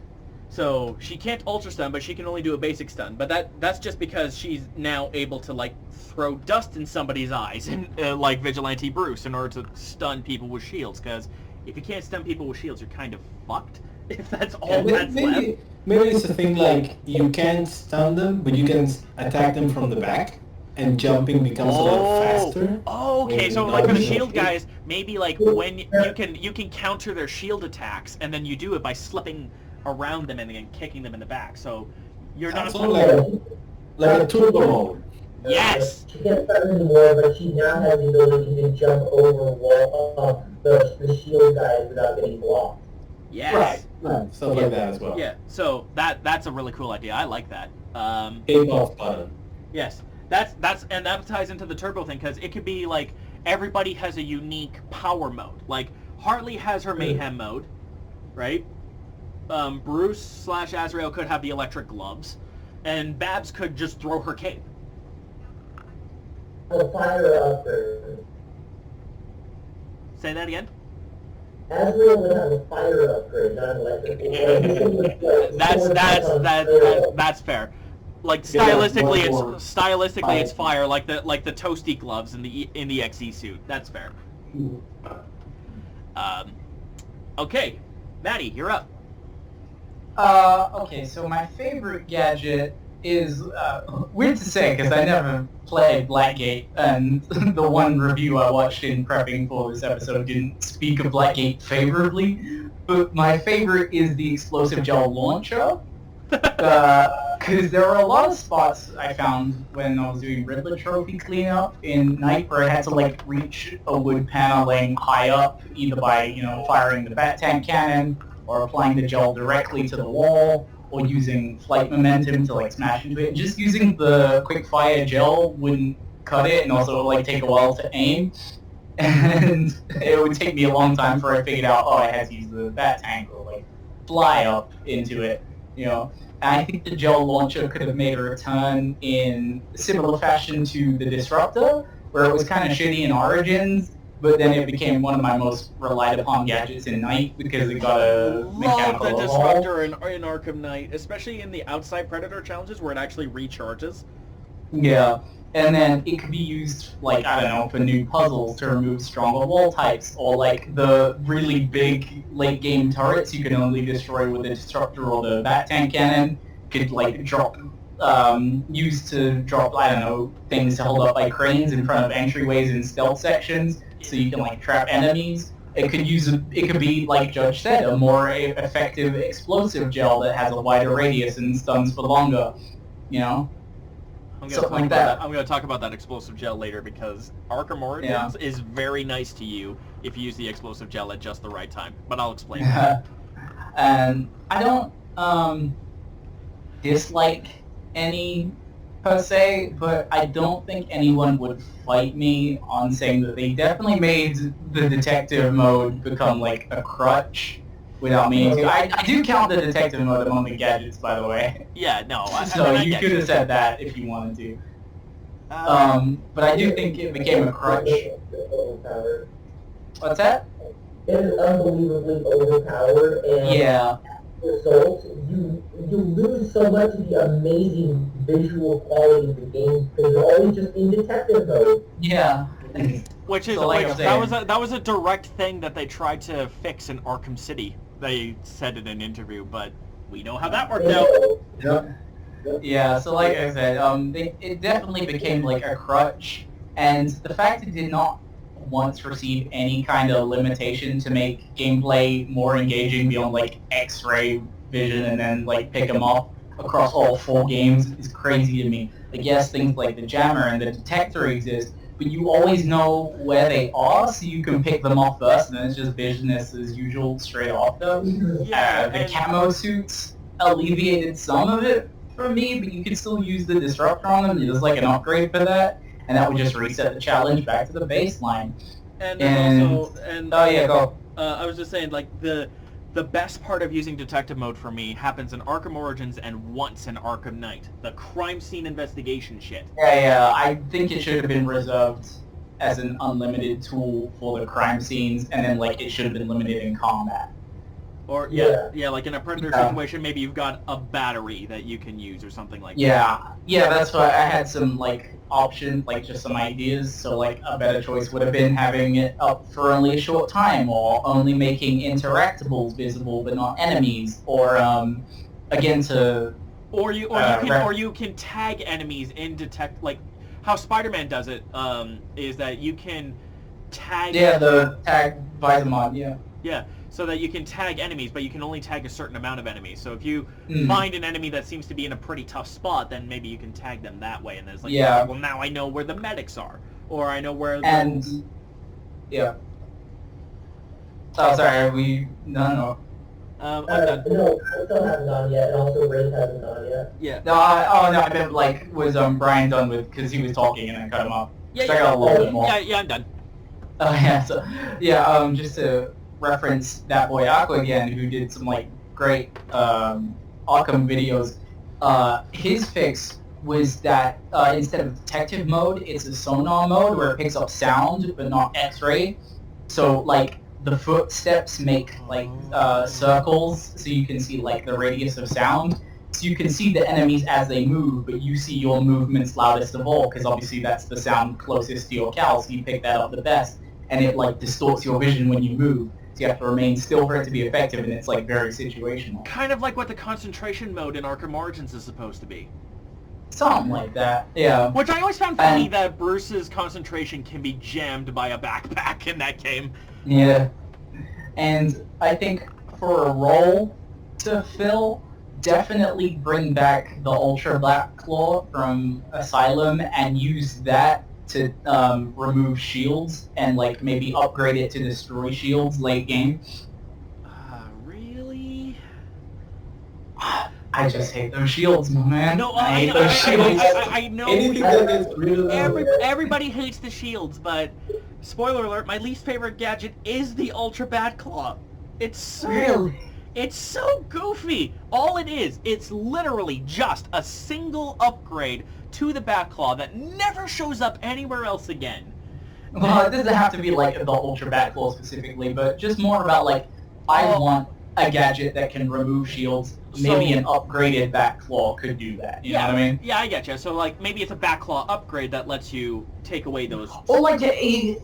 So she can't ultra stun, but she can only do a basic stun. But that's just because she's now able to like throw dust in somebody's eyes, and like Vigilante Bruce, in order to stun people with shields. Because if you can't stun people with shields, you're kind of fucked. If that's all that's left. Maybe it's a thing like you can't stun them, but you can attack them from the back, and jumping becomes a lot faster. Oh, okay. So like for the shield guys, maybe like when you can counter their shield attacks, and then you do it by slipping around them and then kicking them in the back. So you're not sort of like a turbo mode. Yes. She can't stun anymore, but she now has the ability to jump over the shield guys without getting blocked. Yes. Right. Stuff like that as well. Yeah. So that's a really cool idea. I like that. Cape off button. Yes. And that ties into the turbo thing, because it could be like everybody has a unique power mode. Like Harley has her mayhem mode, right? Bruce / Azrael could have the electric gloves, and Babs could just throw her cape. A fire upgrade. Say that again. Azrael would have a fire upgrade, not an electric. That's fair. Like stylistically it's fire, like the toasty gloves in the XE suit. That's fair. Okay, Matty, you're up. Okay, so my favorite gadget is weird to say because I never played Blackgate, and the one review I watched in prepping for this episode didn't speak of Blackgate favorably. But my favorite is the explosive gel launcher, because there are a lot of spots I found when I was doing Riddler trophy cleanup in Night where I had to like reach a wood paneling high up, either by firing the bat tank cannon, or applying the gel directly to the wall, or using flight momentum to like smash into it. Just using the quick fire gel wouldn't cut it, and also it would like take a while to aim. And it would take me a long time before I figured out, I had to use the bat tank or like fly up into it, And I think the gel launcher could have made a return in a similar fashion to the Disruptor, where it was kind of shitty in Origins, but then it became one of my most relied upon gadgets in Night because it got a mechanical Love the evolve. Disruptor in Arkham Knight, especially in the outside Predator challenges where it actually recharges. Yeah, and then it could be used, like, I don't know, for new puzzles to remove stronger wall types, or like the really big late game turrets you can only destroy with the Disruptor or the Bat Tank Cannon could like drop, used to drop, I don't know, things held up by cranes in front of entryways and stealth sections, so you can like trap enemies. It could be, like Judge said, a more effective explosive gel that has a wider radius and stuns for longer, I'm Something like that. I'm going to talk about that explosive gel later, because Arkham Origins is very nice to you if you use the explosive gel at just the right time. But I'll explain that. And I don't dislike any per se, but I don't think anyone would fight me on saying that they definitely made the detective mode become like a crutch without meaning to. I do count the detective mode among the gadgets, by the way. Yeah, no. So I you get could have said that if you wanted to. But I do think it became a crutch. Overpowered. What's that? It is unbelievably overpowered, and Yeah. result, you lose so much of the amazing visual quality of the game because you're always just in detective mode. Yeah. Which is So, like I'm that was a direct thing that they tried to fix in Arkham City. They said in an interview, but we know how that worked out. Yep. Yeah, so like I said, it definitely became like a crutch, and the fact it did not once receive any kind of limitation to make gameplay more engaging beyond like X-ray vision and then like pick them off across all 4 games is crazy to me. Like yes, things like the jammer and the detector exist, but you always know where they are, so you can pick them off first, and then it's just vision as usual straight after. Yeah, The and- camo suits alleviated some of it for me, but you could still use the disruptor on them. There's like an upgrade for that, and that would just reset the challenge back to the baseline. And also, and Oh yeah, go. I was just saying, like the best part of using detective mode for me happens in Arkham Origins and once in Arkham Knight. The crime scene investigation shit. Yeah, I think it should have been reserved as an unlimited tool for the crime scenes, and then like it should have been limited in combat. Or yeah, like in a predator situation, maybe you've got a battery that you can use or something like that. Yeah, that's why I had some like options, like just some ideas. So like a better choice would have been having it up for only a short time, or only making interactables visible but not enemies, or again to Or you can tag enemies in detect, like how Spider-Man does it. Is that you can tag. Yeah, the tag visor mod. Yeah. Yeah, so that you can tag enemies, but you can only tag a certain amount of enemies. So if you Mm. find an enemy that seems to be in a pretty tough spot, then maybe you can tag them that way. And there's like, Yeah. well, now I know where the medics are, or I know where. And yeah. Oh, sorry. No. I'm done. No, I still haven't gone yet, and also Wraith hasn't gone yet. Yeah. No, I meant like was Brian done with because he was talking and I cut him off. Yeah, So I got a little bit more. Yeah, I'm done. Oh yeah, so yeah, just to reference that boy Aqua again, who did some like great Arkham videos. His fix was that instead of detective mode, it's a sonar mode where it picks up sound but not X-ray. So like the footsteps make like circles, so you can see like the radius of sound. So you can see the enemies as they move, but you see your movements loudest of all, because obviously that's the sound closest to your cal, so you pick that up the best. And it like distorts your vision when you move. So you have to remain still for it to be effective, and it's like very situational. Kind of like what the concentration mode in Arkham Origins is supposed to be. Something like that, yeah. Which I always found funny that Bruce's concentration can be jammed by a backpack in that game. Yeah. And I think for a role to fill, definitely bring back the Ultra Black Claw from Asylum and use that to remove shields and like maybe upgrade it to destroy shields late game. Really? I just hate those shields, my man. No, I hate those shields. I know. Anything that gets rid of them. Everybody hates the shields, but spoiler alert: my least favorite gadget is the Ultra Bat Claw. It's so goofy. All it is, it's literally just a single upgrade to the Bat Claw that never shows up anywhere else again. Well, it doesn't have to be like the Ultra Bat Claw specifically, but just more about like, I want a gadget that can remove shields. Maybe an upgraded Bat Claw could do that. You know what I mean? Yeah, I get you. So like maybe it's a Bat Claw upgrade that lets you take away those. Or like a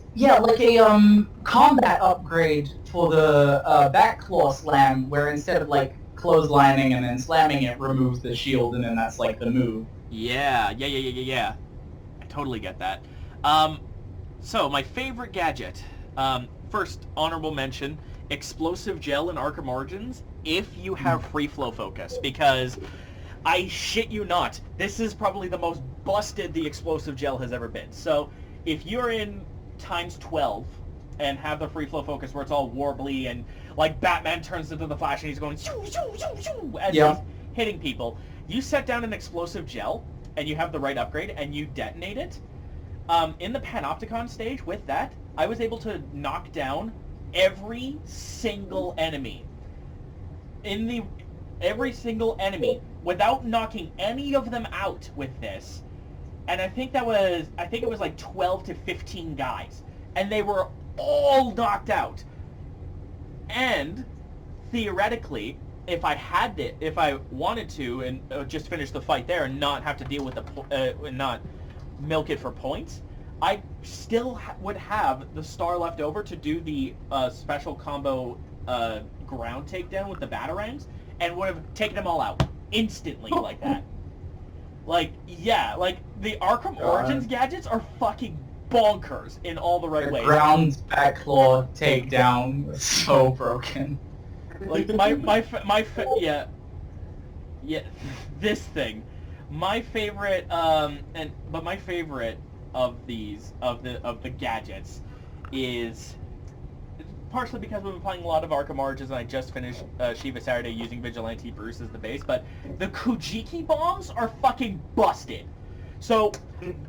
combat upgrade for the Bat Claw slam, where instead of like clotheslining and then slamming it, removes the shield, and then that's like the move. Yeah. I totally get that. So my favorite gadget. First, honorable mention: explosive gel in Arkham Origins. If you have free flow focus, because I shit you not, this is probably the most busted the explosive gel has ever been. So if you're in times 12 and have the free flow focus where it's all warbly and like Batman turns into the Flash and he's going shoo, shoo, shoo, shoo, as he's hitting people, you set down an explosive gel and you have the right upgrade, and you detonate it, in the Panopticon stage with that, I was able to knock down every single enemy. Every single enemy without knocking any of them out with this. And I think it was like 12 to 15 guys. And they were all knocked out. And theoretically, if I wanted to, and just finish the fight there and not have to deal with and not milk it for points, I still would have the star left over to do the special combo ground takedown with the batarangs, and would have taken them all out instantly like that. Like, yeah, like the Arkham Origins gadgets are fucking bonkers in all the right ways. Ground's back claw takedown was so broken. Like this thing. My favorite my favorite of the gadgets is partially because we've been playing a lot of Arkham Origins, and I just finished Shiva Saturday using Vigilante Bruce as the base, but the Kujiki bombs are fucking busted. So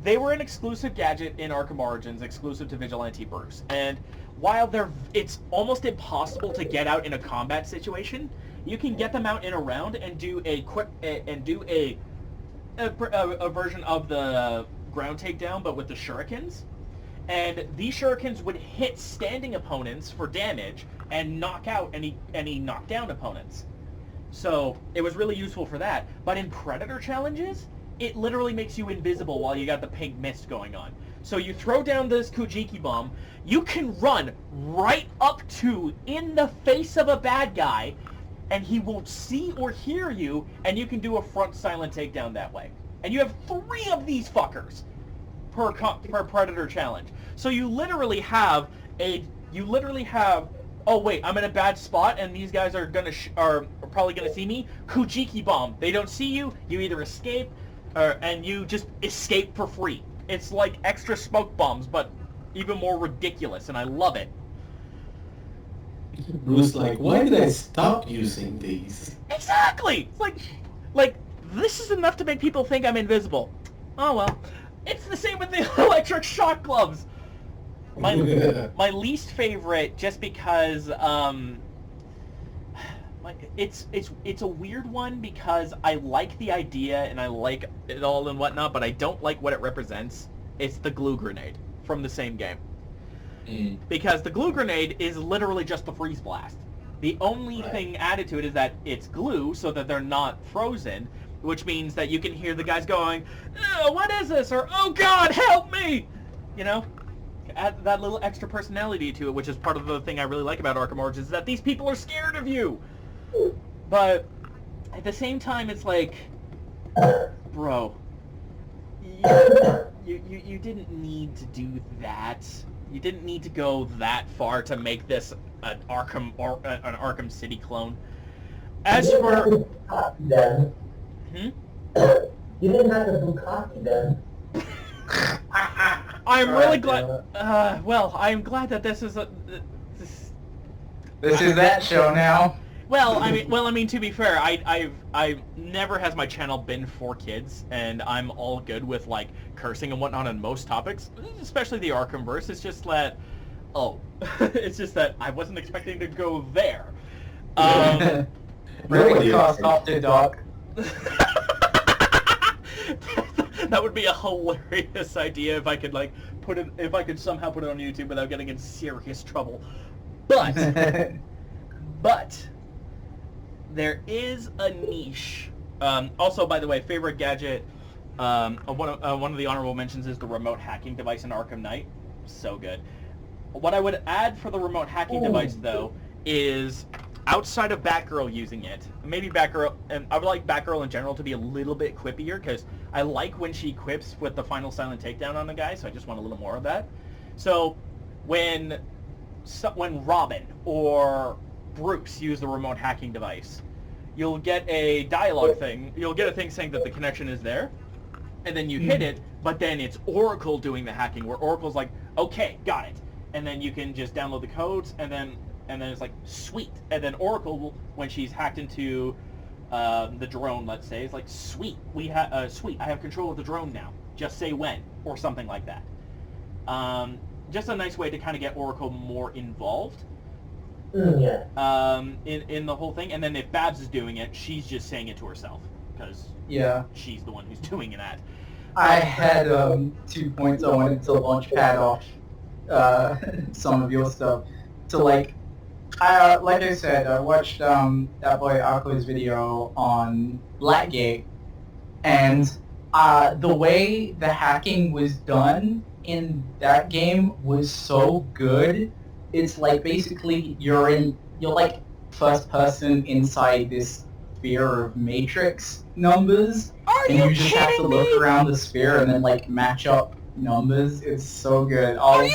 they were an exclusive gadget in Arkham Origins, exclusive to Vigilante Bruce, and while it's almost impossible to get out in a combat situation, you can get them out in a round and do a version of the ground takedown, but with the shurikens. And these shurikens would hit standing opponents for damage and knock out any knockdown opponents. So it was really useful for that. But in Predator challenges, it literally makes you invisible while you got the pink mist going on. So you throw down this Kujiki bomb, you can run right up to in the face of a bad guy, and he won't see or hear you, and you can do a front silent takedown that way. And you have 3 of these fuckers per Predator challenge. So you literally have oh wait, I'm in a bad spot and these guys are probably gonna see me. Kujiki bomb. They don't see you. You either escape, and you just escape for free. It's like extra smoke bombs, but even more ridiculous, and I love it. Bruce, like, why did I stop using these? Exactly. It's like this is enough to make people think I'm invisible. Oh well. It's the same with the electric shock gloves. My least favorite, just because it's a weird one, because I like the idea and I like it all and whatnot, but I don't like what it represents. It's the glue grenade from the same game. Because the glue grenade is literally just the freeze blast. The only thing added to it is that it's glue so that they're not frozen, which means that you can hear the guys going, "Oh, what is this?" or "Oh God, help me!" You know? Add that little extra personality to it, which is part of the thing I really like about Arkham Origins, is that these people are scared of you. But at the same time, it's like, bro, you didn't need to do that. You didn't need to go that far to make this an Arkham City clone. As for you didn't have the Bukaki then. I'm really glad. Well, I'm glad that this is This is that show now. Well, I mean, to be fair, I've never has my channel been for kids, and I'm all good with like cursing and whatnot on most topics, especially the Arkhamverse. It's just that, it's just that I wasn't expecting to go there. Really crossed off the dock. That would be a hilarious idea if I could somehow put it on YouTube without getting in serious trouble. But there is a niche. Also, by the way, favorite gadget. One of the honorable mentions is the remote hacking device in Arkham Knight. So good. What I would add for the remote hacking device, though, is outside of Batgirl using it, maybe Batgirl, and I would like Batgirl in general to be a little bit quippier, because I like when she quips with the final silent takedown on a guy, so I just want a little more of that. So when Robin or Bruce use the remote hacking device, you'll get a dialogue thing. You'll get a thing saying that the connection is there, and then you hit it, but then it's Oracle doing the hacking, where Oracle's like, okay, got it. And then you can just download the codes, and then it's like, sweet. And then Oracle, when she's hacked into the drone, let's say, is like, sweet, sweet, I have control of the drone now. Just say when, or something like that. Just a nice way to kind of get Oracle more involved. Yeah. In the whole thing. And then if Babs is doing it, she's just saying it to herself, because she's the one who's doing that. I had 2 points I wanted to launch pad off some of your stuff. So like I said, I watched that boy Akko's video on Blackgate, and the way the hacking was done in that game was so good. It's like basically you're like first person inside this sphere of matrix numbers, and you just have to look around the sphere and then like match up numbers. It's so good. I'll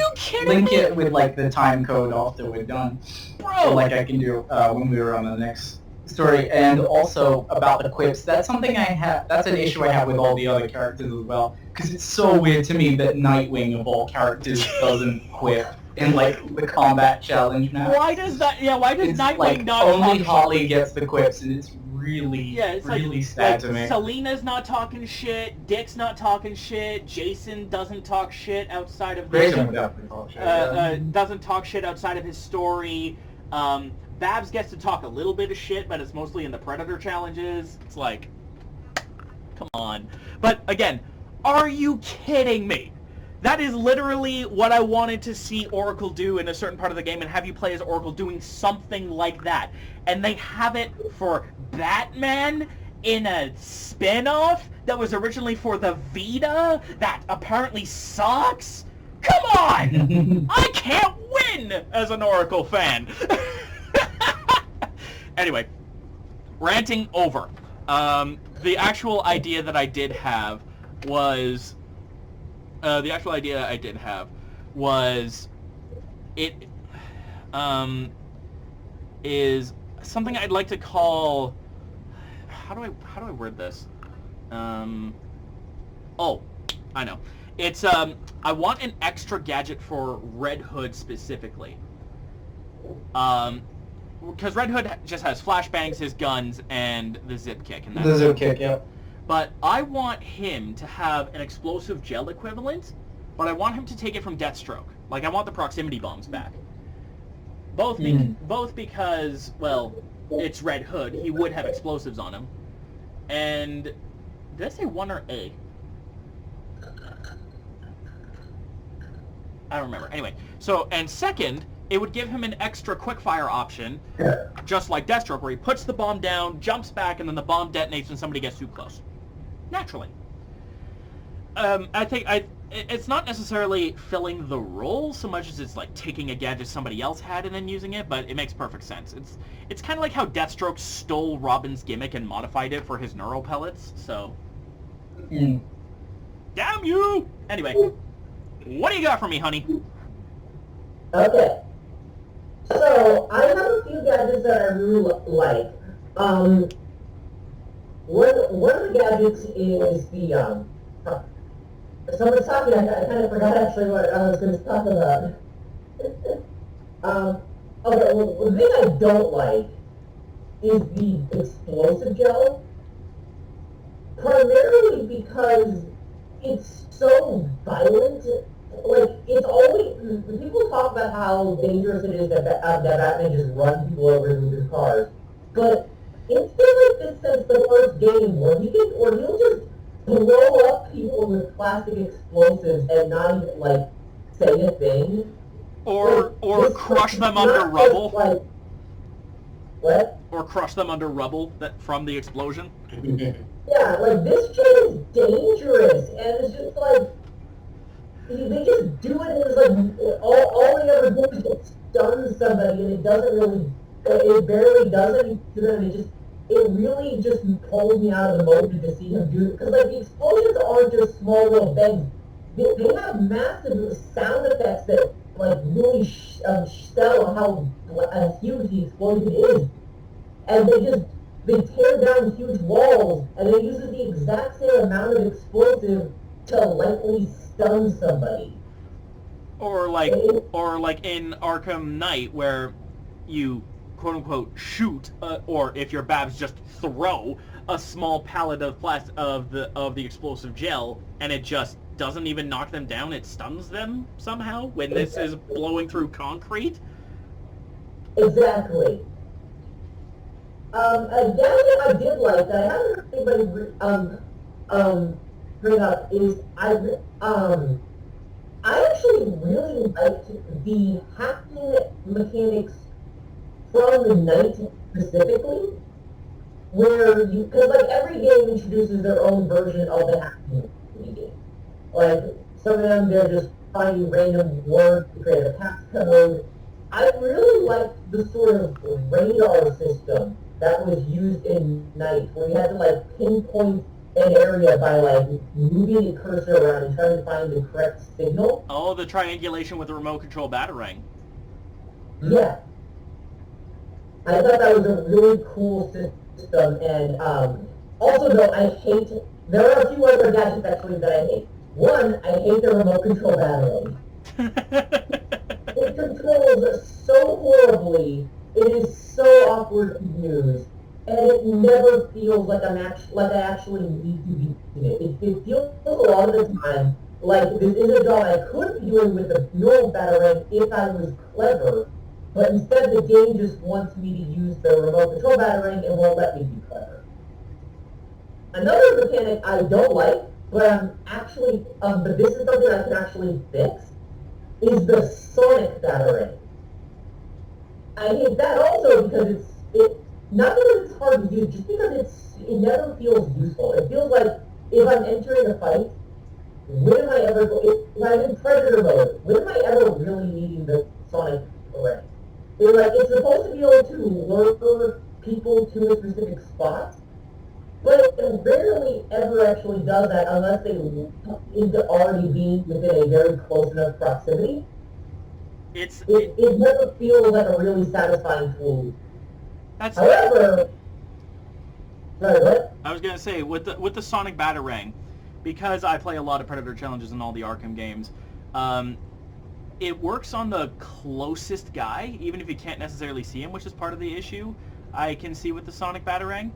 link it with like the time code after we're done. Bro! Like I can do when we were on the next story. And also about the quips, that's something that's an issue I have with all the other characters as well, because it's so weird to me that Nightwing of all characters doesn't quip in like the combat challenge now. Why does Nightwing like, not only talk Holly shit? gets the quips, and it's really sad to me. Selena's not talking shit, Dick's not talking shit, Jason doesn't talk shit outside of Jason would definitely talk shit. doesn't talk shit outside of his story. Babs gets to talk a little bit of shit, but it's mostly in the Predator challenges. It's like, come on. But again, are you kidding me? That is literally what I wanted to see Oracle do in a certain part of the game, and have you play as Oracle doing something like that. And they have it for Batman in a spin-off that was originally for the Vita that apparently sucks? Come on! I can't win as an Oracle fan! Anyway, ranting over. The actual idea that I did have was... is something I'd like to call... How do I word this? Oh, I know. It's, I want an extra gadget for Red Hood specifically. Because Red Hood just has flashbangs, his guns, and the zip kick. And The zip kick, yeah. But I want him to have an explosive gel equivalent, but I want him to take it from Deathstroke. Like, I want the proximity bombs back. Both because, well, it's Red Hood. He would have explosives on him. And did I say 1 or A? I don't remember. Anyway, so, and second, it would give him an extra quickfire option, just like Deathstroke, where he puts the bomb down, jumps back, and then the bomb detonates when somebody gets too close. Naturally. I think it's not necessarily filling the role so much as it's like taking a gadget somebody else had and then using it, but it makes perfect sense. It's kind of like how Deathstroke stole Robin's gimmick and modified it for his neural pellets, so... Damn you! Anyway, what do you got for me, honey? Okay. So, I have a few gadgets that I really like. One of the gadgets is the, someone's talking, I kind of forgot actually what I was going to talk about. Okay, well, the thing I don't like is the explosive gel. Primarily because it's so violent. Like, it's always, people talk about how dangerous it is that Batman just runs people over with his cars. But it's been like this since the first game where he'll just blow up people with plastic explosives and not even, like, say a thing. Or crush them under rubble. Like, what? Or crush them under rubble from the explosion. Yeah, like, this shit is dangerous, and it's just like, they just do it, and it's like, all they ever do is just stun somebody, and it doesn't really, it barely does anything to them, it really just pulls me out of the motion to see him do it, because, like, the explosions aren't just small little bangs, they have massive sound effects that, like, really sell how huge the explosion is, and they tear down huge walls, and they use the exact same amount of explosive to lightly stun somebody. Or like in Arkham Knight, where you quote-unquote shoot, or if your Babs just throw a small pallet of the explosive gel, and it just doesn't even knock them down, it stuns them somehow when this is blowing through concrete. Exactly. A gadget I did like that I haven't heard anybody bring up is I actually really liked the hacking mechanics from the night specifically, where you, because like every game introduces their own version of the hacking game. Like some of them, they're just finding random words to create a passcode. I really liked the sort of radar system that was used in Night, where you had to like pinpoint an area by like moving the cursor around and trying to find the correct signal. Oh, the triangulation with the remote control batarang. Yeah. I thought that was a really cool system, and also though there are a few other gadgets actually that I hate. One, I hate the remote control batarang. It controls so horribly, it is so awkward to use, and it never feels like I actually need to be using it. It feels a lot of the time like this is a job I could be doing with a normal batarang if I was clever, but instead the game just wants me to use the remote control batarang and won't let me be clever. Another mechanic I don't like, but but this is something I can actually fix, is the sonic batarang. I hate that also because not because it's hard to use, just because it never feels useful. It feels like if I'm entering a fight, when am I ever if I'm in Predator mode, when am I ever really needing the sonic array? It's supposed to be able to lure people to a specific spot, but it rarely ever actually does that unless they into already being within a very close enough proximity. It never feels like a really satisfying tool. However, sorry, what? I was gonna say with the sonic batarang, because I play a lot of Predator challenges in all the Arkham games, it works on the closest guy, even if you can't necessarily see him, which is part of the issue I can see with the sonic batarang.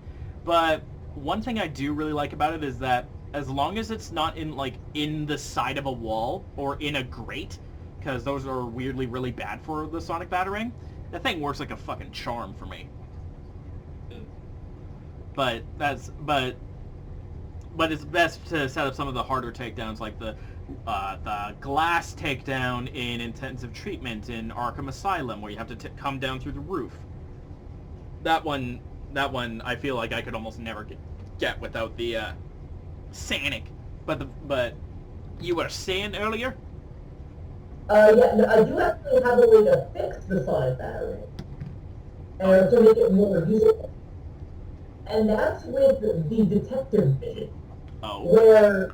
But one thing I do really like about it is that as long as it's not in the side of a wall or in a grate, because those are weirdly really bad for the sonic batarang, that thing works like a fucking charm for me. But it's best to set up some of the harder takedowns, like the glass takedown in intensive treatment in Arkham Asylum, where you have to come down through the roof. That one I feel like I could almost never get without the Sonic. But you were saying earlier? Yeah, no, I do actually have a way to fix the sonic batarang, and to make it more usable. And that's with the detective vision, where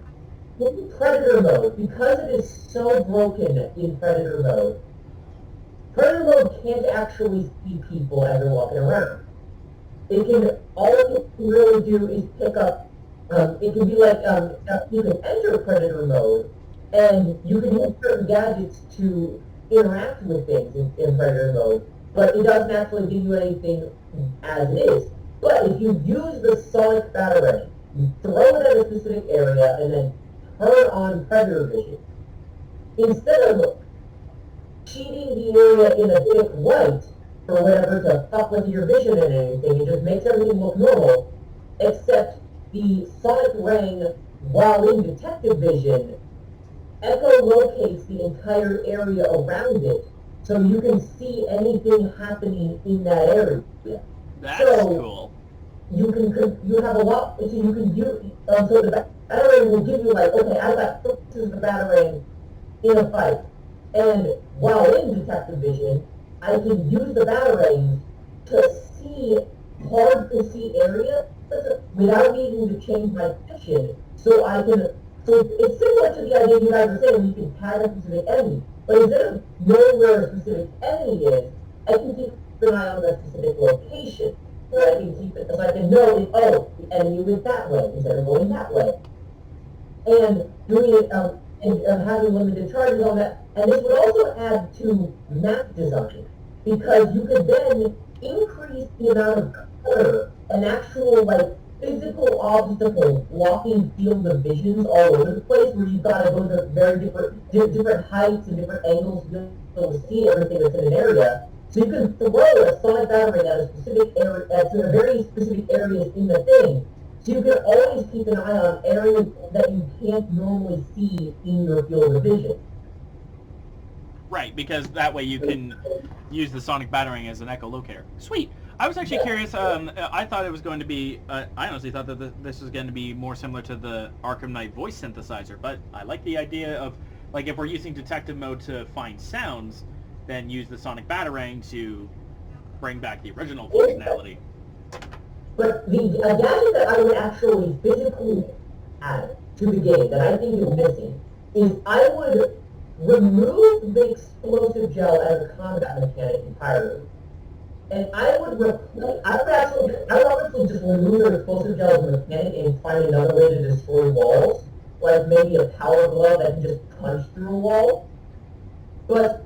in Predator mode, because it is so broken in Predator mode can't actually see people as they're walking around. All it can really do is pick up, it can be like, you can enter Predator mode, and you can use certain gadgets to interact with things in Predator mode, but it doesn't actually give you anything as it is. But if you use the sonic batarang, you throw it at a specific area and then turn on Predator vision, instead of cheating the area in a thick white or whatever to fuck with your vision and anything, it just makes everything look normal, except the sonic ring, while in detective vision, echolocates the entire area around it, so you can see anything happening in that area. That's cool. You have a lot, so you can use, so the batarang will give you like, okay, I've got 6 pieces of batarang in a fight, and while in detective vision, I can use the batarang to see hard to see areas without needing to change my vision, so it's similar to the idea you guys were saying, you can tag a specific enemy, but instead of knowing where a specific enemy is, I can keep an eye on that specific location. So I can keep it, so I can know, the enemy went that way instead of going that way. And doing it, and having limited charges on that. And this would also add to map design, because you could then increase the amount of color, an actual, like, physical obstacle blocking field of visions all over the place, where you've got to go to very different heights and different angles to be able to see everything that's in an area. So you can throw a sonic battering at a specific area, to a very specific areas in the thing. So you can always keep an eye on areas that you can't normally see in your field of vision. Right, because that way you can use the sonic battering as an echolocator. Sweet. I was actually curious. I thought it was going to be. I honestly thought that this was going to be more similar to the Arkham Knight voice synthesizer. But I like the idea of, like, if we're using detective mode to find sounds, then use the sonic batarang to bring back the original functionality. But a gadget that I would actually physically add to the game that I think is missing is I would remove the explosive gel as a combat mechanic entirely. And I would honestly just remove the explosive gel as a mechanic and find another way to destroy walls, like maybe a power glove that can just punch through a wall. But,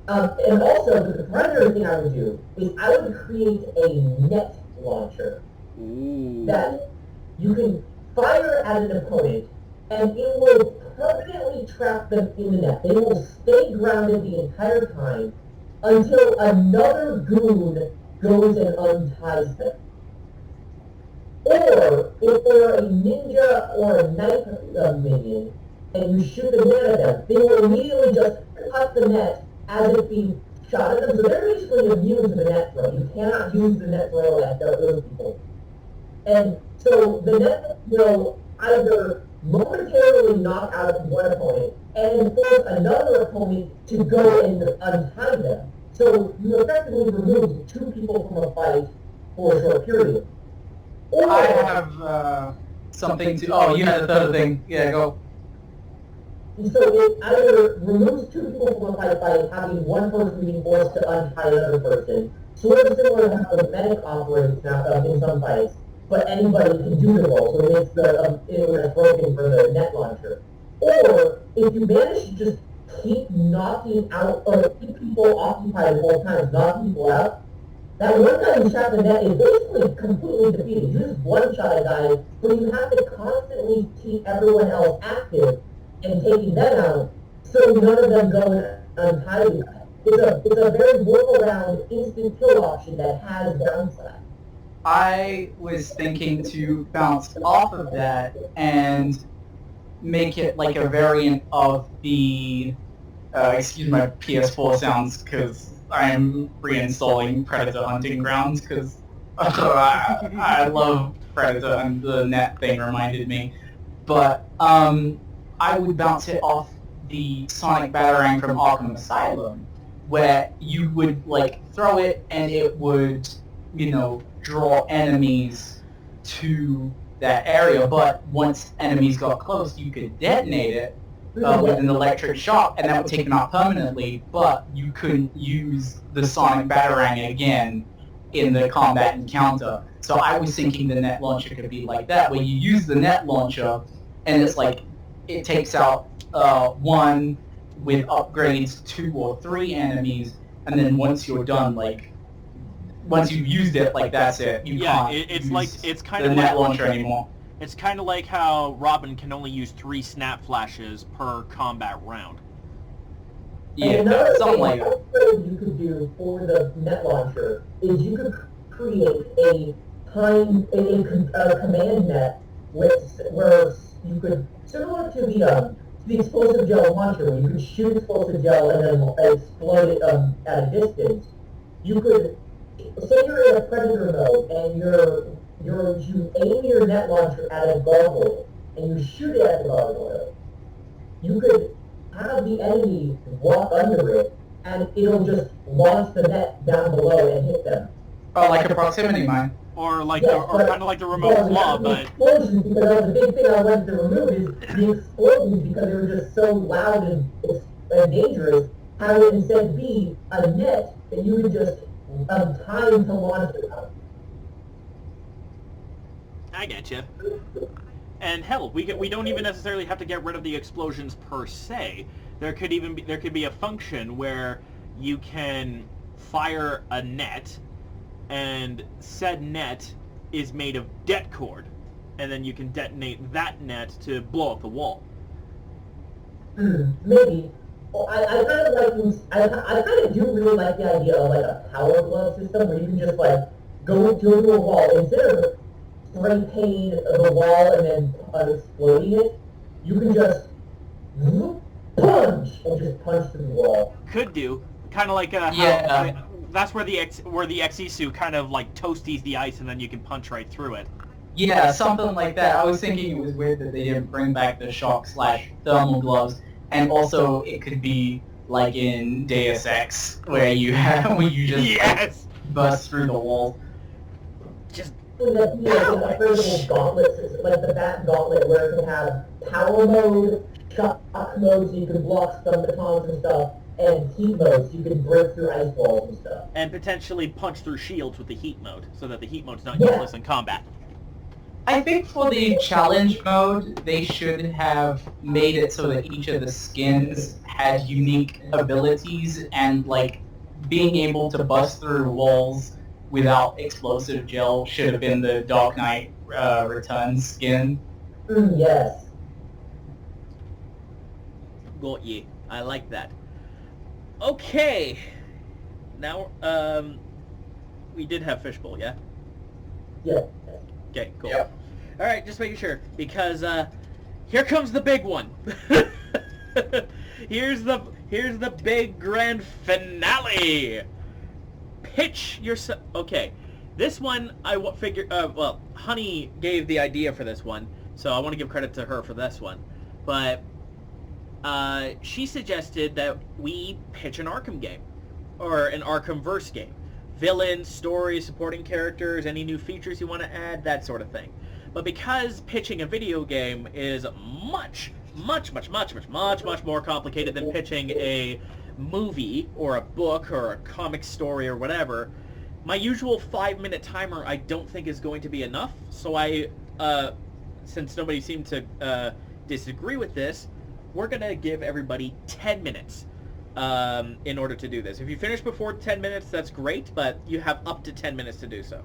and also, the primary thing I would do is I would create a net launcher. Ooh. That you can fire at an opponent, and it will permanently trap them in the net. They will stay grounded the entire time until another goon goes and unties them. Or, if they're a ninja or a knife minion, and you shoot the net at them, they will immediately just cut the net as if being shot at them. So they're basically immune to the net throw. You cannot use the net throw at those people. And so the net will either momentarily knock out one opponent and force another opponent to go and untie them. So you effectively remove two people from a fight for a short period. Or, I have something to... Oh, you had a third thing. Yeah, go. So it either removes two people from a fight by having one person being forced to untie another person, sort of similar to how the medic operates now in some fights, but anybody can do the role, so it makes the internet broken for the net launcher. Or, if you manage to just keep knocking out, or keep people occupied the whole time, knocking people out, that one time you shot the net is basically completely defeated. You just one-shot a guy, but you have to constantly keep everyone else active and taking them out, so none of them go and untie you. It's a very workaround instant kill option that has downside. I was thinking to bounce off of that and make it like a variant of the, excuse my PS4 sounds because I'm reinstalling Predator Hunting Grounds because I love Predator and the net thing reminded me. But I would bounce it off the Sonic Batarang from Arkham Asylum, where you would like throw it and it would, you know, draw enemies to that area, but once enemies got close, you could detonate it with an electric shock, and that would take them out permanently, but you couldn't use the Sonic Batarang again in the combat encounter. So I was thinking the net launcher could be like that, where you use the net launcher, and it's like, it takes out one with upgrades 2 or 3 enemies, and then once you're done, like, once you've used it, like, that's it. You can't it's kind the of net like launcher anymore. It's kind of like how Robin can only use 3 snap flashes per combat round. Yeah, another something thing like that. you could do for the net launcher is you could create a command net where you could, similar to the explosive gel launcher, where you could shoot explosive gel and then explode it at a distance. You could, say you're in a predator mode and you aim your net launcher at a gargoyle and you shoot it at the gargoyle. You could have the enemy walk under it and it'll just launch the net down below and hit them. Oh, like a proximity mine. Or like kind of like the remote claw, but explosions, because that was the big thing I wanted to remove is the explosions, because they were just so loud and dangerous. How would instead be a net that you would just time to launch it out. I get you. And hell, we don't even necessarily have to get rid of the explosions per se. There could be a function where you can fire a net, and said net is made of det cord, and then you can detonate that net to blow up the wall. Maybe. Well, I kind of like, I kind of do really like the idea of like a power glove system where you can just like go to a wall instead of spray paint the wall and then exploding it. You can just punch and just punch through the wall. Could do kind of like how that's where the Exisu kind of like toasties the ice, and then you can punch right through it. Yeah, something like that. I was thinking it was weird that they didn't bring back the shock/thermal gloves, and also it could be like in Deus Ex where you just bust through the wall. Just The upgradable gauntlet, like the Bat Gauntlet, where it can have power mode, shock mode, so you can block stun batons and stuff, and heat mode, so you can break through ice walls and stuff. and potentially punch through shields with the heat mode, so that the heat mode's not useless in combat. I think for the challenge mode, they should have made it so that each of the skins had unique abilities, and like being able to bust through walls without explosive gel should have been the Dark Knight Returns skin. Yes. Got ye. I like that. Okay. Now, we did have Fishbowl, yeah? Yeah. Okay, cool. Yep. All right, just making sure, because here comes the big one. here's the big grand finale. Pitch yourself. Okay, this one I figured. Well, Honey gave the idea for this one, so I want to give credit to her for this one. But she suggested that we pitch an Arkham game, or an Arkham-verse game. Villains, stories, supporting characters, any new features you want to add, that sort of thing. But because pitching a video game is much more complicated than pitching a movie or a book or a comic story or whatever, my usual 5-minute timer I don't think is going to be enough. So I, since nobody seemed to disagree with this, we're going to give everybody 10 minutes. In order to do this. If you finish before 10 minutes, that's great, but you have up to 10 minutes to do so.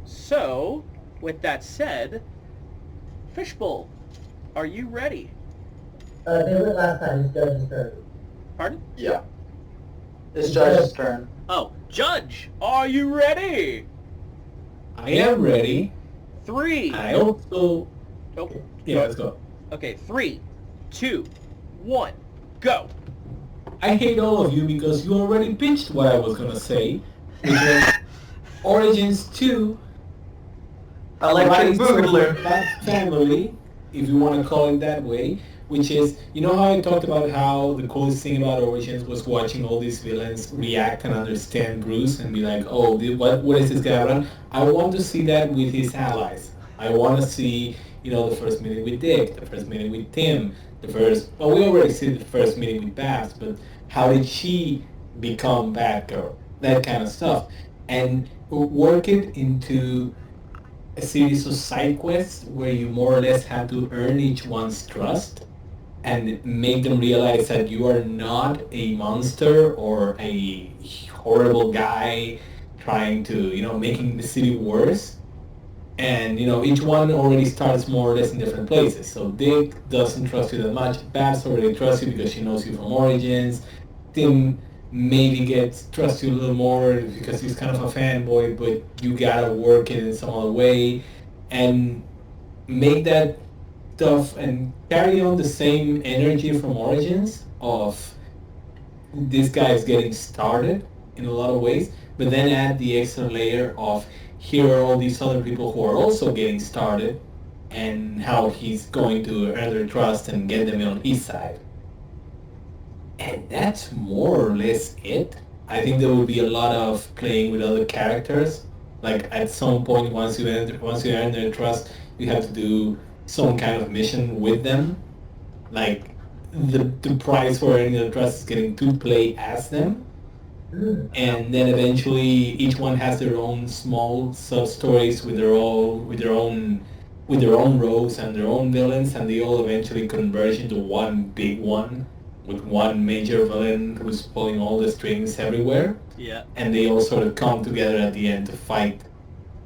So, with that said, Fishbowl, are you ready? They went last time, it's Judge's turn. Pardon? Yeah. It's Judge's turn. Oh, Judge, are you ready? I am ready. 3. I also... Oh, Yeah, let's go. okay, 3, 2, 1, go. I hate all of you because you already pitched what I was gonna say, which was Origins 2, I like Rise Big Boogaloo. of the Bat Family, if you want to call it that way, which is, you know how I talked about how the coolest thing about Origins was watching all these villains react and understand Bruce and be like, oh, what is this guy around? I want to see that with his allies. I want to see, you know, the first meeting with Dick, the first meeting with Tim, well, we already see the first meeting with Babs, but how did she become Batgirl? That kind of stuff. And work it into a series of side quests where you more or less have to earn each one's trust and make them realize that you are not a monster or a horrible guy trying to, you know, making the city worse. And, you know, each one already starts more or less in different places. So Dick doesn't trust you that much. Babs already trusts you because she knows you from Origins. Tim maybe trusts you a little more because he's kind of a fanboy, but you gotta work it in some other way. And make that stuff and carry on the same energy from Origins of this guy is getting started in a lot of ways, but then add the extra layer of here are all these other people who are also getting started and how he's going to earn their trust and get them on his side. And that's more or less it. I think there will be a lot of playing with other characters. Like at some point, once you earn their trust, you have to do some kind of mission with them. Like the prize for earning their trust is getting to play as them. And then eventually each one has their own small sub stories with their own rogues and their own villains, and they all eventually converge into one big one with one major villain who's pulling all the strings everywhere, Yeah. and they all sort of come together at the end to fight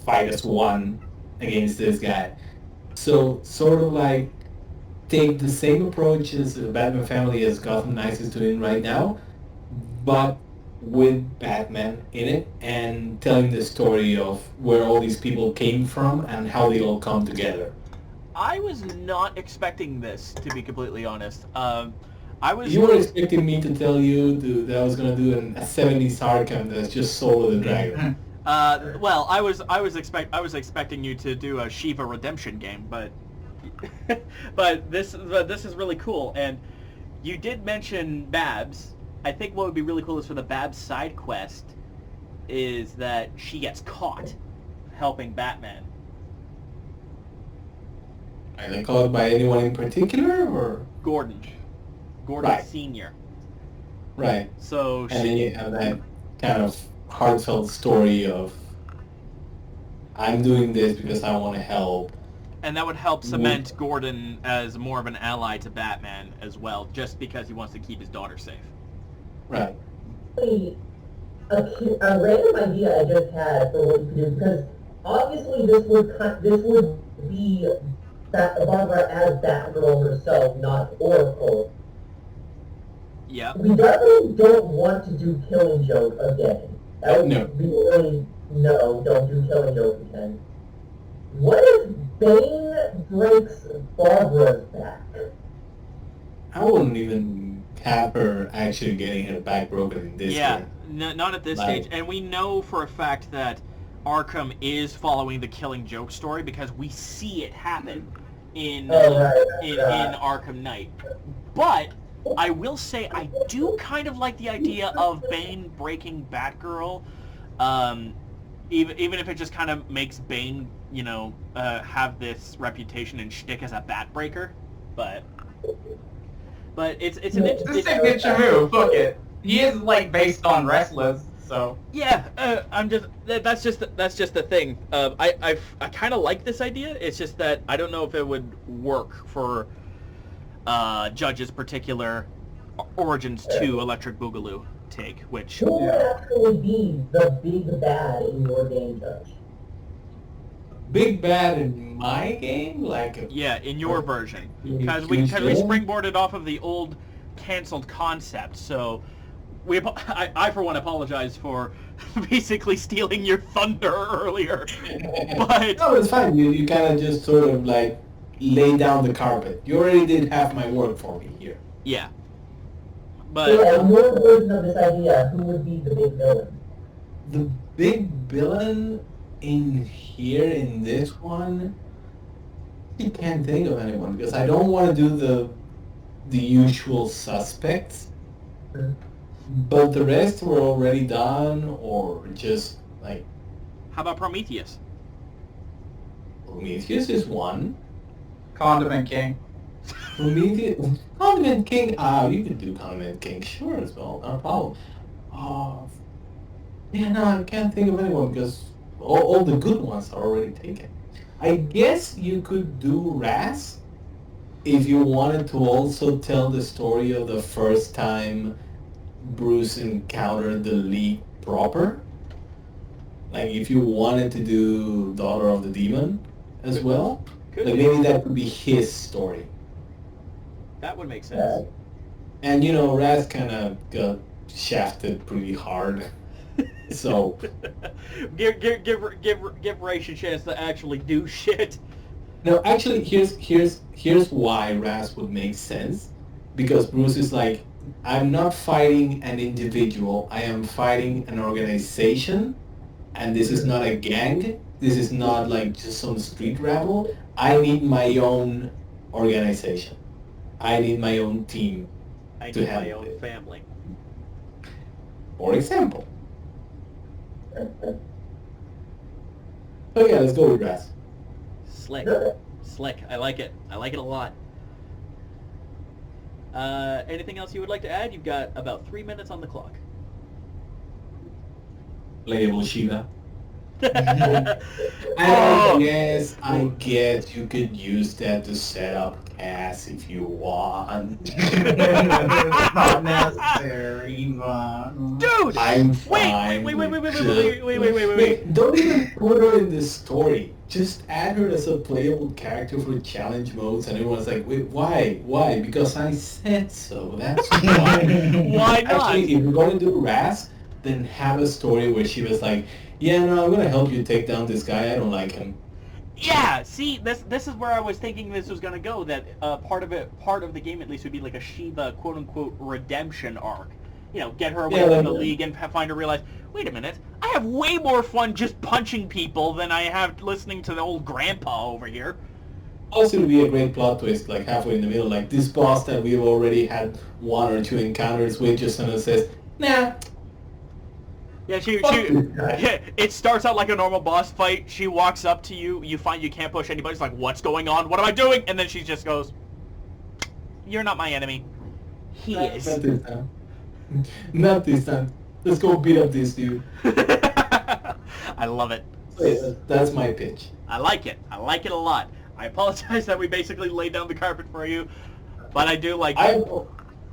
as one against this guy. So sort of like take the same approach as the Batman family as Gotham Knights is doing right now, but with Batman in it and telling the story of where all these people came from and how they all come together. I was not expecting this, to be completely honest. I was. You were expecting me to tell you that I was gonna do a 70s Arkham that's just Soul of the Dragon. Well, I was expecting you to do a Shiva redemption game, but but this is really cool. And you did mention Babs. I think what would be really cool is for the Babs side quest is that she gets caught helping Batman. Are they called by anyone in particular, or? Gordon Right. Senior. Right. So And then you have that kind of heartfelt story of, I'm doing this because I want to help. and that would help cement Gordon as more of an ally to Batman as well, just because he wants to keep his daughter safe. Right. A random idea I just had for what you could do, because obviously this would be Barbara as Batgirl herself, not Oracle. Yeah. We definitely don't want to do Killing Joke again. That would No. be really, no, don't do Killing Joke again. What if Bane breaks Barbara's back? I wouldn't even have her actually getting her back broken in this Yeah, game. not at this Like- stage. And we know for a fact that Arkham is following the Killing Joke story because we see it happen in in Arkham Knight. But I will say I do kind of like the idea of Bane breaking Batgirl, even if it just kind of makes Bane, have this reputation and shtick as a bat breaker. But it's an It's a interesting. signature move. Fuck it. He is like based on wrestlers, so. Yeah, that's just the thing. I kind of like this idea. It's just that I don't know if it would work for Judge's particular Origins 2 Electric Boogaloo take, which Who would actually be the big bad in your game, Judge? Big bad in my game? in your version, You because we choose villain? springboarded off of the old canceled concept. So I for one apologize for basically stealing your thunder earlier, but No, it's fine. You kind of just sort of like lay down the carpet. You already did half my work for me here. yeah, So but yeah, in your version of this idea, who would be the big villain? The big villain in here in this one, I can't think of anyone because I don't want to do the usual suspects. But the rest were already done, or just like how about Prometheus? Prometheus is one. Condiment King. Prometheus, Condiment King. You could do Condiment King, sure as well, not a problem. Yeah, no, I can't think of anyone because all the good ones are already taken. I guess you could do Raz if you wanted to also tell the story of the first time Bruce encountered the League proper. Like if you wanted to do Daughter of the Demon as well, Could like be. maybe that could be his story. That would make sense. And Raz kind of got shafted pretty hard. So give Raish a chance to actually do shit. no, actually, here's why Raz would make sense, because Bruce is like, I'm not fighting an individual. I am fighting an organization, and this is not a gang. This is not like just some street rabble. I need my own organization. I need my own team, I To need my handle own it. family. for example. So yeah, let's go with Raz. Slick. Slick. I like it. I like it a lot. Anything else you would like to add? You've got about 3 minutes on the clock. Playable Shiva. Yes, I get you could use that to set up Cass if you want. It's not necessary, but... Dude! I'm Wait, fine. wait. Don't even put her in the story. Just add her as a playable character for challenge modes, and everyone's like, wait, why? Why? Because I said so. That's why. Why not? Actually, if you're going to do Raz, then have a story where she was like, yeah, no, I'm gonna help you take down this guy. I don't like him. Yeah, see, this is where I was thinking this was gonna go. That part of the game at least would be like a Shiva quote unquote redemption arc. You know, get her away from the league and find her realize, wait a minute, I have way more fun just punching people than I have listening to the old grandpa over here. Also, it would be a great plot twist, like halfway in the middle, like this boss that we've already had one or two encounters with just sort of says, nah. Yeah, it starts out like a normal boss fight. She walks up to you, you find you can't push anybody. It's like, what's going on? What am I doing? And then she just goes, you're not my enemy. He is. Not this time. Not this time. Let's go beat up this dude. I love it. So, yeah, that's my pitch. I like it. I like it a lot. I apologize that we basically laid down the carpet for you, but I do like it.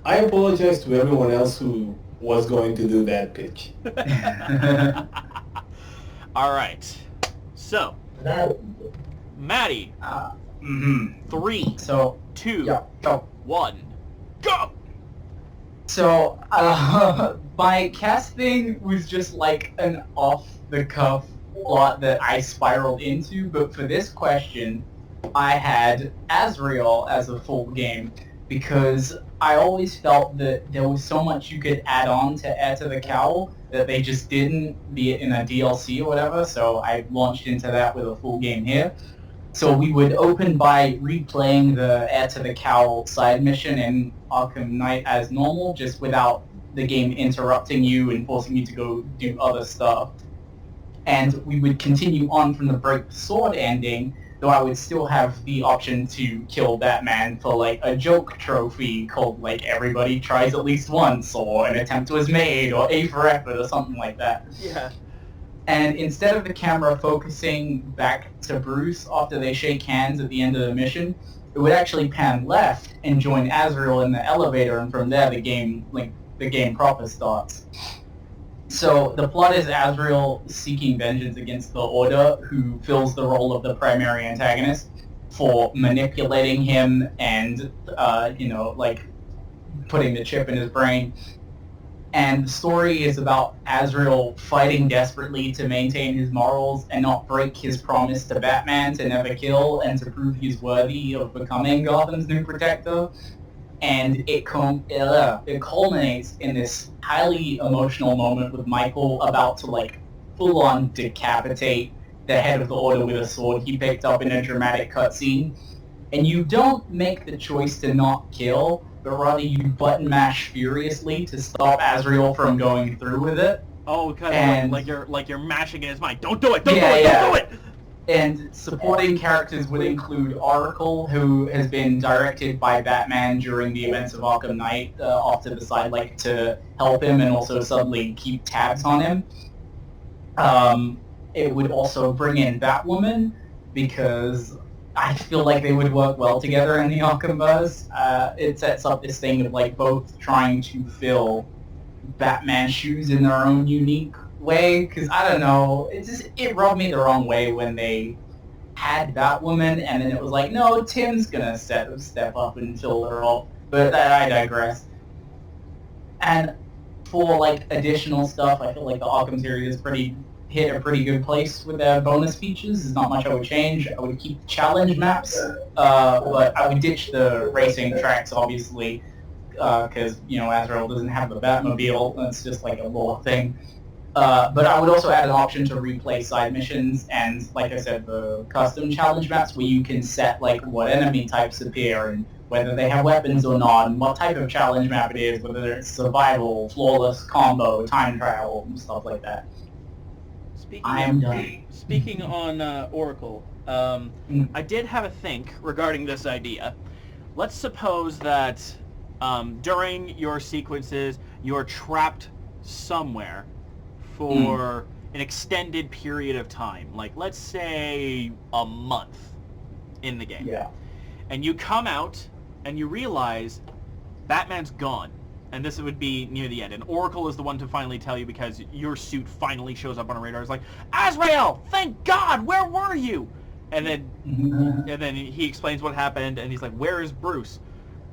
I apologize to everyone else who was going to do that pitch. All right. So, Matty, 3, So, 2, yeah, go. 1, go! So, my casting was just like an off-the-cuff plot that I spiraled into, but for this question, I had Azrael as a full game, because I always felt that there was so much you could add on to Heir to the Cowl that they just didn't, be it in a DLC or whatever, so I launched into that with a full game here. So we would open by replaying the Heir to the Cowl side mission in Arkham Knight as normal, just without the game interrupting you and forcing you to go do other stuff. And we would continue on from the Break the Sword ending, though I would still have the option to kill Batman for like a joke trophy called like everybody tries at least once, or an attempt was made, or A for effort, or something like that. Yeah. And instead of the camera focusing back to Bruce after they shake hands at the end of the mission, it would actually pan left and join Azrael in the elevator, and from there the game proper starts. So the plot is Azrael seeking vengeance against the Order, who fills the role of the primary antagonist, for manipulating him and, putting the chip in his brain. And the story is about Azrael fighting desperately to maintain his morals and not break his promise to Batman to never kill and to prove he's worthy of becoming Gotham's new protector. And it culminates in this highly emotional moment with Michael about to full-on decapitate the head of the Order with a sword he picked up in a dramatic cutscene. And you don't make the choice to not kill, but rather you button mash furiously to stop Azrael from going through with it. Oh, kind of like you're mashing in his mind. Don't do it! Don't do it! Don't do it! And supporting characters would include Oracle, who has been directed by Batman during the events of Arkham Knight, off to the side, to help him and also suddenly keep tabs on him. It would also bring in Batwoman, because I feel like they would work well together in the Arkhamverse. It sets up this thing of both trying to fill Batman's shoes in their own unique way, because I don't know, it rubbed me the wrong way when they had Batwoman and then it was like, no, Tim's gonna step up and fill her role, but I digress. And for additional stuff, I feel like the Arkham series is hit a pretty good place with their bonus features. There's not much I would change. I would keep challenge maps, but I would ditch the racing tracks, obviously, because Azrael doesn't have the Batmobile. That's just a lore thing. But I would also add an option to replay side missions and, like I said, the custom challenge maps where you can set what enemy types appear and whether they have weapons or not, and what type of challenge map it is, whether it's survival, flawless combo, time travel, and stuff like that. I am done. Speaking on Oracle, I did have a think regarding this idea. Let's suppose that during your sequences, you're trapped somewhere for an extended period of time, like let's say a month in the game. Yeah. And you come out and you realize Batman's gone. And this would be near the end. And Oracle is the one to finally tell you because your suit finally shows up on a radar. It's like, Azrael, thank God, where were you? And then he explains what happened, and he's like, where is Bruce?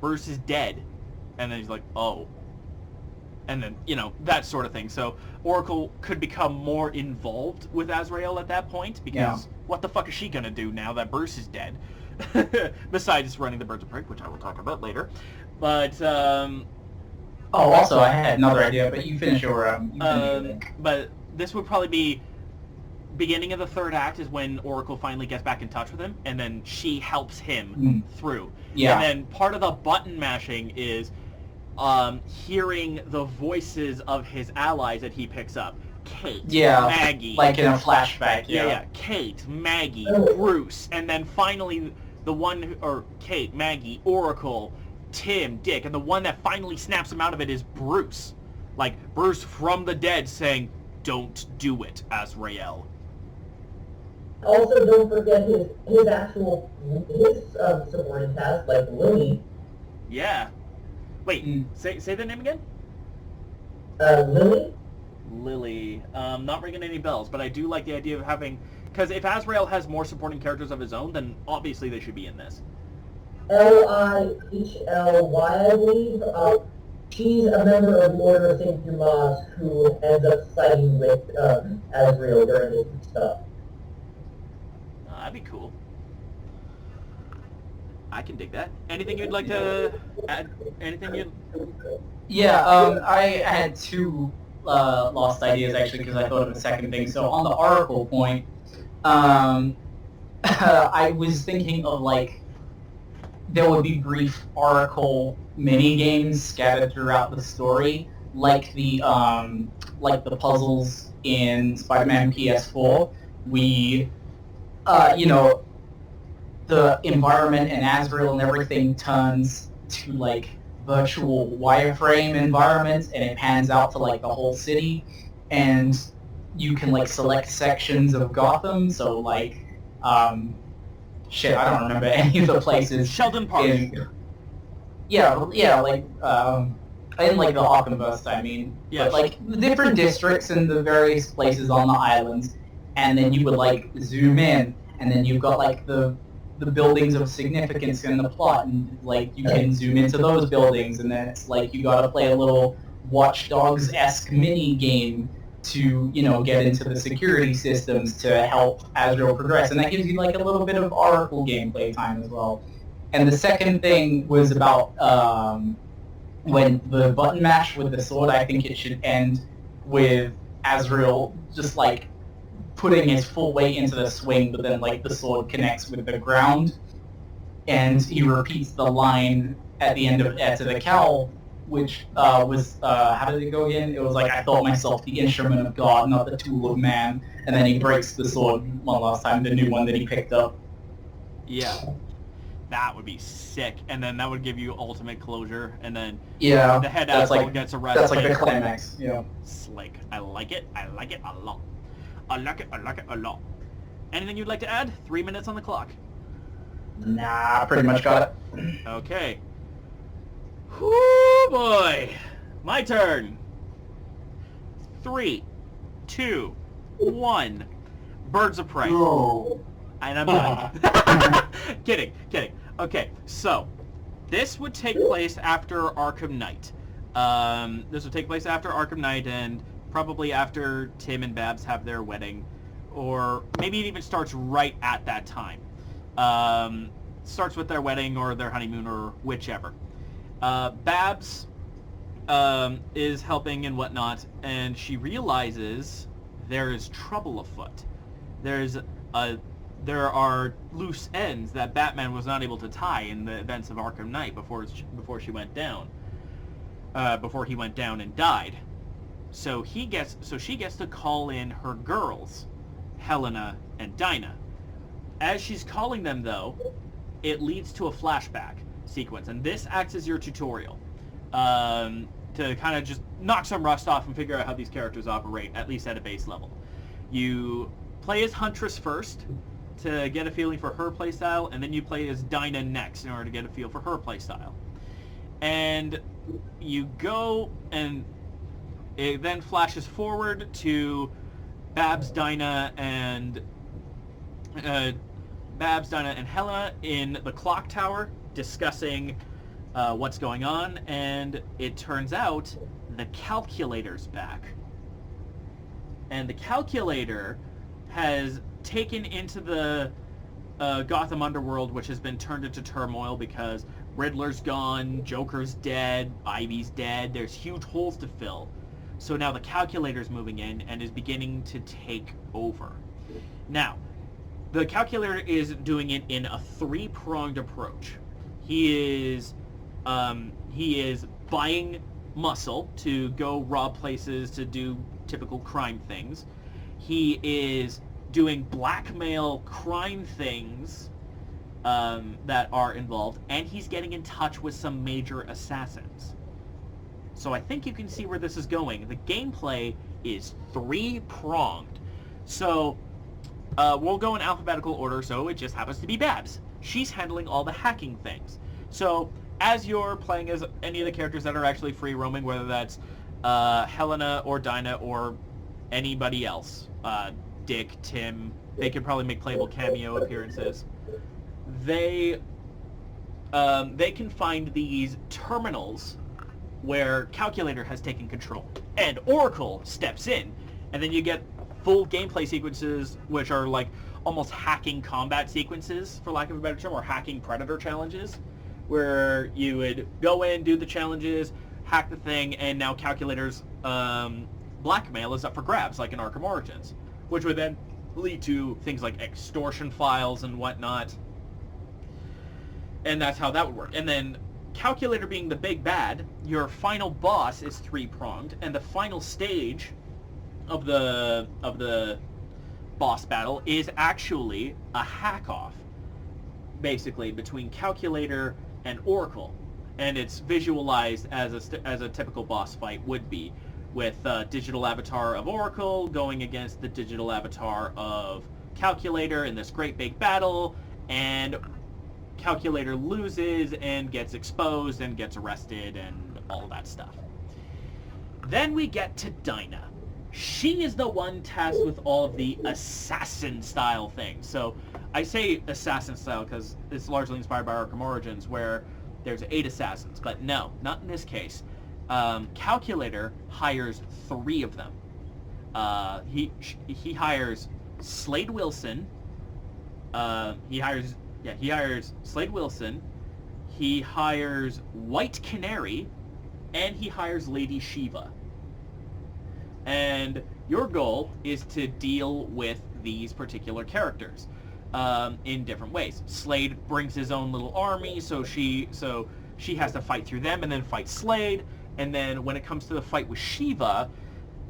Bruce is dead. And then he's like, oh. And then, that sort of thing. So Oracle could become more involved with Azrael at that point, because what the fuck is she going to do now that Bruce is dead? Besides running the Birds of Prey, which I will talk about later. But, also, I had another idea, but you finish your... but this would probably be... Beginning of the third act is when Oracle finally gets back in touch with him, and then she helps him through. Yeah. And then part of the button mashing is hearing the voices of his allies that he picks up. Kate, Maggie. Like in a flashback, Yeah. Kate, Maggie, Bruce, and then finally the one, or Kate, Maggie, Oracle, Tim, Dick, and the one that finally snaps him out of it is Bruce. Like, Bruce from the dead saying, don't do it, Azrael. Also, don't forget his actual supporting cast, like Lily. Yeah. Wait, say the name again? Lily? Lily. Not ringing any bells, but I do like the idea of having... Because if Azrael has more supporting characters of his own, then obviously they should be in this. Lihly, I believe. She's a member of the Order of St. Dumas who ends up siding with Azrael during this stuff. That'd be cool. I can dig that. Anything you'd like to add? Anything you'd... Yeah, I had two lost ideas, actually, because I thought of a second thing. So on the Oracle point, I was thinking of, like, there would be brief Oracle mini-games scattered throughout the story, like the puzzles in Spider-Man PS4. The environment and Azrael and everything turns to, like, virtual wireframe environments, and it pans out to, like, the whole city, and you can, like, select sections of Gotham, so, like, I don't remember any of the places. Sheldon Park. In the Arkhamverse, I mean. Yeah. But, like, the different districts and the various places on the islands, and then you would, like, zoom in, and then you've got, like, the buildings of significance in the plot, and, like, you can zoom into those buildings, and then it's like you gotta play a little Watch Dogs-esque mini-game to, get into the security systems to help Azrael progress, and that gives you, like, a little bit of Oracle gameplay time as well. And the second thing was about when the button mash with the sword. I think it should end with Azrael just, like, putting his full weight into the swing, but then, like, the sword connects with the ground, and he repeats the line at the end of to the cowl, which was, how did it go again? It was like, I thought myself the instrument of God, not the tool of man, and then he breaks the sword one last time, the new one that he picked up. Yeah. That would be sick, and then that would give you ultimate closure, and then Yeah, the head that's Azrael like, gets arrested. that's like the climax, yeah. Slick. I like it a lot. I like it a lot. Anything you'd like to add? 3 minutes on the clock. Nah, pretty much got it. Okay. Whoo boy! My turn. 3, 2, 1. Birds of Prey. No. And I'm done. Kidding. Okay, so this would take place after Arkham Knight. This would take place after Arkham Knight, and probably after Tim and Babs have their wedding, or maybe it even starts right at that time. Starts with their wedding or their honeymoon or whichever. Babs is helping and whatnot, and she realizes there is trouble afoot. There are loose ends that Batman was not able to tie in the events of Arkham Knight before she went down. Before he went down and died. So she gets to call in her girls, Helena and Dinah. As she's calling them, though, it leads to a flashback sequence, and this acts as your tutorial to kind of just knock some rust off and figure out how these characters operate, at least at a base level. You play as Huntress first to get a feeling for her playstyle, and then you play as Dinah next in order to get a feel for her playstyle. And you go, and it then flashes forward to Babs, Dinah, and Helena in the clock tower discussing what's going on, and it turns out the calculator's back. And the calculator has taken into the Gotham underworld, which has been turned into turmoil because Riddler's gone, Joker's dead, Ivy's dead, there's huge holes to fill. So now the calculator's moving in and is beginning to take over. Now, the calculator is doing it in a three-pronged approach. He is buying muscle to go rob places, to do typical crime things. He is doing blackmail crime things that are involved, and he's getting in touch with some major assassins. So I think you can see where this is going. The gameplay is three-pronged. So we'll go in alphabetical order, so it just happens to be Babs. She's handling all the hacking things. So as you're playing as any of the characters that are actually free roaming, whether that's Helena or Dinah or anybody else, Dick, Tim, they could probably make playable cameo appearances. They can find these terminals where Calculator has taken control, and Oracle steps in, and then you get full gameplay sequences, which are like almost hacking combat sequences, for lack of a better term, or hacking Predator challenges, where you would go in, do the challenges, hack the thing, and now Calculator's blackmail is up for grabs, like in Arkham Origins, which would then lead to things like extortion files and whatnot. And that's how that would work. And then Calculator being the big bad, your final boss is three-pronged, and the final stage of the boss battle is actually a hack-off, basically, between Calculator and Oracle. And it's visualized as a typical boss fight would be, with digital avatar of Oracle going against the digital avatar of Calculator in this great big battle, and Calculator loses and gets exposed and gets arrested and all that stuff. Then we get to Dinah. She is the one tasked with all of the assassin-style things. So I say assassin-style because it's largely inspired by Arkham Origins, where there's 8 assassins. But no, not in this case. Calculator hires 3 of them. He hires Slade Wilson. He hires Slade Wilson. He hires White Canary, and he hires Lady Shiva. And your goal is to deal with these particular characters in different ways. Slade brings his own little army, so she has to fight through them and then fight Slade. And then when it comes to the fight with Shiva,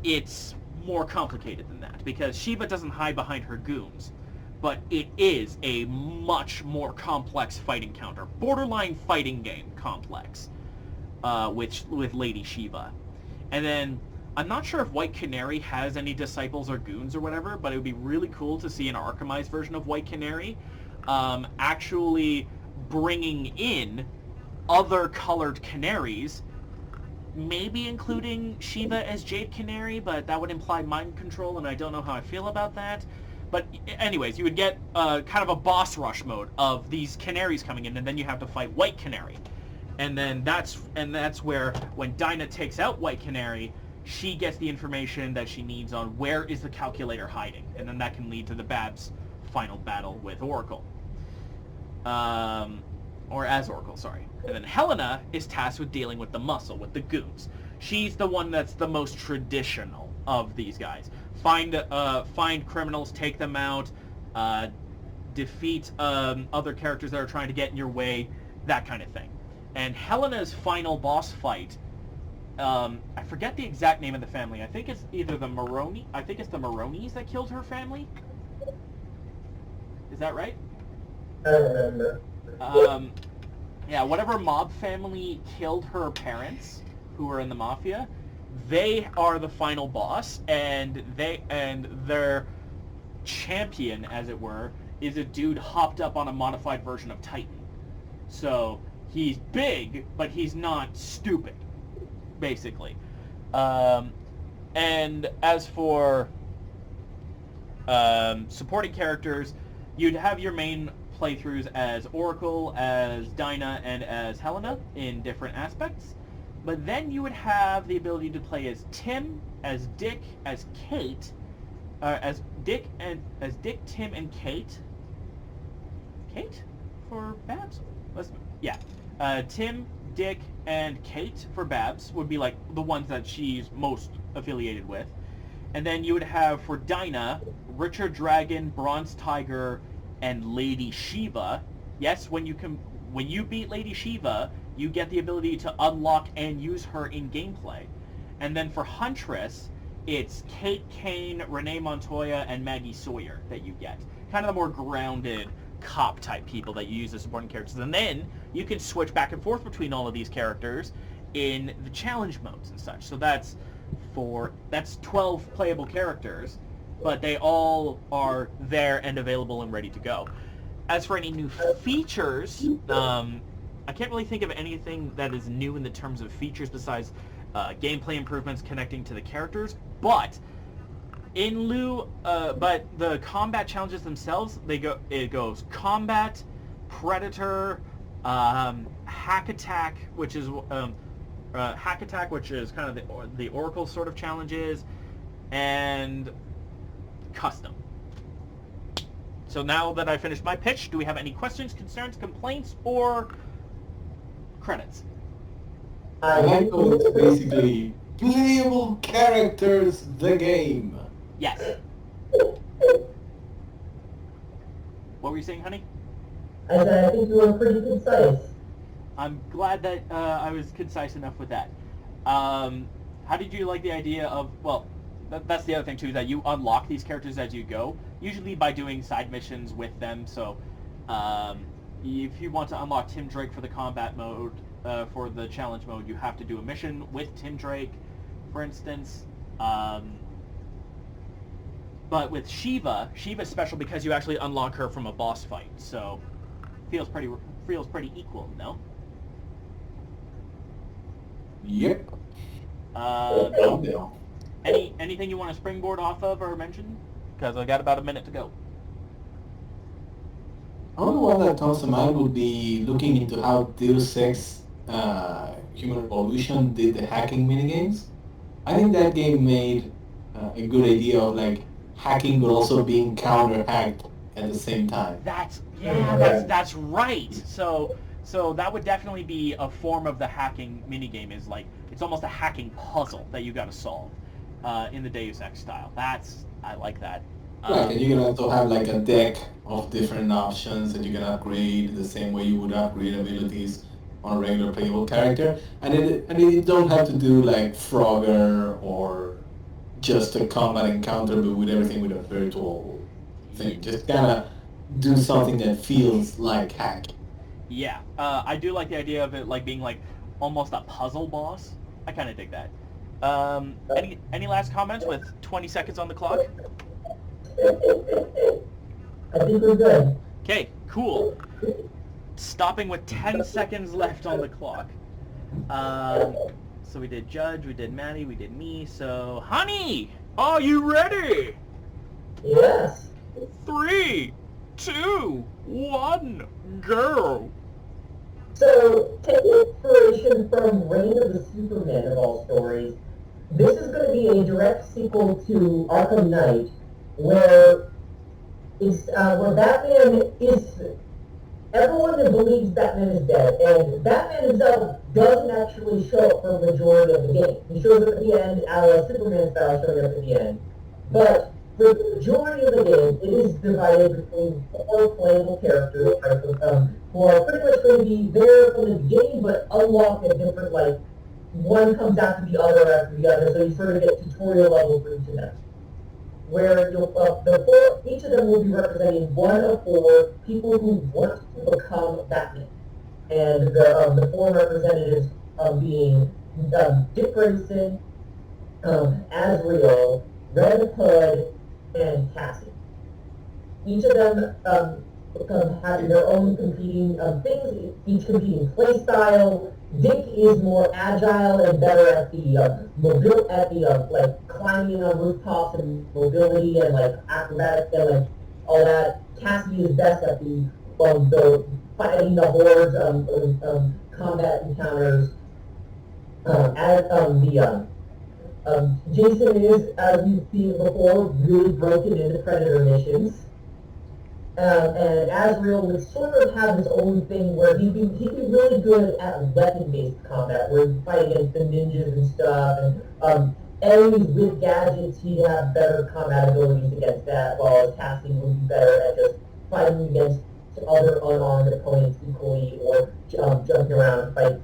it's more complicated than that, because Shiva doesn't hide behind her goons. But it is a much more complex fighting counter. Borderline fighting game complex with Lady Shiva. And then, I'm not sure if White Canary has any disciples or goons or whatever, but it would be really cool to see an Arkhamized version of White Canary actually bringing in other colored canaries, maybe including Shiva as Jade Canary, but that would imply mind control, and I don't know how I feel about that. But anyways, you would get kind of a boss rush mode of these canaries coming in, and then you have to fight White Canary. And then that's where, when Dinah takes out White Canary, she gets the information that she needs on where is the Calculator hiding, and then that can lead to the Babs final battle with Oracle. Or as Oracle, sorry. And then Helena is tasked with dealing with the muscle, with the goons. She's the one that's the most traditional of these guys. Find criminals, take them out, defeat other characters that are trying to get in your way, that kind of thing. And Helena's final boss fight, I forget the exact name of the family. I think it's either the Maroney. I think it's the Maronis that killed her family. Is that right? I don't remember. Yeah, whatever mob family killed her parents, who were in the mafia, they are the final boss, and their champion, as it were, is a dude hopped up on a modified version of Titan. So he's big, but he's not stupid, basically. And as for supporting characters, you'd have your main playthroughs as Oracle, as Dinah, and as Helena in different aspects. But then you would have the ability to play as Tim, as Dick, as Kate, as Dick, Tim, and Kate. Kate for Babs? Tim, Dick, and Kate for Babs would be like the ones that she's most affiliated with. And then you would have for Dinah, Richard Dragon, Bronze Tiger, and Lady Shiva. Yes, when you beat Lady Shiva, you get the ability to unlock and use her in gameplay. And then for Huntress, it's Kate Kane, Renee Montoya, and Maggie Sawyer that you get. Kind of the more grounded cop-type people that you use as supporting characters. And then you can switch back and forth between all of these characters in the challenge modes and such. So that's 12 playable characters, but they all are there and available and ready to go. As for any new features, I can't really think of anything that is new in the terms of features besides gameplay improvements connecting to the characters. But but the combat challenges themselves, it goes combat, predator, hack attack, which is kind of the Oracle sort of challenges, and custom. So now that I finished my pitch, do we have any questions, concerns, complaints, or credits? I like how it's basically playable characters, the game. Yes. What were you saying, honey? I think you were pretty concise. I'm glad that I was concise enough with that. How did you like the idea of, well, that's the other thing too, that you unlock these characters as you go, usually by doing side missions with them. So if you want to unlock Tim Drake for the combat mode, for the challenge mode, you have to do a mission with Tim Drake, for instance. But with Shiva's special because you actually unlock her from a boss fight, so feels pretty equal, no? Yep. Anything you want to springboard off of or mention? Because I got about a minute to go. Only one that comes to mind would be looking into how Deus Ex Human Revolution did the hacking minigames. I think that game made a good idea of like hacking but also being counter-hacked at the same time. That's right. So that would definitely be a form of the hacking minigame, is like, it's almost a hacking puzzle that you got to solve in the Deus Ex style. I like that. Right, and you can also have like a deck of different options that you can upgrade the same way you would upgrade abilities on a regular playable character. And you don't have to do like Frogger or just a combat encounter, but with everything with a virtual thing. Just kind of do something that feels like hack. Yeah, I do like the idea of it like being like almost a puzzle boss. I kind of dig that. Any last comments with 20 seconds on the clock? I think we're good. Okay, cool. Stopping with 10 seconds left on the clock. So we did Judge, we did Matty, we did me. So, honey, are you ready? Yes. 3, 2, 1, go. So, taking inspiration from Reign of the Superman of all stories, this is going to be a direct sequel to Arkham Knight, where Batman is... Everyone believes Batman is dead, and Batman himself doesn't actually show up for the majority of the game. He shows up at the end, Superman style showing up at the end. But for the majority of the game, it is divided between 4 playable characters, who are pretty much going to be there from the beginning, but unlock at different, like, one comes after the other after the other, so you sort of get tutorial level for each of them. Where each of them will be representing one of 4 people who want to become Batman. And the 4 representatives being Dick Grayson, Azrael, Red Hood, and Cassie. Each of them having their own competing things, each competing play style. Dick is more agile and better at the like climbing on rooftops and mobility and like acrobatics and like all that. Cassie is best at the fighting the hordes, combat encounters. Jason is, as you've seen before, really broken into Predator missions. And Azrael would sort of have his own thing where he'd be really good at weapon-based combat, where he'd fight against the ninjas and stuff, and enemies with gadgets, he'd have better combat abilities against that, while Cassie would be better at just fighting against other unarmed opponents equally, or jumping around and fight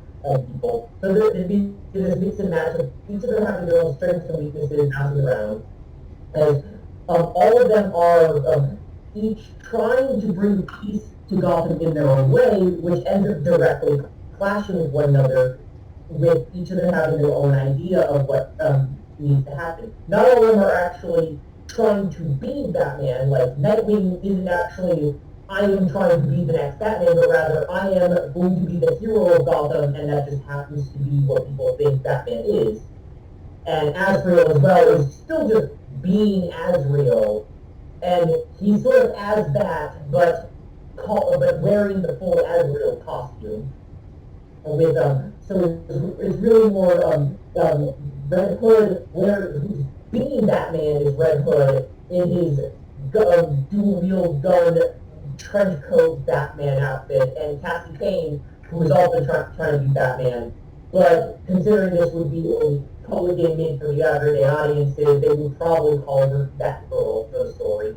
people. So there'd be this mix and match of each of them having their own strengths and weaknesses bouncing around. And all of them are each trying to bring peace to Gotham in their own way, which ends up directly clashing with one another, with each of them having their own idea of what needs to happen. Not all of them are actually trying to be Batman. Like, Nightwing isn't actually, I am trying to be the next Batman, but rather, I am going to be the hero of Gotham, and that just happens to be what people think Batman is. And Azrael as well is still just being Azrael, and he's sort of as that, but wearing the full Azrael costume. With so it's really more Red Hood, who's being Batman is Red Hood in his dual wield gun trench coat Batman outfit, and Cassie Kane, who is also trying to be Batman. But considering this would be a public game made for the everyday audiences, they would probably call her Batgirl for the story.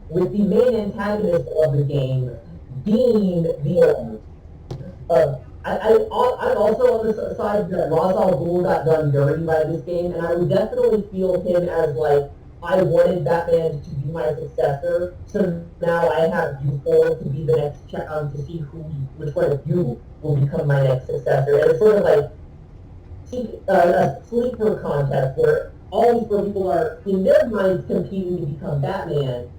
With the main antagonist of the game being the I'm also on the side that Ra's al Ghul got done dirty by this game, and I would definitely feel him as like, I wanted Batman to be my successor, so now I have you four to be the next to see which one of you will become my next successor. And it's sort of like a sleeper contest where all these four people are in their minds competing to become Batman,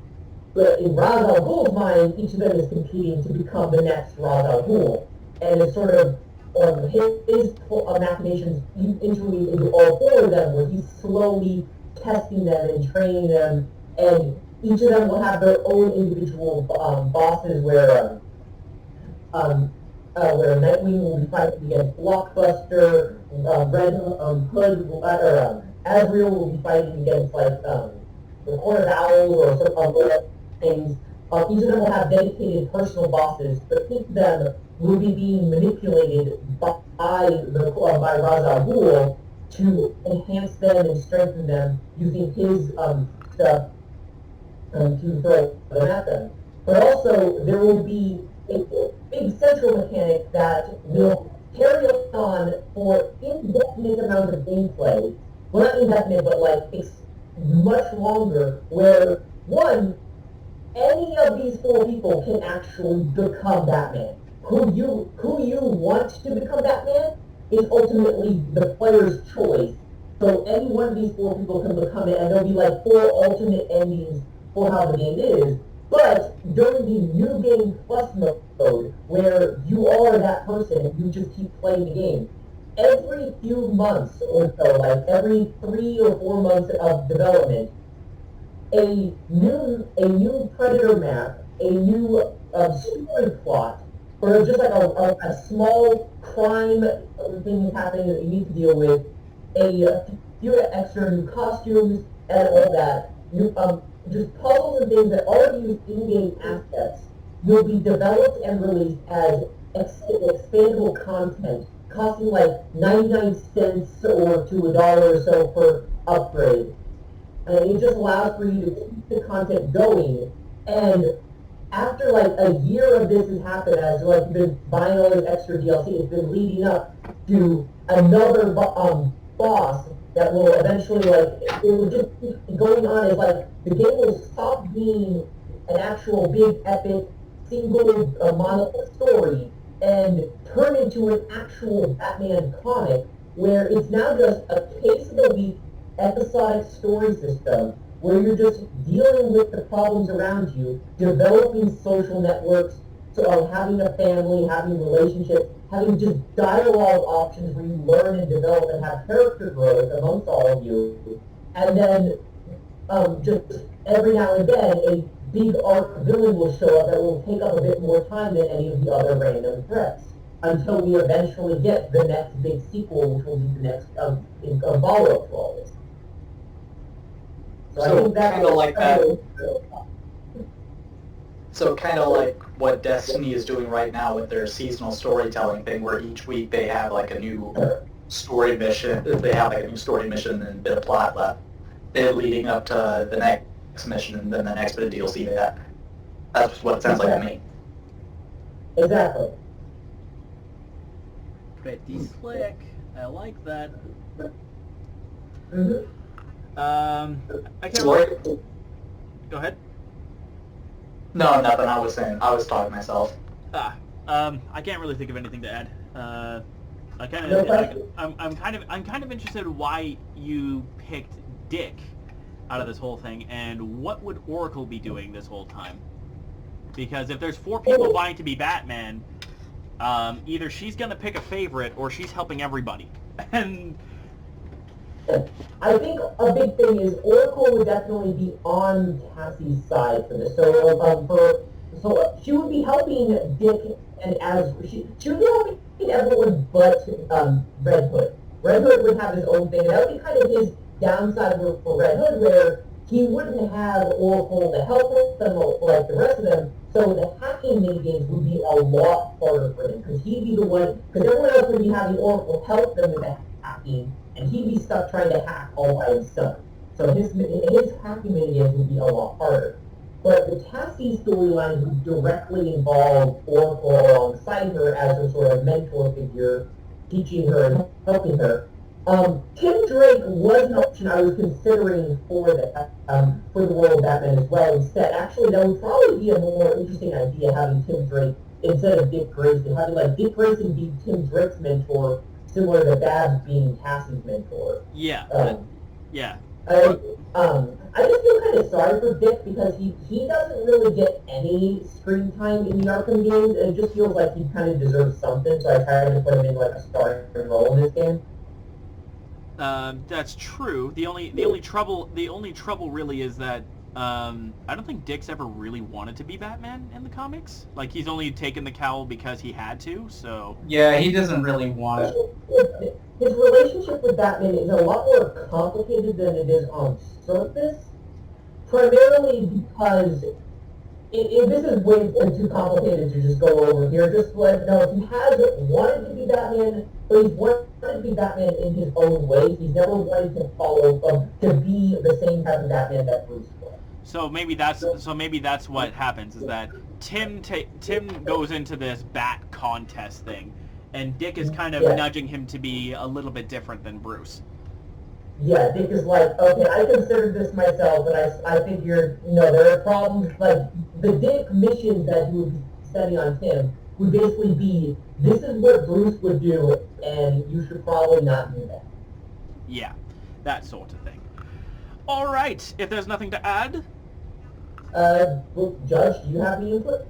but in Ra's al Ghul's mind, each of them is competing to become the next Ra's al Ghul. And it's sort of his machinations interweave into all four of them, where he's slowly testing them and training them, and each of them will have their own individual bosses where Nightwing will be fighting against Blockbuster, Red Hood, Azrael will be fighting against like the Court of Owls or some other things. Each of them will have dedicated personal bosses, but each of them will be being manipulated by Ra's al Ghul to enhance them and strengthen them using his stuff to throw them at them. But also, there will be a big central mechanic that will carry on for indefinite amounts of gameplay. Well, not indefinite, but like much longer, where one, any of these four people can actually become Batman. Who you want to become Batman is ultimately the player's choice. So any one of these four people can become it, and there'll be like four alternate endings for how the game is. But during the New Game Plus mode, where you are that person and you just keep playing the game, every few months or so, like every 3 or 4 months of development, a new Predator map, a new story plot, or just like a small crime thing happening that you need to deal with, a few extra new costumes, and all that. Just puzzles and things that all of these in-game assets will be developed and released as expandable content, costing like 99 cents or to $1 or so per upgrade. And it just allows for you to keep the content going. And after like a year of this has happened, as like you've been buying all this extra DLC, it's been leading up to another boss that will eventually, like, it will just keep going on as like the game will stop being an actual big epic single monolith story and turn into an actual Batman comic where it's now just a case of the week episodic story system where you're just dealing with the problems around you, developing social networks, so having a family, having relationships, having just dialogue options where you learn and develop and have character growth amongst all of you, and then just every now and then a big arc villain will show up that will take up a bit more time than any of the other random threats, until we eventually get the next big sequel, which will be the next follow-up to all this. I So think that's kind of like that. that. So kind of like what Destiny is doing right now with their seasonal storytelling thing, where each week they have like a new story mission. They have like a new story mission and a bit of plot left. They're leading up to the next mission and then the next bit of DLC. That's what it sounds like to me. Exactly. Pretty slick. I like that. Mm-hmm. I can't really... Go ahead. No, nothing. I was talking to myself. I can't really think of anything to add. I'm kind of interested in why you picked Dick out of this whole thing, and what would Oracle be doing this whole time? Because if there's 4 people vying to be Batman, either she's gonna pick a favorite or she's helping everybody. And I think a big thing is Oracle would definitely be on Cassie's side for this. So she would be helping Dick, and she would be helping everyone but Red Hood. Red Hood would have his own thing, and that would be kind of his downside for Red Hood, where he wouldn't have Oracle to help them like the rest of them. So the hacking minigames would be a lot harder for him, because he'd be the one, because everyone else would be having Oracle help them with the hacking, and he'd be stuck trying to hack all by himself. So his hacking minigames would be a lot harder. But the Cassie storyline would directly involve Oracle alongside her as her sort of mentor figure, teaching her and helping her. Tim Drake was an option I was considering for the world of Batman as well. Instead, actually, that would probably be a more interesting idea, having Tim Drake instead of Dick Grayson, having like Dick Grayson be Tim Drake's mentor, similar to Babs being Cassie's mentor. yeah, yeah. I just feel kind of sorry for Dick, because he doesn't really get any screen time in the Arkham games, and it just feels like he kind of deserves something, so I tried to put him in like a starring role in this game. That's true. The only trouble really is that I don't think Dick's ever really wanted to be Batman in the comics. Like, he's only taken the cowl because he had to. So Yeah, he doesn't really want it. His relationship with Batman is a lot more complicated than it is on surface, primarily because this is way too complicated to just go over here. Just let no, he has wanted to be Batman, but he's wanted to be Batman in his own way. He's never wanted to follow to be the same type of Batman that Bruce was. So maybe that's what happens, is that Tim goes into this bat contest thing, and Dick is kind of nudging him to be a little bit different than Bruce. Yeah, Dick is like, okay, I considered this myself, but I figured, there are problems. Like, the Dick missions that he would be setting on Tim would basically be, this is what Bruce would do, and you should probably not do that. Yeah, that sort of thing. All right, if there's nothing to add. Well, Judge, do you have any input?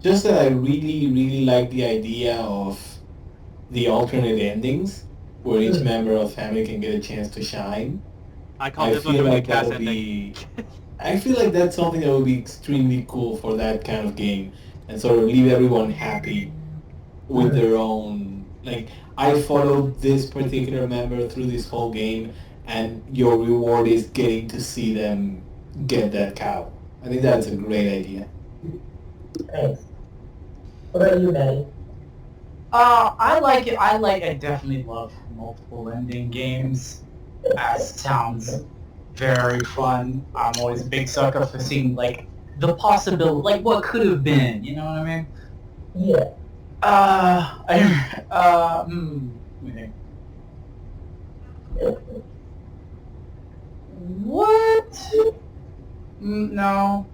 Just that I really, really like the idea of the alternate endings, where each member of family can get a chance to shine. I call this one doing a cast ending. Be, I feel like that's something that would be extremely cool for that kind of game, and sort of leave everyone happy with their own. Like, I followed this particular member through this whole game, and your reward is getting to see them get that cow. I think that's a great idea. Thanks. What about you, Matty? I like it. I definitely love multiple ending games. That sounds very fun. I'm always a big sucker for seeing, like, the possibility, like, what could have been, you know what I mean? Yeah. Let me think. What? No.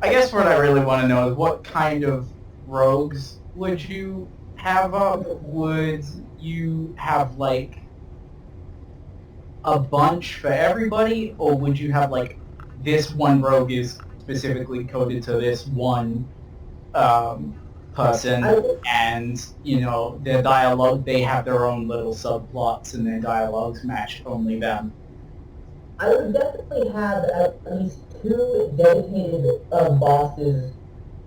I guess what I really want to know is what kind of rogues would you have up? Would you have like a bunch for everybody, or would you have like this one rogue is specifically coded to this one person, and you know their dialogue, they have their own little subplots, and their dialogues match only them? I would definitely have at least 2 dedicated bosses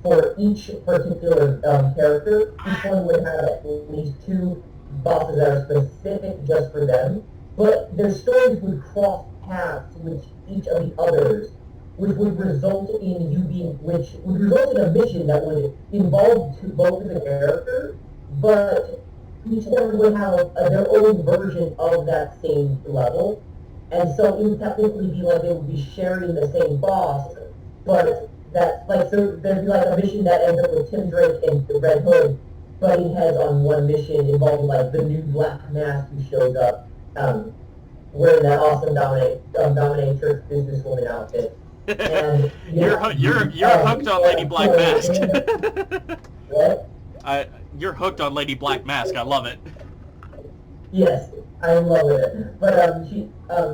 for each particular character. Each one would have at least 2 bosses that are specific just for them, but their stories would cross paths with each of the others, which would result in which would result in a mission that would involve both of the characters, but each of them would have their own version of that same level. And so it would technically be like they would be sharing the same boss, but that's like, so there'd be like a mission that ends up with Tim Drake and the Red Hood butting heads on one mission involving like the new Black Mask who shows up, wearing that awesome dominatrix businesswoman outfit. And You're hooked on Lady Black Mask. What? You're hooked on Lady Black Mask. I love it. Yes, I'm in love with it. But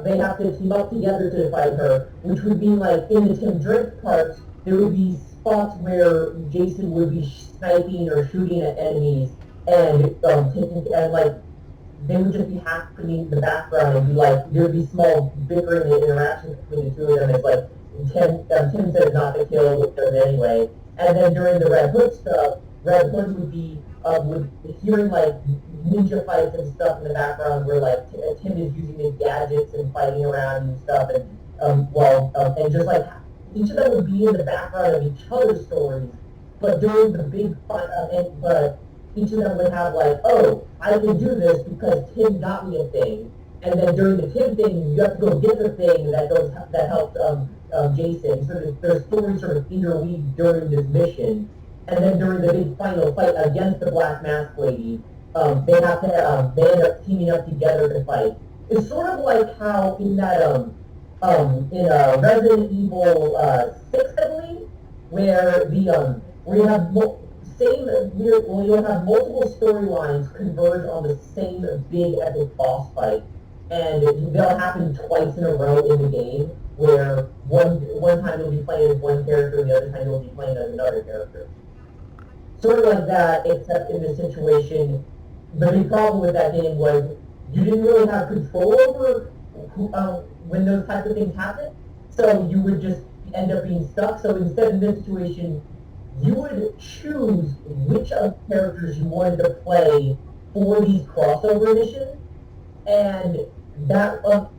they have to team up together to fight her, which would be like in the Tim Drake parts, there would be spots where Jason would be sniping or shooting at enemies, and like they would just be happening in the background, and be like there would be small bickering and interactions between the two of them. It's like Tim says not to kill with them anyway, and then during the Red Hood stuff, Red Hood would be hearing like ninja fights and stuff in the background where like Tim is using his gadgets and fighting around and stuff, and and just like each of them would be in the background of each other's stories, but during the big fight, but each of them would have like, oh, I can do this because Tim got me a thing, and then during the Tim thing, you have to go get the thing that helped Jason. So their stories sort of interweave during this mission. And then during the big final fight against the Black Mask Lady, they end up teaming up together to fight. It's sort of like how in that Resident Evil 6, I believe, where you have you'll have multiple storylines converge on the same big epic boss fight, and they'll happen twice in a row in the game, where one time you'll be playing as one character and the other time you'll be playing as another character. Sort of like that, except in this situation, the big problem with that game was you didn't really have control over when those types of things happen, so you would just end up being stuck. So instead, in this situation, you would choose which of the characters you wanted to play for these crossover missions, and that, but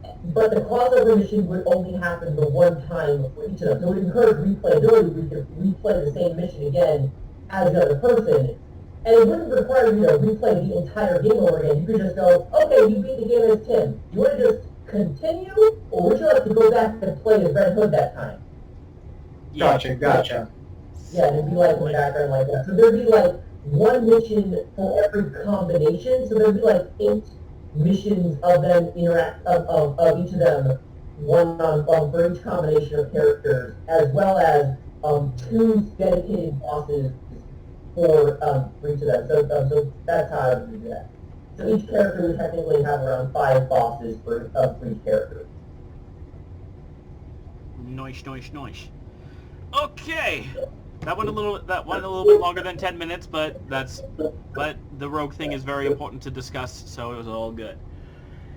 the crossover mission would only happen the one time for each of them. So it would encourage replayability. We could replay the same mission again as the other person, and it wouldn't require you to replay the entire game over again. You could just go, okay, you beat the game as Tim. Do you want to just continue, or would you like to go back and play as Red Hood that time? Gotcha. Yeah, it'd be like in the background like that. So there'd be like one mission for every combination. So there'd be like 8 missions of them of each of them, one for each combination of characters, as well as 2 dedicated bosses for each of them. So that's how I would do that. So each character would technically have around 5 bosses for each character. Nice. Okay. That went a little bit longer than 10 minutes, but the rogue thing is very important to discuss, so it was all good.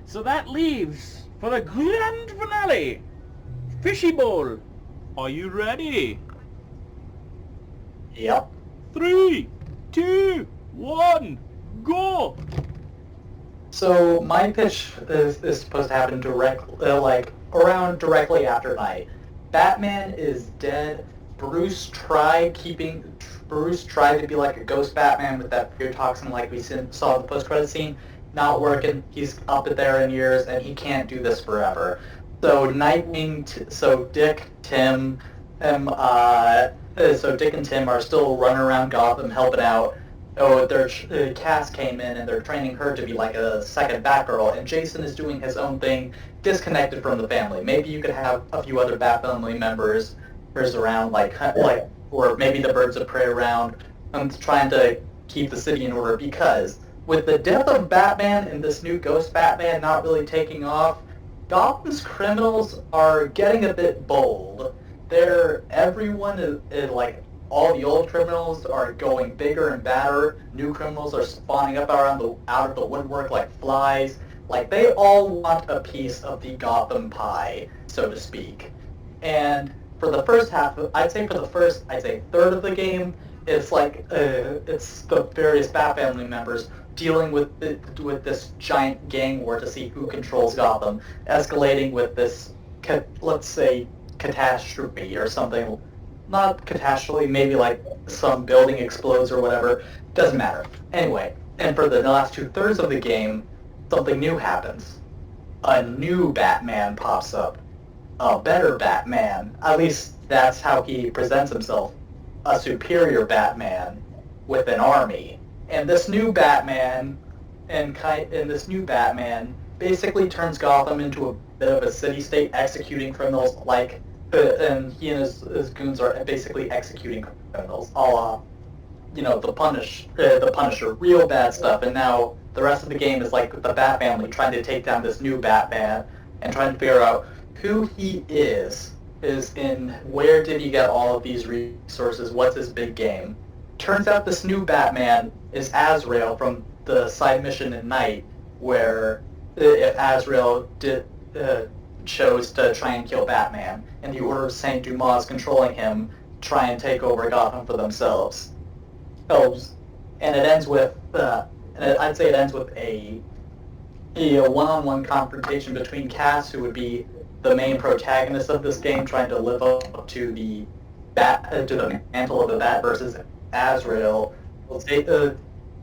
So that leaves for the grand finale, Fishbowl. Are you ready? Yep. 3, 2, 1, go! So my pitch is supposed to happen directly after night. Batman is dead. Bruce tried to be like a ghost Batman with that fear toxin like we saw in the post-credit scene. Not working. He's up there in years, and he can't do this forever. So Dick and Tim are still running around Gotham helping out. Cass came in and they're training her to be like a second Batgirl, and Jason is doing his own thing, disconnected from the family. Maybe you could have a few other Bat family members around, or maybe the Birds of Prey around, trying to keep the city in order, because with the death of Batman and this new Ghost Batman not really taking off, Gotham's criminals are getting a bit bold. Everyone is like, all the old criminals are going bigger and badder. New criminals are spawning up out of the woodwork like flies. Like, they all want a piece of the Gotham pie, so to speak. And for the first half, I'd say third of the game, it's like, it's the various Bat family members dealing with this giant gang war to see who controls Gotham, escalating with this, let's say, catastrophe or something. Not catastrophe, maybe like some building explodes or whatever. Doesn't matter. Anyway, and for the last 2/3 of the game, something new happens. A new Batman pops up. A better Batman. At least that's how he presents himself. A superior Batman with an army. And this new Batman basically turns Gotham into a bit of a city-state executing criminals like, and he and his goons are basically executing criminals, a la, the Punisher, real bad stuff. And now the rest of the game is like the Bat family trying to take down this new Batman and trying to figure out who he is in where did he get all of these resources, what's his big game. Turns out this new Batman is Azrael from the side mission at night, where if Azrael chose to try and kill Batman, and the Order of Saint Dumas controlling him, try and take over Gotham for themselves. And it ends with, I'd say it ends with a one-on-one confrontation between Cass, who would be the main protagonist of this game, trying to live up to the mantle of the Bat, versus Azrael. It's a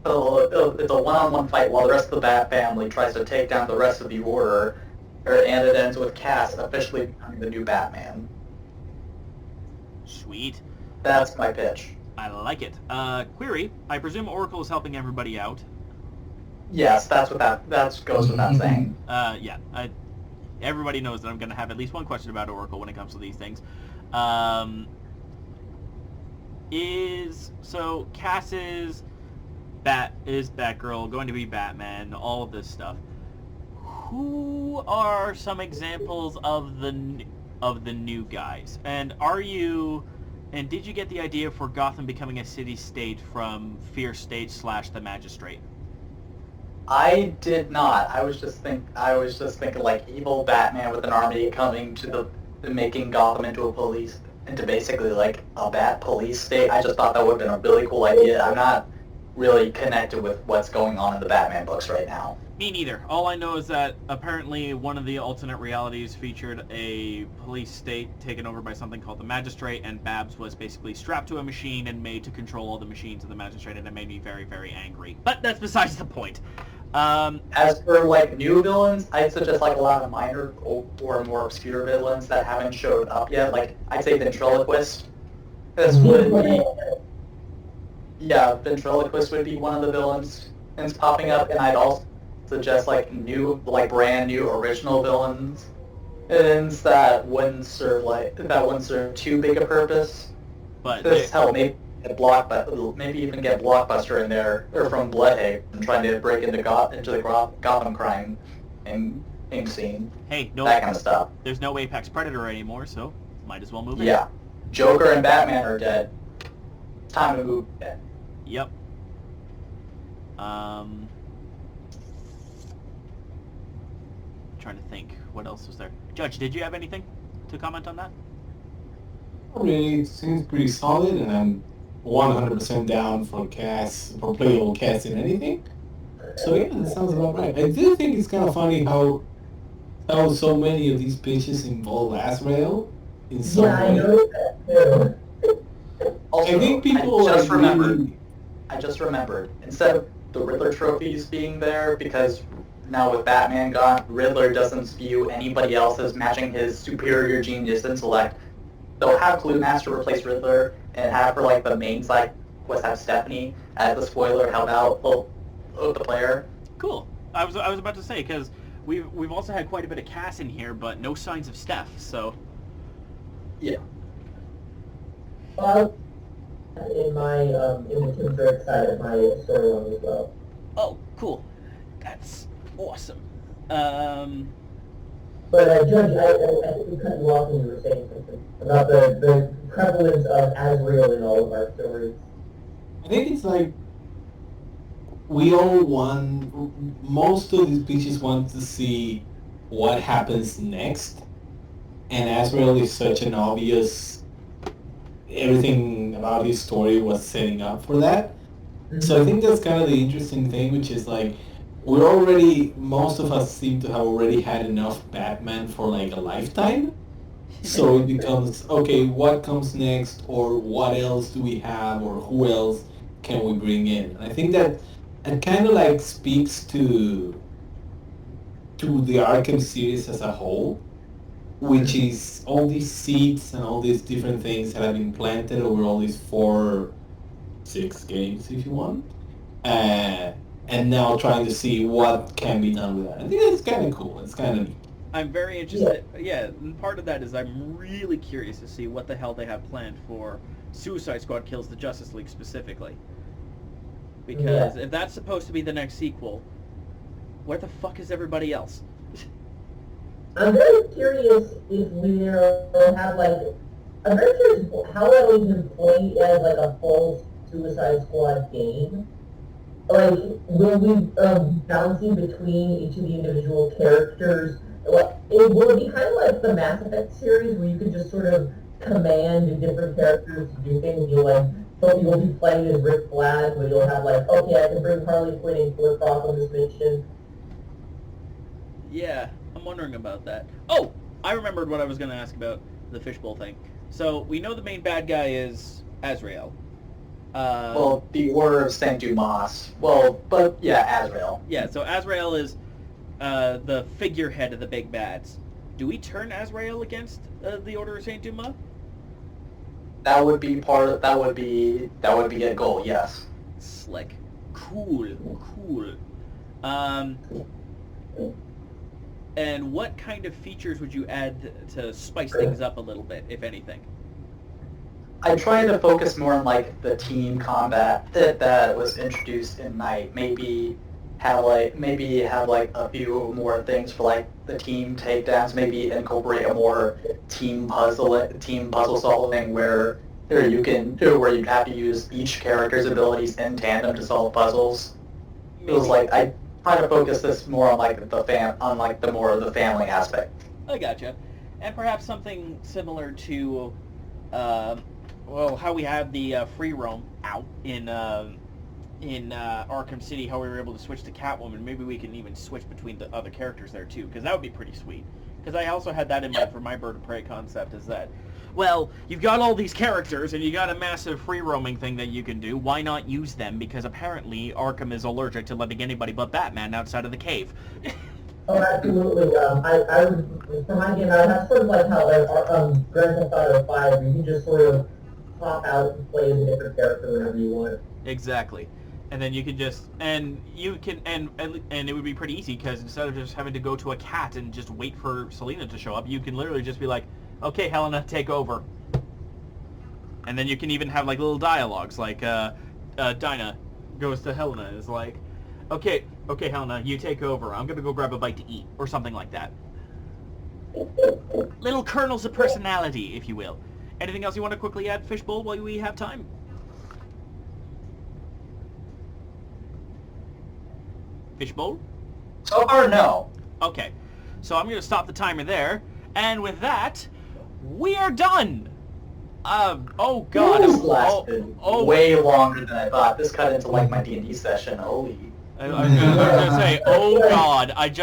one-on-one fight while the rest of the Bat family tries to take down the rest of the Order, and it ends with Cass officially becoming the new Batman. Sweet. That's my pitch. I like it. Query, I presume Oracle is helping everybody out. Yes, that goes without saying. Yeah. Everybody knows that I'm going to have at least one question about Oracle when it comes to these things. Cass's Batgirl going to be Batman, all of this stuff. Who are some examples of the new guys? And did you get the idea for Gotham becoming a city-state from Fear State / the Magistrate? I did not. I was just thinking like evil Batman with an army coming to making Gotham into basically like a Bat police state. I just thought that would have been a really cool idea. I'm not really connected with what's going on in the Batman books right now. Me neither. All I know is that apparently one of the alternate realities featured a police state taken over by something called the Magistrate, and Babs was basically strapped to a machine and made to control all the machines of the Magistrate, and it made me very, very angry. But that's besides the point. As for like new villains, I'd suggest like a lot of minor or more obscure villains that haven't showed up yet. Like I'd say Ventriloquist. Ventriloquist would be one of the villains that's popping up, and I'd also suggest like brand new original villains, and that wouldn't serve too big a purpose. But maybe even get Blockbuster in there, or from Bloodhaven, trying to break into the Gotham crime and scene. Hey, that kind of stuff. There's no Apex Predator anymore, so might as well move in. Yeah, Joker and Batman are dead. It's time to move in. Yep. Trying to think, what else was there? Judge, did you have anything to comment on that? Really, it seems pretty solid, and I'm 100% down for playable Cass in anything. So yeah, that sounds about right. I do think it's kind of funny how so many of these pitches involve Azrael in some way. I know that too. Also, I think people I just remembered, instead of the Riddler trophies being there, because now with Batman gone, Riddler doesn't view anybody else as matching his superior genius intellect. They'll have Clue Master replace Riddler, and have for like the main side quest have Stephanie as the spoiler help out the player. Cool. I was about to say, because we've also had quite a bit of Cass in here, but no signs of Steph. So yeah. In the Tim Drake side of my storyline as well. Oh, cool. That's awesome. But Judge, I think we cut you off when you were saying something about the prevalence of Azrael in all of our stories. I think it's like we all want, most of the species want to see what happens next, and Azrael is such an obvious, everything about his story was setting up for that. So I think that's kind of the interesting thing, which is like, we're already, most of us seem to have already had enough Batman for like a lifetime. So it becomes, okay, what comes next, or what else do we have, or who else can we bring in? And I think that it kind of like speaks to the Arkham series as a whole, which is all these seeds and all these different things that have been planted over all these 6 games, if you want. And now trying to see what can be done with that. I think that's kind of cool. It's kind of neat. I'm very interested. Yeah, and part of that is I'm really curious to see what the hell they have planned for Suicide Squad Kills the Justice League specifically. Because if that's supposed to be the next sequel, where the fuck is everybody else? I'm very curious if we'll have I'm very curious how that will even play as like a full Suicide Squad game. Like, will we be bouncing between each of the individual characters? Will it be kind of like the Mass Effect series where you can just sort of command the different characters to do things? So you'll be playing as Rick Flag, where you'll have okay, I can bring Harley Quinn and Killer Croc on this mission. Yeah, I'm wondering about that. Oh, I remembered what I was going to ask about the Fishbowl thing. So we know the main bad guy is Azrael. Well, the Order of Saint Dumas. Well, but yeah, Azrael. Yeah, so Azrael is the figurehead of the big bads. Do we turn Azrael against the Order of Saint Dumas? That would be that would be a goal. Yes. Slick. Cool. And what kind of features would you add to spice things up a little bit, if anything? I try to focus more on the team combat that was introduced in Night. Maybe have a few more things for the team takedowns. Maybe incorporate a more team puzzle solving where you'd have to use each character's abilities in tandem to solve puzzles. It was I try to focus this more on the family aspect. I gotcha. And perhaps something similar to how we had the free roam out in Arkham City, how we were able to switch to Catwoman. Maybe we can even switch between the other characters there too, because that would be pretty sweet. Because I also had that in mind for my Bird of Prey concept, is that, well, you've got all these characters and you got a massive free roaming thing that you can do. Why not use them? Because apparently Arkham is allergic to letting anybody but Batman outside of the cave. Oh, absolutely. I would, for my game, I would have sort of how Grand Theft Auto 5, where you can just sort of pop out and play as a different character whenever you want. Exactly. And then you can just, and it would be pretty easy, because instead of just having to go to a cat and just wait for Selena to show up, you can literally just be like, okay, Helena, take over. And then you can even have little dialogues, Dinah goes to Helena, is like, okay, Helena, you take over. I'm gonna go grab a bite to eat, or something like that. Little kernels of personality, if you will. Anything else you want to quickly add, Fishbowl, while we have time? Fishbowl? So far, no. Okay, so I'm going to stop the timer there, and with that, we are done! Oh god. This lasted way longer than I thought. This cut into my D&D session. Holy. I was gonna say, oh god, I was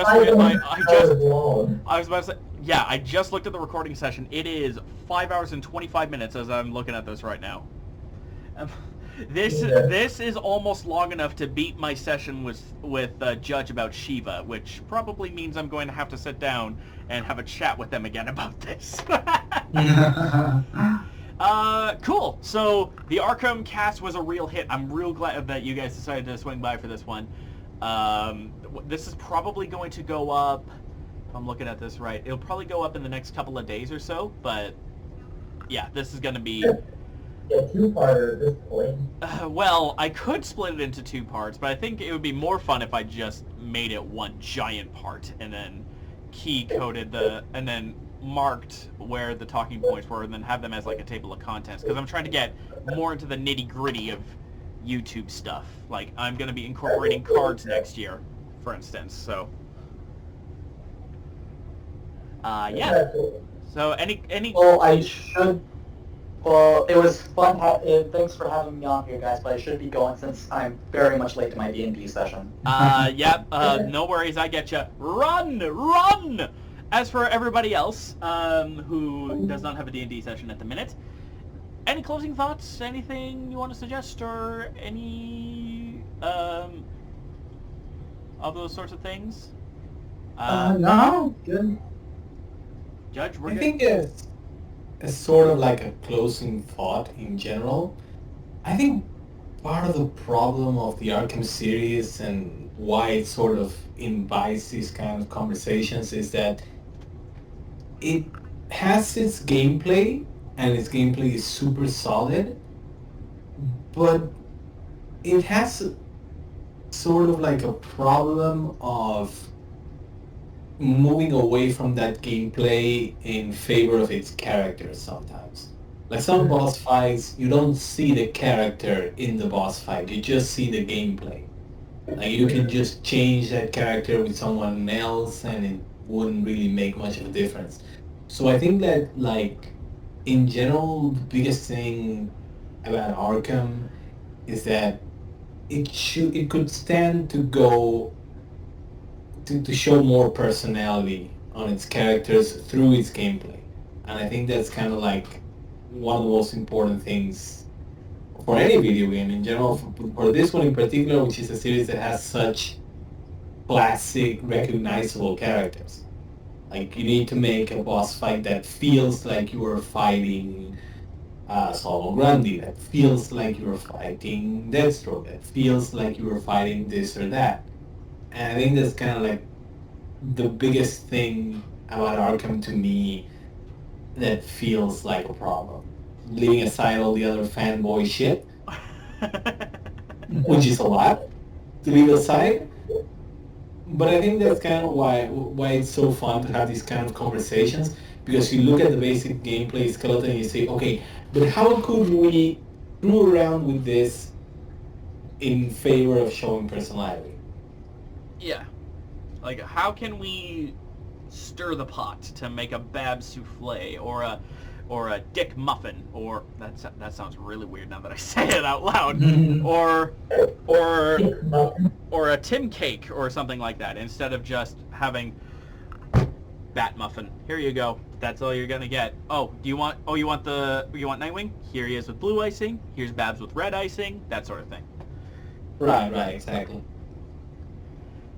about to say, yeah, I just looked at the recording session. It is 5 hours and 25 minutes as I'm looking at this right now. This is almost long enough to beat my session with Judge about Shiva, which probably means I'm going to have to sit down and have a chat with them again about this. Cool. So the Arkham cast was a real hit. I'm real glad that you guys decided to swing by for this one. This is probably going to go up, if I'm looking at this right, it'll probably go up in the next couple of days or so, but yeah, this is going to be a two-parter at this point. Well, I could split it into 2 parts, but I think it would be more fun if I just made it one giant part and then key-coded and then marked where the talking points were and then have them as like a table of contents, because I'm trying to get more into the nitty-gritty of YouTube stuff. Like, I'm going to be incorporating cards next year, for instance, so... yeah. So, any... Well, I should... Well, it was fun. Thanks for having me on here, guys, but I should be going since I'm very much late to my D&D session. Yep, no worries, I get you. Run! As for everybody else, who does not have a D&D session at the minute, any closing thoughts? Anything you want to suggest, or any, of those sorts of things? No, good. Judge, we're I good. think it's sort of like a closing thought in general. I think part of the problem of the Arkham series and why it sort of invites these kind of conversations is that it has its gameplay, and its gameplay is super solid, but it has sort of like a problem of moving away from that gameplay in favor of its characters sometimes. Like some boss fights, you don't see the character in the boss fight, you just see the gameplay. Like you can just change that character with someone else and it wouldn't really make much of a difference. So I think that, like, in general, the biggest thing about Arkham is that it could stand to go to show more personality on its characters through its gameplay. And I think that's kind of like one of the most important things for any video game in general, for this one in particular, which is a series that has such classic, recognizable characters. Like, you need to make a boss fight that feels like you are fighting Solomon Grundy, that feels like you're fighting Deathstroke, that feels like you are fighting this or that. And I think that's kind of like the biggest thing about Arkham to me that feels like a problem. Leaving aside all the other fanboy shit, which is a lot to leave aside. But I think that's kind of why it's so fun to have these kind of conversations, because you look at the basic gameplay skeleton and you say, okay, but how could we screw around with this in favor of showing personality? Yeah. Like, how can we stir the pot to make a Bab souffle or a Dick muffin, or that sounds really weird now that I say it out loud, or a Tim cake or something like that, instead of just having Bat muffin. Here you go. That's all you're gonna get. You want Nightwing? Here he is with blue icing. Here's Babs with red icing. That sort of thing. Right, exactly.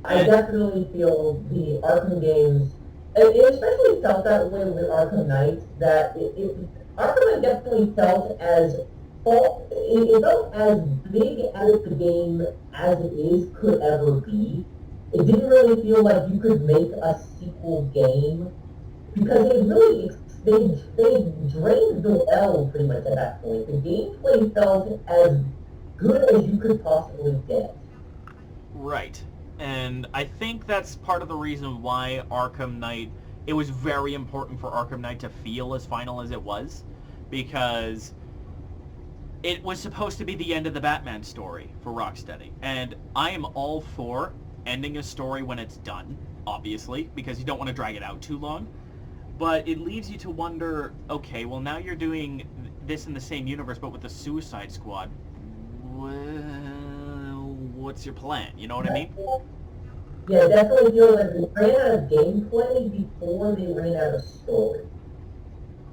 I definitely feel the Arkham games, and it especially felt that way with Arkham Knight, that Arkham Knight definitely felt as it felt as big as the game as it is could ever be. It didn't really feel like you could make a sequel game, because they drained the well pretty much at that point. The gameplay felt as good as you could possibly get. Right. And I think that's part of the reason why Arkham Knight, it was very important for Arkham Knight to feel as final as it was, because it was supposed to be the end of the Batman story for Rocksteady. And I am all for ending a story when it's done, obviously, because you don't want to drag it out too long. But it leaves you to wonder, okay, well now you're doing this in the same universe but with the Suicide Squad. Well, what's your plan? You know what I mean? Yeah, definitely feel like they ran out of gameplay before they ran out of story.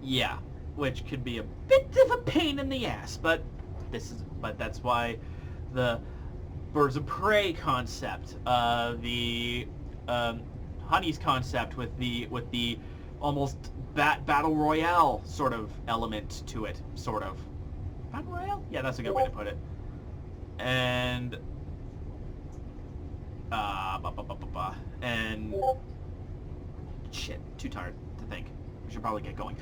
Yeah, which could be a bit of a pain in the ass, but that's why the Birds of Prey concept, the Honey's concept with the almost battle royale sort of element to it, sort of. Battle royale? Yeah, that's a good way to put it. And and shit, too tired to think. We should probably get going.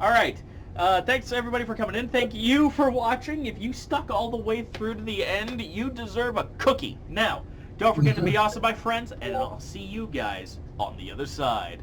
All right. Thanks everybody for coming in. Thank you for watching. If you stuck all the way through to the end, you deserve a cookie. Now, don't forget to be awesome, my friends, and I'll see you guys on the other side.